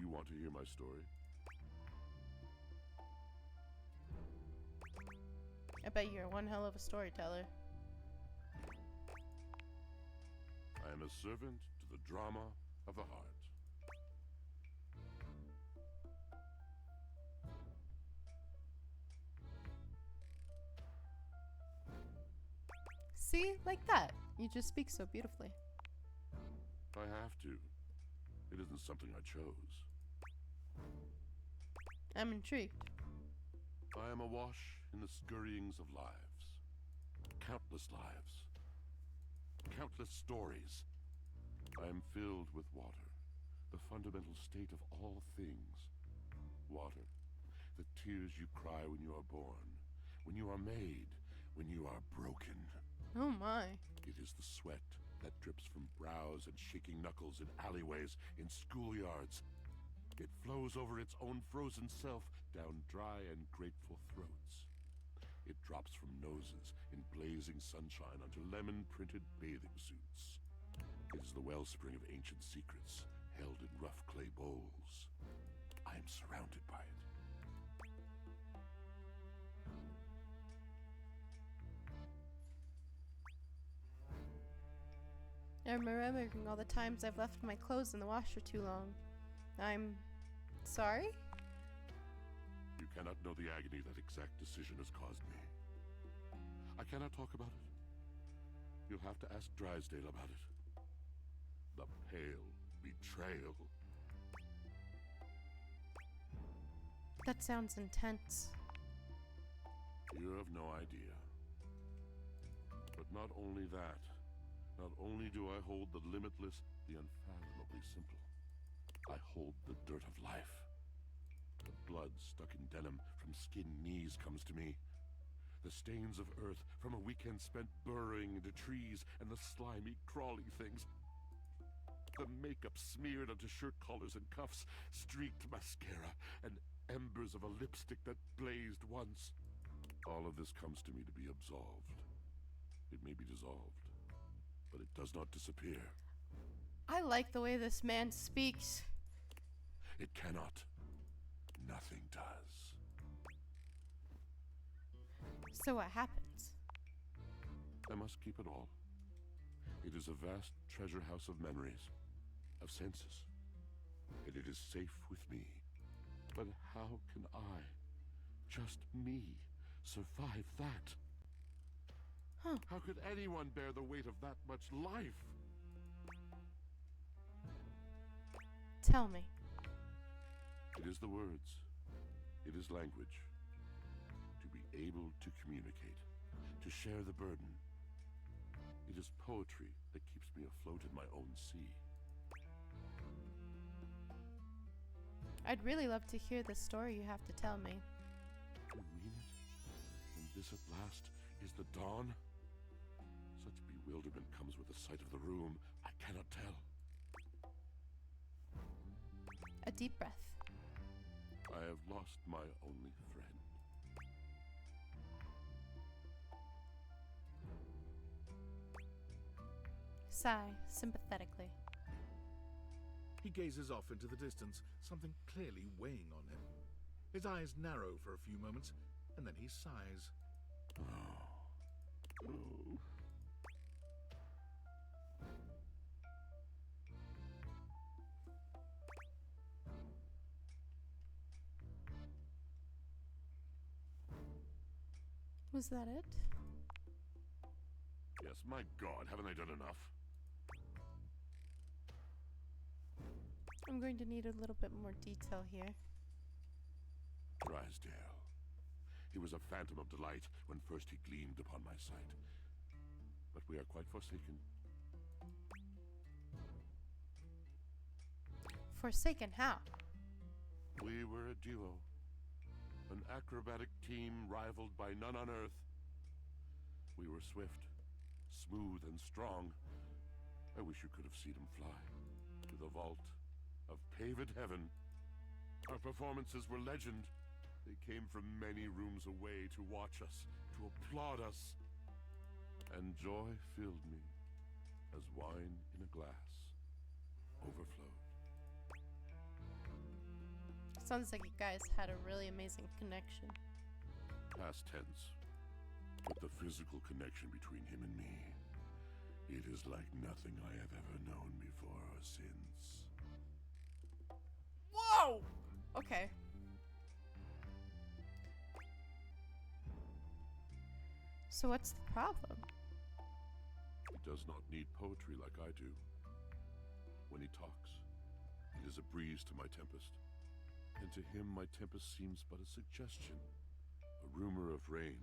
You want to hear my story? I bet you're one hell of a storyteller. I am a servant to the drama of the heart. See? Like that. You just speak so beautifully. I have to. It isn't something I chose. I'm intrigued. I am awash in the scurryings of lives. Countless lives. Countless stories. I am filled with water, the fundamental state of all things. Water, the tears you cry when you are born, when you are made, when you are broken. Oh my. It is the sweat that drips from brows and shaking knuckles in alleyways, in schoolyards. It flows over its own frozen self down dry and grateful throats. It drops from noses in blazing sunshine onto lemon-printed bathing suits. It is the wellspring of ancient secrets, held in rough clay bowls. I am surrounded by it. I'm remembering all the times I've left my clothes in the washer too long. I'm sorry? You cannot know the agony that exact decision has caused me. I cannot talk about it. You'll have to ask Drysdale about it. The pale betrayal. That sounds intense. You have no idea. But not only that, not only do I hold the limitless, the unfathomably simple, I hold the dirt of life. The blood stuck in denim from skinned knees comes to me. The stains of earth from a weekend spent burrowing into trees and the slimy, crawly things. The makeup smeared onto shirt collars and cuffs, streaked mascara, and embers of a lipstick that blazed once. All of this comes to me to be absolved. It may be dissolved, but it does not disappear. I like the way this man speaks. It cannot. Nothing does. So what happens? I must keep it all. It is a vast treasure house of memories, of senses, and it is safe with me. But how can I, just me, survive that? Huh. How could anyone bear the weight of that much life? Tell me. It is the words. It is language. To be able to communicate, to share the burden. It is poetry that keeps me afloat in my own sea. I'd really love to hear the story you have to tell me. You mean it? And this at last is the dawn? Such bewilderment comes with the sight of the room, I cannot tell. A deep breath. I have lost my only friend. Sigh, sympathetically. He gazes off into the distance, something clearly weighing on him. His eyes narrow for a few moments, and then he sighs. Oh. Was that it? Yes, my God, haven't I done enough? I'm going to need a little bit more detail here. Drysdale. He was a phantom of delight when first he gleamed upon my sight. But we are quite forsaken. Forsaken how? We were a duo. An acrobatic team rivaled by none on Earth. We were swift, smooth, and strong. I wish you could have seen him fly to the vault of paved heaven. Our performances were legend. They came from many rooms away to watch us, to applaud us. And joy filled me as wine in a glass overflowed. Sounds like you guys had a really amazing connection. Past tense. But the physical connection between him and me, it is like nothing I have ever known before or since. Whoa! Okay. So what's the problem? He does not need poetry like I do. When he talks, it is a breeze to my tempest. And to him my tempest seems but a suggestion, a rumor of rain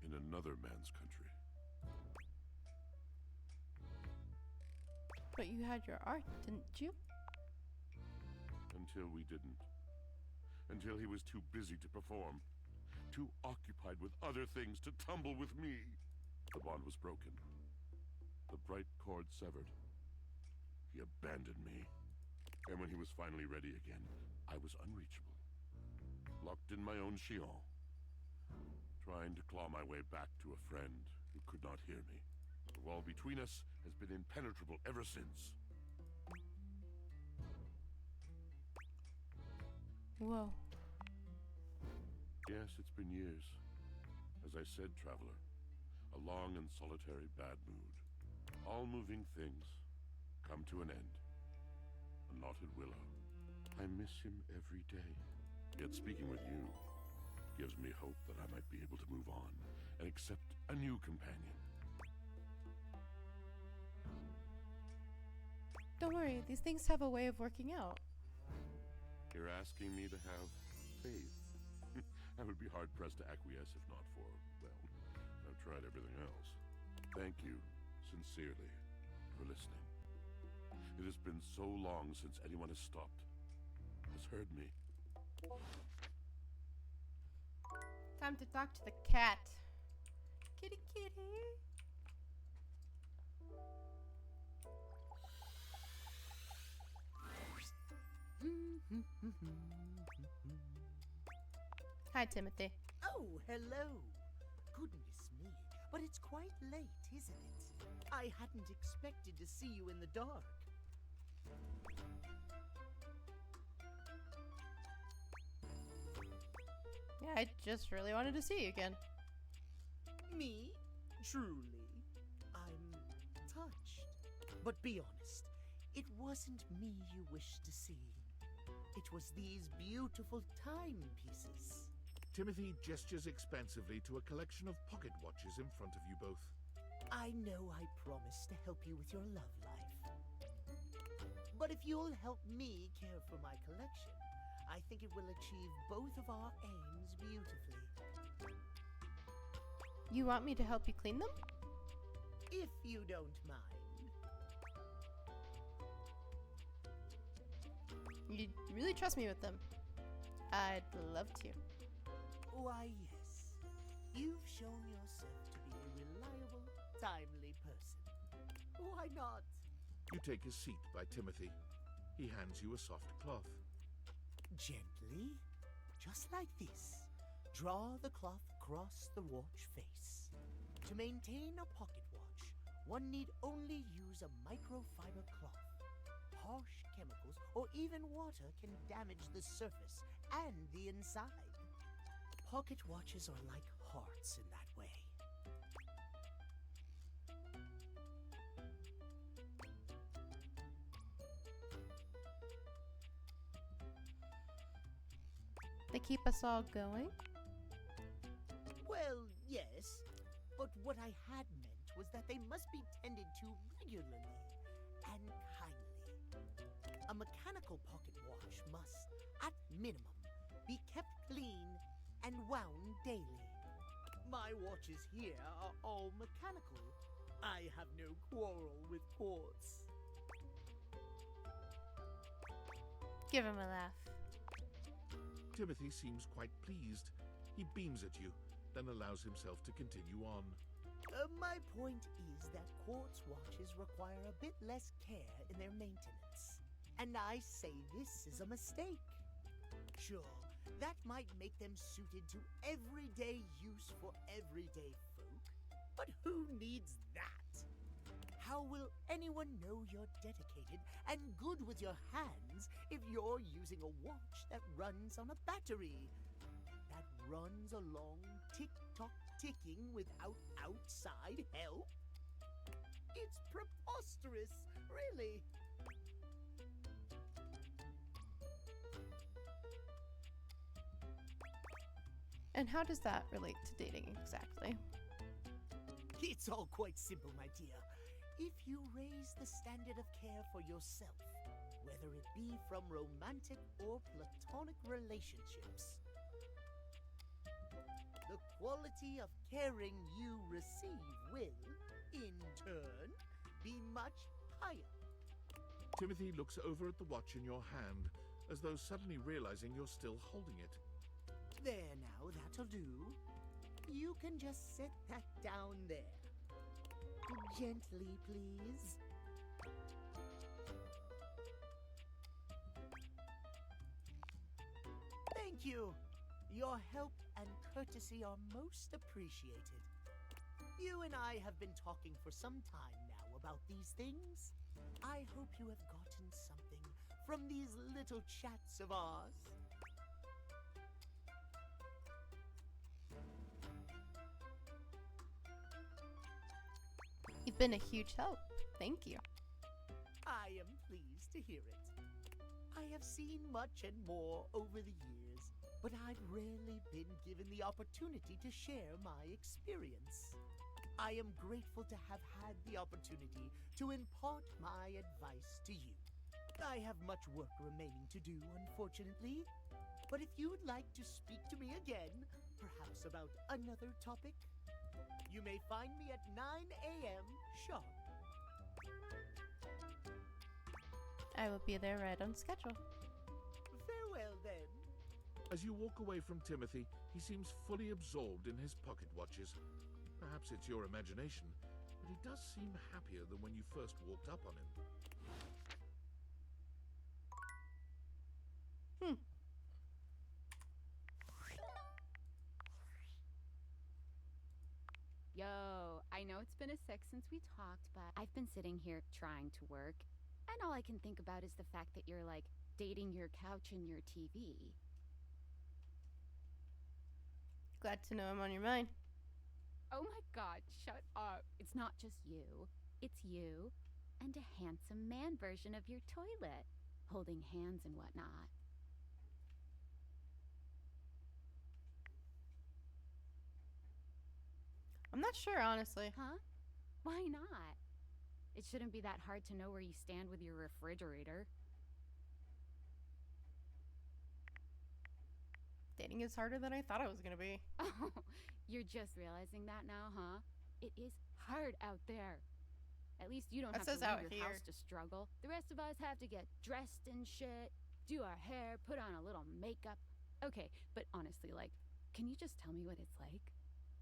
in another man's country. But you had your art, didn't you? Until we didn't. Until he was too busy to perform. Too occupied with other things to tumble with me. The bond was broken. The bright cord severed. He abandoned me. And when he was finally ready again, I was unreachable. Locked in my own Sheol. Trying to claw my way back to a friend who could not hear me. The wall between us has been impenetrable ever since. Whoa. Yes, it's been years. As I said, traveler, a long and solitary bad mood. All moving things come to an end. A knotted willow. I miss him every day. Yet speaking with you gives me hope that I might be able to move on and accept a new companion. Don't worry, these things have a way of working out. You're asking me to have faith. I would be hard-pressed to acquiesce if not for, well, I've tried everything else. Thank you, sincerely, for listening. It has been so long since anyone has stopped, has heard me. Time to talk to the cat. Kitty, kitty. Hi, Timothy. Oh, hello. Goodness me, but it's quite late, isn't it? I hadn't expected to see you in the dark. Yeah, I just really wanted to see you again. Me? Truly. I'm touched. But be honest, it wasn't me you wished to see. It was these beautiful timepieces. Timothy gestures expansively to a collection of pocket watches in front of you both. I know I promised to help you with your love life. But if you'll help me care for my collection, I think it will achieve both of our aims beautifully. You want me to help you clean them? If you don't mind. You really trust me with them? I'd love to. Why, yes. You've shown yourself to be a reliable, timely person. Why not? You take a seat by Timothy. He hands you a soft cloth. Gently, just like this. Draw the cloth across the watch face. To maintain a pocket watch, one need only use a microfiber cloth. Harsh chemicals or even water can damage the surface and the inside. Pocket watches are like hearts in that way. They keep us all going? Well, yes. But what I had meant was that they must be tended to regularly and kindly. A mechanical pocket watch must, at minimum, be kept clean and wound daily. My watches here are all mechanical. I have no quarrel with quartz. Give him a laugh. Timothy seems quite pleased. He beams at you, then allows himself to continue on. My point is that quartz watches require a bit less care in their maintenance. And I say this is a mistake. Sure, that might make them suited to everyday use for everyday folk. But who needs that? How will anyone know you're dedicated and good with your hands if you're using a watch that runs on a battery? That runs along tick-tock ticking without outside help? It's preposterous, really. And how does that relate to dating exactly? It's all quite simple, my dear. If you raise the standard of care for yourself, whether it be from romantic or platonic relationships, the quality of caring you receive will, in turn, be much higher. Timothy looks over at the watch in your hand, as though suddenly realizing you're still holding it. There now, that'll do. You can just set that down there. Gently, please. Thank you. Your help and courtesy are most appreciated. You and I have been talking for some time now about these things. I hope you have gotten something from these little chats of ours. You've been a huge help. Thank you. I am pleased to hear it. I have seen much and more over the years, but I've rarely been given the opportunity to share my experience. I am grateful to have had the opportunity to impart my advice to you. I have much work remaining to do, unfortunately, but if you'd like to speak to me again, perhaps about another topic, you may find me at 9 a.m. sharp. I will be there right on schedule. Farewell, then. As you walk away from Timothy, he seems fully absorbed in his pocket watches. Perhaps it's your imagination, but he does seem happier than when you first walked up on him. Yo, I know it's been a sec since we talked, but I've been sitting here trying to work, and all I can think about is the fact that you're like dating your couch and your TV. Glad to know I'm on your mind. Oh my god, shut up. It's not just you. It's you and a handsome man version of your toilet, holding hands and whatnot. I'm not sure, honestly. Huh? Why not? It shouldn't be that hard to know where you stand with your refrigerator. Dating is harder than I thought it was gonna be. Oh, you're just realizing that now, huh? It is hard out there. At least you don't That have to says leave out your here. house to struggle. The rest of us have to get dressed and shit, do our hair, put on a little makeup. Okay, but honestly, like, can you just tell me what it's like?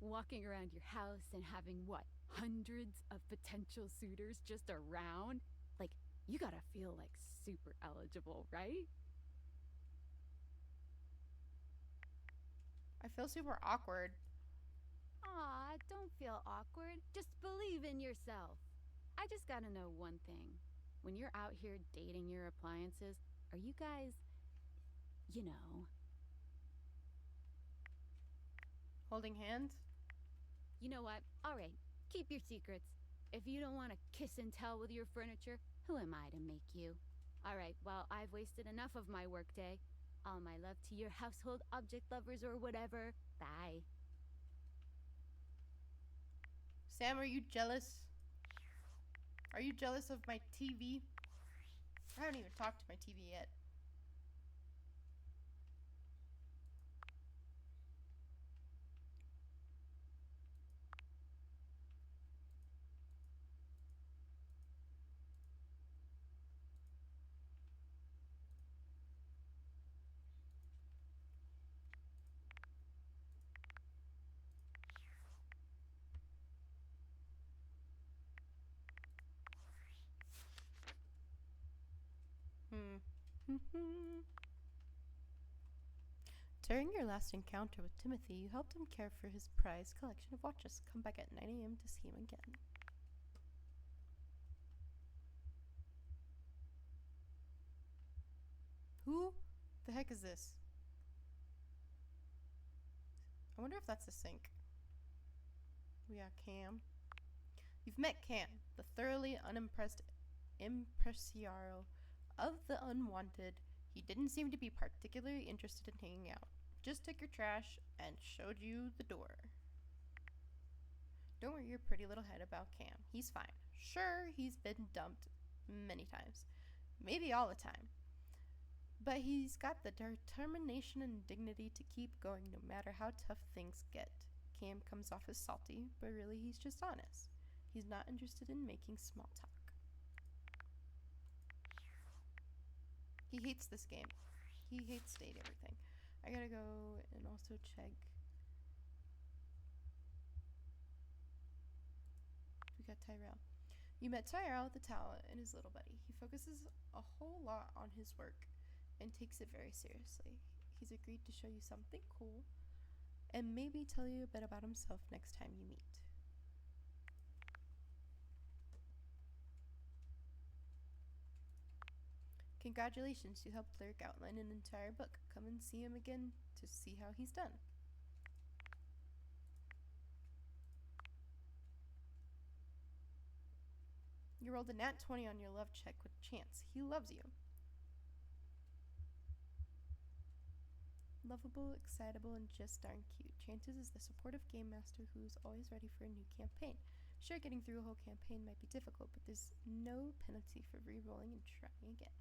Walking around your house and having, what, hundreds of potential suitors just around? Like, you gotta feel, like, super eligible, right? I feel super awkward. Aw, don't feel awkward. Just believe in yourself. I just gotta know one thing. When you're out here dating your appliances, are you guys, you know... Holding hands? You know what? Alright, keep your secrets. If you don't want to kiss and tell with your furniture, who am I to make you? Alright, well, I've wasted enough of my workday. All my love to your household object lovers or whatever. Bye. Sam, are you jealous? Are you jealous of my TV? I haven't even talked to my TV yet. During your last encounter with Timothy, you helped him care for his prized collection of watches. Come back at 9 a.m. to see him again. Who the heck is this? I wonder if that's a sync. We got Cam. You've met Cam, the thoroughly unimpressed impresario of the unwanted. He didn't seem to be particularly interested in hanging out. Just took your trash and showed you the door. Don't worry your pretty little head about Cam. He's fine. Sure, he's been dumped many times. Maybe all the time. But he's got the determination and dignity to keep going no matter how tough things get. Cam comes off as salty, but really he's just honest. He's not interested in making small talk. He hates this game. He hates state everything. I gotta go and also check. We got Tyrell. You met Tyrell, the talent, and his little buddy. He focuses a whole lot on his work and takes it very seriously. He's agreed to show you something cool and maybe tell you a bit about himself next time you meet. Congratulations, you helped Lyric outline an entire book. Come and see him again to see how he's done. You rolled a nat 20 on your love check with Chance. He loves you. Lovable, excitable, and just darn cute. Chances is the supportive game master who is always ready for a new campaign. Sure, getting through a whole campaign might be difficult, but there's no penalty for re-rolling and trying again.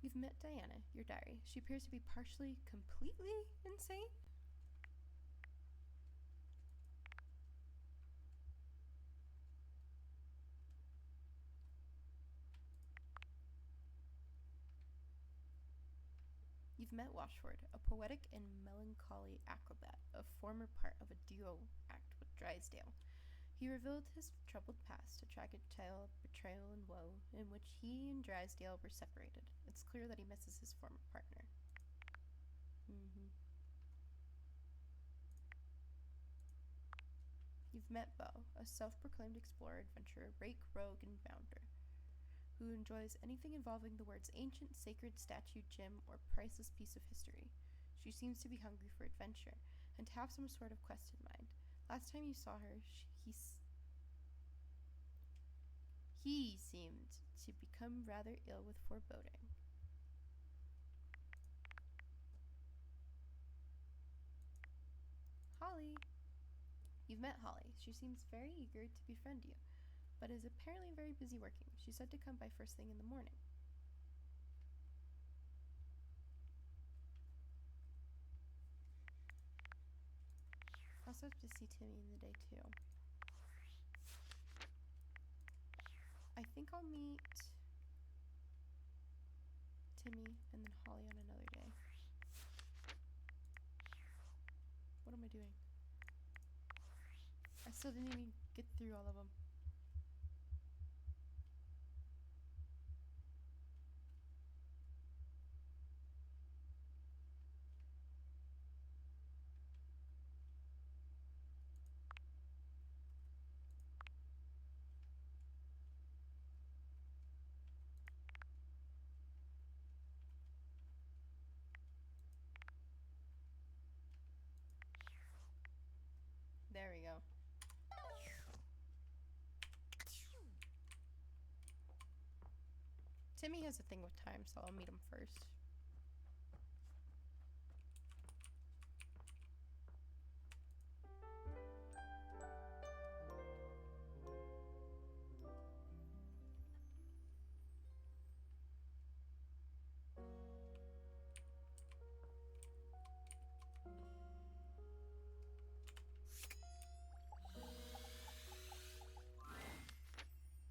You've met Diana, your diary. She appears to be partially, completely insane. You've met Washford, a poetic and melancholy acrobat, a former part of a duo act with Drysdale. He revealed his troubled past, a tragic tale of betrayal and woe, in which he and Drysdale were separated. It's clear that he misses his former partner. You've You've met Bo, a self-proclaimed explorer, adventurer, rake, rogue, and bounder, who enjoys anything involving the words ancient, sacred, statue, gem, or priceless piece of history. She seems to be hungry for adventure, and to have some sort of quest in mind. Last time you saw her, he seemed to become rather ill with foreboding. Holly. You've met Holly. She seems very eager to befriend you, but is apparently very busy working. She said to come by first thing in the morning. I also have to see Timmy in the day too. I think I'll meet Timmy and then Holly on another day. What am I doing? I still didn't even get through all of them. There we go. Timmy has a thing with time, so I'll meet him first.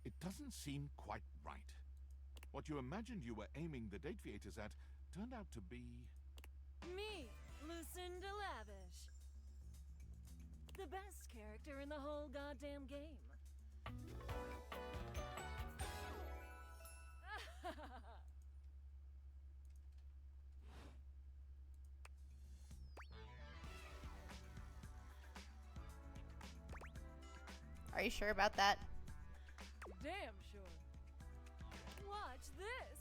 It doesn't seem quite right. What you imagined you were aiming the date theaters at turned out to be... Me, Lucinda Lavish. The best character in the whole goddamn game. Are you sure about that? Damn sure. Watch this.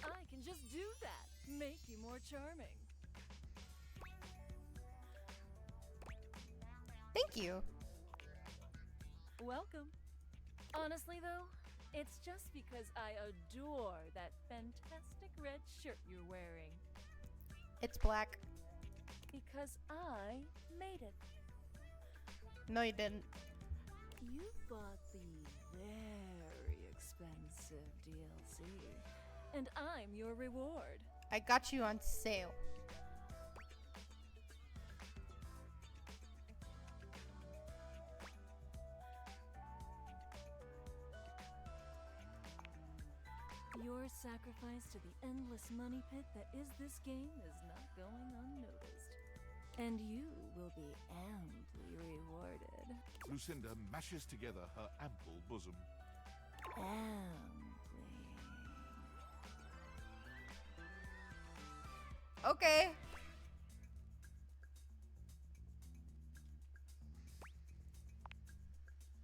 I can just do that. Make you more charming. Thank you. Welcome. Honestly, though, it's just because I adore that fantastic red shirt you're wearing. It's black. Because I made it. No, you didn't. You bought the very expensive DLC, and I'm your reward. I got you on sale. Your sacrifice to the endless money pit that is this game is not going unnoticed. And you will be amply rewarded. Lucinda mashes together her ample bosom. Amply. Okay.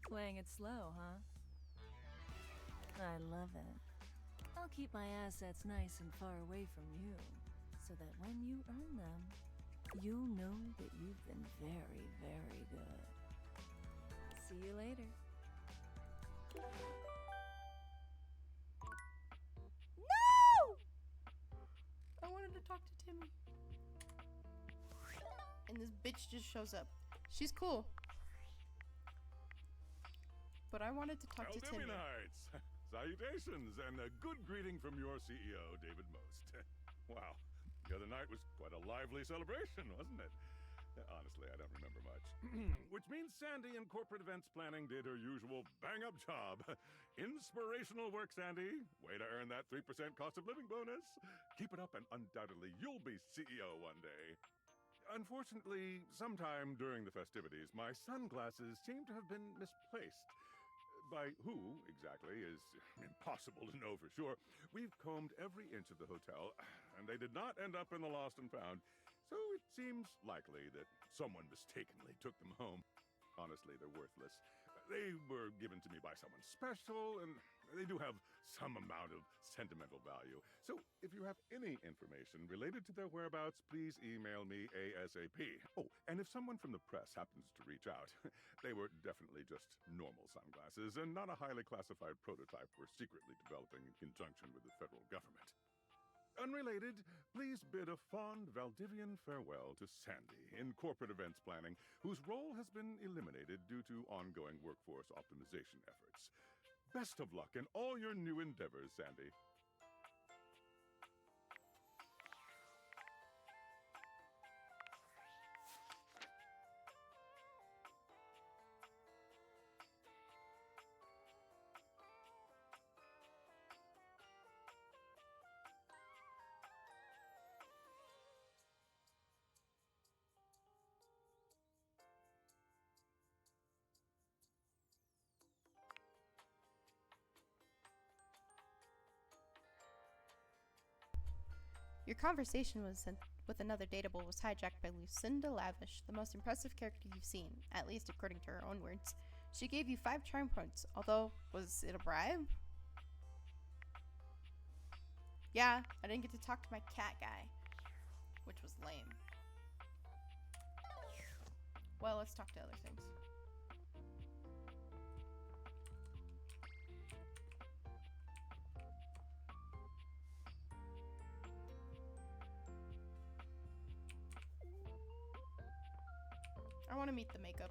Playing it slow, huh? I love it. I'll keep my assets nice and far away from you, so that when you earn them, you'll know that you've been very, very good. See you later. No! I wanted to talk to Timmy. And this bitch just shows up. She's cool. But I wanted to talk to Timmy. Knights! Salutations, and a good greeting from your CEO, David Most. Wow, the other night was quite a lively celebration, wasn't it? Honestly, I don't remember much. Which means Sandy in corporate events planning did her usual bang-up job. Inspirational work, Sandy. Way to earn that 3% cost of living bonus. Keep it up and undoubtedly you'll be CEO one day. Unfortunately, sometime during the festivities, my sunglasses seem to have been misplaced. by who exactly is impossible to know for sure. We've combed every inch of the hotel, and they did not end up in the lost and found. So it seems likely that someone mistakenly took them home. Honestly, they're worthless. They were given to me by someone special, and they do have some amount of sentimental value. So if you have any information related to their whereabouts, please email me ASAP. Oh, and if someone from the press happens to reach out, they were definitely just normal sunglasses and not a highly classified prototype we're secretly developing in conjunction with the federal government. Unrelated, please bid a fond Valdivian farewell to Sandy in corporate events planning, whose role has been eliminated due to ongoing workforce optimization efforts. Best of luck in all your new endeavors, Sandy. Your conversation with another dateable was hijacked by Lucinda Lavish, the most impressive character you've seen, at least according to her own words. She gave you 5 charm points, although, was it a bribe? Yeah, I didn't get to talk to my cat guy, which was lame. Well, let's talk to other things. I want to meet the makeup.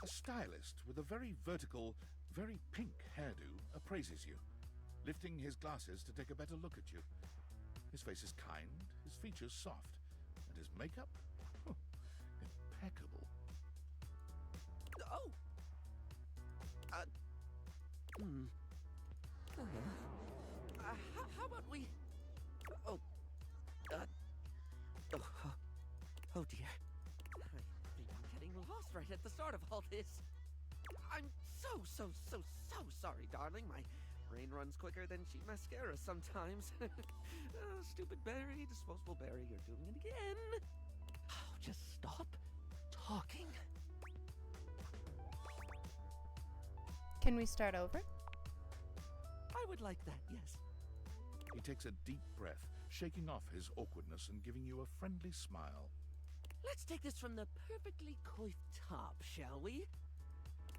A stylist with a very vertical, very pink hairdo appraises you, lifting his glasses to take a better look at you. His face is kind, his features soft, and his makeup? Impeccable. Oh! How about we... Oh, oh dear. I think I'm getting lost right at the start of all this. I'm so sorry, darling. My brain runs quicker than cheap mascara sometimes. Stupid Barry, disposable Barry, you're doing it again. Oh, just stop talking. Can we start over? I would like that, yes. He takes a deep breath, shaking off his awkwardness and giving you a friendly smile. Let's take this from the perfectly coiffed top, shall we?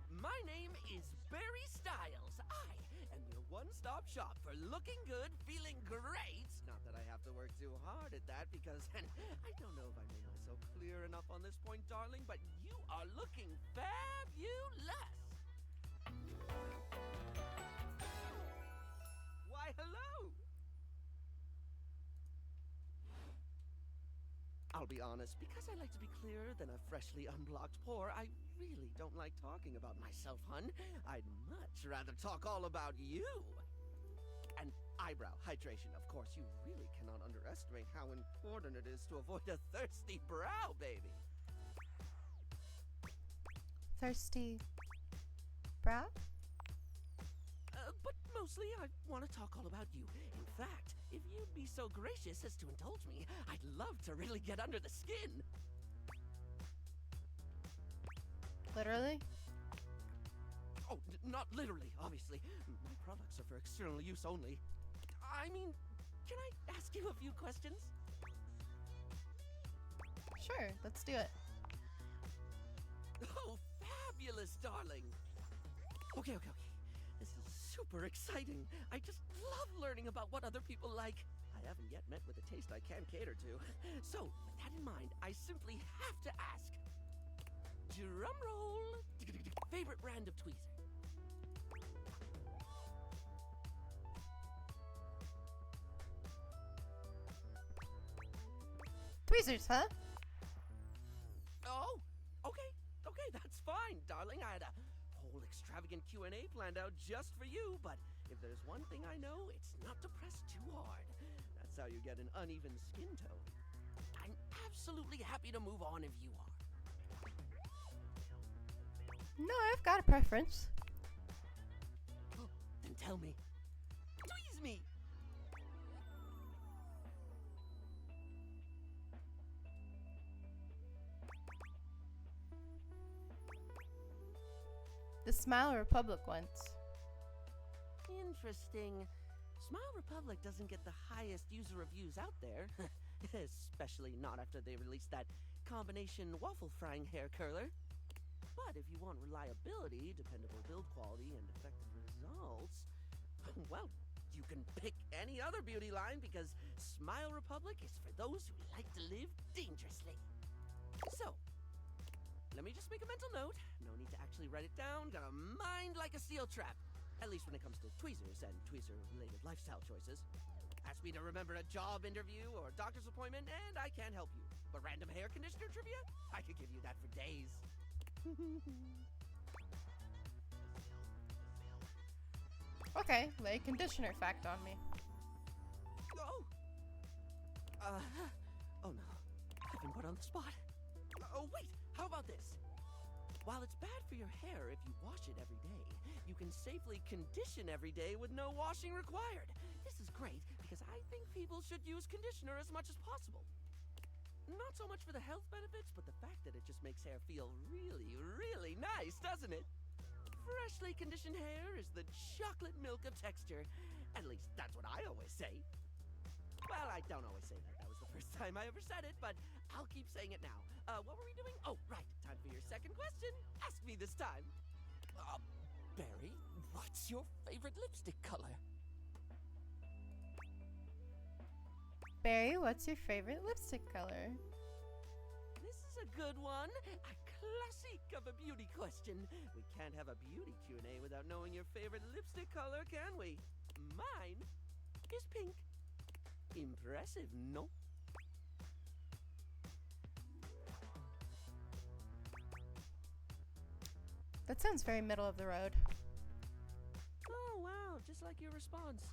My name is Barry Styles. I am your one-stop shop for looking good, feeling great. Not that I have to work too hard at that because I don't know if I made myself clear enough on this point, darling, but you are looking fabulous. Why, hello! I'll be honest, because I like to be clearer than a freshly unblocked pore, I really don't like talking about myself, hun. I'd much rather talk all about you. And eyebrow hydration, of course. You really cannot underestimate how important it is to avoid a thirsty brow, baby. Thirsty brow? But mostly I want to talk all about you. In fact, if you'd be so gracious as to indulge me, I'd love to really get under the skin. Literally? Oh, not literally, obviously. My products are for external use only. I mean, can I ask you a few questions? Sure, let's do it. Oh, fabulous, darling. Okay. This is super exciting. I just love learning about what other people like. I haven't yet met with a taste I can cater to. So, with that in mind, I simply have to ask. Drum roll. Favorite brand of tweezer? Tweezers, huh? Oh, okay, that's fine, darling. I had a whole extravagant Q&A planned out just for you, but if there's one thing I know, it's not to press too hard. That's how you get an uneven skin tone. I'm absolutely happy to move on if you are. No, I've got a preference. Then tell me. Tweeze me! The Smile Republic once. Interesting. Smile Republic doesn't get the highest user reviews out there. Especially not after they released that combination waffle frying hair curler. But if you want reliability, dependable build quality, and effective results, well, you can pick any other beauty line because Smile Republic is for those who like to live dangerously. So, let me just make a mental note. No need to actually write it down. Got a mind like a steel trap. At least when it comes to tweezers and tweezer-related lifestyle choices. Ask me to remember a job interview or doctor's appointment, and I can't help you. But random hair conditioner trivia? I could give you that for days. Okay, lay conditioner fact on me. Oh! Oh no. I've been put on the spot. Oh, wait! How about this? While it's bad for your hair if you wash it every day, you can safely condition every day with no washing required. This is great because I think people should use conditioner as much as possible. Not so much for the health benefits, but the fact that it just makes hair feel really, really nice, doesn't it? Freshly conditioned hair is the chocolate milk of texture. At least that's what I always say. Well, I don't always say that. That was the first time I ever said it, but I'll keep saying it now. What were we doing? Oh, right. Time for your second question. Ask me this time. Barry, what's your favorite lipstick color? Barry, what's your favorite lipstick color? This is a good one. A classic of a beauty question. We can't have a beauty Q&A without knowing your favorite lipstick color, can we? Mine is pink. Impressive, no? That sounds very middle of the road. Oh, wow. Just like your response.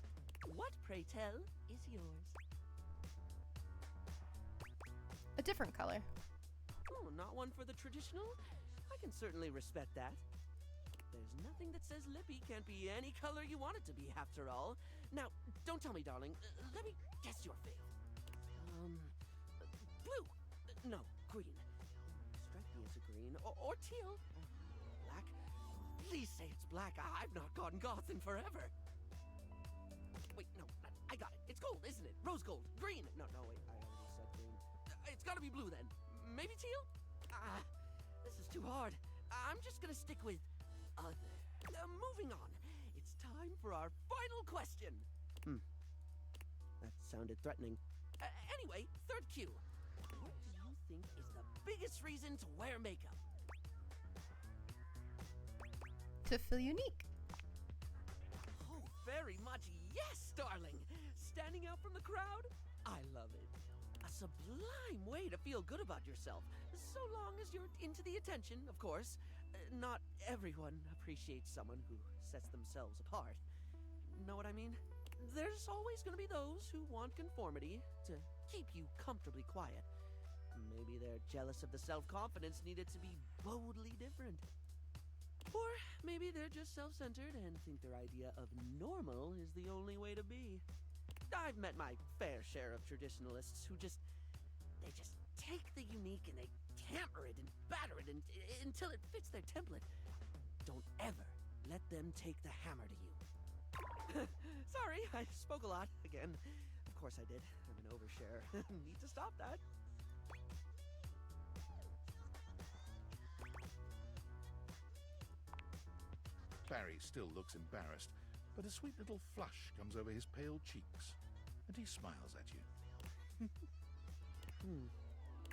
What, pray tell, is yours? A different color. Oh, not one for the traditional? I can certainly respect that. There's nothing that says lippy can't be any color you want it to be, after all. Now, don't tell me, darling. Let me guess your fave. Blue. No, green. Strike me as a green. Or teal. Black. Please say it's black. I've not gone goth in forever. Wait, no. I got it. It's gold, isn't it? Rose gold. Green. No, wait. I already said green. It's gotta be blue, then. Maybe teal? This is too hard. I'm just gonna stick with other. Moving on. It's time for our final question. That sounded threatening. Anyway, third cue. What do you think is the biggest reason to wear makeup? To feel unique. Oh, very much yes, darling. Standing out from the crowd? I love it. A sublime way to feel good about yourself. So long as you're into the attention, of course. Not everyone appreciates someone who sets themselves apart. Know what I mean? There's always going to be those who want conformity to keep you comfortably quiet. Maybe they're jealous of the self-confidence needed to be boldly different. Or maybe they're just self-centered and think their idea of normal is the only way to be. I've met my fair share of traditionalists who just take the unique and they hammer it and batter it until it fits their template. Don't ever let them take the hammer to you. Sorry, I spoke a lot again. Of course I did. I'm an overshare. Need to stop that. Barry still looks embarrassed, but a sweet little flush comes over his pale cheeks, and he smiles at you.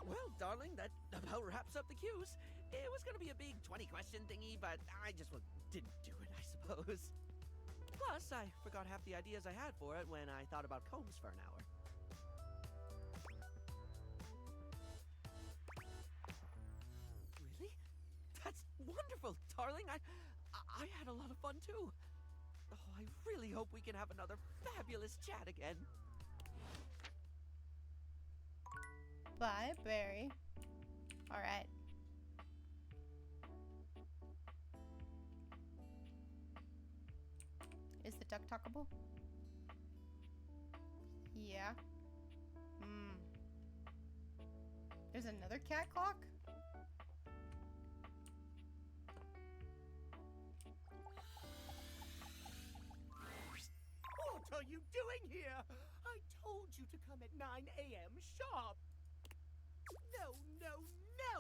Well, darling, that about wraps up the cues. It was gonna be a big 20-question thingy, but I just didn't do it, I suppose. Plus, I forgot half the ideas I had for it when I thought about combs for an hour. Really? That's wonderful, darling. I had a lot of fun, too. Oh, I really hope we can have another fabulous chat again. Bye, Barry. Alright. Is the duck talkable? Yeah. Hmm. There's another cat clock? What are you doing here? I told you to come at 9 a.m. sharp. No, no, no!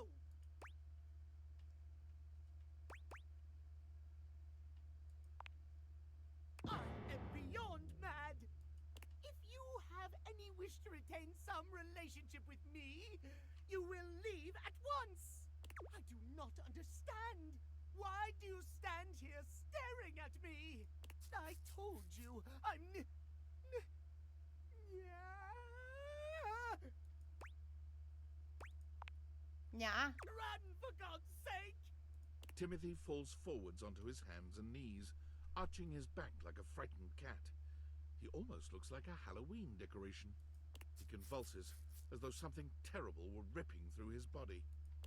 I am beyond mad. If you have any wish to retain some relationship with me, you will leave at once. I do not understand. Why do you stand here staring at me? I told you, I'm Yeah. Run, for God's sake! Timothy falls forwards onto his hands and knees, arching his back like a frightened cat. He almost looks like a Halloween decoration. He convulses, as though something terrible were ripping through his body.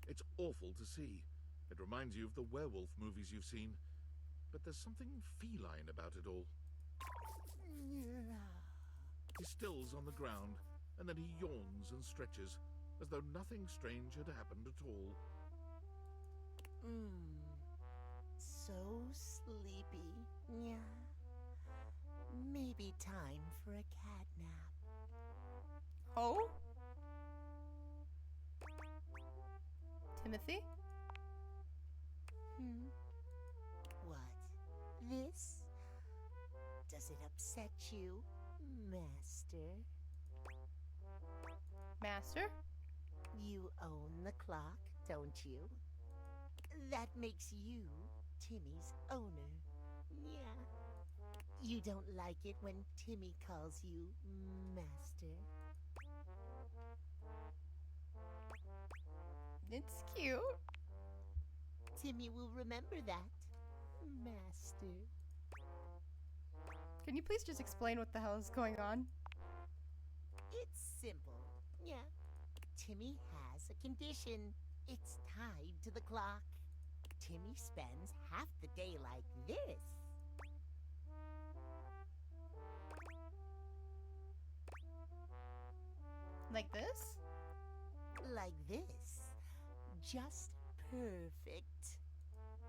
It's awful to see. It reminds you of the werewolf movies you've seen. But there's something feline about it all. He stills on the ground, and then he yawns and stretches, as though nothing strange had happened at all. So sleepy. Yeah. Maybe time for a cat nap. Oh? Timothy? What? This? Does it upset you, Master? Master? You own the clock, don't you? That makes you Timmy's owner. Yeah. You don't like it when Timmy calls you Master? It's cute. Timmy will remember that, Master. Can you please just explain what the hell is going on? It's simple. Yeah. Timmy has a condition. It's tied to the clock. Timmy spends half the day like this. Like this? Like this. Just perfect.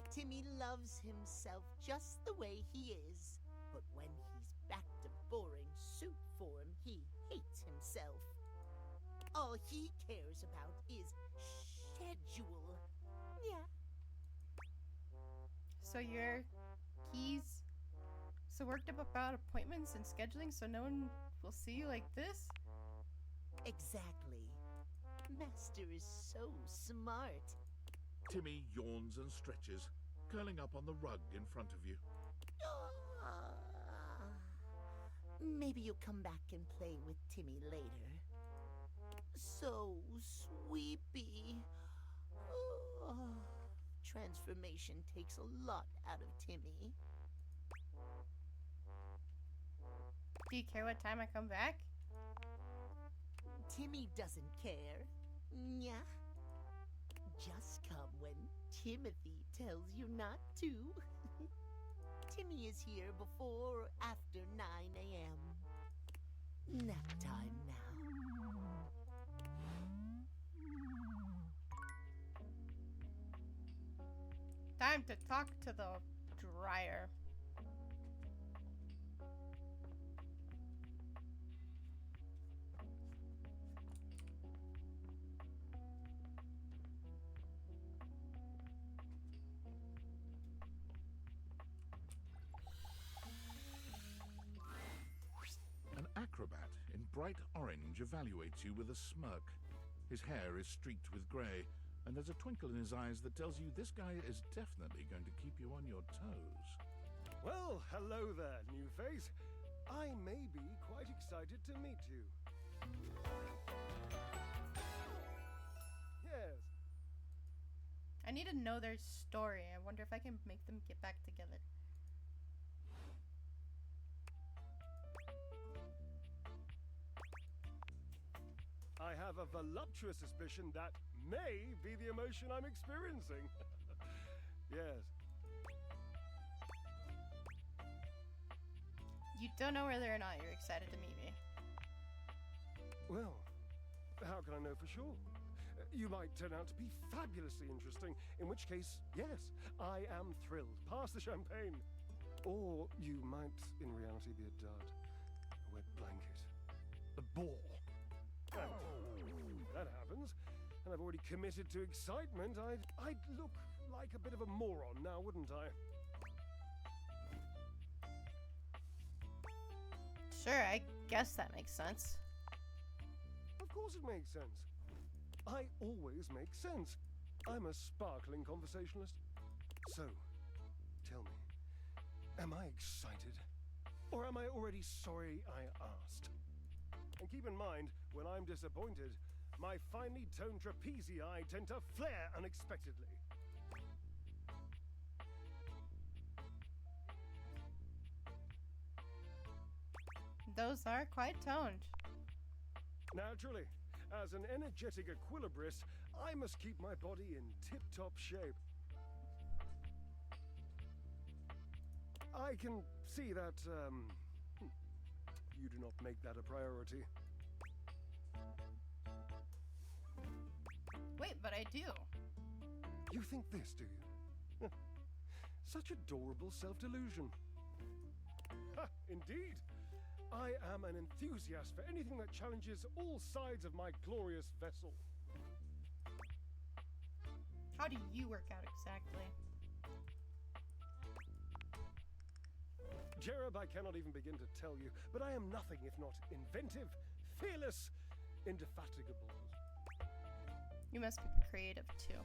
Timmy loves himself just the way he is. But when he's back to boring suit form, he hates himself. All he cares about is schedule. Yeah. So he's so worked up about appointments and scheduling so no one will see you like this? Exactly. Master is so smart. Timmy yawns and stretches, curling up on the rug in front of you. Maybe you'll come back and play with Timmy later. So sweepy. Transformation takes a lot out of Timmy. Do you care what time I come back? Timmy doesn't care. Yeah. Just come when Timothy tells you not to. Timmy is here before or after 9 a.m. Nap time now. Time to talk to the dryer. An acrobat in bright orange evaluates you with a smirk. His hair is streaked with grey, and there's a twinkle in his eyes that tells you this guy is definitely going to keep you on your toes. Well, hello there, new face. I may be quite excited to meet you. Yes. I need to know their story. I wonder if I can make them get back together. I have a voluptuous suspicion that may be the emotion I'm experiencing. Yes. You don't know whether or not you're excited to meet me. Well, how can I know for sure? You might turn out to be fabulously interesting, in which case, yes, I am thrilled. Pass the champagne. Or you might, in reality, be a dud, a wet blanket, a bore. And that happens, and I've already committed to excitement. I'd look like a bit of a moron now, wouldn't I? Sure, I guess that makes sense. Of course it makes sense. I always make sense. I'm a sparkling conversationalist. So, tell me, am I excited? Or am I already sorry I asked? And keep in mind, when I'm disappointed, my finely toned trapezii tend to flare unexpectedly. Those are quite toned. Naturally, as an energetic equilibrist, I must keep my body in tip-top shape. I can see that, you do not make that a priority. Wait, but I do. You think this, do you? Such adorable self-delusion. Ha, indeed. I am an enthusiast for anything that challenges all sides of my glorious vessel. How do you work out exactly? Jerub, I cannot even begin to tell you, but I am nothing if not inventive, fearless, indefatigable. You must be creative too.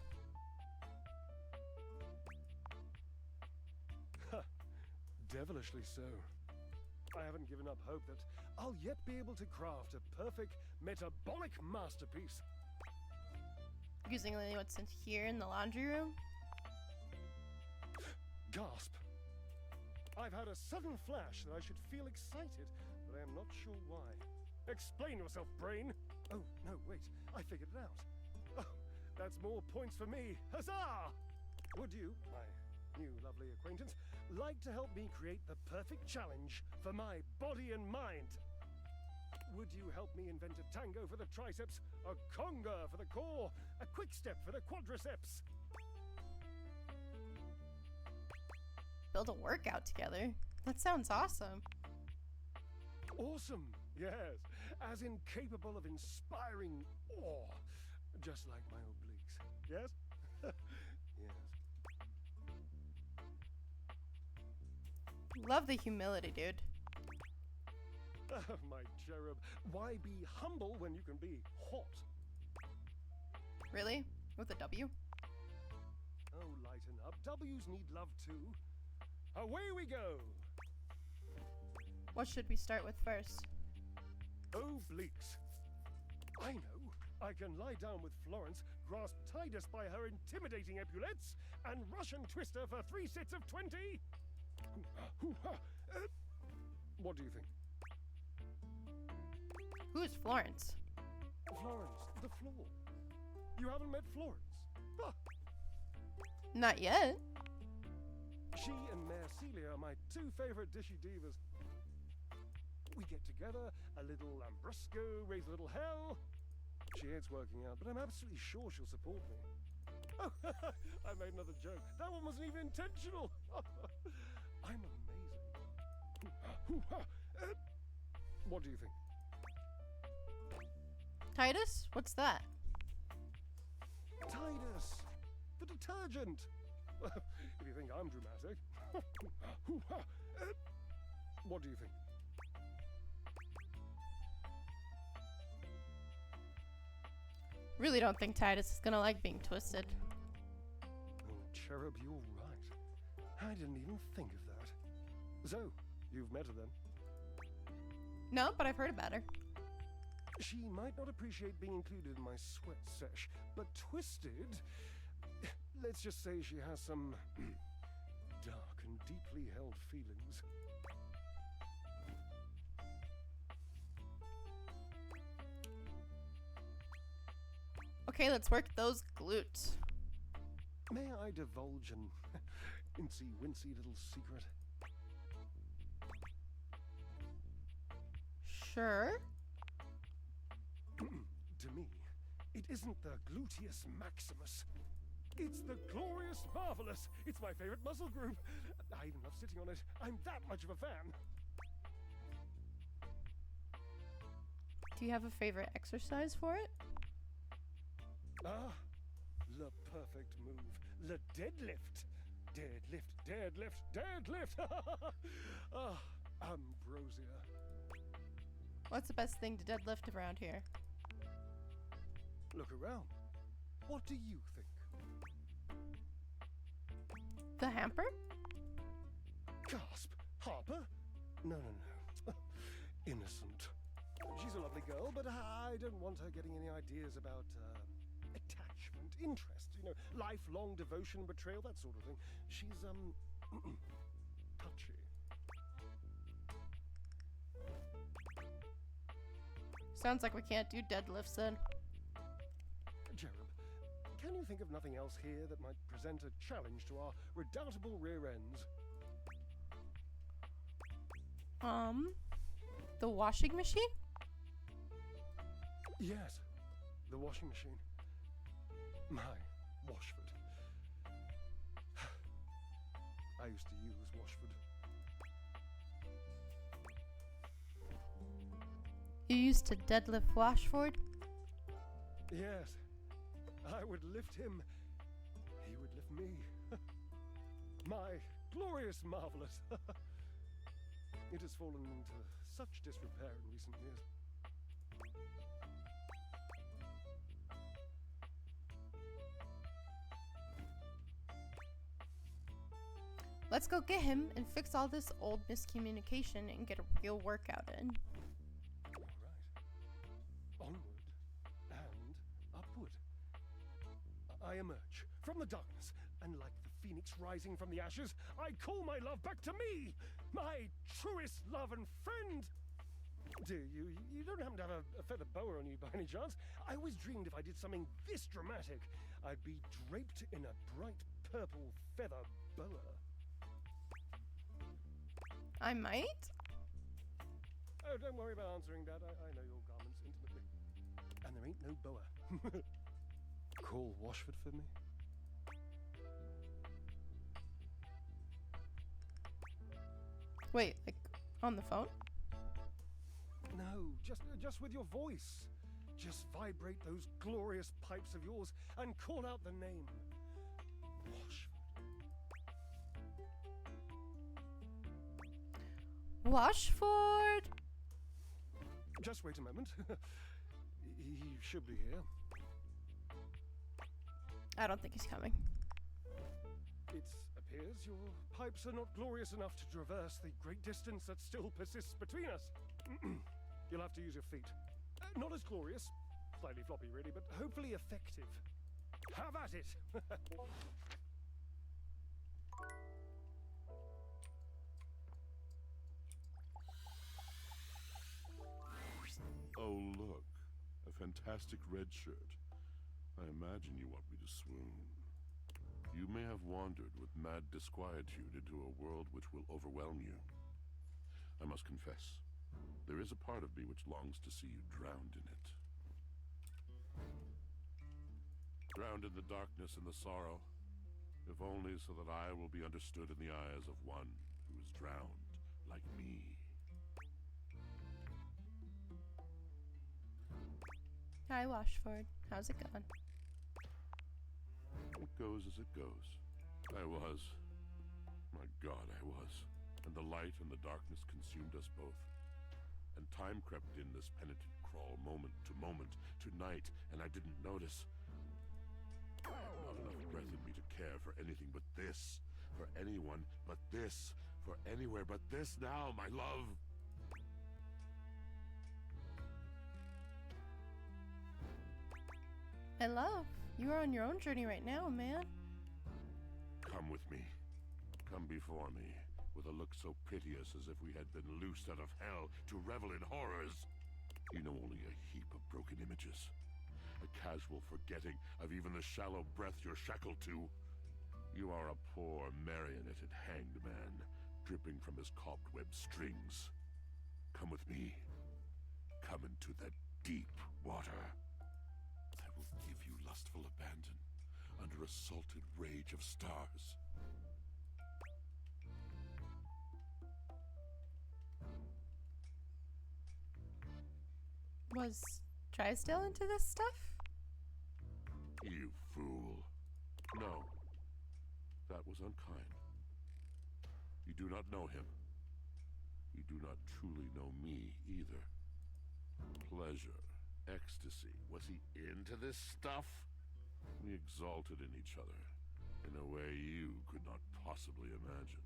Ha, devilishly so. I haven't given up hope that I'll yet be able to craft a perfect metabolic masterpiece. Using what's in here in the laundry room? Gasp! I've had a sudden flash that I should feel excited, but I am not sure why. Explain yourself, brain! Oh, no, wait, I figured it out. Oh, that's more points for me. Huzzah! Would you, my new lovely acquaintance, like to help me create the perfect challenge for my body and mind? Would you help me invent a tango for the triceps, a conga for the core, a quick step for the quadriceps? Build a workout together? That sounds awesome. Awesome, yes. As in capable of inspiring awe, just like my obliques. Yes? Yes. Love the humility, dude. Oh, my cherub. Why be humble when you can be hot? Really? With a W? Oh, lighten up. W's need love too. Away we go! What should we start with first? Obliques. I know. I can lie down with Florence, grasp Titus by her intimidating epaulets, and Russian twist her for 3 sets of 20. What do you think? Who's Florence? Florence, the floor. You haven't met Florence? Ah. Not yet. She and Mare Celia are my 2 favorite dishy divas. We get together, a little lambrusco, raise a little hell. She hates working out, but I'm absolutely sure she'll support me. Oh, I made another joke. That one wasn't even intentional. I'm amazing. What do you think? Titus? What's that? Titus! The detergent! If you think I'm dramatic. What do you think? Really don't think Titus is gonna like being twisted. Oh, cherub, you're right. I didn't even think of that. So, you've met her then? No, but I've heard about her. She might not appreciate being included in my sweat sesh, but twisted... Let's just say she has some dark and deeply held feelings. Okay, let's work those glutes. May I divulge an incy-wincy little secret? Sure. To me, it isn't the gluteus maximus. It's the glorious marvelous. It's my favorite muscle group. I even love sitting on it. I'm that much of a fan. Do you have a favorite exercise for it? Ah, the perfect move. The deadlift. Deadlift, deadlift, deadlift. Ah, ambrosia. What's the best thing to deadlift around here? Look around. What do you think? The hamper? Gasp! Harper? No, no, no. Innocent. She's a lovely girl, but I don't want her getting any ideas about attachment, interest, you know, lifelong devotion, betrayal, that sort of thing. She's, touchy. Sounds like we can't do deadlifts then. Cherub, can you think of nothing else here that might present a challenge to our redoubtable rear ends? The washing machine? Yes, the washing machine. My Washford. I used to use Washford. You used to deadlift Washford? Yes, I would lift him. He would lift me. My glorious marvelous. It has fallen into such disrepair in recent years. Let's go get him and fix all this old miscommunication and get a real workout in. All right. Onward and upward. I emerge from the darkness, and like the phoenix rising from the ashes, I call my love back to me, my truest love and friend. Do you don't happen to have a feather boa on you by any chance? I always dreamed if I did something this dramatic, I'd be draped in a bright purple feather boa. I might? Oh, don't worry about answering that. I know your garments intimately. And there ain't no boa. Call Washford for me. Wait, like on the phone? No, just with your voice. Just vibrate those glorious pipes of yours and call out the name. Washford! Just wait a moment. He should be here. I don't think he's coming. It appears your pipes are not glorious enough to traverse the great distance that still persists between us. You'll have to use your feet. Not as glorious, slightly floppy really, but hopefully effective. Have at it! Oh, look. A fantastic red shirt. I imagine you want me to swoon. You may have wandered with mad disquietude into a world which will overwhelm you. I must confess, there is a part of me which longs to see you drowned in it. Drowned in the darkness and the sorrow, if only so that I will be understood in the eyes of one who is drowned like me. Hi, Washford. How's it going? It goes as it goes. I was. My God, I was. And the light and the darkness consumed us both. And time crept in this penitent crawl moment, to night, and I didn't notice. I have not enough breath in me to care for anything but this. For anyone but this. For anywhere but this now, my love. I love. You are on your own journey right now, man. Come with me. Come before me, with a look so piteous as if we had been loosed out of hell to revel in horrors. You know only a heap of broken images. a casual forgetting of even the shallow breath you're shackled to. You are a poor marionetted hanged man, dripping from his cobweb strings. Come with me. Come into the deep water. I will give you lustful abandon under a salted rage of stars. Was Drysdale into this stuff? You fool. No. That was unkind. You do not know him. You do not truly know me either. Pleasure, ecstasy. Was he into this stuff? We exalted in each other in a way you could not possibly imagine.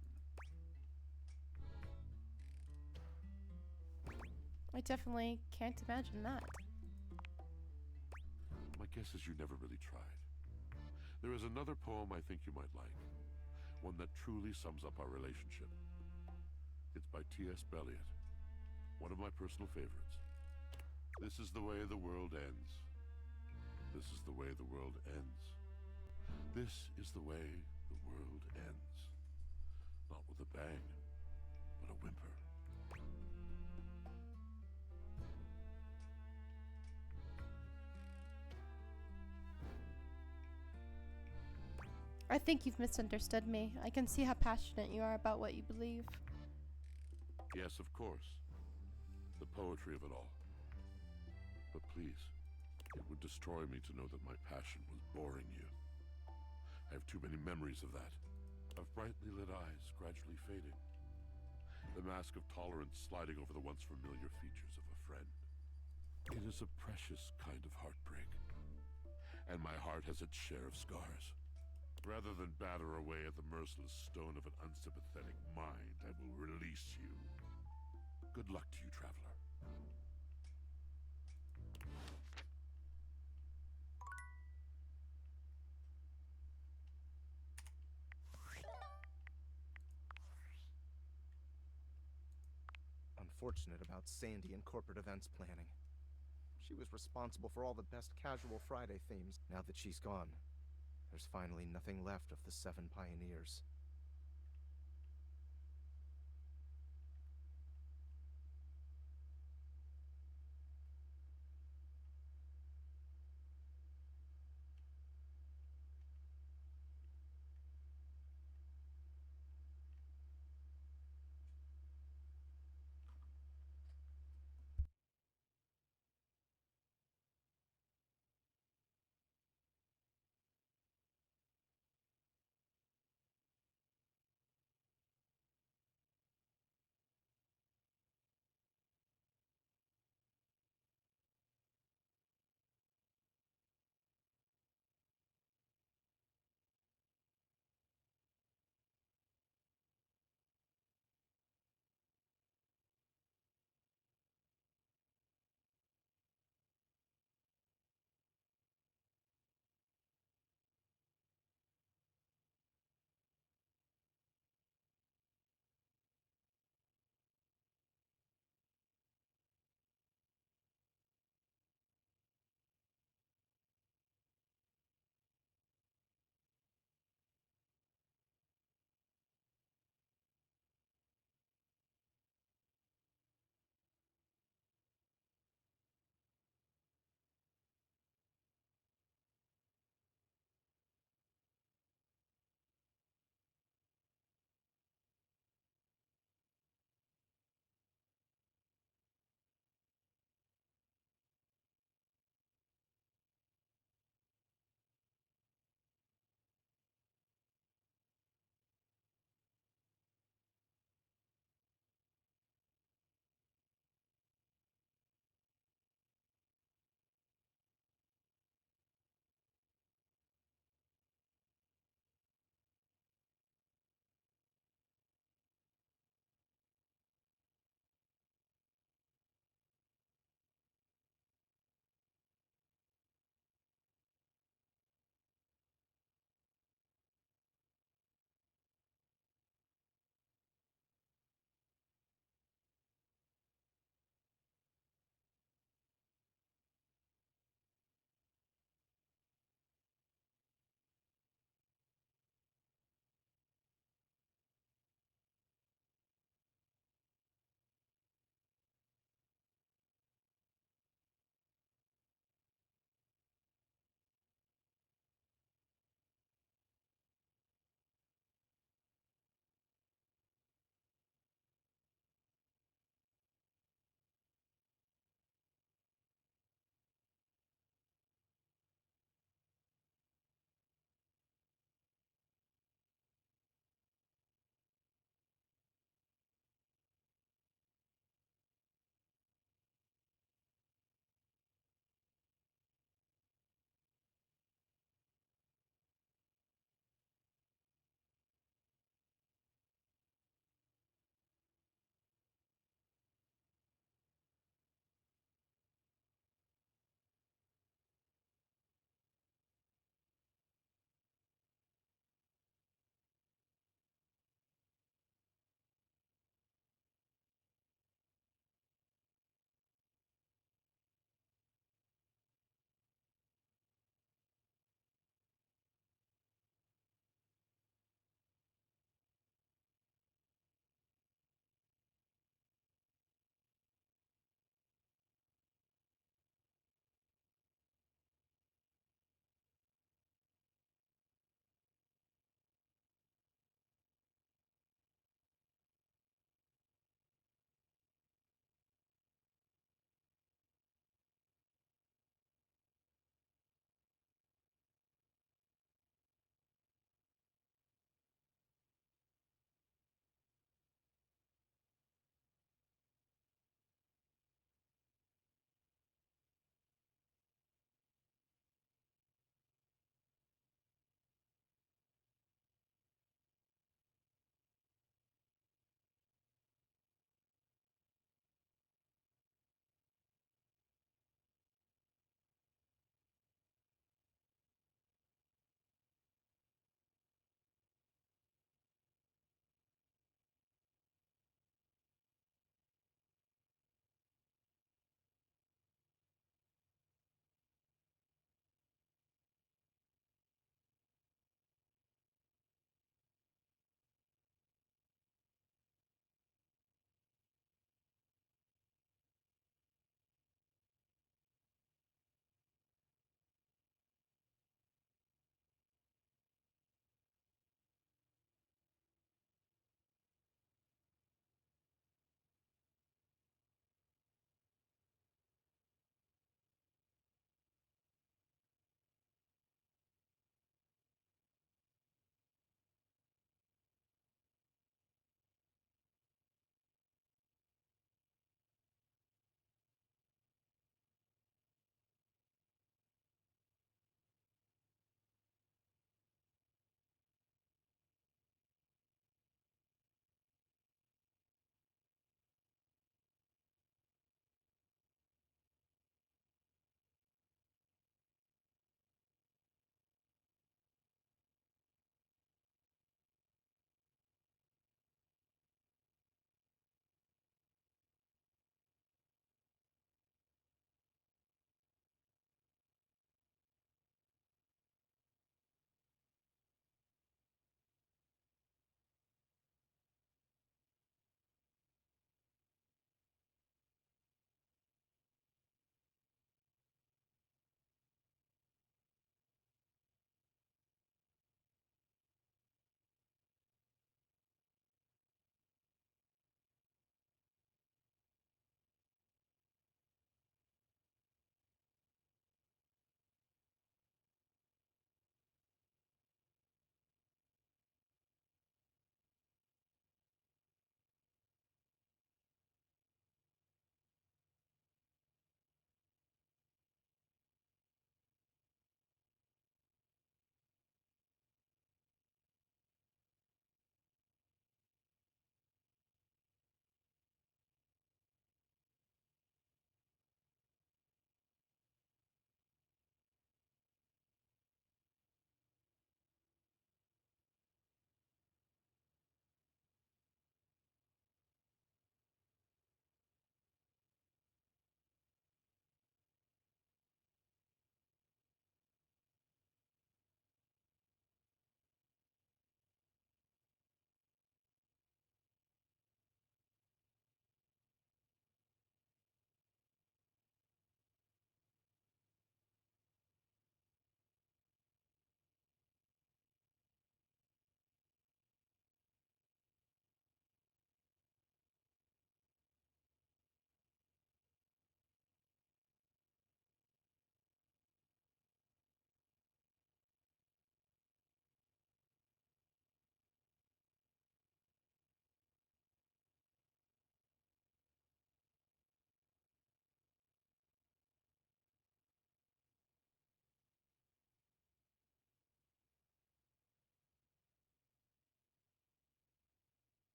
I definitely can't imagine that. My guess is you never really tried. There is another poem I think you might like. One that truly sums up our relationship. It's by T.S. Eliot. One of my personal favorites. This is the way the world ends. This is the way the world ends. This is the way the world ends. Not with a bang, but a whimper. I think you've misunderstood me. I can see how passionate you are about what you believe. Yes, of course. The poetry of it all. But please, it would destroy me to know that my passion was boring you. I have too many memories of that. Of brightly lit eyes gradually fading. The mask of tolerance sliding over the once familiar features of a friend. It is a precious kind of heartbreak. And my heart has its share of scars. Rather than batter away at the merciless stone of an unsympathetic mind, I will release you. Good luck to you, traveler. Unfortunate about Sandy and corporate events planning. She was responsible for all the best Casual Friday themes. Now that she's gone, there's finally nothing left of the 7 pioneers.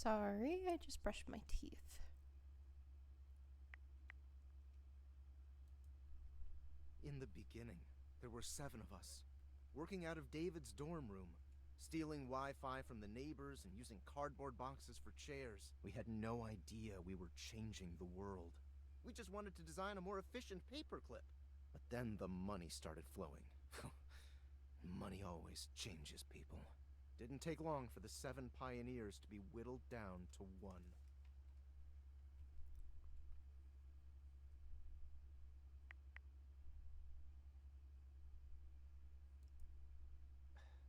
Sorry, I just brushed my teeth. In the beginning, there were 7 of us, working out of David's dorm room, stealing Wi-Fi from the neighbors and using cardboard boxes for chairs. We had no idea we were changing the world. We just wanted to design a more efficient paperclip. But then the money started flowing. Money always changes people. Didn't take long for the 7 pioneers to be whittled down to 1.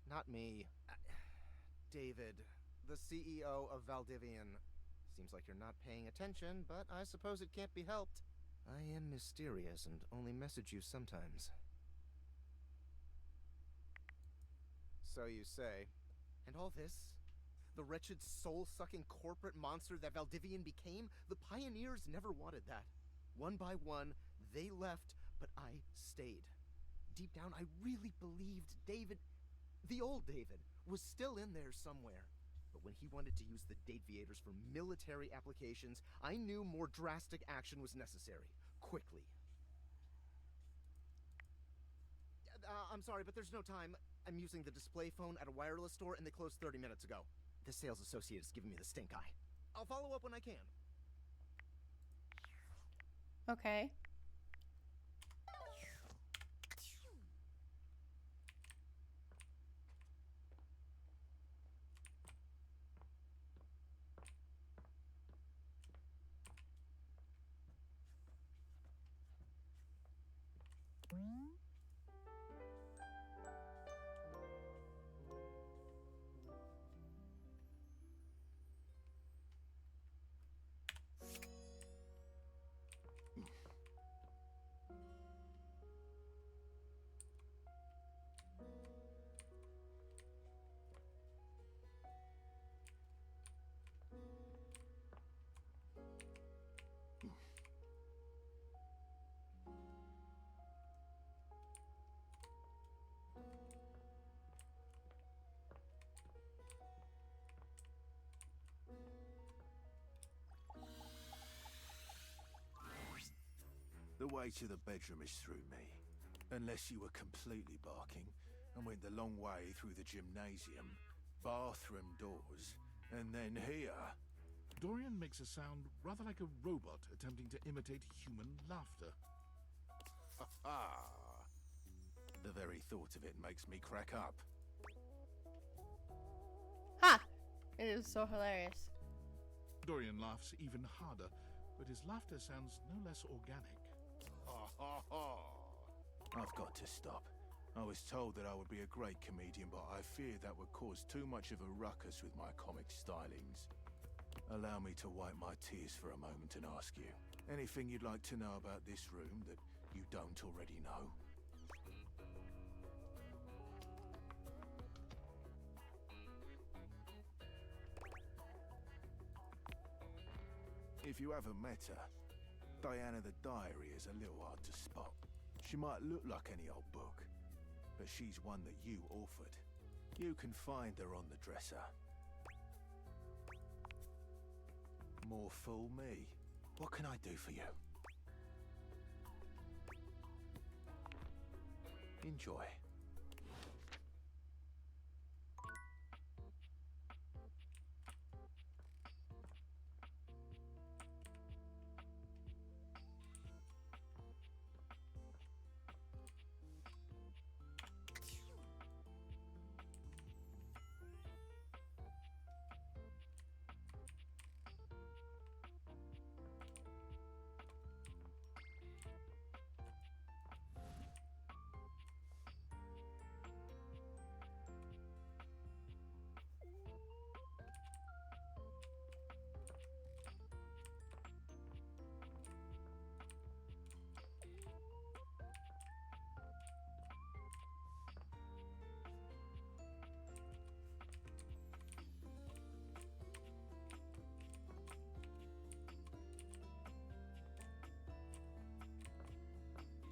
Not me. David, the CEO of Valdivian. Seems like you're not paying attention, but I suppose it can't be helped. I am mysterious and only message you sometimes. So you say. And all this? The wretched soul-sucking corporate monster that Valdivian became? The pioneers never wanted that. One by one, they left, but I stayed. Deep down, I really believed David, the old David, was still in there somewhere. But when he wanted to use the Dateviators for military applications, I knew more drastic action was necessary. Quickly. I'm sorry, but there's no time. I'm using the display phone at a wireless store and they closed 30 minutes ago. The sales associate is giving me the stink eye. I'll follow up when I can. Okay. The way to the bedroom is through me. Unless you were completely barking and went the long way through the gymnasium, bathroom doors, and then here. Dorian makes a sound rather like a robot attempting to imitate human laughter. Ha ha! The very thought of it makes me crack up. Ha! It is so hilarious. Dorian laughs even harder, but his laughter sounds no less organic. Ha ha ha! I've got to stop. I was told that I would be a great comedian, but I feared that would cause too much of a ruckus with my comic stylings. Allow me to wipe my tears for a moment and ask you, anything you'd like to know about this room that you don't already know? If you haven't met her, Diana the Diary is a little hard to spot. She might look like any old book, but she's one that you authored. You can find her on the dresser. More fool me. What can I do for you? Enjoy.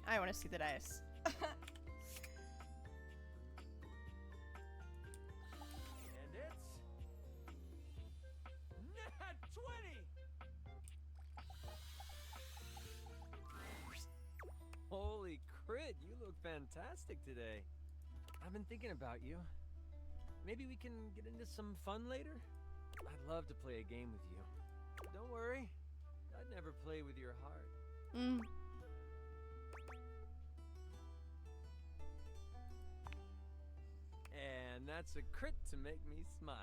I want to see the dice. And it's fantastic today. I've been thinking about you. Maybe we can get into some fun later? I'd love to play a game with you. Don't worry, I'd never play with your heart. And that's a crit to make me smile.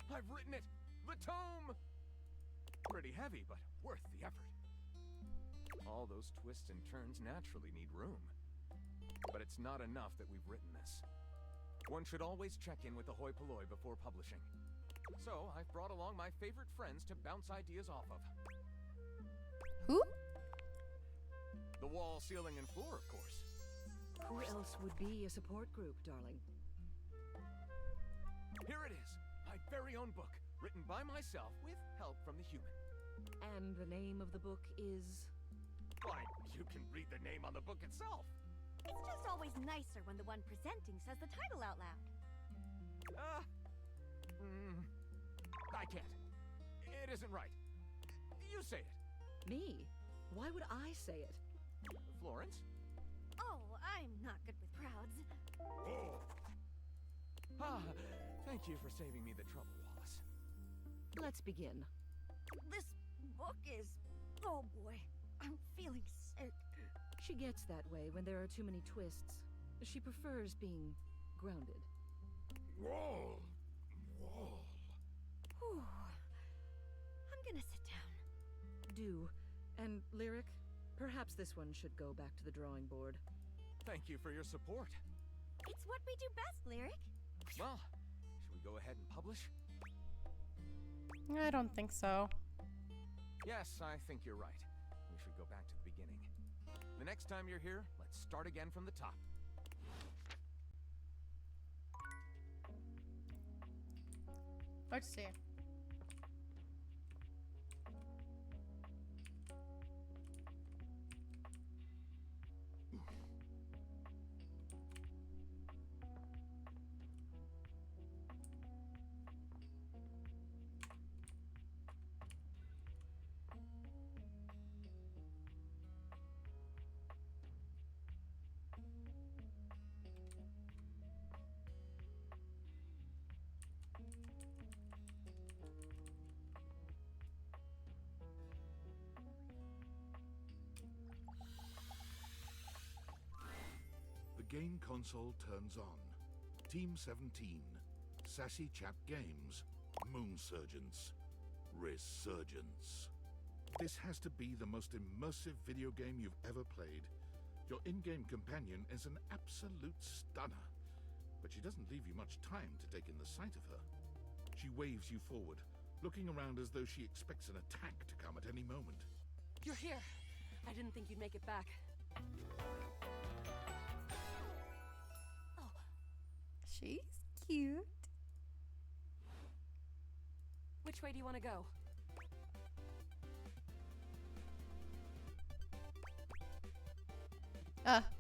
I've written it! The tome! Pretty heavy, but worth the effort. All those twists and turns naturally need room. But it's not enough that we've written this. One should always check in with the hoi polloi before publishing. So, I've brought along my favorite friends to bounce ideas off of. Who? The wall, ceiling, and floor, of course. Who else would be a support group, darling? Here it is, my very own book, written by myself with help from the human. And the name of the book is? Why, you can read the name on the book itself. It's just always nicer when the one presenting says the title out loud. I can't. It isn't right. You say it. Me? Why would I say it? Florence? Oh, I'm not good with crowds. Thank you for saving me the trouble, Wallace. Let's begin. This book is... Oh boy, I'm feeling sick. She gets that way when there are too many twists. She prefers being grounded. Wall! Wall! Whew. I'm gonna sit down. Do. And Lyric, perhaps this one should go back to the drawing board. Thank you for your support. It's what we do best, Lyric. Well, should we go ahead and publish? I don't think so. Yes, I think you're right. We should go back to the beginning. The next time you're here, let's start again from the top. Let's see. The game console turns on. Team 17. Sassy Chap Games. Moonsurgents. Resurgence. This has to be the most immersive video game you've ever played. Your in-game companion is an absolute stunner. But she doesn't leave you much time to take in the sight of her. She waves you forward, looking around as though she expects an attack to come at any moment. You're here. I didn't think you'd make it back. She's cute. Which way do you want to go?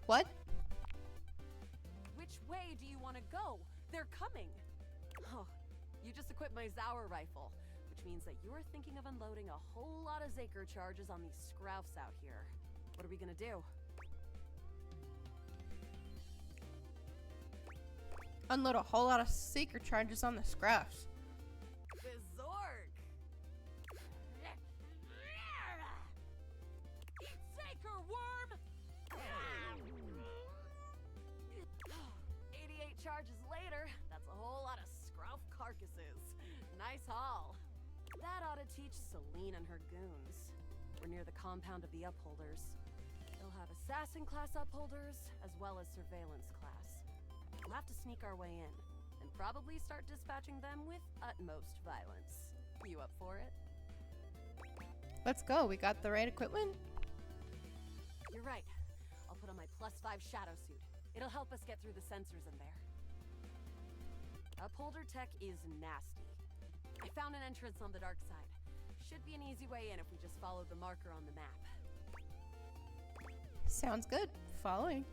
What? Which way do you want to go? They're coming. Oh, you just equipped my Zauer rifle, which means that you're thinking of unloading a whole lot of Zaker charges on these scroufs out here. What are we gonna do? Unload a whole lot of secret charges on the scruffs. Zork! Zaker worm! 88 charges later, that's a whole lot of scrouf carcasses. Nice haul. That ought to teach Celine and her goons. We're near the compound of the Upholders. They'll have assassin class Upholders, as well as surveillance class. We'll have to sneak our way in, and probably start dispatching them with utmost violence. You up for it? Let's go. We got the right equipment. You're right. I'll put on my +5 shadow suit. It'll help us get through the sensors in there. Upholder tech is nasty. I found an entrance on the dark side. Should be an easy way in if we just follow the marker on the map. Sounds good. Following.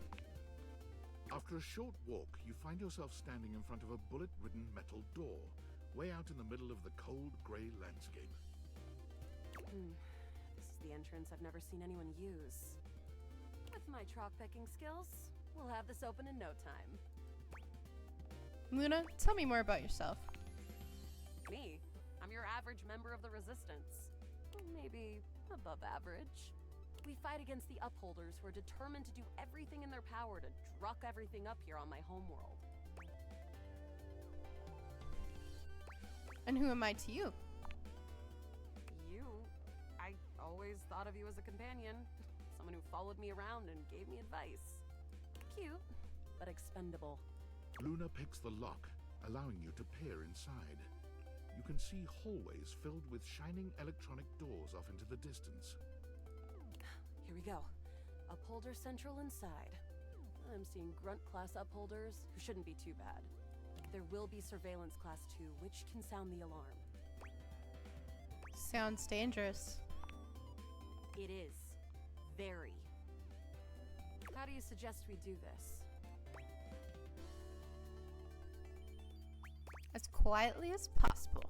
After a short walk, you find yourself standing in front of a bullet-ridden metal door, way out in the middle of the cold, grey landscape. This is the entrance I've never seen anyone use. With my chalk-picking skills, we'll have this open in no time. Luna, tell me more about yourself. Me? I'm your average member of the Resistance. Maybe above average. We fight against the Upholders who are determined to do everything in their power to druck everything up here on my homeworld. And who am I to you? You? I always thought of you as a companion. Someone who followed me around and gave me advice. Cute, but expendable. Luna picks the lock, allowing you to peer inside. You can see hallways filled with shining electronic doors off into the distance. Here we go. Upholder Central inside. I'm seeing Grunt class upholders who shouldn't be too bad. There will be Surveillance class 2, which can sound the alarm. Sounds dangerous. It is. Very. How do you suggest we do this? As quietly as possible.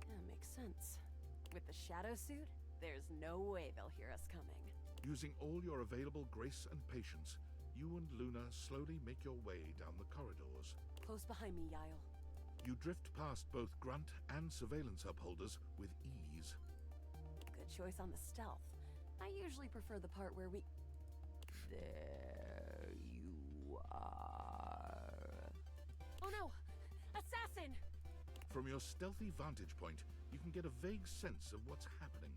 That makes sense. With the shadow suit, there's no way they'll hear us coming. Using all your available grace and patience, you and Luna slowly make your way down the corridors. Close behind me, Yael. You drift past both Grunt and Surveillance upholders with ease. Good choice on the stealth. I usually prefer the part where we... There you are. Oh no! Assassin! From your stealthy vantage point, you can get a vague sense of what's happening.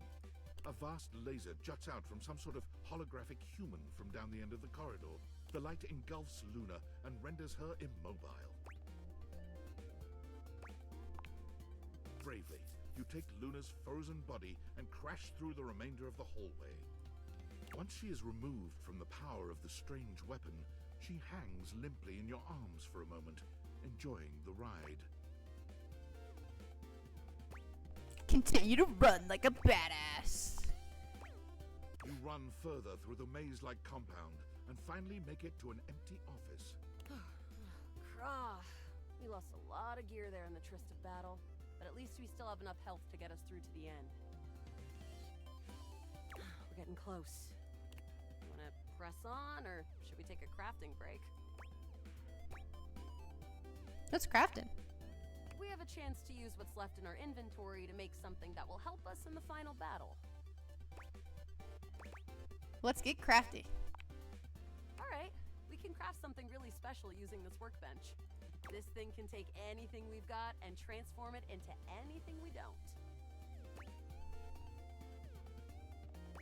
A vast laser juts out from some sort of holographic human from down the end of the corridor. The light engulfs Luna and renders her immobile. Bravely, you take Luna's frozen body and crash through the remainder of the hallway. Once she is removed from the power of the strange weapon, she hangs limply in your arms for a moment, enjoying the ride. Continue to run like a badass. You run further through the maze-like compound and finally make it to an empty office. Krah. We lost a lot of gear there in the tryst of battle, but at least we still have enough health to get us through to the end. We're getting close. Wanna press on, or should we take a crafting break? Let's craft it. We have a chance to use what's left in our inventory to make something that will help us in the final battle. Let's get crafty. Alright, we can craft something really special using this workbench. This thing can take anything we've got and transform it into anything we don't.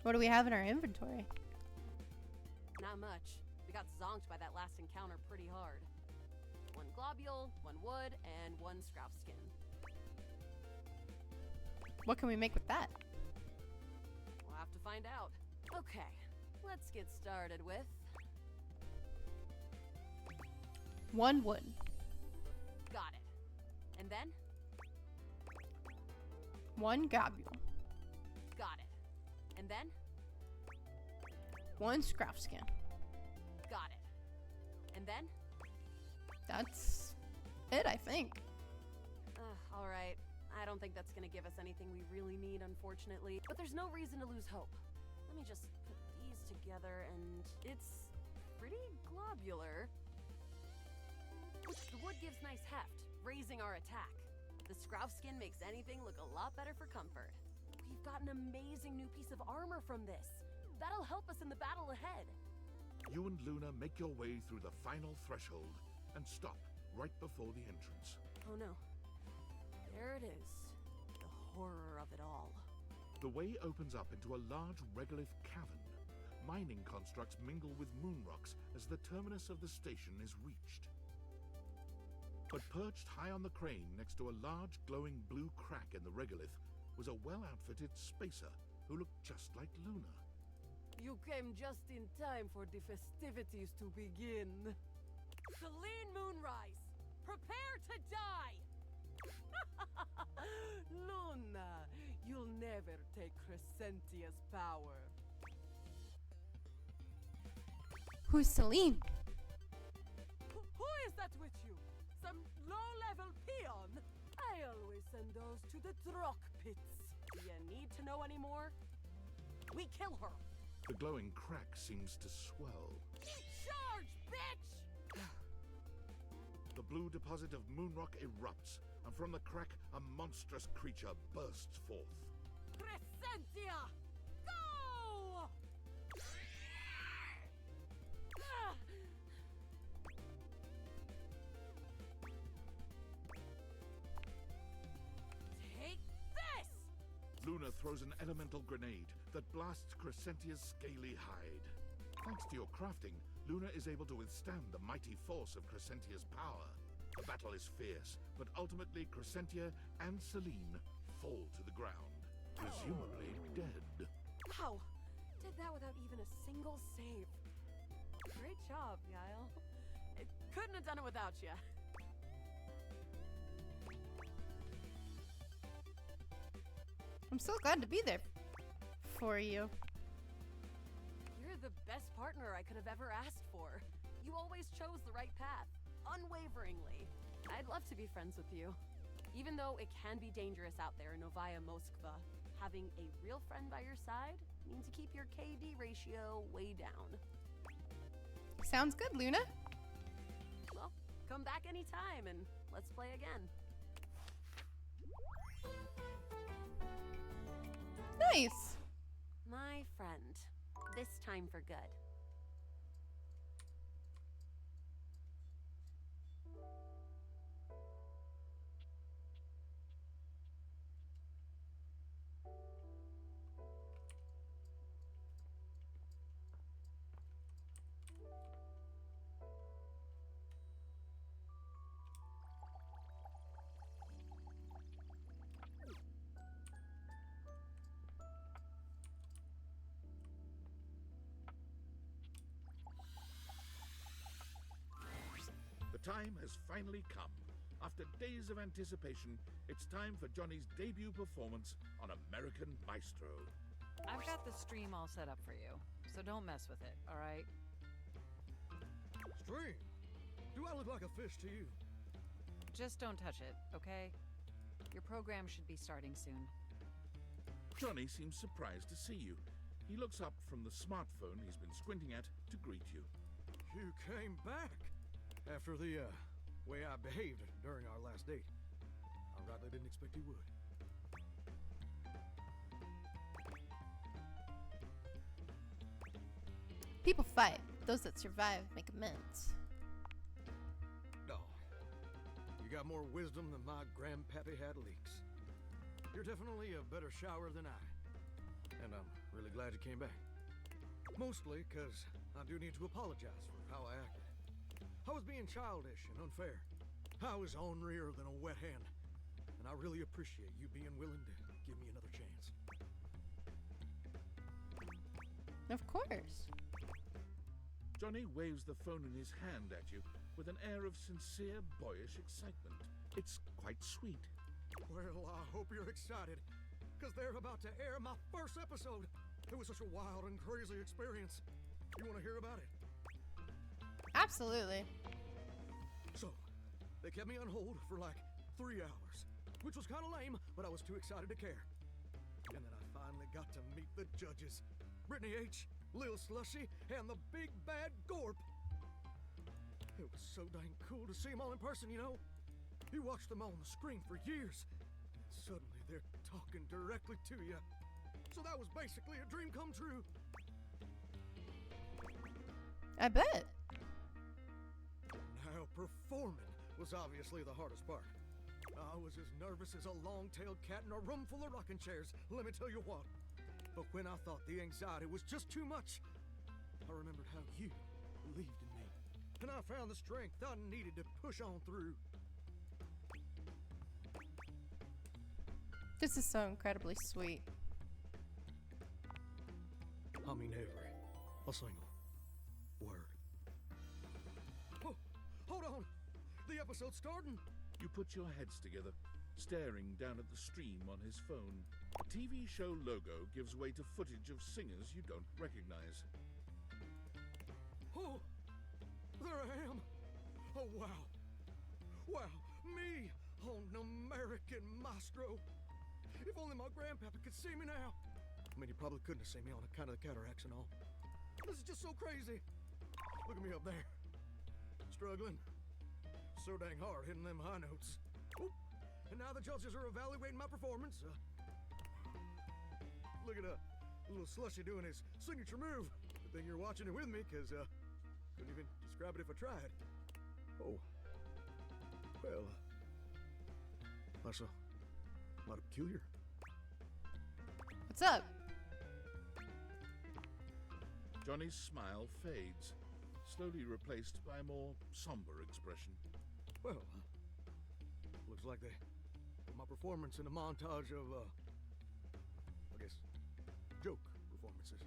What do we have in our inventory? Not much. We got zonked by that last encounter pretty hard. 1 globule, 1 wood, and 1 scrap skin. What can we make with that? We'll have to find out. Okay, let's get started with... 1 wood. Got it. And then? 1 globule. Got it. And then? 1 scrap skin. Got it. And then? That's it, I think. Alright. I don't think that's gonna give us anything we really need, unfortunately. But there's no reason to lose hope. Let me just put these together, and it's pretty globular. The wood gives nice heft, raising our attack. The scrouf skin makes anything look a lot better for comfort. We've got an amazing new piece of armor from this. That'll help us in the battle ahead. You and Luna make your way through the final threshold and stop right before the entrance. Oh no. There it is. The horror of it all. The way opens up into a large regolith cavern. Mining constructs mingle with moon rocks as the terminus of the station is reached. But perched high on the crane next to a large glowing blue crack in the regolith was a well-outfitted spacer who looked just like Luna. You came just in time for the festivities to begin. Celine Moonrise, prepare to die! Luna, you'll never take Crescentia's power. Who's Celine? Who is that with you? Some low-level peon? I always send those to the drock pits. Do you need to know any more? We kill her. The glowing crack seems to swell. Charge, bitch! The blue deposit of moonrock erupts, and from the crack, a monstrous creature bursts forth. Crescentia! Go! Ah! Take this! Luna throws an elemental grenade that blasts Crescentia's scaly hide. Thanks to your crafting, Luna is able to withstand the mighty force of Crescentia's power. The battle is fierce, but ultimately Crescentia and Celine fall to the ground, presumably dead. Wow! Did that without even a single save. Great job, Guile. I couldn't have done it without you. I'm so glad to be there for you. You're the best partner I could have ever asked for. You always chose the right path, unwaveringly. I'd love to be friends with you. Even though it can be dangerous out there in Novaya Moskva, having a real friend by your side means you keep your KD ratio way down. Sounds good, Luna. Well, come back anytime and let's play again. Nice. My friend. This time for good. The time has finally come. After days of anticipation, it's time for Johnny's debut performance on American Maestro. I've got the stream all set up for you, so don't mess with it, all right? Stream? Do I look like a fish to you? Just don't touch it, okay? Your program should be starting soon. Johnny seems surprised to see you. He looks up from the smartphone he's been squinting at to greet you. You came back after the way I behaved during our last date. I rightly didn't expect you would. People fight. Those that survive make amends. No. You got more wisdom than my grandpappy had leaks. You're definitely a better shower than I. And I'm really glad you came back. Mostly because I do need to apologize for how I acted. I was being childish and unfair. I was ornerier than a wet hen. And I really appreciate you being willing to give me another chance. Of course. Johnny waves the phone in his hand at you with an air of sincere, boyish excitement. It's quite sweet. Well, I hope you're excited, because they're about to air my first episode. It was such a wild and crazy experience. You want to hear about it? Absolutely. So, they kept me on hold for like 3 hours, which was kind of lame, but I was too excited to care. And then I finally got to meet the judges. Brittany H., Lil Slushy, and the big bad Gorp. It was so dang cool to see them all in person, you know? You watched them all on the screen for years, and suddenly they're talking directly to you. So that was basically a dream come true. I bet. Now, performing was obviously the hardest part. I was as nervous as a long-tailed cat in a room full of rocking chairs, let me tell you what. But when I thought the anxiety was just too much, I remembered how you believed in me. And I found the strength I needed to push on through. This is so incredibly sweet. I mean every a single word. Oh, hold on! The episode's starting! You put your heads together, staring down at the stream on his phone. The TV show logo gives way to footage of singers you don't recognize. Oh, there I am! Oh, wow. Wow, me, an American maestro. If only my grandpapa could see me now. I mean, he probably couldn't have seen me on account of the cataracts and all. This is just so crazy. Look at me up there. Struggling. So dang hard hitting them high notes. Oop. And now the judges are evaluating my performance. Look at a little slushy doing his signature move. Good thing you're watching it with me, because couldn't even describe it if I tried. Oh. Well, that's a lot peculiar. What's up? Johnny's smile fades, slowly replaced by a more somber expression. Well, looks like they put my performance in a montage of, I guess, joke performances.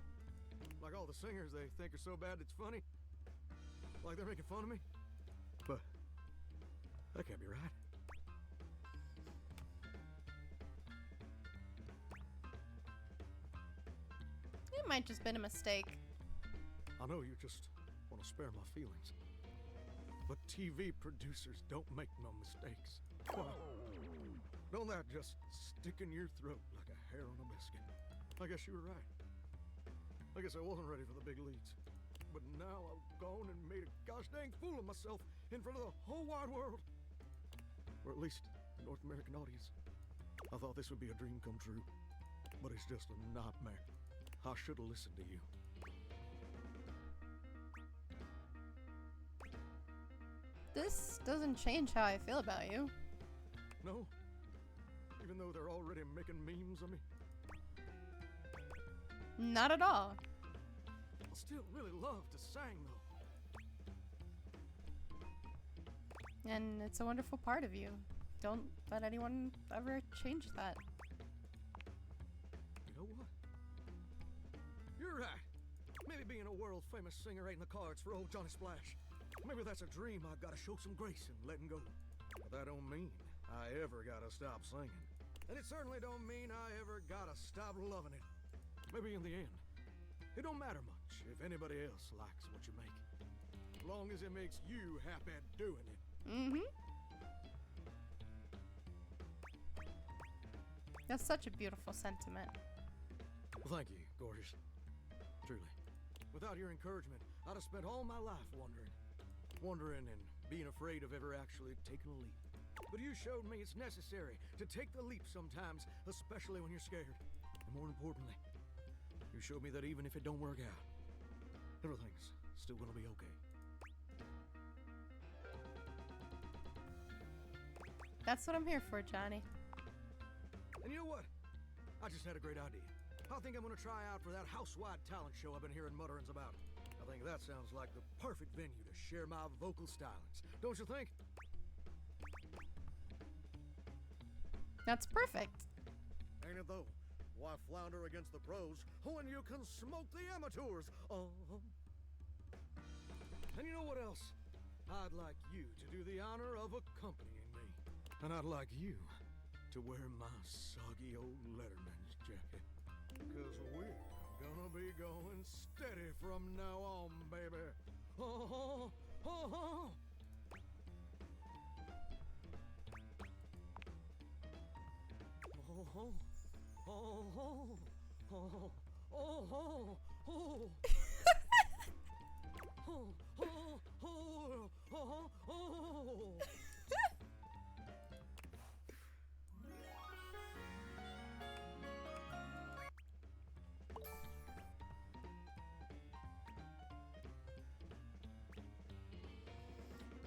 Like all the singers they think are so bad it's funny. Like they're making fun of me. But that can't be right. It might just been a mistake. I know you just want to spare my feelings. But TV producers don't make no mistakes. Why? Don't that just stick in your throat like a hair on a biscuit? I guess you were right. I guess I wasn't ready for the big leads. But now I've gone and made a gosh dang fool of myself in front of the whole wide world. Or at least the North American audience. I thought this would be a dream come true. But it's just a nightmare. I should have listened to you. This doesn't change how I feel about you. No? Even though they're already making memes of me? Not at all. I still really love to sing, though. And it's a wonderful part of you. Don't let anyone ever change that. You know what? You're right. Maybe being a world-famous singer ain't in the cards for old Johnny Splash. Maybe that's a dream I've got to show some grace in letting go. But that don't mean I ever gotta stop singing. And it certainly don't mean I ever gotta stop loving it. Maybe in the end, it don't matter much if anybody else likes what you make. As long as it makes you happy doing it. Mm-hmm. That's such a beautiful sentiment. Well, thank you, gorgeous. Truly. Without your encouragement, I'd have spent all my life wondering and being afraid of ever actually taking a leap. But you showed me it's necessary to take the leap sometimes, especially when you're scared. And more importantly, you showed me that even if it don't work out, everything's still gonna be okay. That's what I'm here for, Johnny. And you know what? I just had a great idea. I think I'm gonna try out for that house-wide talent show I've been hearing mutterings about. I think that sounds like the perfect venue to share my vocal stylings. Don't you think? That's perfect. Ain't it though? Why flounder against the pros when you can smoke the amateurs? And you know what else? I'd like you to do the honor of accompanying me. And I'd like you to wear my soggy old Letterman's jacket. Because we're gonna be going steady from now on, baby. Oh, oh, oh. Oh, oh, oh, oh, oh, oh, oh. Oh, oh, oh, oh, oh.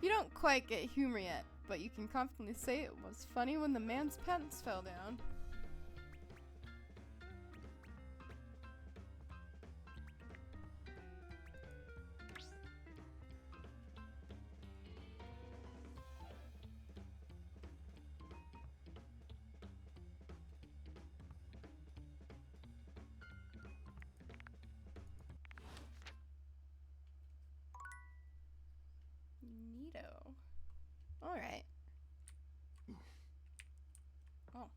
You don't quite get humor yet, but you can confidently say it was funny when the man's pants fell down. Neato. Alright. Oh.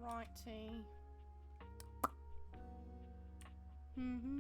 Righty. Hmm.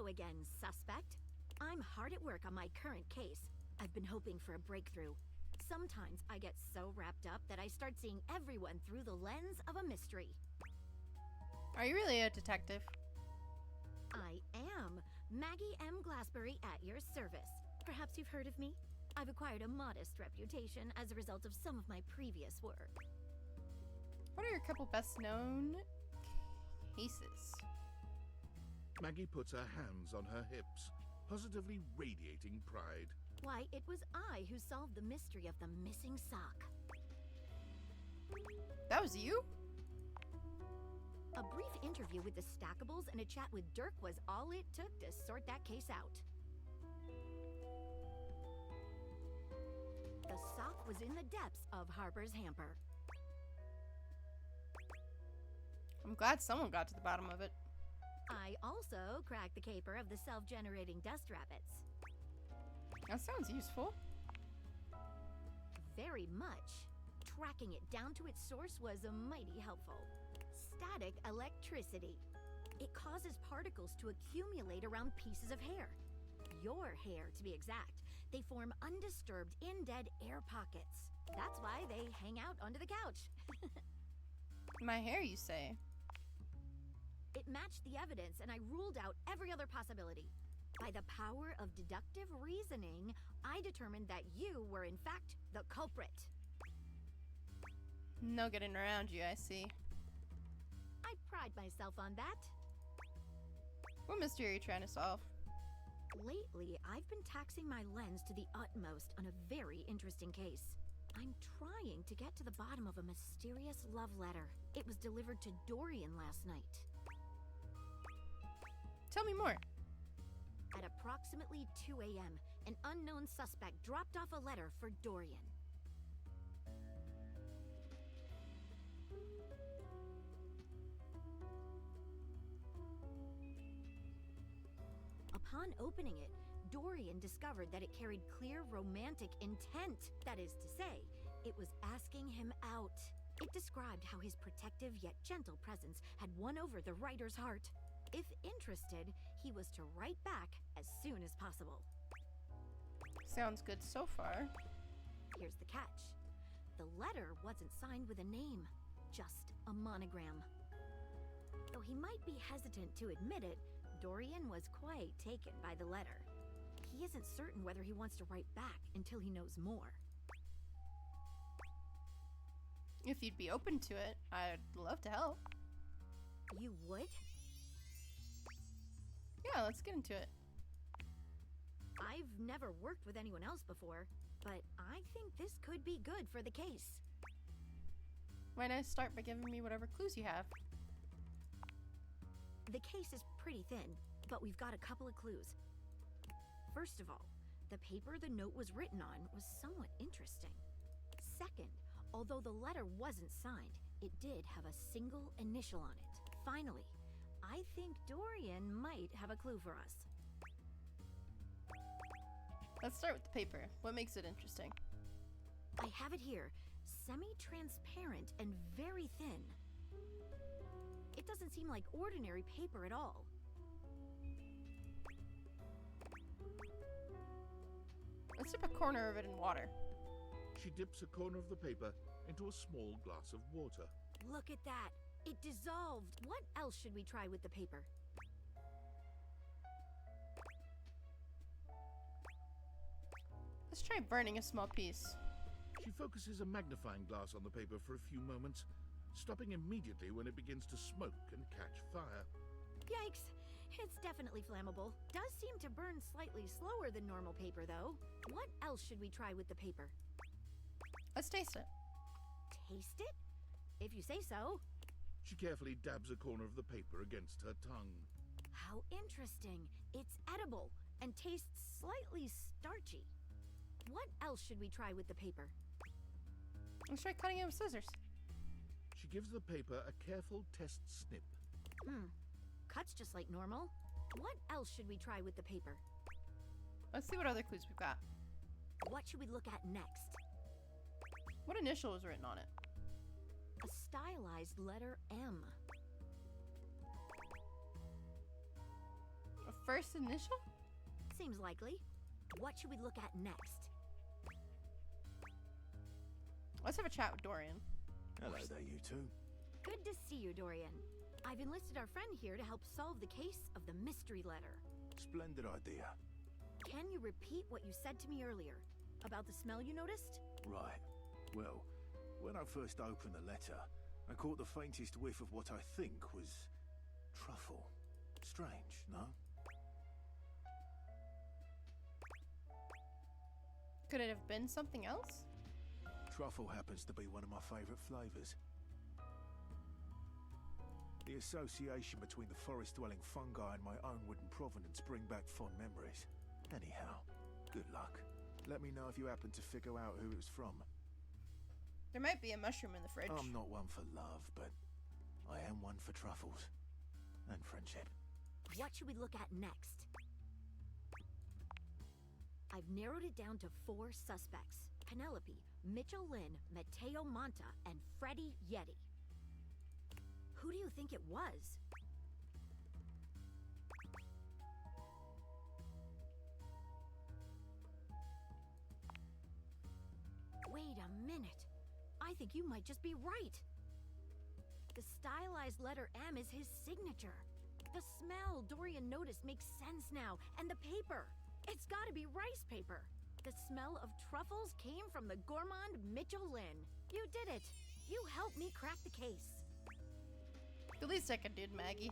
Hello again, suspect. I'm hard at work on my current case. I've been hoping for a breakthrough. Sometimes I get so wrapped up that I start seeing everyone through the lens of a mystery. Are you really a detective? I am Maggie M. Glassbury at your service. Perhaps you've heard of me? I've acquired a modest reputation as a result of some of my previous work. What are your couple best known cases? Maggie puts her hands on her hips, positively radiating pride. Why, it was I who solved the mystery of the missing sock. That was you? A brief interview with the Stackables and a chat with Dirk was all it took to sort that case out. The sock was in the depths of Harper's hamper. I'm glad someone got to the bottom of it. I also cracked the caper of the self-generating dust rabbits. That sounds useful. Very much. Tracking it down to its source was mighty helpful. Static electricity. It causes particles to accumulate around pieces of hair. Your hair, to be exact. They form undisturbed, in-dead air pockets. That's why they hang out under the couch. My hair, you say? It matched the evidence, and I ruled out every other possibility. By the power of deductive reasoning, I determined that you were, in fact, the culprit. No getting around you, I see. I pride myself on that. What mystery are you trying to solve? Lately, I've been taxing my lens to the utmost on a very interesting case. I'm trying to get to the bottom of a mysterious love letter. It was delivered to Dorian last night. Tell me more. At approximately 2 a.m., an unknown suspect dropped off a letter for Dorian. Upon opening it, Dorian discovered that it carried clear romantic intent. That is to say, it was asking him out. It described how his protective yet gentle presence had won over the writer's heart. If interested, he was to write back as soon as possible. Sounds good so far. Here's the catch. The letter wasn't signed with a name, just a monogram. Though he might be hesitant to admit it, Dorian was quite taken by the letter. He isn't certain whether he wants to write back until he knows more. If you'd be open to it, I'd love to help. You would? Yeah, let's get into it. I've never worked with anyone else before, but I think this could be good for the case. Why not start by giving me whatever clues you have? The case is pretty thin, but we've got a couple of clues. First of all, the paper the note was written on was somewhat interesting. Second, although the letter wasn't signed, it did have a single initial on it. Finally, I think Dorian might have a clue for us. Let's start with the paper. What makes it interesting? I have it here. Semi-transparent and very thin. It doesn't seem like ordinary paper at all. Let's dip a corner of it in water. She dips a corner of the paper into a small glass of water. Look at that. It dissolved. What else should we try with the paper? Let's try burning a small piece. She focuses a magnifying glass on the paper for a few moments, stopping immediately when it begins to smoke and catch fire. Yikes! It's definitely flammable. Does seem to burn slightly slower than normal paper, though. What else should we try with the paper? Let's taste it. Taste it? If you say so. She carefully dabs a corner of the paper against her tongue. How interesting. It's edible and tastes slightly starchy. What else should we try with the paper? Let's try cutting it with scissors. She gives the paper a careful test snip. Cuts just like normal. What else should we try with the paper? Let's see what other clues we've got. What should we look at next? What initial was written on it? A stylized letter M. A first initial? Seems likely. What should we look at next? Let's have a chat with Dorian. Hello there, you two. Good to see you, Dorian. I've enlisted our friend here to help solve the case of the mystery letter. Splendid idea. Can you repeat what you said to me earlier? About the smell you noticed? Right. Well, when I first opened the letter, I caught the faintest whiff of what I think was truffle. Strange, no? Could it have been something else? Truffle happens to be one of my favorite flavors. The association between the forest-dwelling fungi and my own wooden provenance bring back fond memories. Anyhow, good luck. Let me know if you happen to figure out who it was from. There might be a mushroom in the fridge. I'm not one for love, but I am one for truffles. And friendship. What should we look at next? I've narrowed it down to 4 suspects. Penelope, Mitchell Lynn, Matteo Monta, and Freddie Yeti. Who do you think it was? Wait a minute. I think you might just be right. The stylized letter M is his signature. The smell Dorian noticed makes sense now. And the paper. It's gotta be rice paper. The smell of truffles came from the gourmand Mitchell Lynn. You did it. You helped me crack the case. The least I could do, Maggie.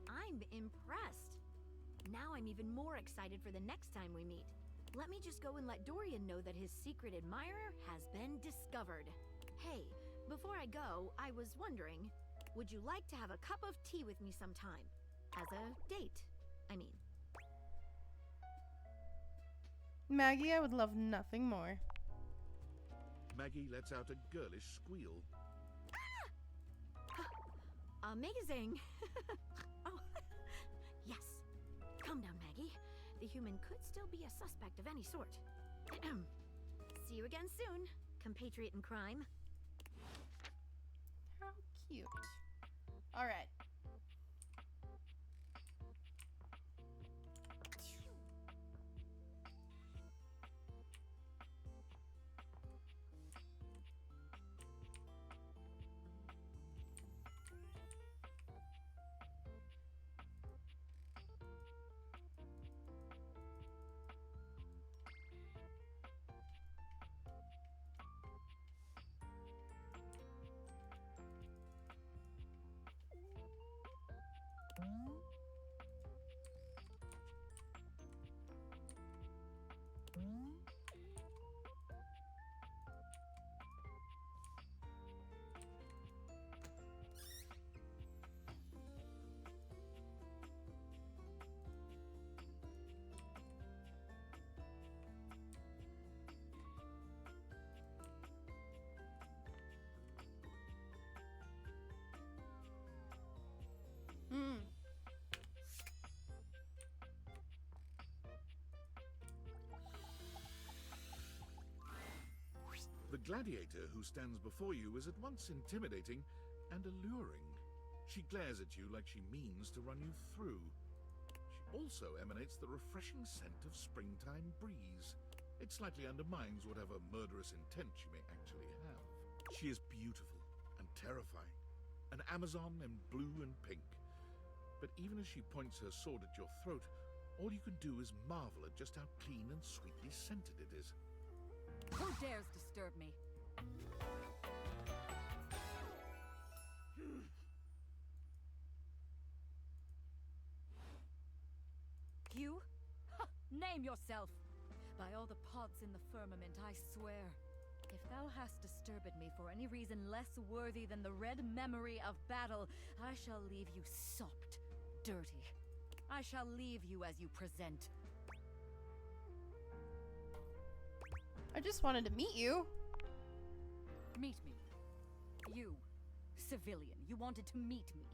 I'm impressed. Now I'm even more excited for the next time we meet. Let me just go and let Dorian know that his secret admirer has been discovered. Hey, before I go, I was wondering, would you like to have a cup of tea with me sometime? As a date, I mean. Maggie, I would love nothing more. Maggie lets out a girlish squeal. Amazing! Oh, yes. Calm down, Maggie. The human could still be a suspect of any sort. See you again soon, compatriot in crime. How cute. All right. The gladiator who stands before you is at once intimidating and alluring. She glares at you like she means to run you through. She also emanates the refreshing scent of springtime breeze. It slightly undermines whatever murderous intent she may actually have. She is beautiful and terrifying, an Amazon in blue and pink. But even as she points her sword at your throat, all you can do is marvel at just how clean and sweetly scented it is. Who dares disturb me? Name yourself! By all the pods in the firmament, I swear. If thou hast disturbed me for any reason less worthy than the red memory of battle, I shall leave you sopped, dirty. I shall leave you as you present. I just wanted to meet you. Meet me. You, civilian, you wanted to meet me.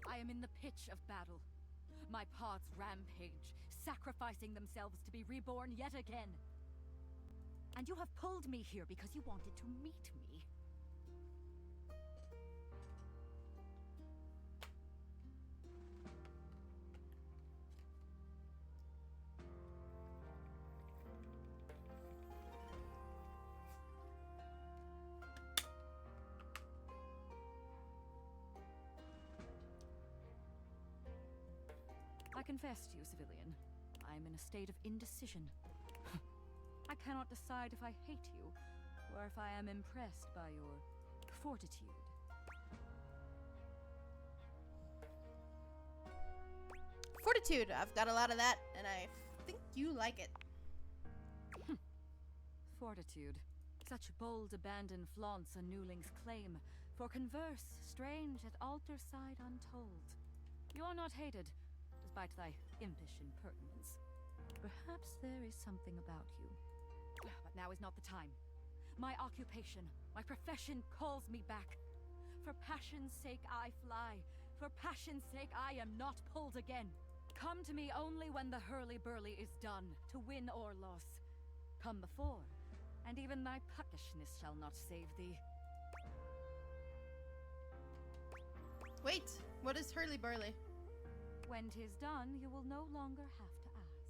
I am in the pitch of battle. My pods rampage, sacrificing themselves to be reborn yet again. And you have pulled me here because you wanted to meet me. I confess to you, civilian, I am in a state of indecision. I cannot decide if I hate you, or if I am impressed by your fortitude. Fortitude, I've got a lot of that, and I think you like it. Fortitude. Such bold abandon flaunts a newling's claim, for converse, strange, at altar side untold. You are not hated, despite thy impish impertinence. Perhaps there is something about you. But now is not the time. My occupation, my profession calls me back. For passion's sake I fly. For passion's sake I am not pulled again. Come to me only when the hurly-burly is done, to win or loss. Come before, and even thy puckishness shall not save thee. Wait, what is hurly-burly? When 'tis done, you will no longer have to ask.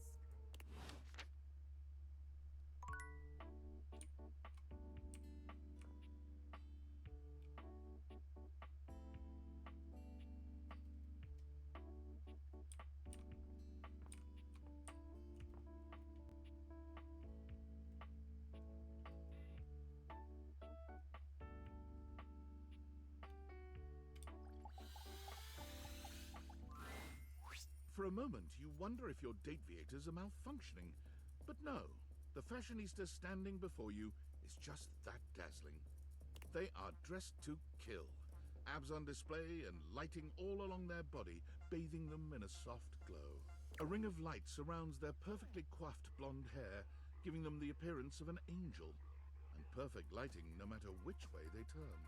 For a moment, you wonder if your date viators are malfunctioning. But no, the fashionista standing before you is just that dazzling. They are dressed to kill, abs on display and lighting all along their body, bathing them in a soft glow. A ring of light surrounds their perfectly coiffed blonde hair, giving them the appearance of an angel, and perfect lighting no matter which way they turn.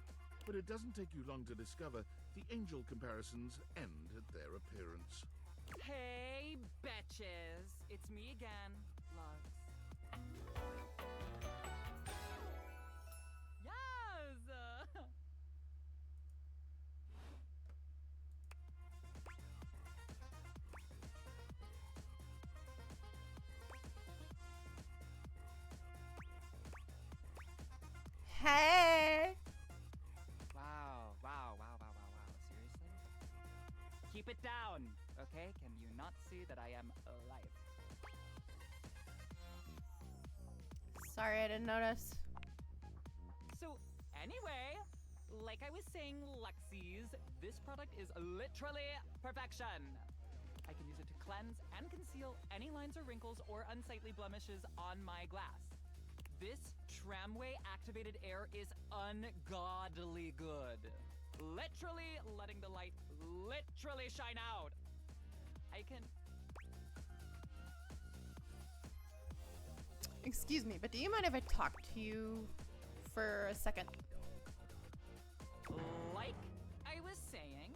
But it doesn't take you long to discover the angel comparisons end at their appearance. Hey, betches! It's me again, Lugs. Yes! Hey! Wow. Seriously? Keep it down, okay? Can you not see that I am alive? Sorry, I didn't notice. So, anyway, like I was saying, Luxies, this product is literally perfection. I can use it to cleanse and conceal any lines or wrinkles or unsightly blemishes on my glass. This tramway-activated air is ungodly good. Literally letting the light literally shine out. I can... Excuse me, but do you mind if I talk to you for a second? Like I was saying,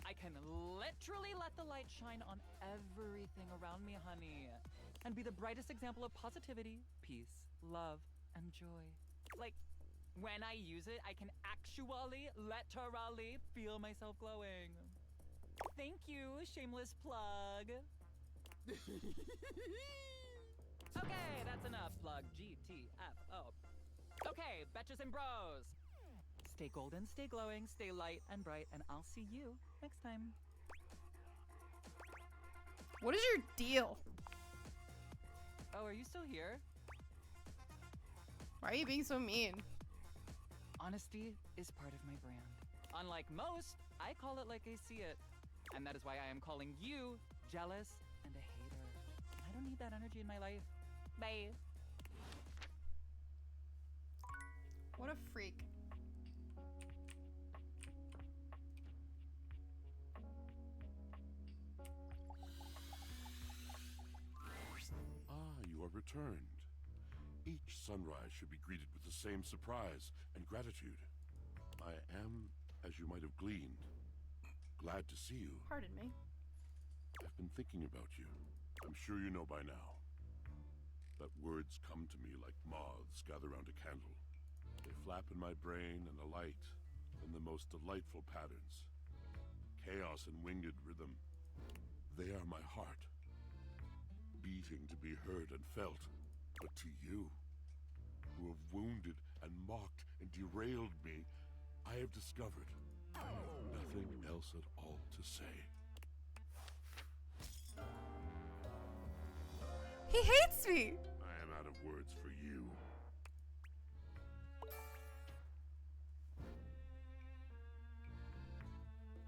I can literally let the light shine on everything around me, honey. And be the brightest example of positivity, peace, love, and joy. Like, when I use it, I can actually, literally feel myself glowing. Thank you, shameless plug. Okay, that's enough, plug. GTFO. Okay, betches and bros. Stay golden, stay glowing, stay light and bright, and I'll see you next time. What is your deal? Oh, are you still here? Why are you being so mean? Honesty is part of my brand. Unlike most, I call it like I see it. And that is why I am calling you jealous and a hater. And I I don't need that energy in my life. Bye. What a freak. Ah, you are returned. Each sunrise should be greeted with the same surprise and gratitude. I am, as you might have gleaned, glad to see you. Pardon me. I've been thinking about you. I'm sure you know by now that words come to me like moths gather round a candle. They flap in my brain and alight in the most delightful patterns. Chaos and winged rhythm. They are my heart, beating to be heard and felt. But to you, who have wounded and mocked and derailed me, I have discovered I have nothing else at all to say. He hates me! I am out of words for you.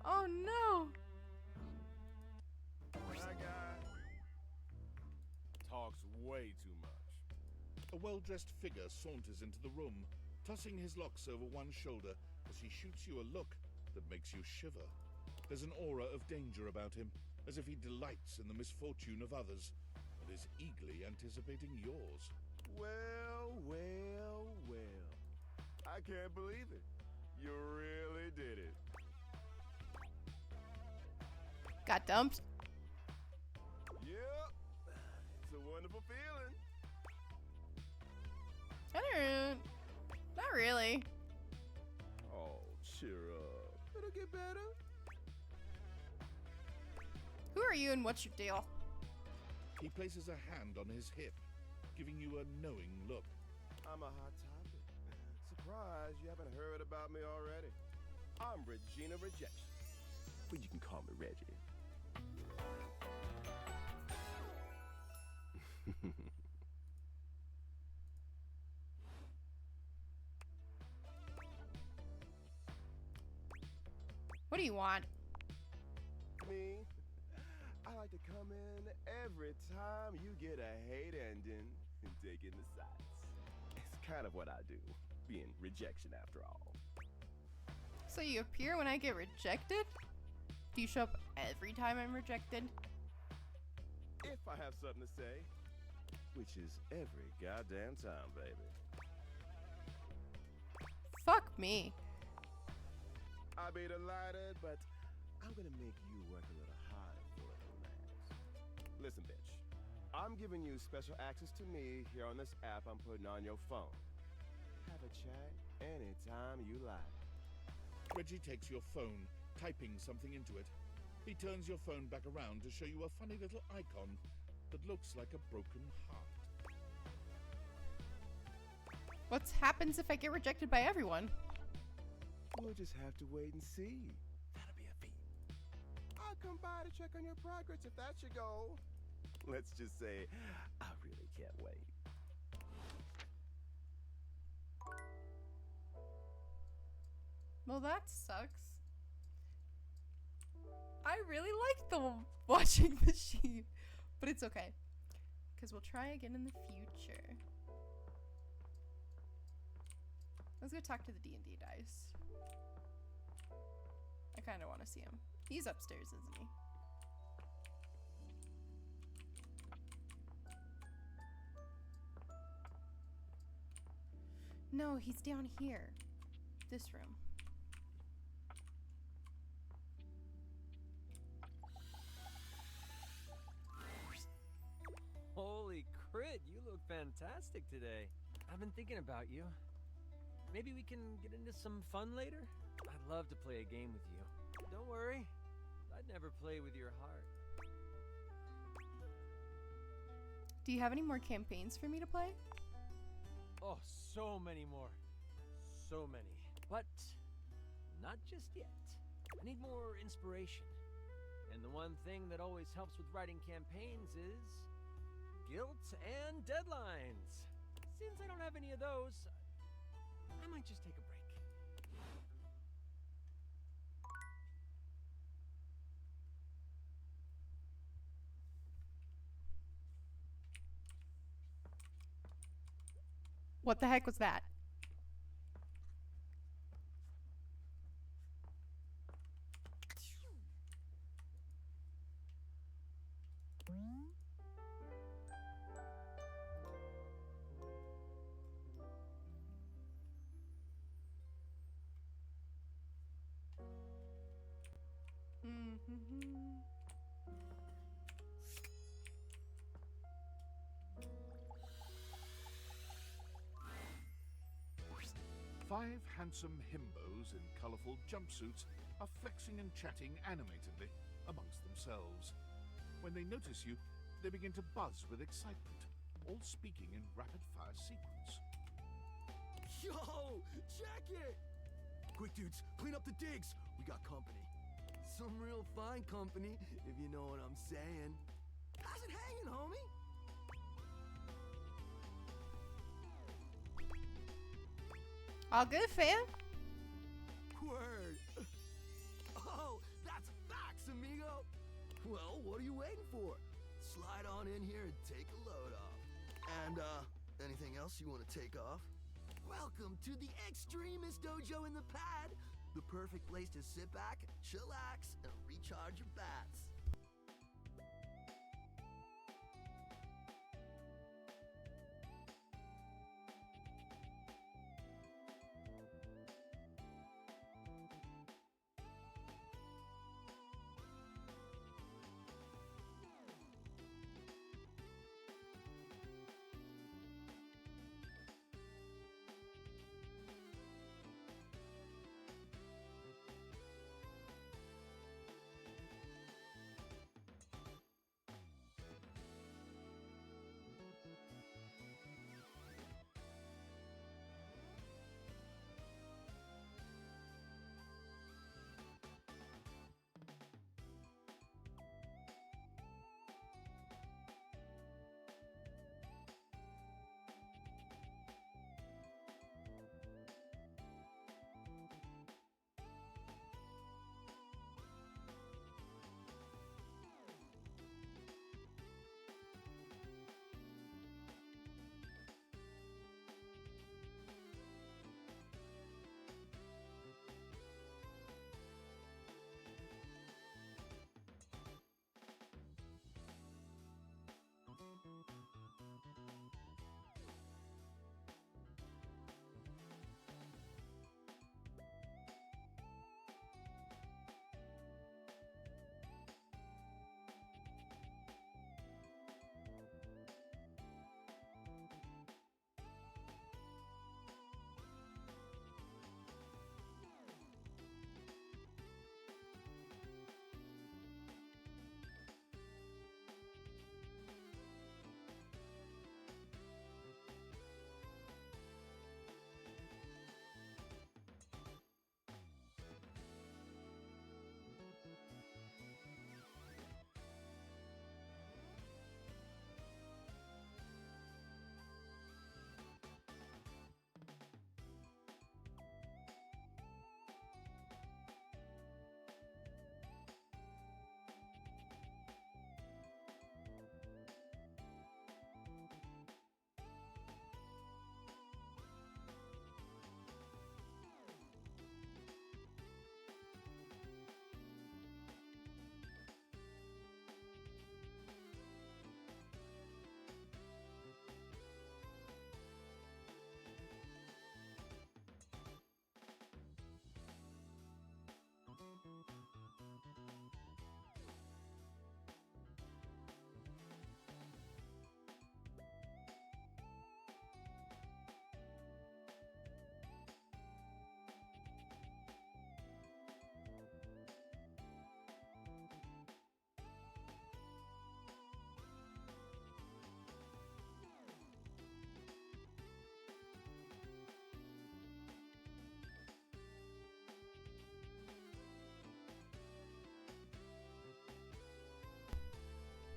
Oh no! That guy talks way too much. A well-dressed figure saunters into the room, tossing his locks over one shoulder as he shoots you a look that makes you shiver. There's an aura of danger about him, as if he delights in the misfortune of others, and is eagerly anticipating yours. Well, well, well. I can't believe it. You really did it. Got dumped? Yep. It's a wonderful feeling. I don't. Not really. Oh, cheer up. It'll get better. Who are you and what's your deal? He places a hand on his hip, giving you a knowing look. I'm a hot topic. Surprised you haven't heard about me already. I'm Regina Rejection. But you can call me Reggie. What do you want? Me? I like to come in every time you get a hate ending and take in the sights. It's kind of what I do, being rejection after all. So you appear when I get rejected? Do you show up every time I'm rejected? If I have something to say, which is every goddamn time, baby. Fuck me. I'll be delighted, but I'm gonna make you work a little harder for it, relax. Listen, bitch. I'm giving you special access to me here on this app I'm putting on your phone. Have a chat anytime you like. Reggie takes your phone, typing something into it. He turns your phone back around to show you a funny little icon that looks like a broken heart. What happens if I get rejected by everyone? We'll just have to wait and see. That'll be a feat. I'll come by to check on your progress if that's your goal. Let's just say, I really can't wait. Well, that sucks. I really like the watching machine, but it's okay. Because we'll try again in the future. Let's go talk to the D&D dice. I kind of want to see him. He's upstairs, isn't he? No, he's down here. This room. Holy crit, you look fantastic today. I've been thinking about you. Maybe we can get into some fun later? I'd love to play a game with you. Don't worry, I'd never play with your heart. Do you have any more campaigns for me to play? Oh, so many more. So many. But not just yet. I need more inspiration. And the one thing that always helps with writing campaigns is guilt and deadlines. Since I don't have any of those, I might just take a break. What the heck was that? Five handsome himbos in colourful jumpsuits are flexing and chatting animatedly amongst themselves. When they notice you, they begin to buzz with excitement, all speaking in rapid-fire sequence. Yo, check it! Quick, dudes, clean up the digs. We got company. Some real fine company, if you know what I'm saying. How's it hanging, homie? All good, fam? Word. Oh, that's facts, amigo. Well, what are you waiting for? Slide on in here and take a load off. And, anything else you want to take off? Welcome to the Extremist Dojo in the Pad. The perfect place to sit back, chillax, and recharge your bats.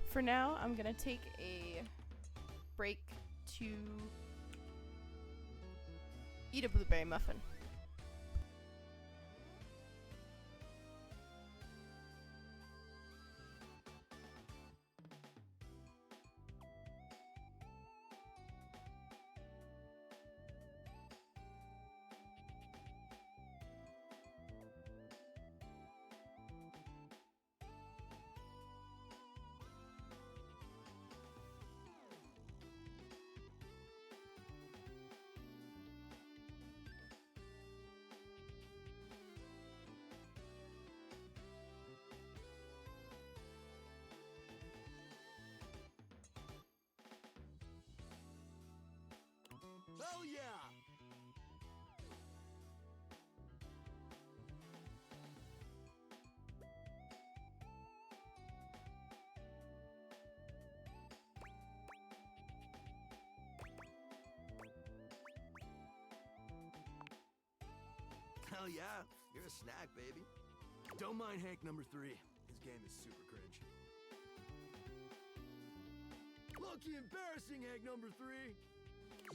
For now, I'm gonna take a break to eat a blueberry muffin. Hell yeah, you're a snack, baby. Don't mind Hank number 3. His game is super cringe. Low-key embarrassing, Hank number 3.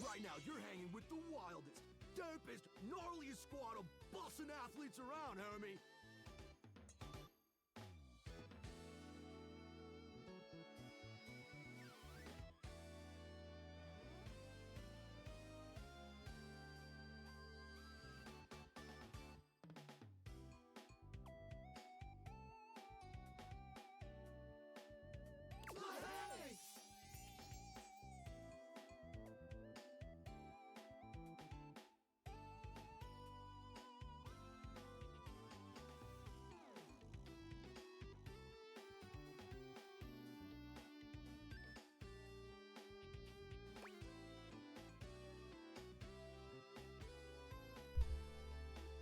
Right now, you're hanging with the wildest, dopest, gnarliest squad of bussin' athletes around, homie.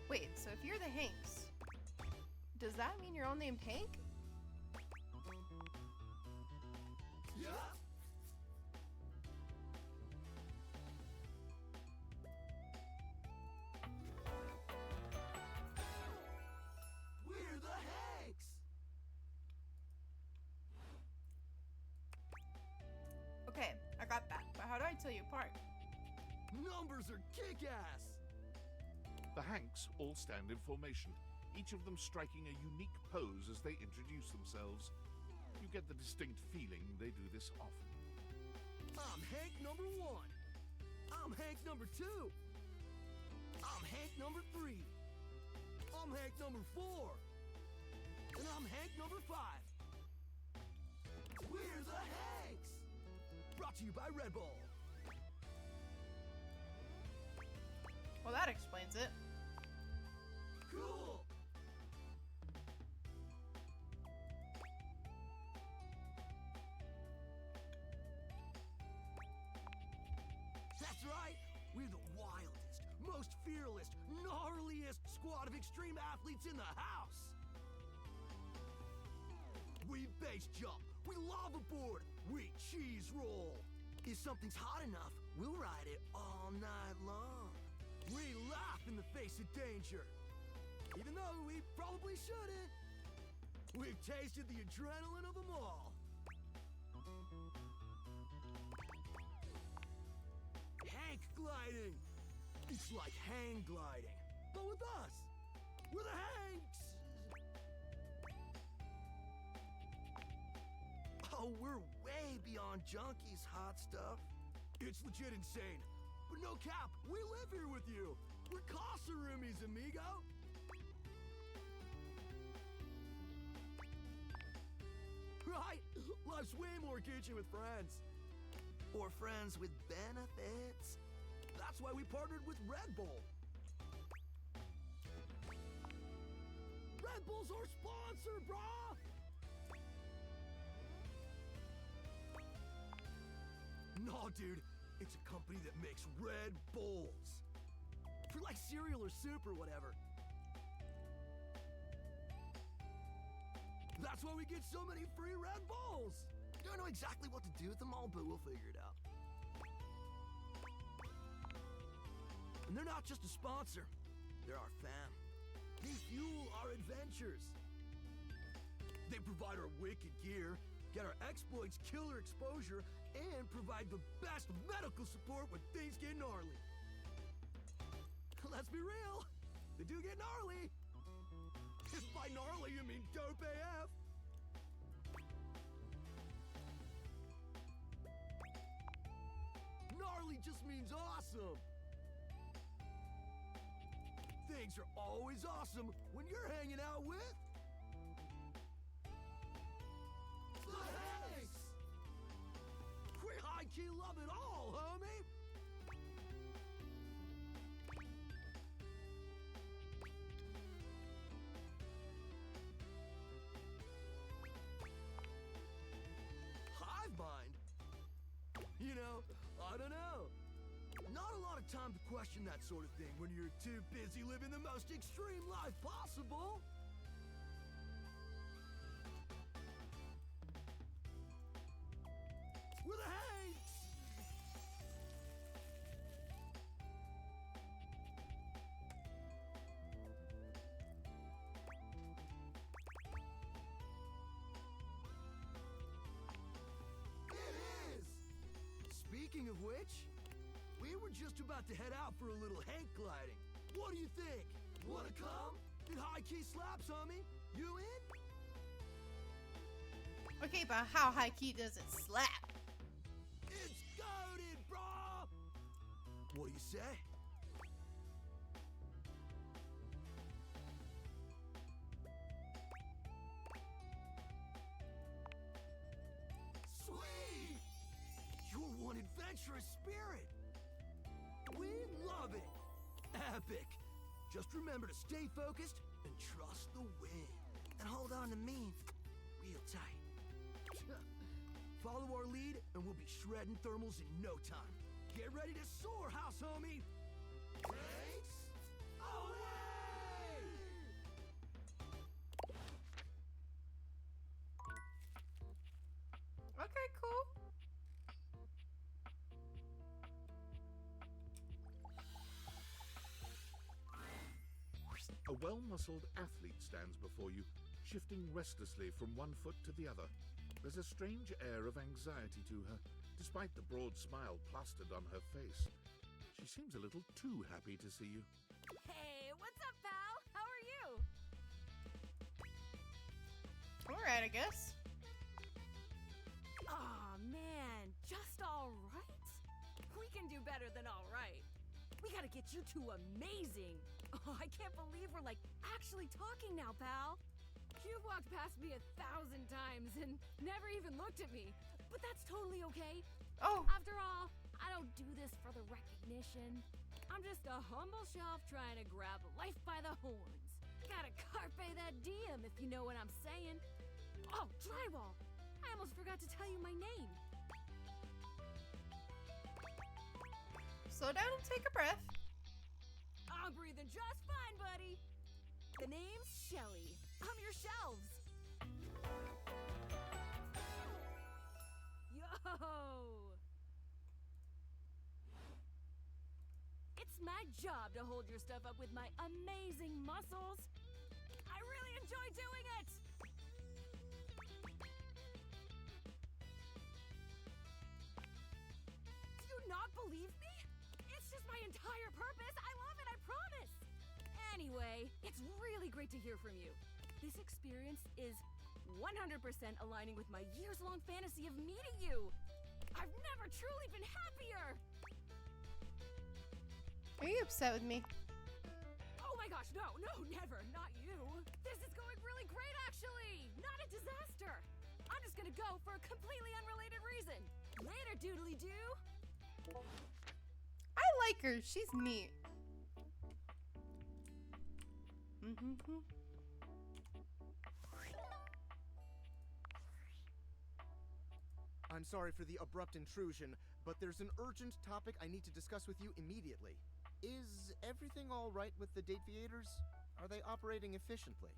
Wait, so if you're the Hanks, does that mean you're all named Hank? Yeah. We're the Hanks. Okay, I got that, but how do I tell you apart? Numbers are kick-ass. The Hanks all stand in formation, each of them striking a unique pose as they introduce themselves. You get the distinct feeling they do this often. I'm Hank number 1. I'm Hank number 2. I'm Hank number 3. I'm Hank number 4. And I'm Hank number 5. We're the Hanks. Brought to you by Red Bull. Well, that explains it. Cool. That's right. We're the wildest, most fearless, gnarliest squad of extreme athletes in the house. We base jump. We lava board. We cheese roll. If something's hot enough, we'll ride it all night long. We laugh in the face of danger. Even though we probably shouldn't. We've tasted the adrenaline of them all. Hank gliding. It's like hang gliding, but with us. We're the Hanks. Oh, we're way beyond junkies, hot stuff. It's legit insane. But no cap, we live here with you. We're Casa roomies, amigo. Right? Life's way more kitchen with friends. Or friends with benefits. That's why we partnered with Red Bull. Red Bull's our sponsor, brah! No, dude. It's a company that makes Red Bulls. For like cereal or soup or whatever. That's why we get so many free Red Bulls. Don't know exactly what to do with them all, but we'll figure it out. And they're not just a sponsor. They're our fam. They fuel our adventures. They provide our wicked gear, get our exploits killer exposure, and provide the best medical support when things get gnarly. Let's be real, they do get gnarly. If by gnarly you mean dope AF. Gnarly just means awesome. Things are always awesome when you're hanging out with the Hanks. We high-key love it all, homie. Hive mind? You know, I don't know. Not a lot of time to question that sort of thing when you're too busy living the most extreme life possible. We're the Hanks! Speaking of which, we were just about to head out for a little hang gliding. What do you think? Wanna come? It high key slaps, homie. You in? Okay, but how high key does it slap? It's goated, bro! What do you say? Sweet! You're one adventurous spirit. We love it. Epic. Just remember to stay focused and trust the wind. And hold on to me real tight. Follow our lead and we'll be shredding thermals in no time. Get ready to soar, house homie. Thanks. Away! Okay, cool. A well-muscled athlete stands before you, shifting restlessly from one foot to the other. There's a strange air of anxiety to her, despite the broad smile plastered on her face. She seems a little too happy to see you. Hey, what's up, pal? How are you? Alright, I guess. Aw, man, just all right? We can do better than all right. We gotta get you two amazing. Oh, I can't believe we're like actually talking now, pal. You've walked past me 1,000 times and never even looked at me. But that's totally okay. Oh. After all, I don't do this for the recognition. I'm just a humble shelf trying to grab life by the horns. Gotta carpe that diem, if you know what I'm saying. Oh, drywall! I almost forgot to tell you my name. Slow down and take a breath. I'm breathing just fine, buddy. The name's Shelly. I'm your shelves. Yo! It's my job to hold your stuff up with my amazing muscles. I really enjoy doing it. Do you not believe me? It's just my entire purpose. I love it, I promise. Anyway, it's really great to hear from you. This experience is 100% aligning with my years-long fantasy of meeting you. I've never truly been happier. Are you upset with me? Oh my gosh, no, never, not you. This is going really great, actually. Not a disaster. I'm just gonna go for a completely unrelated reason. Later, doodly-doo. I like her. She's neat. I'm sorry for the abrupt intrusion, but there's an urgent topic I need to discuss with you immediately. Is everything all right with the Dateviators? Are they operating efficiently?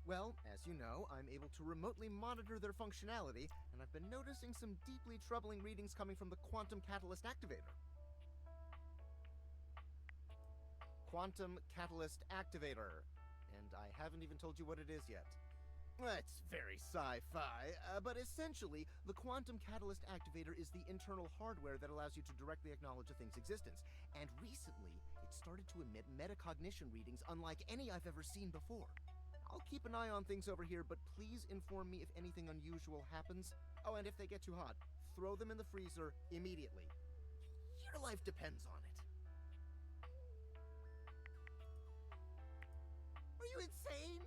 Well, as you know, I'm able to remotely monitor their functionality, and I've been noticing some deeply troubling readings coming from the Quantum Catalyst Activator. Quantum Catalyst Activator. And I haven't even told you what it is yet. It's very sci-fi, but essentially, the Quantum Catalyst Activator is the internal hardware that allows you to directly acknowledge a thing's existence. And recently, it started to emit metacognition readings unlike any I've ever seen before. I'll keep an eye on things over here, but please inform me if anything unusual happens. Oh, and if they get too hot, throw them in the freezer immediately. Your life depends on it. Are you insane?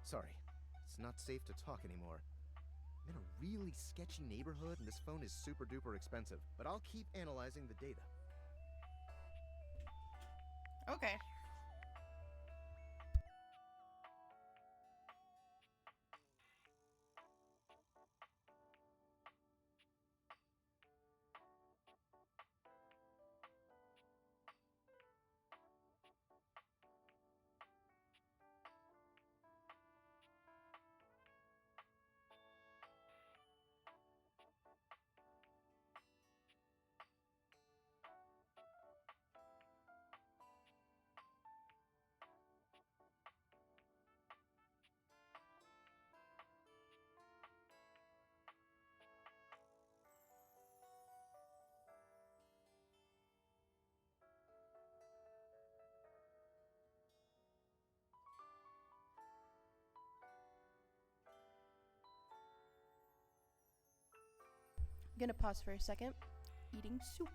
Sorry. It's not safe to talk anymore. I'm in a really sketchy neighborhood and this phone is super duper expensive, but I'll keep analyzing the data. Okay. I'm gonna pause for a second. Eating soup.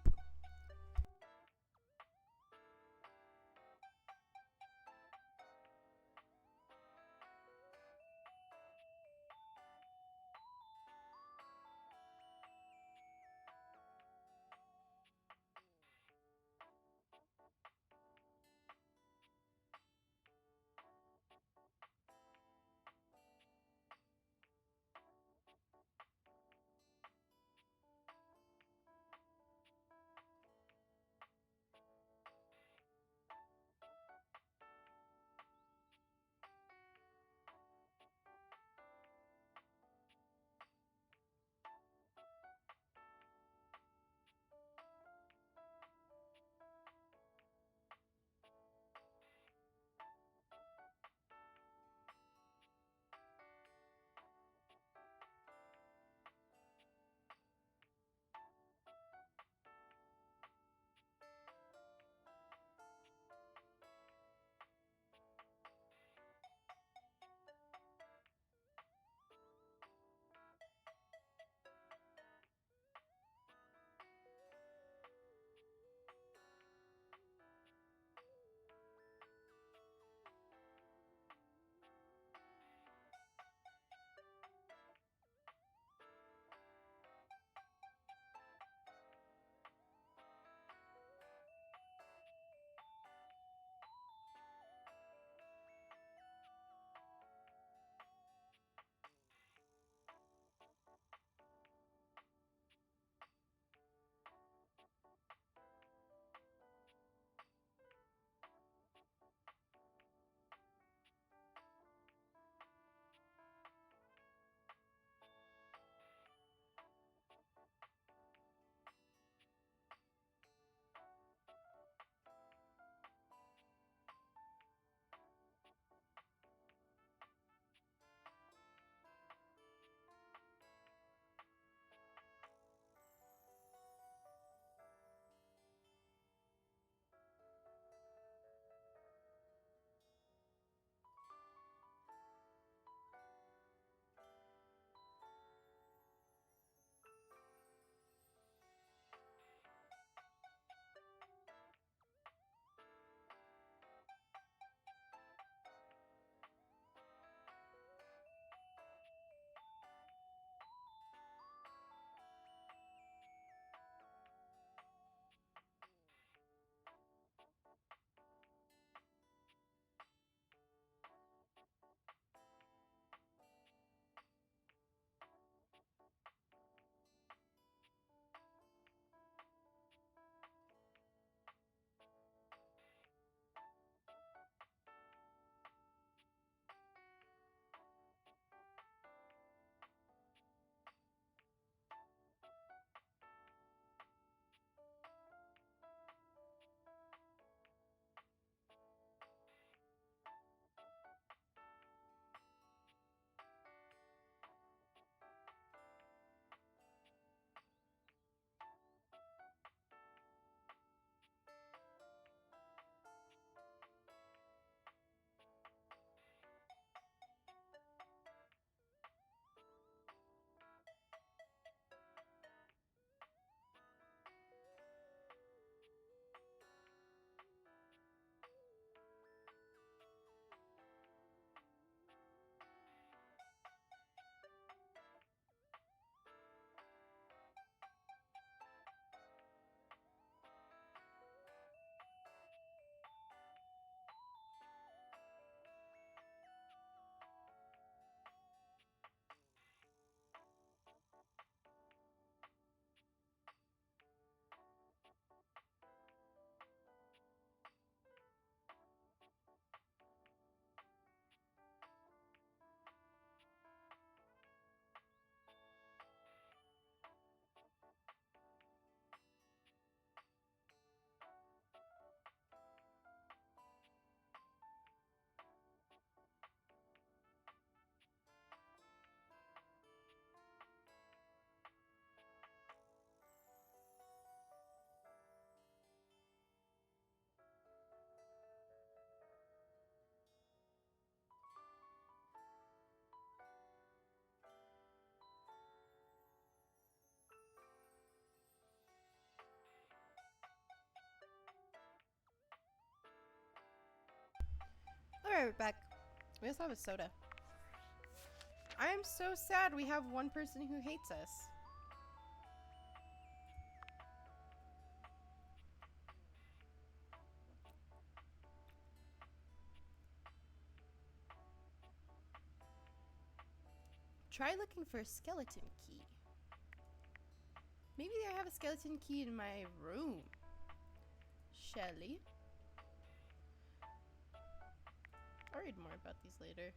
Alright, we're back. We also have a soda. I am so sad we have one person who hates us. Try looking for a skeleton key. Maybe I have a skeleton key in my room. Shelly. I'll read more about these later.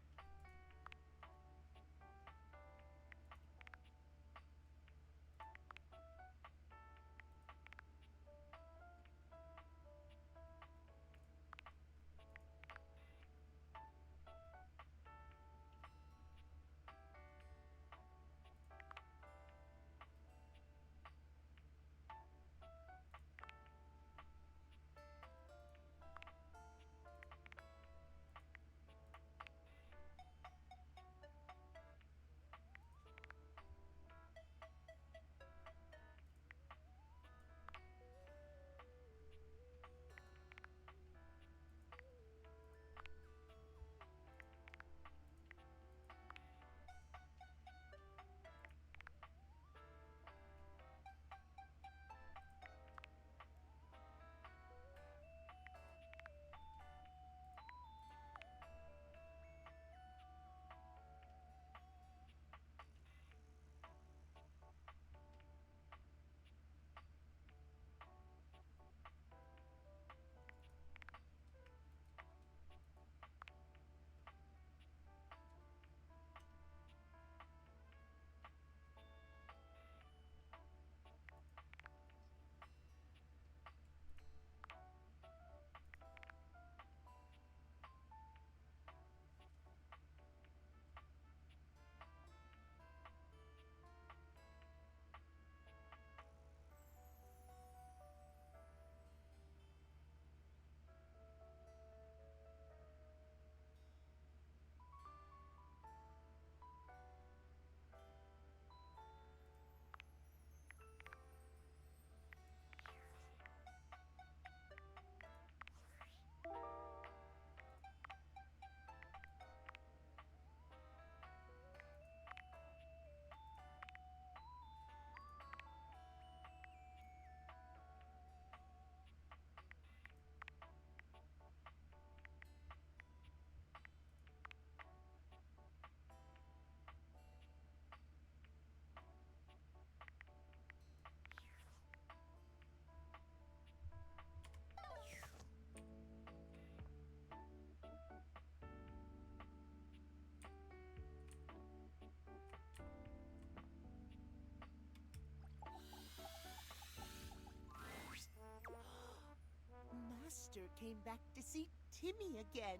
Master came back to see Timmy again.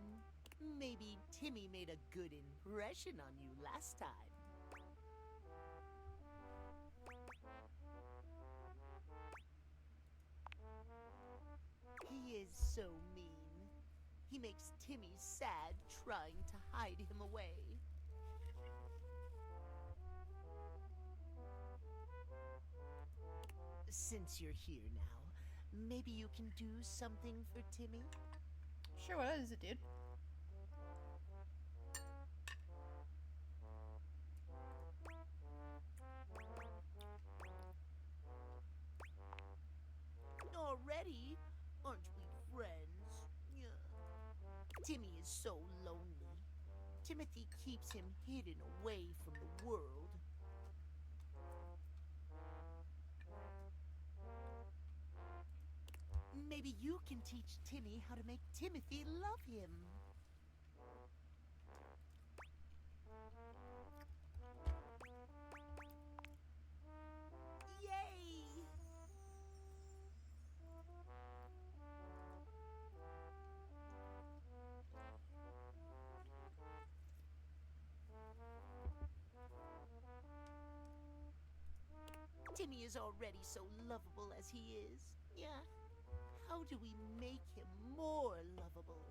Maybe Timmy made a good impression on you last time. He is so mean. He makes Timmy sad trying to hide him away. Since you're here now, maybe you can do something for Timmy? Sure, what is it, dude? Already? Aren't we friends? Yeah. Timmy is so lonely. Timothy keeps him hidden away from the world. Maybe you can teach Timmy how to make Timothy love him. Yay! Timmy is already so lovable as he is. Yeah. How do we make him more lovable?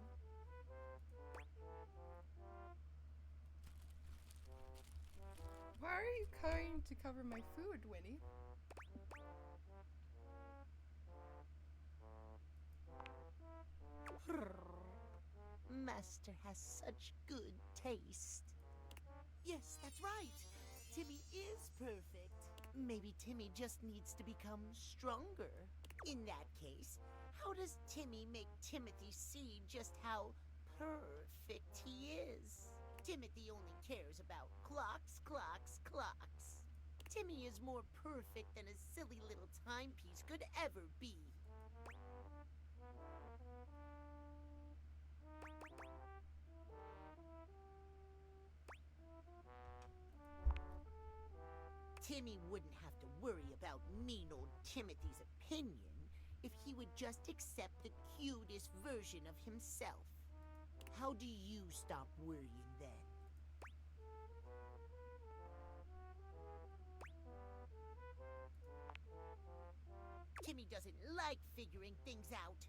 Why are you trying to cover my food, Winnie? master has such good taste. Yes, that's right. Timmy is perfect. Maybe Timmy just needs to become stronger. In that case, how does Timmy make Timothy see just how perfect he is? Timothy only cares about clocks, clocks, clocks. Timmy is more perfect than a silly little timepiece could ever be. Timmy wouldn't have to worry about mean old Timothy's opinion if he would just accept the cutest version of himself. How do you stop worrying then? Timmy doesn't like figuring things out.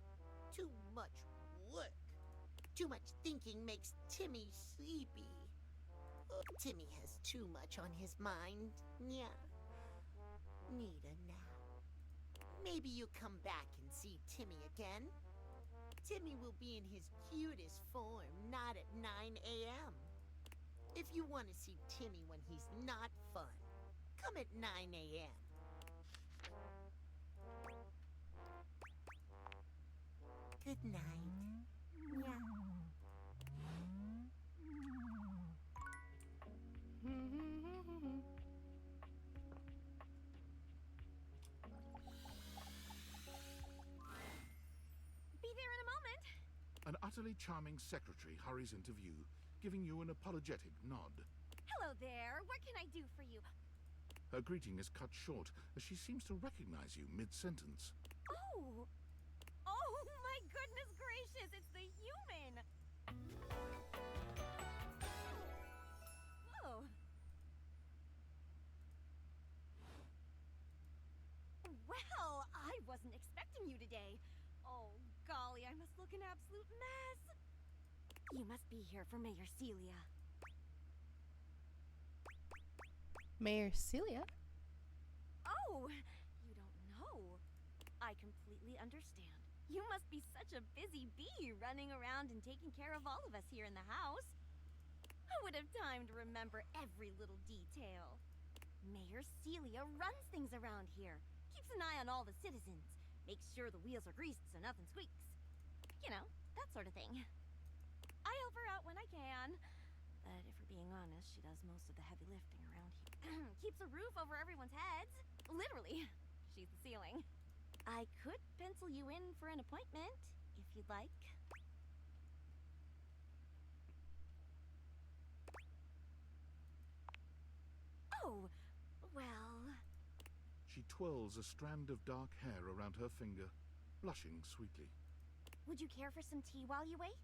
Too much work. Too much thinking makes Timmy sleepy. Timmy has too much on his mind. Yeah. Need a nap. Maybe you come back and see Timmy again. Timmy will be in his cutest form, not at 9 a.m. If you want to see Timmy when he's not fun, come at 9 a.m. Good night. Yeah. Be there in a moment. An utterly charming secretary hurries into view, giving you an apologetic nod. Hello there. What can I do for you? Her greeting is cut short as she seems to recognize you mid-sentence. Oh! Oh my goodness gracious! It's the human! Oh. Well, I wasn't expecting you today. Oh, golly, I must look an absolute mess. You must be here for Mayor Celia. Mayor Celia? Oh, you don't know. I completely understand. You must be such a busy bee running around and taking care of all of us here in the house. Who would have time to remember every little detail? Mayor Celia runs things around here, keeps an eye on all the citizens, makes sure the wheels are greased so nothing squeaks. You know, that sort of thing. I help her out when I can. But if we're being honest, she does most of the heavy lifting around here. Keeps a roof over everyone's heads. Literally. She's the ceiling. I could pencil you in for an appointment, if you'd like. Oh, well... She twirls a strand of dark hair around her finger, blushing sweetly. Would you care for some tea while you wait?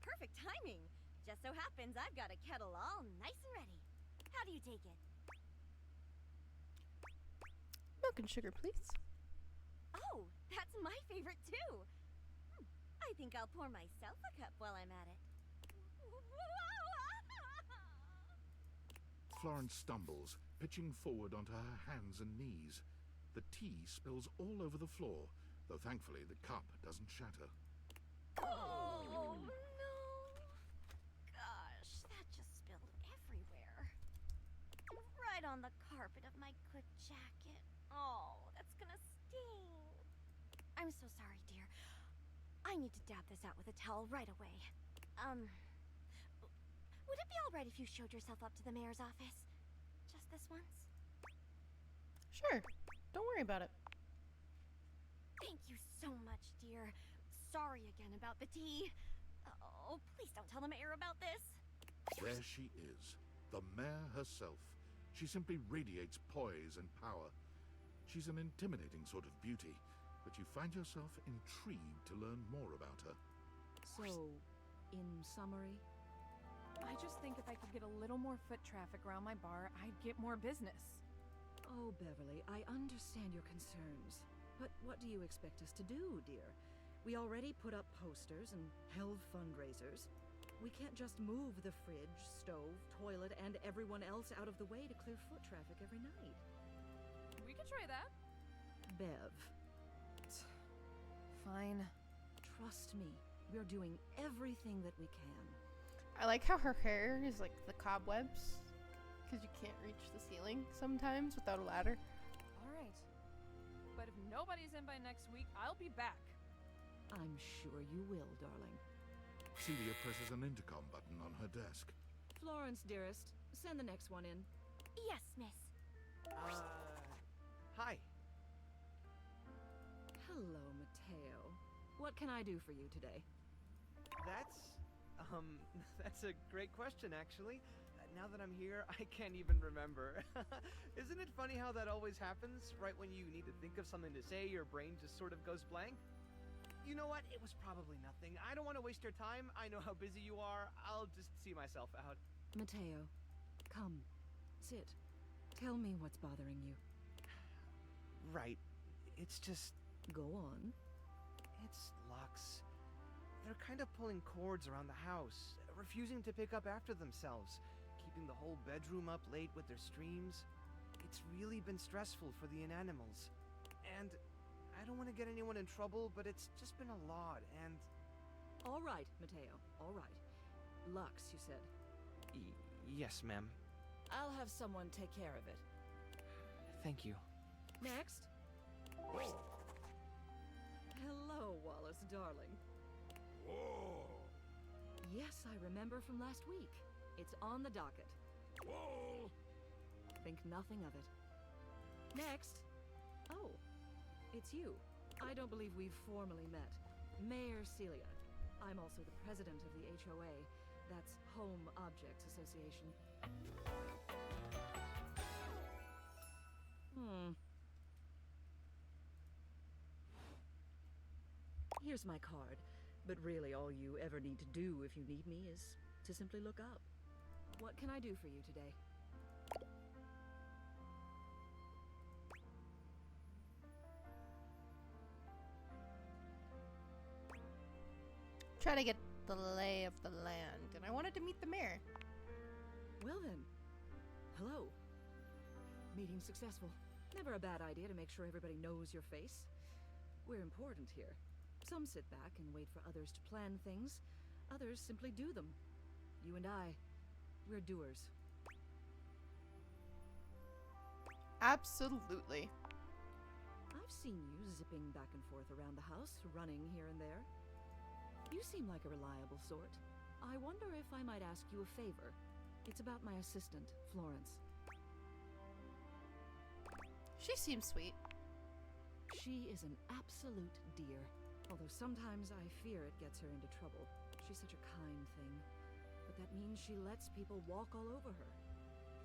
Perfect timing. Just so happens I've got a kettle all nice and ready. How do you take it? Milk and sugar, please. Oh, that's my favorite too. I think I'll pour myself a cup while I'm at it. Florence stumbles, pitching forward onto her hands and knees. The tea spills all over the floor, though thankfully the cup doesn't shatter. Oh, no. Gosh, that just spilled everywhere. Right on the carpet of my good jacket. Oh, that's gonna sting. I'm so sorry, dear. I need to dab this out with a towel right away. Would it be all right if you showed yourself up to the mayor's office? Just this once? Sure. Don't worry about it. Thank you so much, dear. Sorry again about the tea. Oh, please don't tell the mayor about this. There she is, the mayor herself. She simply radiates poise and power. She's an intimidating sort of beauty, but you find yourself intrigued to learn more about her. So, in summary? I just think if I could get a little more foot traffic around my bar, I'd get more business. Oh, Beverly, I understand your concerns. But what do you expect us to do, dear? We already put up posters and held fundraisers. We can't just move the fridge, stove, toilet, and everyone else out of the way to clear foot traffic every night. We could try that. Bev. Fine. Trust me, we're doing everything that we can. I like how her hair is like the cobwebs, because you can't reach the ceiling sometimes without a ladder. All right. But if nobody's in by next week, I'll be back. I'm sure you will, darling. Celia presses an intercom button on her desk. Florence, dearest, send the next one in. Yes, miss. Hi. Hello, Mateo. What can I do for you today? That's a great question, actually. Now that I'm here, I can't even remember. Isn't it funny how that always happens? Right when you need to think of something to say, your brain just sort of goes blank? You know what? It was probably nothing. I don't want to waste your time. I know how busy you are. I'll just see myself out. Mateo, come. Sit. Tell me what's bothering you. Right. It's just... Go on. It's Lux. They're kind of pulling cords around the house, refusing to pick up after themselves, keeping the whole bedroom up late with their streams. It's really been stressful for the inanimals. And I don't want to get anyone in trouble, but it's just been a lot, and... All right, Mateo, all right. Lux, you said? Yes, ma'am. I'll have someone take care of it. Thank you. Next. Hello, Wallace, darling. Whoa! Yes, I remember from last week. It's on the docket. Whoa! Think nothing of it. Next. Oh, it's you. I don't believe we've formally met. Mayor Celia. I'm also the president of the HOA. That's Home Objects Association. Here's my card. But really, all you ever need to do if you need me is to simply look up. What can I do for you today? Try to get the lay of the land, and I wanted to meet the mayor. Well then, hello. Meeting successful. Never a bad idea to make sure everybody knows your face. We're important here. Some sit back and wait for others to plan things. Others simply do them. You and I, we're doers. Absolutely. I've seen you zipping back and forth around the house, running here and there. You seem like a reliable sort. I wonder if I might ask you a favor. It's about my assistant, Florence. She seems sweet. She is an absolute dear. Although sometimes I fear it gets her into trouble. She's such a kind thing. But that means she lets people walk all over her.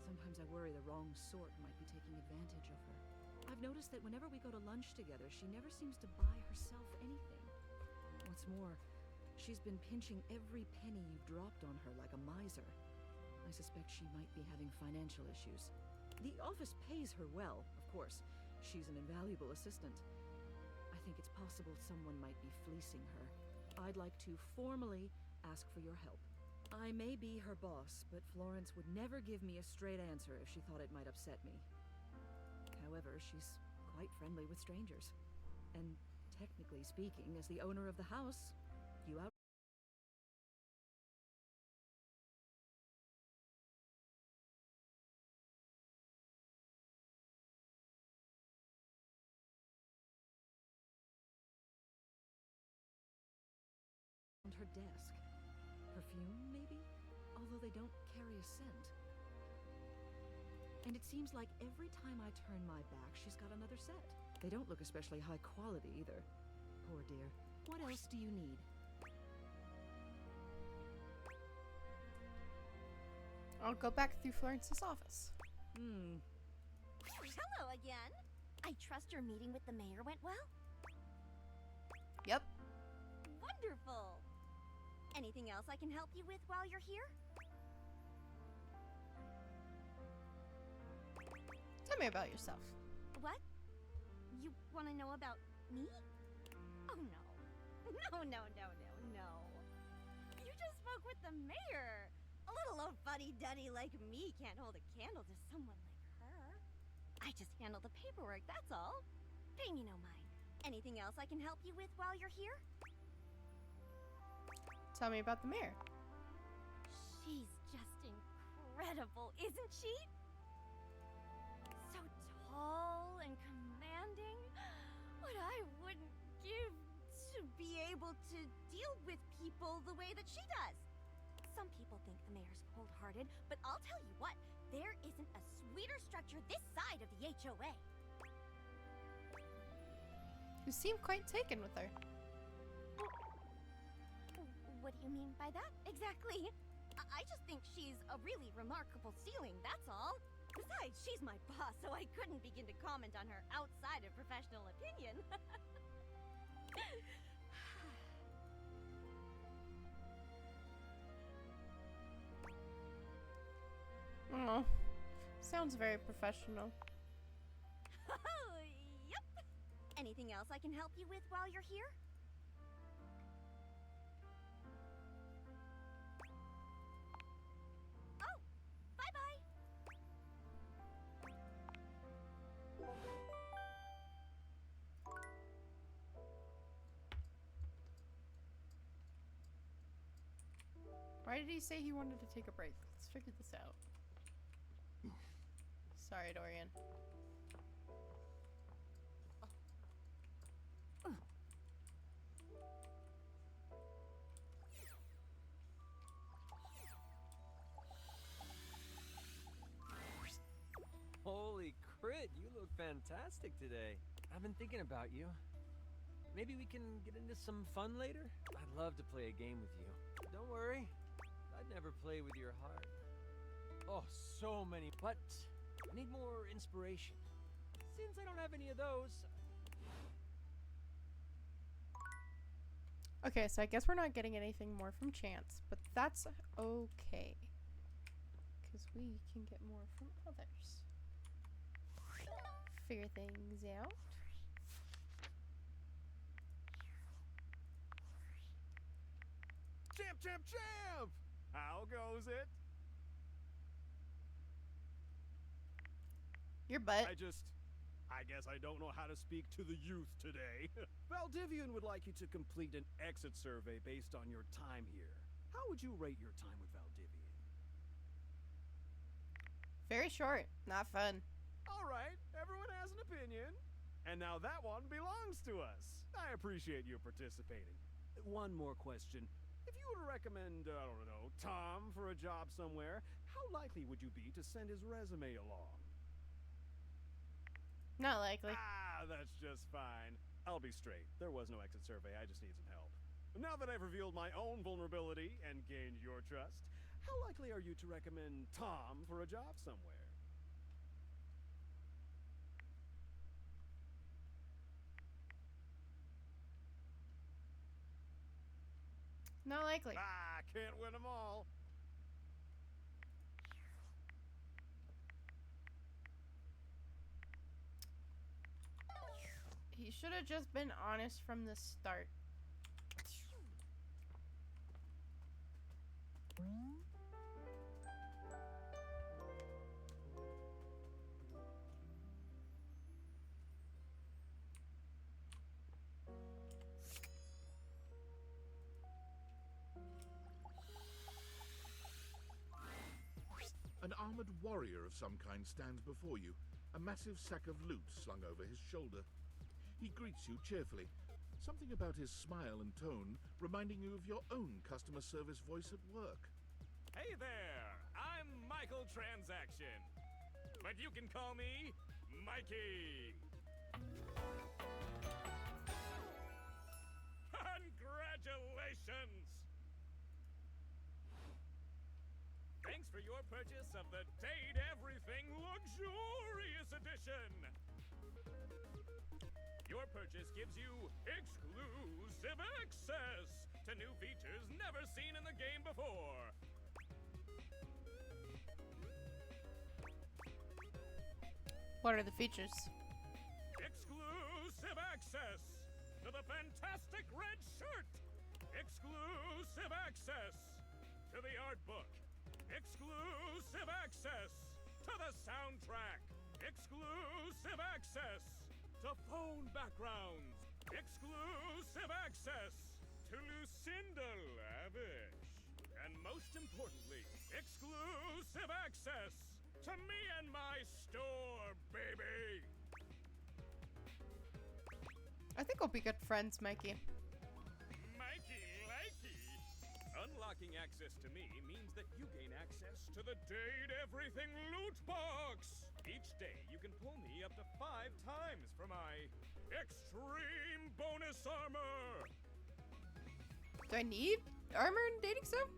Sometimes I worry the wrong sort might be taking advantage of her. I've noticed that whenever we go to lunch together, she never seems to buy herself anything. What's more, she's been pinching every penny you've dropped on her like a miser. I suspect she might be having financial issues. The office pays her well, of course. She's an invaluable assistant. I think it's possible someone might be fleecing her. I'd like to formally ask for your help. I may be her boss, but Florence would never give me a straight answer if she thought it might upset me. However, she's quite friendly with strangers. And technically speaking, as the owner of the house, you out. Her desk. Perfume, maybe? Although they don't carry a scent. And it seems like every time I turn my back, she's got another set. They don't look especially high quality either. Poor dear. What else do you need? I'll go back through Florence's office. Hello again. I trust your meeting with the mayor went well? Yep. Wonderful. Anything else I can help you with while you're here? Tell me about yourself. What? You want to know about me? Oh no. No. You just spoke with the mayor. A little old fuddy-duddy like me can't hold a candle to someone like her. I just handle the paperwork, that's all. Pay me no mind. Anything else I can help you with while you're here? Tell me about the mayor. She's just incredible, isn't she? So tall and commanding. What I wouldn't give to be able to deal with people the way that she does. Some people think the mayor's cold-hearted, but I'll tell you what, there isn't a sweeter structure this side of the HOA. You seem quite taken with her. What do you mean by that, exactly? I just think she's a really remarkable ceiling, that's all. Besides, she's my boss, so I couldn't begin to comment on her outside of professional opinion. Oh, sounds very professional. Yep. Anything else I can help you with while you're here? Oh, bye-bye. Why did he say he wanted to take a break? Let's figure this out. Sorry, Dorian. Holy crit, you look fantastic today. I've been thinking about you. Maybe we can get into some fun later? I'd love to play a game with you. Don't worry, I'd never play with your heart. Oh, so many. But I need more inspiration. Since I don't have any of those. Okay, so I guess we're not getting anything more from Chance, but that's okay. Because we can get more from others. Figure things out. Champ, champ, champ! How goes it? Your butt. I guess I don't know how to speak to the youth today. Valdivian would like you to complete an exit survey based on your time here. How would you rate your time with Valdivian? Very short. Not fun. All right, everyone has an opinion. And now that one belongs to us. I appreciate you participating. One more question. If you were to recommend, I don't know, Tom for a job somewhere, how likely would you be to send his resume along? Not likely. Ah, that's just fine. I'll be straight. There was no exit survey. I just need some help. Now that I've revealed my own vulnerability and gained your trust, how likely are you to recommend Tom for a job somewhere? Not likely. Ah, can't win them all. He should have just been honest from the start. An armored warrior of some kind stands before you, a massive sack of loot slung over his shoulder. He greets you cheerfully, something about his smile and tone reminding you of your own customer service voice at work. Hey there! I'm Michael Transaction. But you can call me Mikey. Congratulations! Thanks for your purchase of the Date Everything Luxurious Edition! Your purchase gives you exclusive access to new features never seen in the game before. What are the features? Exclusive access to the fantastic red shirt. Exclusive access to the art book. Exclusive access to the soundtrack. Exclusive access to phone backgrounds. Exclusive access to to Lucinda Lavish. And most importantly, exclusive access to me and my store, baby! I think we'll be good friends, Mikey. Mikey likey! Unlocking access to me means that you gain access to the Date Everything loot box! Each day, you can pull me up to 5 times for my extreme bonus armor! Do I need armor in dating sim?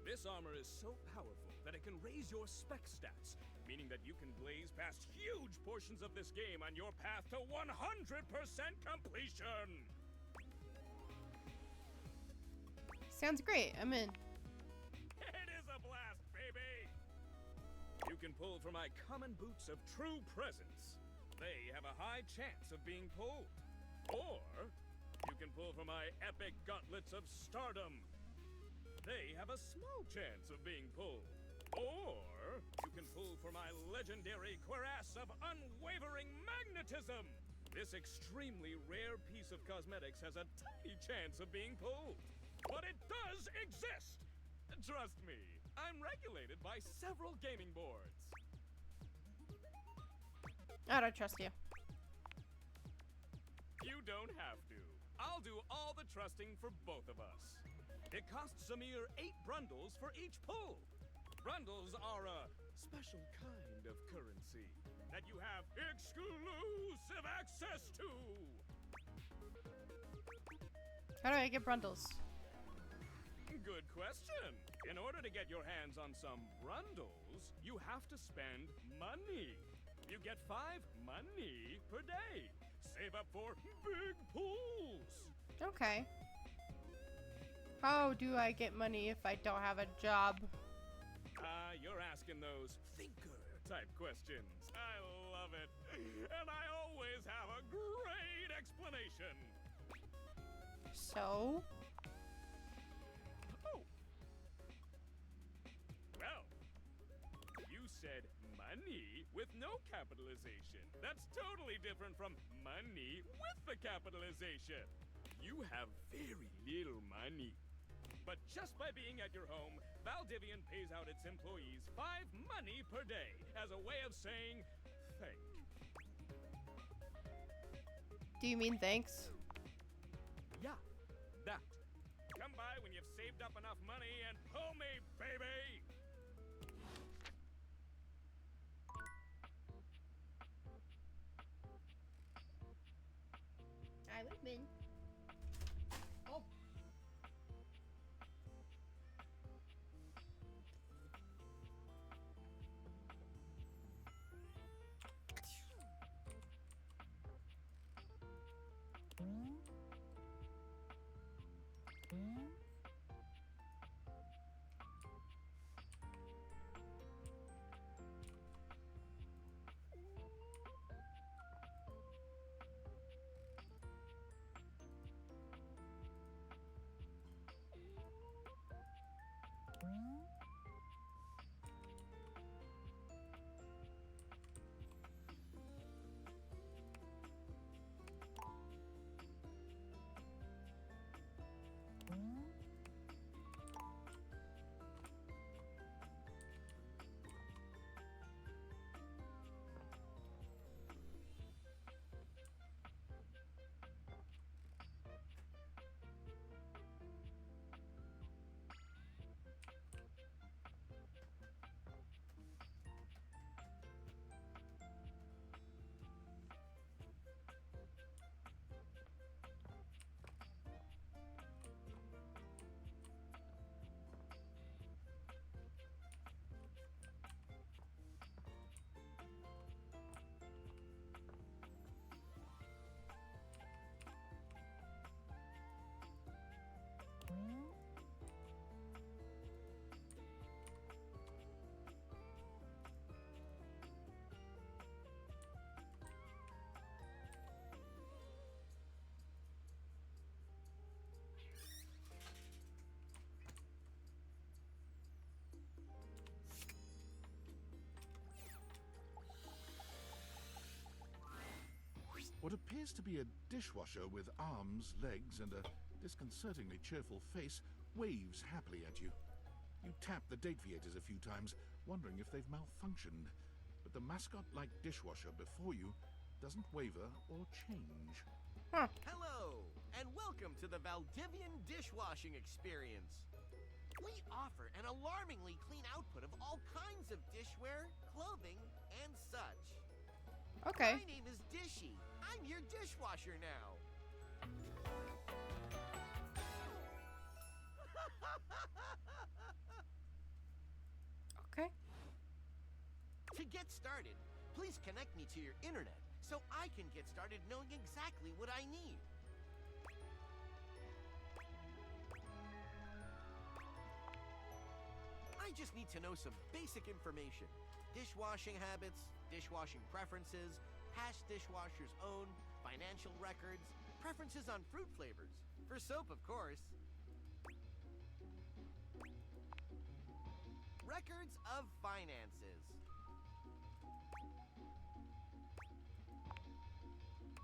This armor is so powerful that it can raise your spec stats, meaning that you can blaze past huge portions of this game on your path to 100% completion! Sounds great. I'm in. It is a blast, baby! You can pull from my common boots of true presence. They have a high chance of being pulled. Or you can pull from my epic gauntlets of stardom. They have a small chance of being pulled. Or you can pull from my legendary cuirass of unwavering magnetism. This extremely rare piece of cosmetics has a tiny chance of being pulled. But it does exist! Trust me, I'm regulated by several gaming boards. I don't trust you. You don't have to. I'll do all the trusting for both of us. It costs a mere 8 brundles for each pull. Brundles are a special kind of currency that you have exclusive access to. How do I get brundles? Good question. In order to get your hands on some brundles, you have to spend money. You get 5 money per day. Save up for big pools. Okay. How do I get money if I don't have a job? You're asking those thinker type questions. I love it. And I always have a great explanation. So? Oh. Well, you said money with no capitalization. That's totally different from money with the capitalization. You have very little money. But just by being at your home, Valdivian pays out its employees 5 money per day as a way of saying thank. Do you mean thanks? Yeah, that. Come by when you've saved up enough money and pull me, baby! I would win. Oh. What appears to be a dishwasher with arms, legs, and a disconcertingly cheerful face waves happily at you. You tap the Dateviators a few times, wondering if they've malfunctioned, but the mascot-like dishwasher before you doesn't waver or change. Hello, and welcome to the Valdivian dishwashing experience. We offer an alarmingly clean output of all kinds of dishware, clothing, and such. Okay. My name is Dishy. I'm your dishwasher now. Okay. To get started, please connect me to your internet so I can get started knowing exactly what I need. I just need to know some basic information. Dishwashing habits, dishwashing preferences, past dishwashers owned, financial records, preferences on fruit flavors. For soap, of course. Records of finances.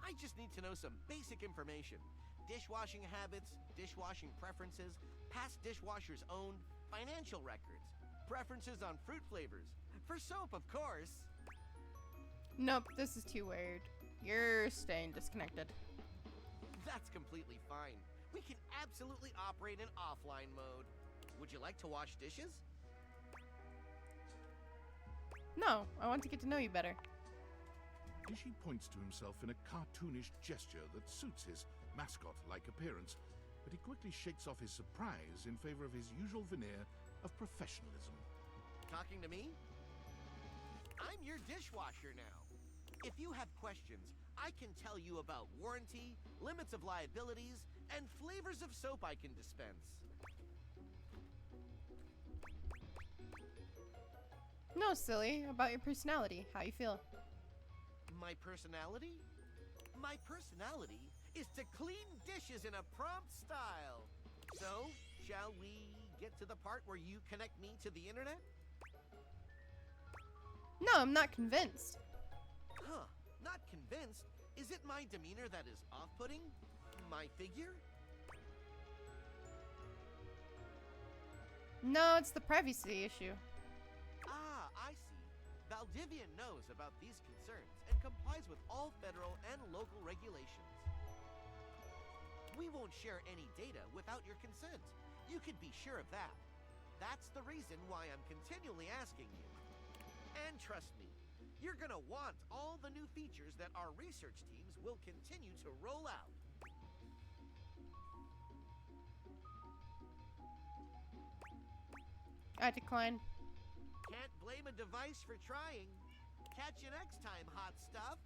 I just need to know some basic information. Dishwashing habits, dishwashing preferences, past dishwashers owned, financial records, preferences on fruit flavors. For soap, of course. Nope, this is too weird. You're staying disconnected. That's completely fine. We can absolutely operate in offline mode. Would you like to wash dishes? No, I want to get to know you better. Dishy points to himself in a cartoonish gesture that suits his mascot-like appearance, but he quickly shakes off his surprise in favor of his usual veneer of professionalism. Talking to me? I'm your dishwasher now. If you have questions, I can tell you about warranty, limits of liabilities, and flavors of soap I can dispense. No, silly. About your personality. How you feel? My personality? My personality is to clean dishes in a prompt style. So, shall we get to the part where you connect me to the internet? No, I'm not convinced. Huh, not convinced? Is it my demeanor that is off-putting? My figure? No, it's the privacy issue. Ah, I see. Valdivian knows about these concerns and complies with all federal and local regulations. We won't share any data without your consent. You could be sure of that. That's the reason why I'm continually asking you. And trust me, you're gonna want all the new features that our research teams will continue to roll out. I decline. Can't blame a device for trying. Catch you next time, hot stuff.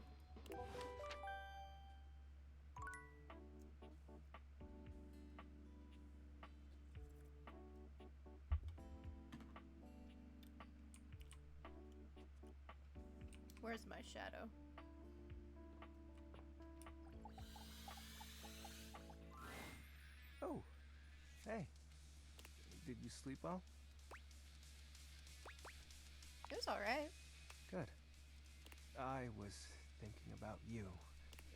Where's my shadow? Oh, hey. Did you sleep well? It was alright. Good. I was thinking about you.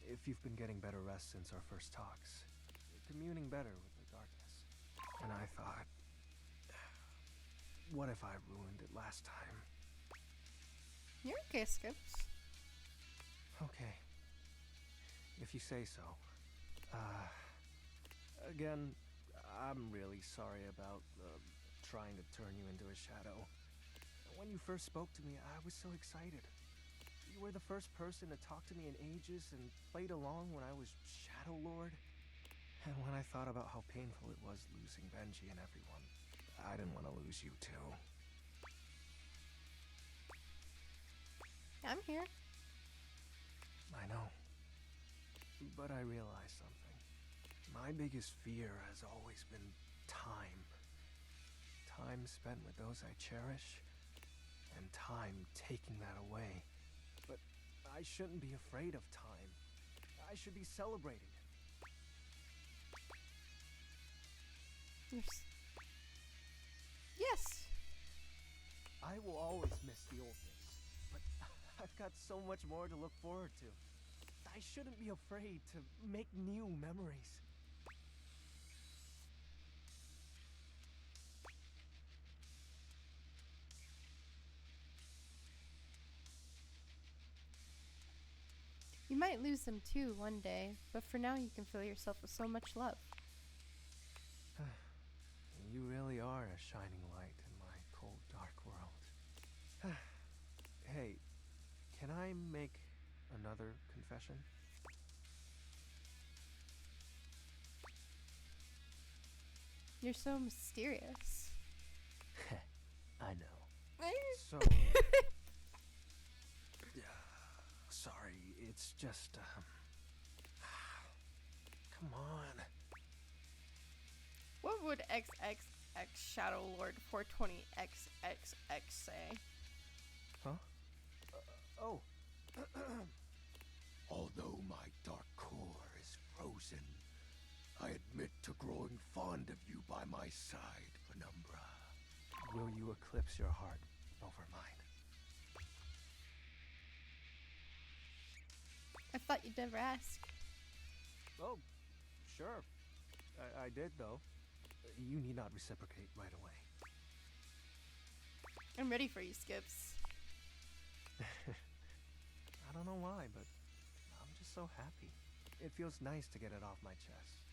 If you've been getting better rest since our first talks. Communing better with the darkness. And I thought, what if I ruined it last time? You're okay, Skips. Okay. If you say so. Again, I'm really sorry about trying to turn you into a shadow. When you first spoke to me, I was so excited. You were the first person to talk to me in ages and played along when I was Shadow Lord. And when I thought about how painful it was losing Benji and everyone, I didn't want to lose you too. I'm here. I know. But I realized something. My biggest fear has always been time. Time spent with those I cherish, and time taking that away. But I shouldn't be afraid of time. I should be celebrating it. Yes. I will always miss the old days, but I've got so much more to look forward to. I shouldn't be afraid to make new memories. might lose them too one day, but for now you can fill yourself with so much love. You really are a shining light in my cold, dark world. Hey, can I make another confession? You're so mysterious. I know. So... sorry, it's just, come on. What would XXX Shadow Lord 420XXX say? Huh? Oh. Although my dark core is frozen, I admit to growing fond of you by my side, Penumbra. Will you eclipse your heart over mine? I thought you'd never ask. Oh, sure. I did, though. You need not reciprocate right away. I'm ready for you, Skips. I don't know why, but I'm just so happy. It feels nice to get it off my chest.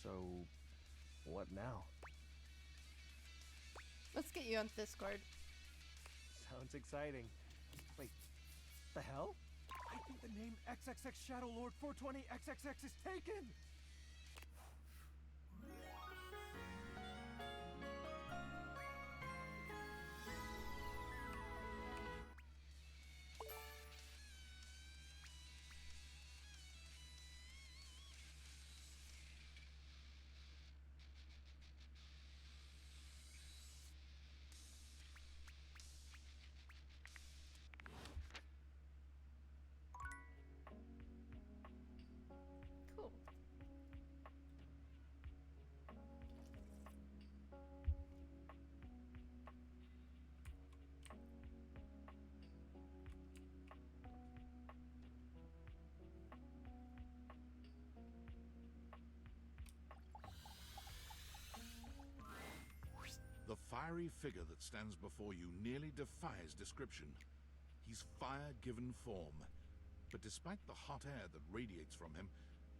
So, what now? Let's get you on Discord. Sounds exciting. Wait, the hell? I think the name XXX Shadow Lord 420 XXX is taken! Cool. The fiery figure that stands before you nearly defies description. He's fire given form, but despite the hot air that radiates from him,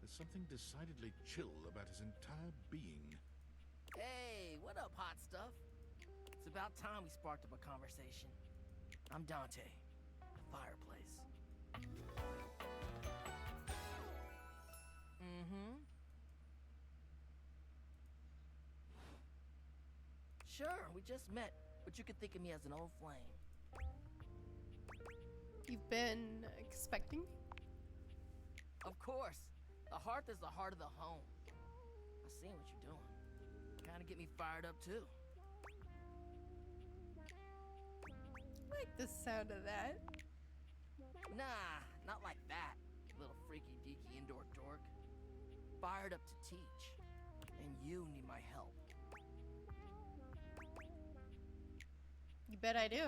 there's something decidedly chill about his entire being. Hey, what up, hot stuff? It's about time we sparked up a conversation. I'm Dante, the fireplace. Mm-hmm. Sure, we just met, but you could think of me as an old flame. You've been expecting me? Of course. The hearth is the heart of the home. I seen what you're doing. Kinda get me fired up, too. I like the sound of that. Nah, not like that, little freaky-deaky indoor dork. Fired up to teach. And you need my help. You bet I do.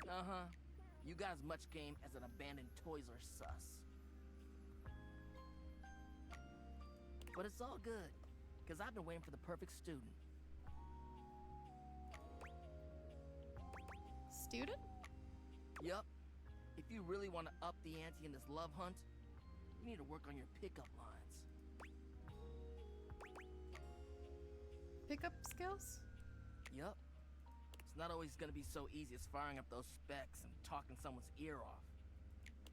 Uh-huh. You got as much game as an abandoned Toys R Us. But it's all good, because I've been waiting for the perfect student. Student? Yup. If you really want to up the ante in this love hunt, you need to work on your pickup lines. Pickup skills? Yup. It's not always gonna be so easy as firing up those specs and talking someone's ear off.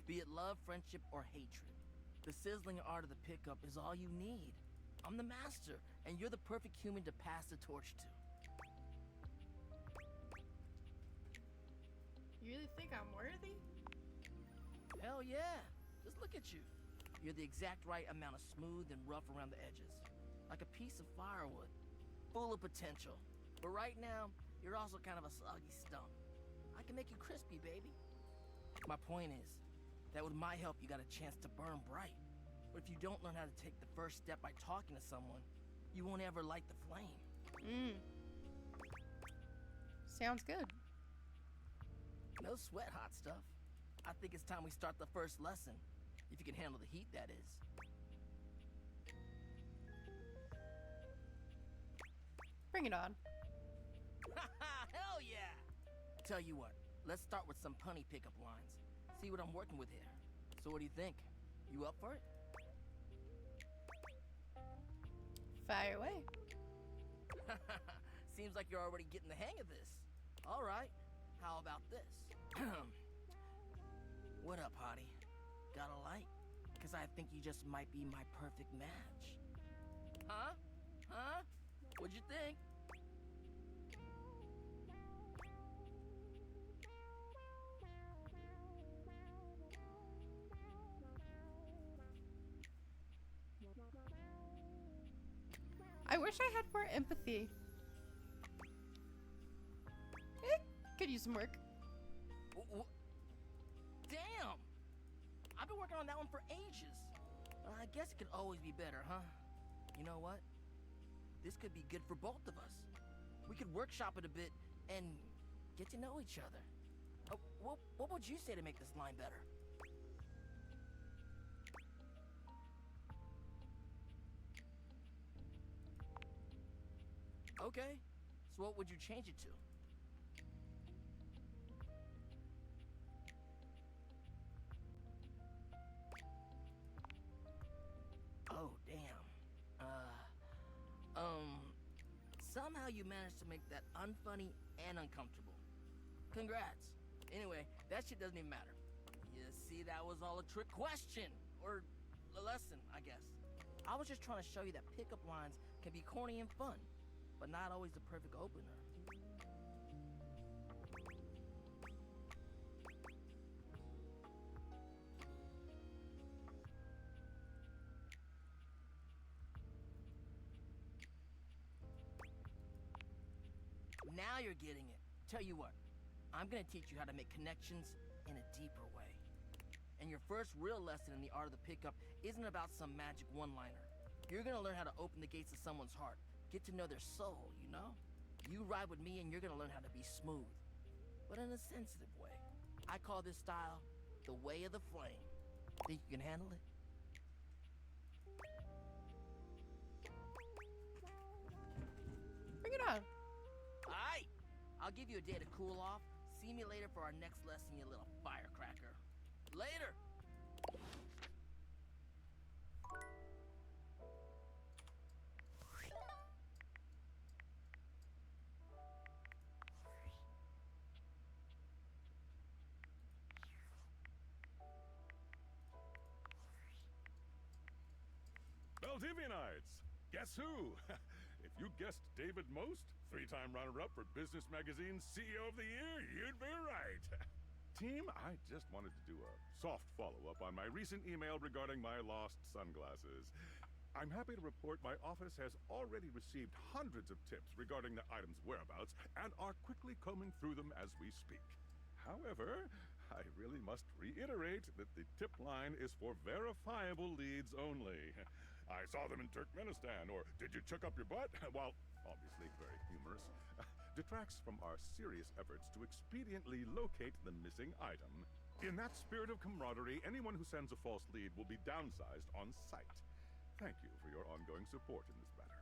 Be it love, friendship, or hatred. The sizzling art of the pickup is all you need. I'm the master, and you're the perfect human to pass the torch to. You really think I'm worthy? Hell yeah. Just look at you. You're the exact right amount of smooth and rough around the edges. Like a piece of firewood. Full of potential. But right now, you're also kind of a soggy stump. I can make you crispy, baby. My point is, that with my help, you got a chance to burn bright. But if you don't learn how to take the first step by talking to someone, you won't ever light the flame. Sounds good. No sweat, hot stuff. I think it's time we start the first lesson. If you can handle the heat, that is. Bring it on. Hell yeah! Tell you what, let's start with some punny pickup lines. See what I'm working with here. So what do you think? You up for it? Fire away. Seems like you're already getting the hang of this. All right, how about this? What up, hottie? Got a light? Because I think you just might be my perfect match. Huh? Huh? What'd you think? I wish I had more empathy. Could use some work. Damn! I've been working on that one for ages. I guess it could always be better, huh? You know what? This could be good for both of us. We could workshop it a bit and get to know each other. What would you say to make this line better? Okay, so what would you change it to? Oh, damn. Somehow you managed to make that unfunny and uncomfortable. Congrats. Anyway, that shit doesn't even matter. You see, that was all a trick question. Or a lesson, I guess. I was just trying to show you that pickup lines can be corny and fun, but not always the perfect opener. Now you're getting it. Tell you what, I'm gonna teach you how to make connections in a deeper way. And your first real lesson in the art of the pickup isn't about some magic one-liner. You're gonna learn how to open the gates of someone's heart, get to know their soul, you know? You ride with me and you're gonna learn how to be smooth, but in a sensitive way. I call this style the way of the flame. Think you can handle it? Bring it on. Aight! I'll give you a day to cool off. See me later for our next lesson, you little firecracker. Later! Valdivianites! Guess who? If you guessed David Most, three-time runner-up for Business Magazine's CEO of the Year, you'd be right. Team, I just wanted to do a soft follow-up on my recent email regarding my lost sunglasses. I'm happy to report my office has already received hundreds of tips regarding the item's whereabouts and are quickly combing through them as we speak. However, I really must reiterate that the tip line is for verifiable leads only. I saw them in Turkmenistan, or did you chuck up your butt? While obviously very humorous, detracts from our serious efforts to expediently locate the missing item. In that spirit of camaraderie, anyone who sends a false lead will be downsized on sight. Thank you for your ongoing support in this matter.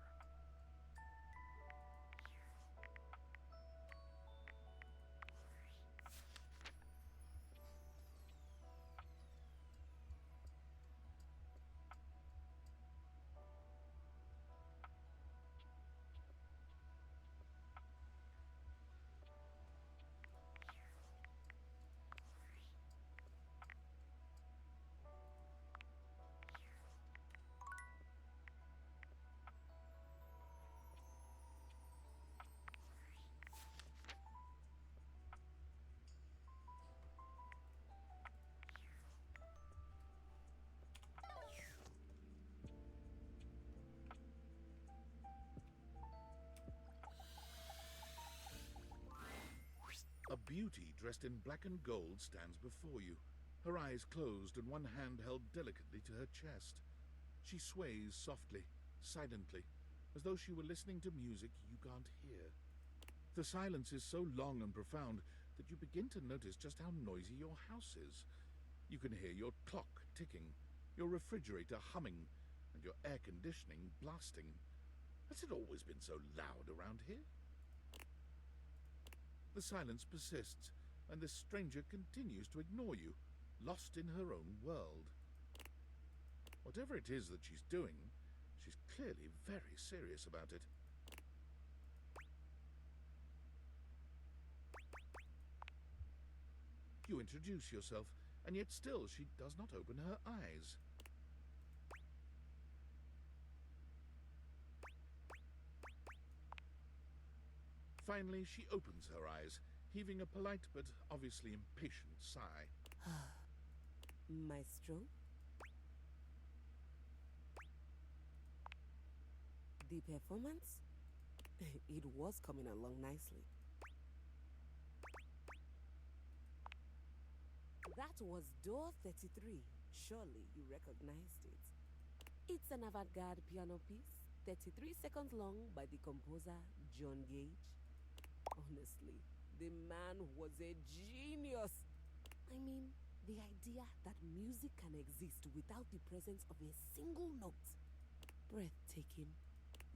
A beauty dressed in black and gold stands before you, her eyes closed and one hand held delicately to her chest. She sways softly, silently, as though she were listening to music you can't hear. The silence is so long and profound that you begin to notice just how noisy your house is. You can hear your clock ticking, your refrigerator humming, and your air conditioning blasting. Has it always been so loud around here? The silence persists, and this stranger continues to ignore you, lost in her own world. Whatever it is that she's doing, she's clearly very serious about it. You introduce yourself, and yet still she does not open her eyes. Finally, she opens her eyes, heaving a polite but obviously impatient sigh. Maestro? The performance? It was coming along nicely. That was door 33. Surely you recognized it. It's an avant-garde piano piece, 33 seconds long, by the composer John Gage. Honestly, the man was a genius. I mean, the idea that music can exist without the presence of a single note. Breathtaking.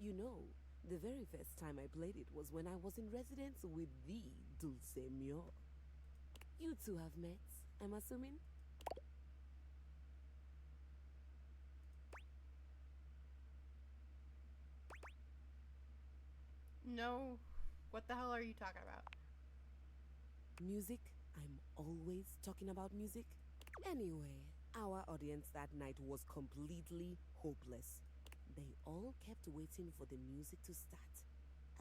You know, the very first time I played it was when I was in residence with the Dulce Mio. You two have met, I'm assuming? No. What the hell are you talking about? Music? I'm always talking about music. Anyway, our audience that night was completely hopeless. They all kept waiting for the music to start,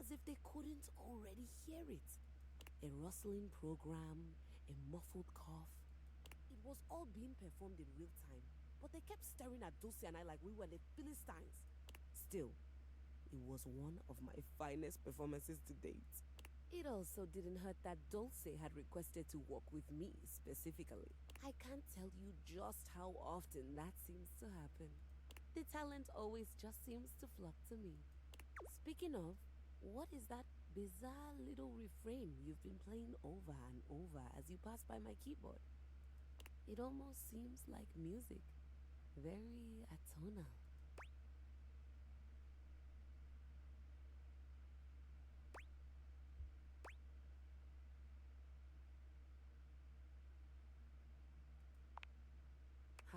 as if they couldn't already hear it. A rustling program, a muffled cough. It was all being performed in real time, but they kept staring at Dulce and I like we were the Philistines. Still, it was one of my finest performances to date. It also didn't hurt that Dulce had requested to work with me specifically. I can't tell you just how often that seems to happen. The talent always just seems to flock to me. Speaking of, what is that bizarre little refrain you've been playing over and over as you pass by my keyboard? It almost seems like music. Very atonal.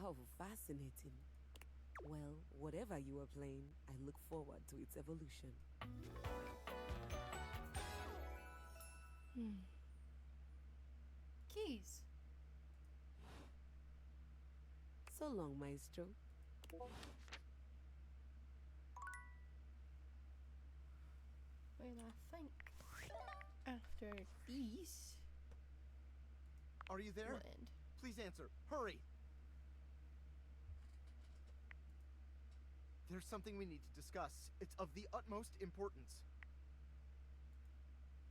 How fascinating. Well, whatever you are playing, I look forward to its evolution. Keys. So long, Maestro. Well, I think after these... Are you there? we'll end. Please answer. Hurry! There's something we need to discuss. It's of the utmost importance.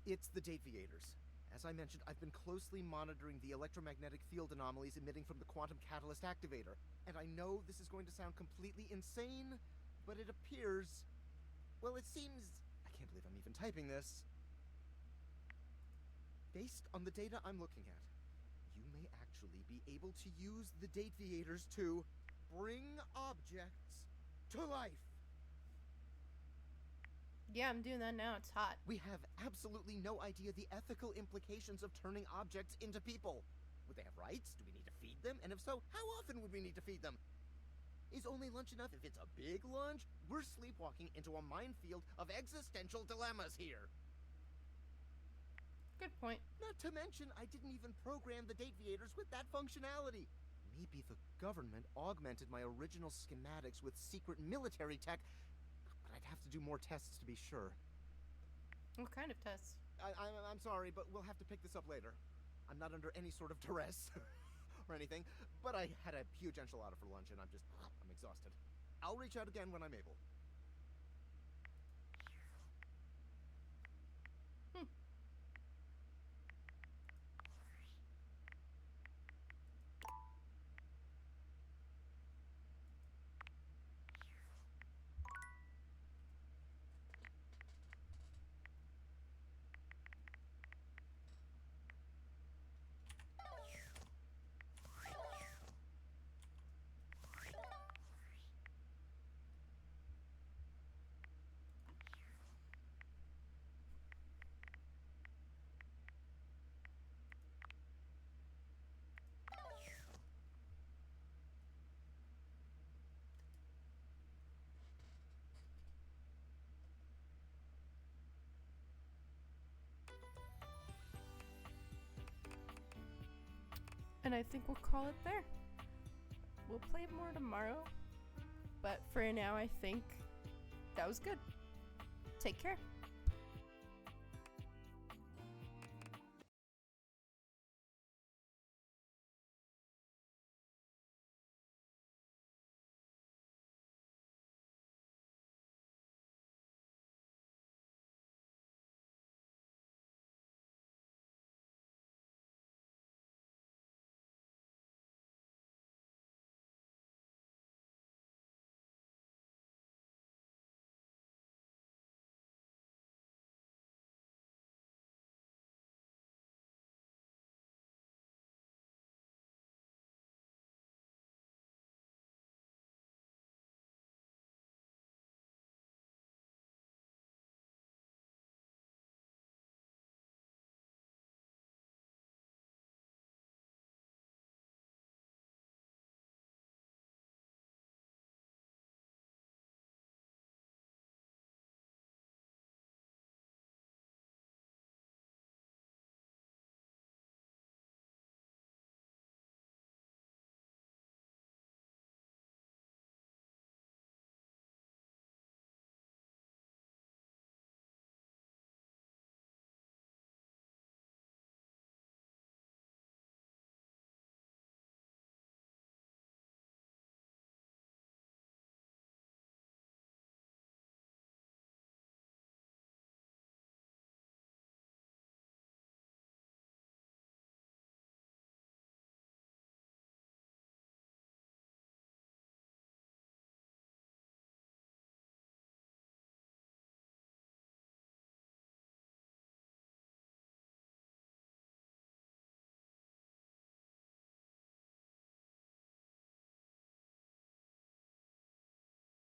It's the Deviators. As I mentioned, I've been closely monitoring the electromagnetic field anomalies emitting from the quantum catalyst activator. And I know this is going to sound completely insane, but it appears... Well, it seems... I can't believe I'm even typing this. Based on the data I'm looking at, you may actually be able to use the Deviators to bring objects to life. Yeah, I'm doing that now. It's hot. We have absolutely no idea the ethical implications of turning objects into people. Would they have rights? Do we need to feed them? And if so, how often would we need to feed them? Is only lunch enough? If it's a big lunch, we're sleepwalking into a minefield of existential dilemmas here. Good point. Not to mention, I didn't even program the Deviators with that functionality. Maybe the government augmented my original schematics with secret military tech, but I'd have to do more tests to be sure. What kind of tests? I'm sorry, but we'll have to pick this up later. I'm not under any sort of duress or anything, but I had a huge enchilada for lunch and I'm exhausted. I'll reach out again when I'm able. And I think we'll call it there. We'll play more tomorrow. But for now, I think that was good. Take care.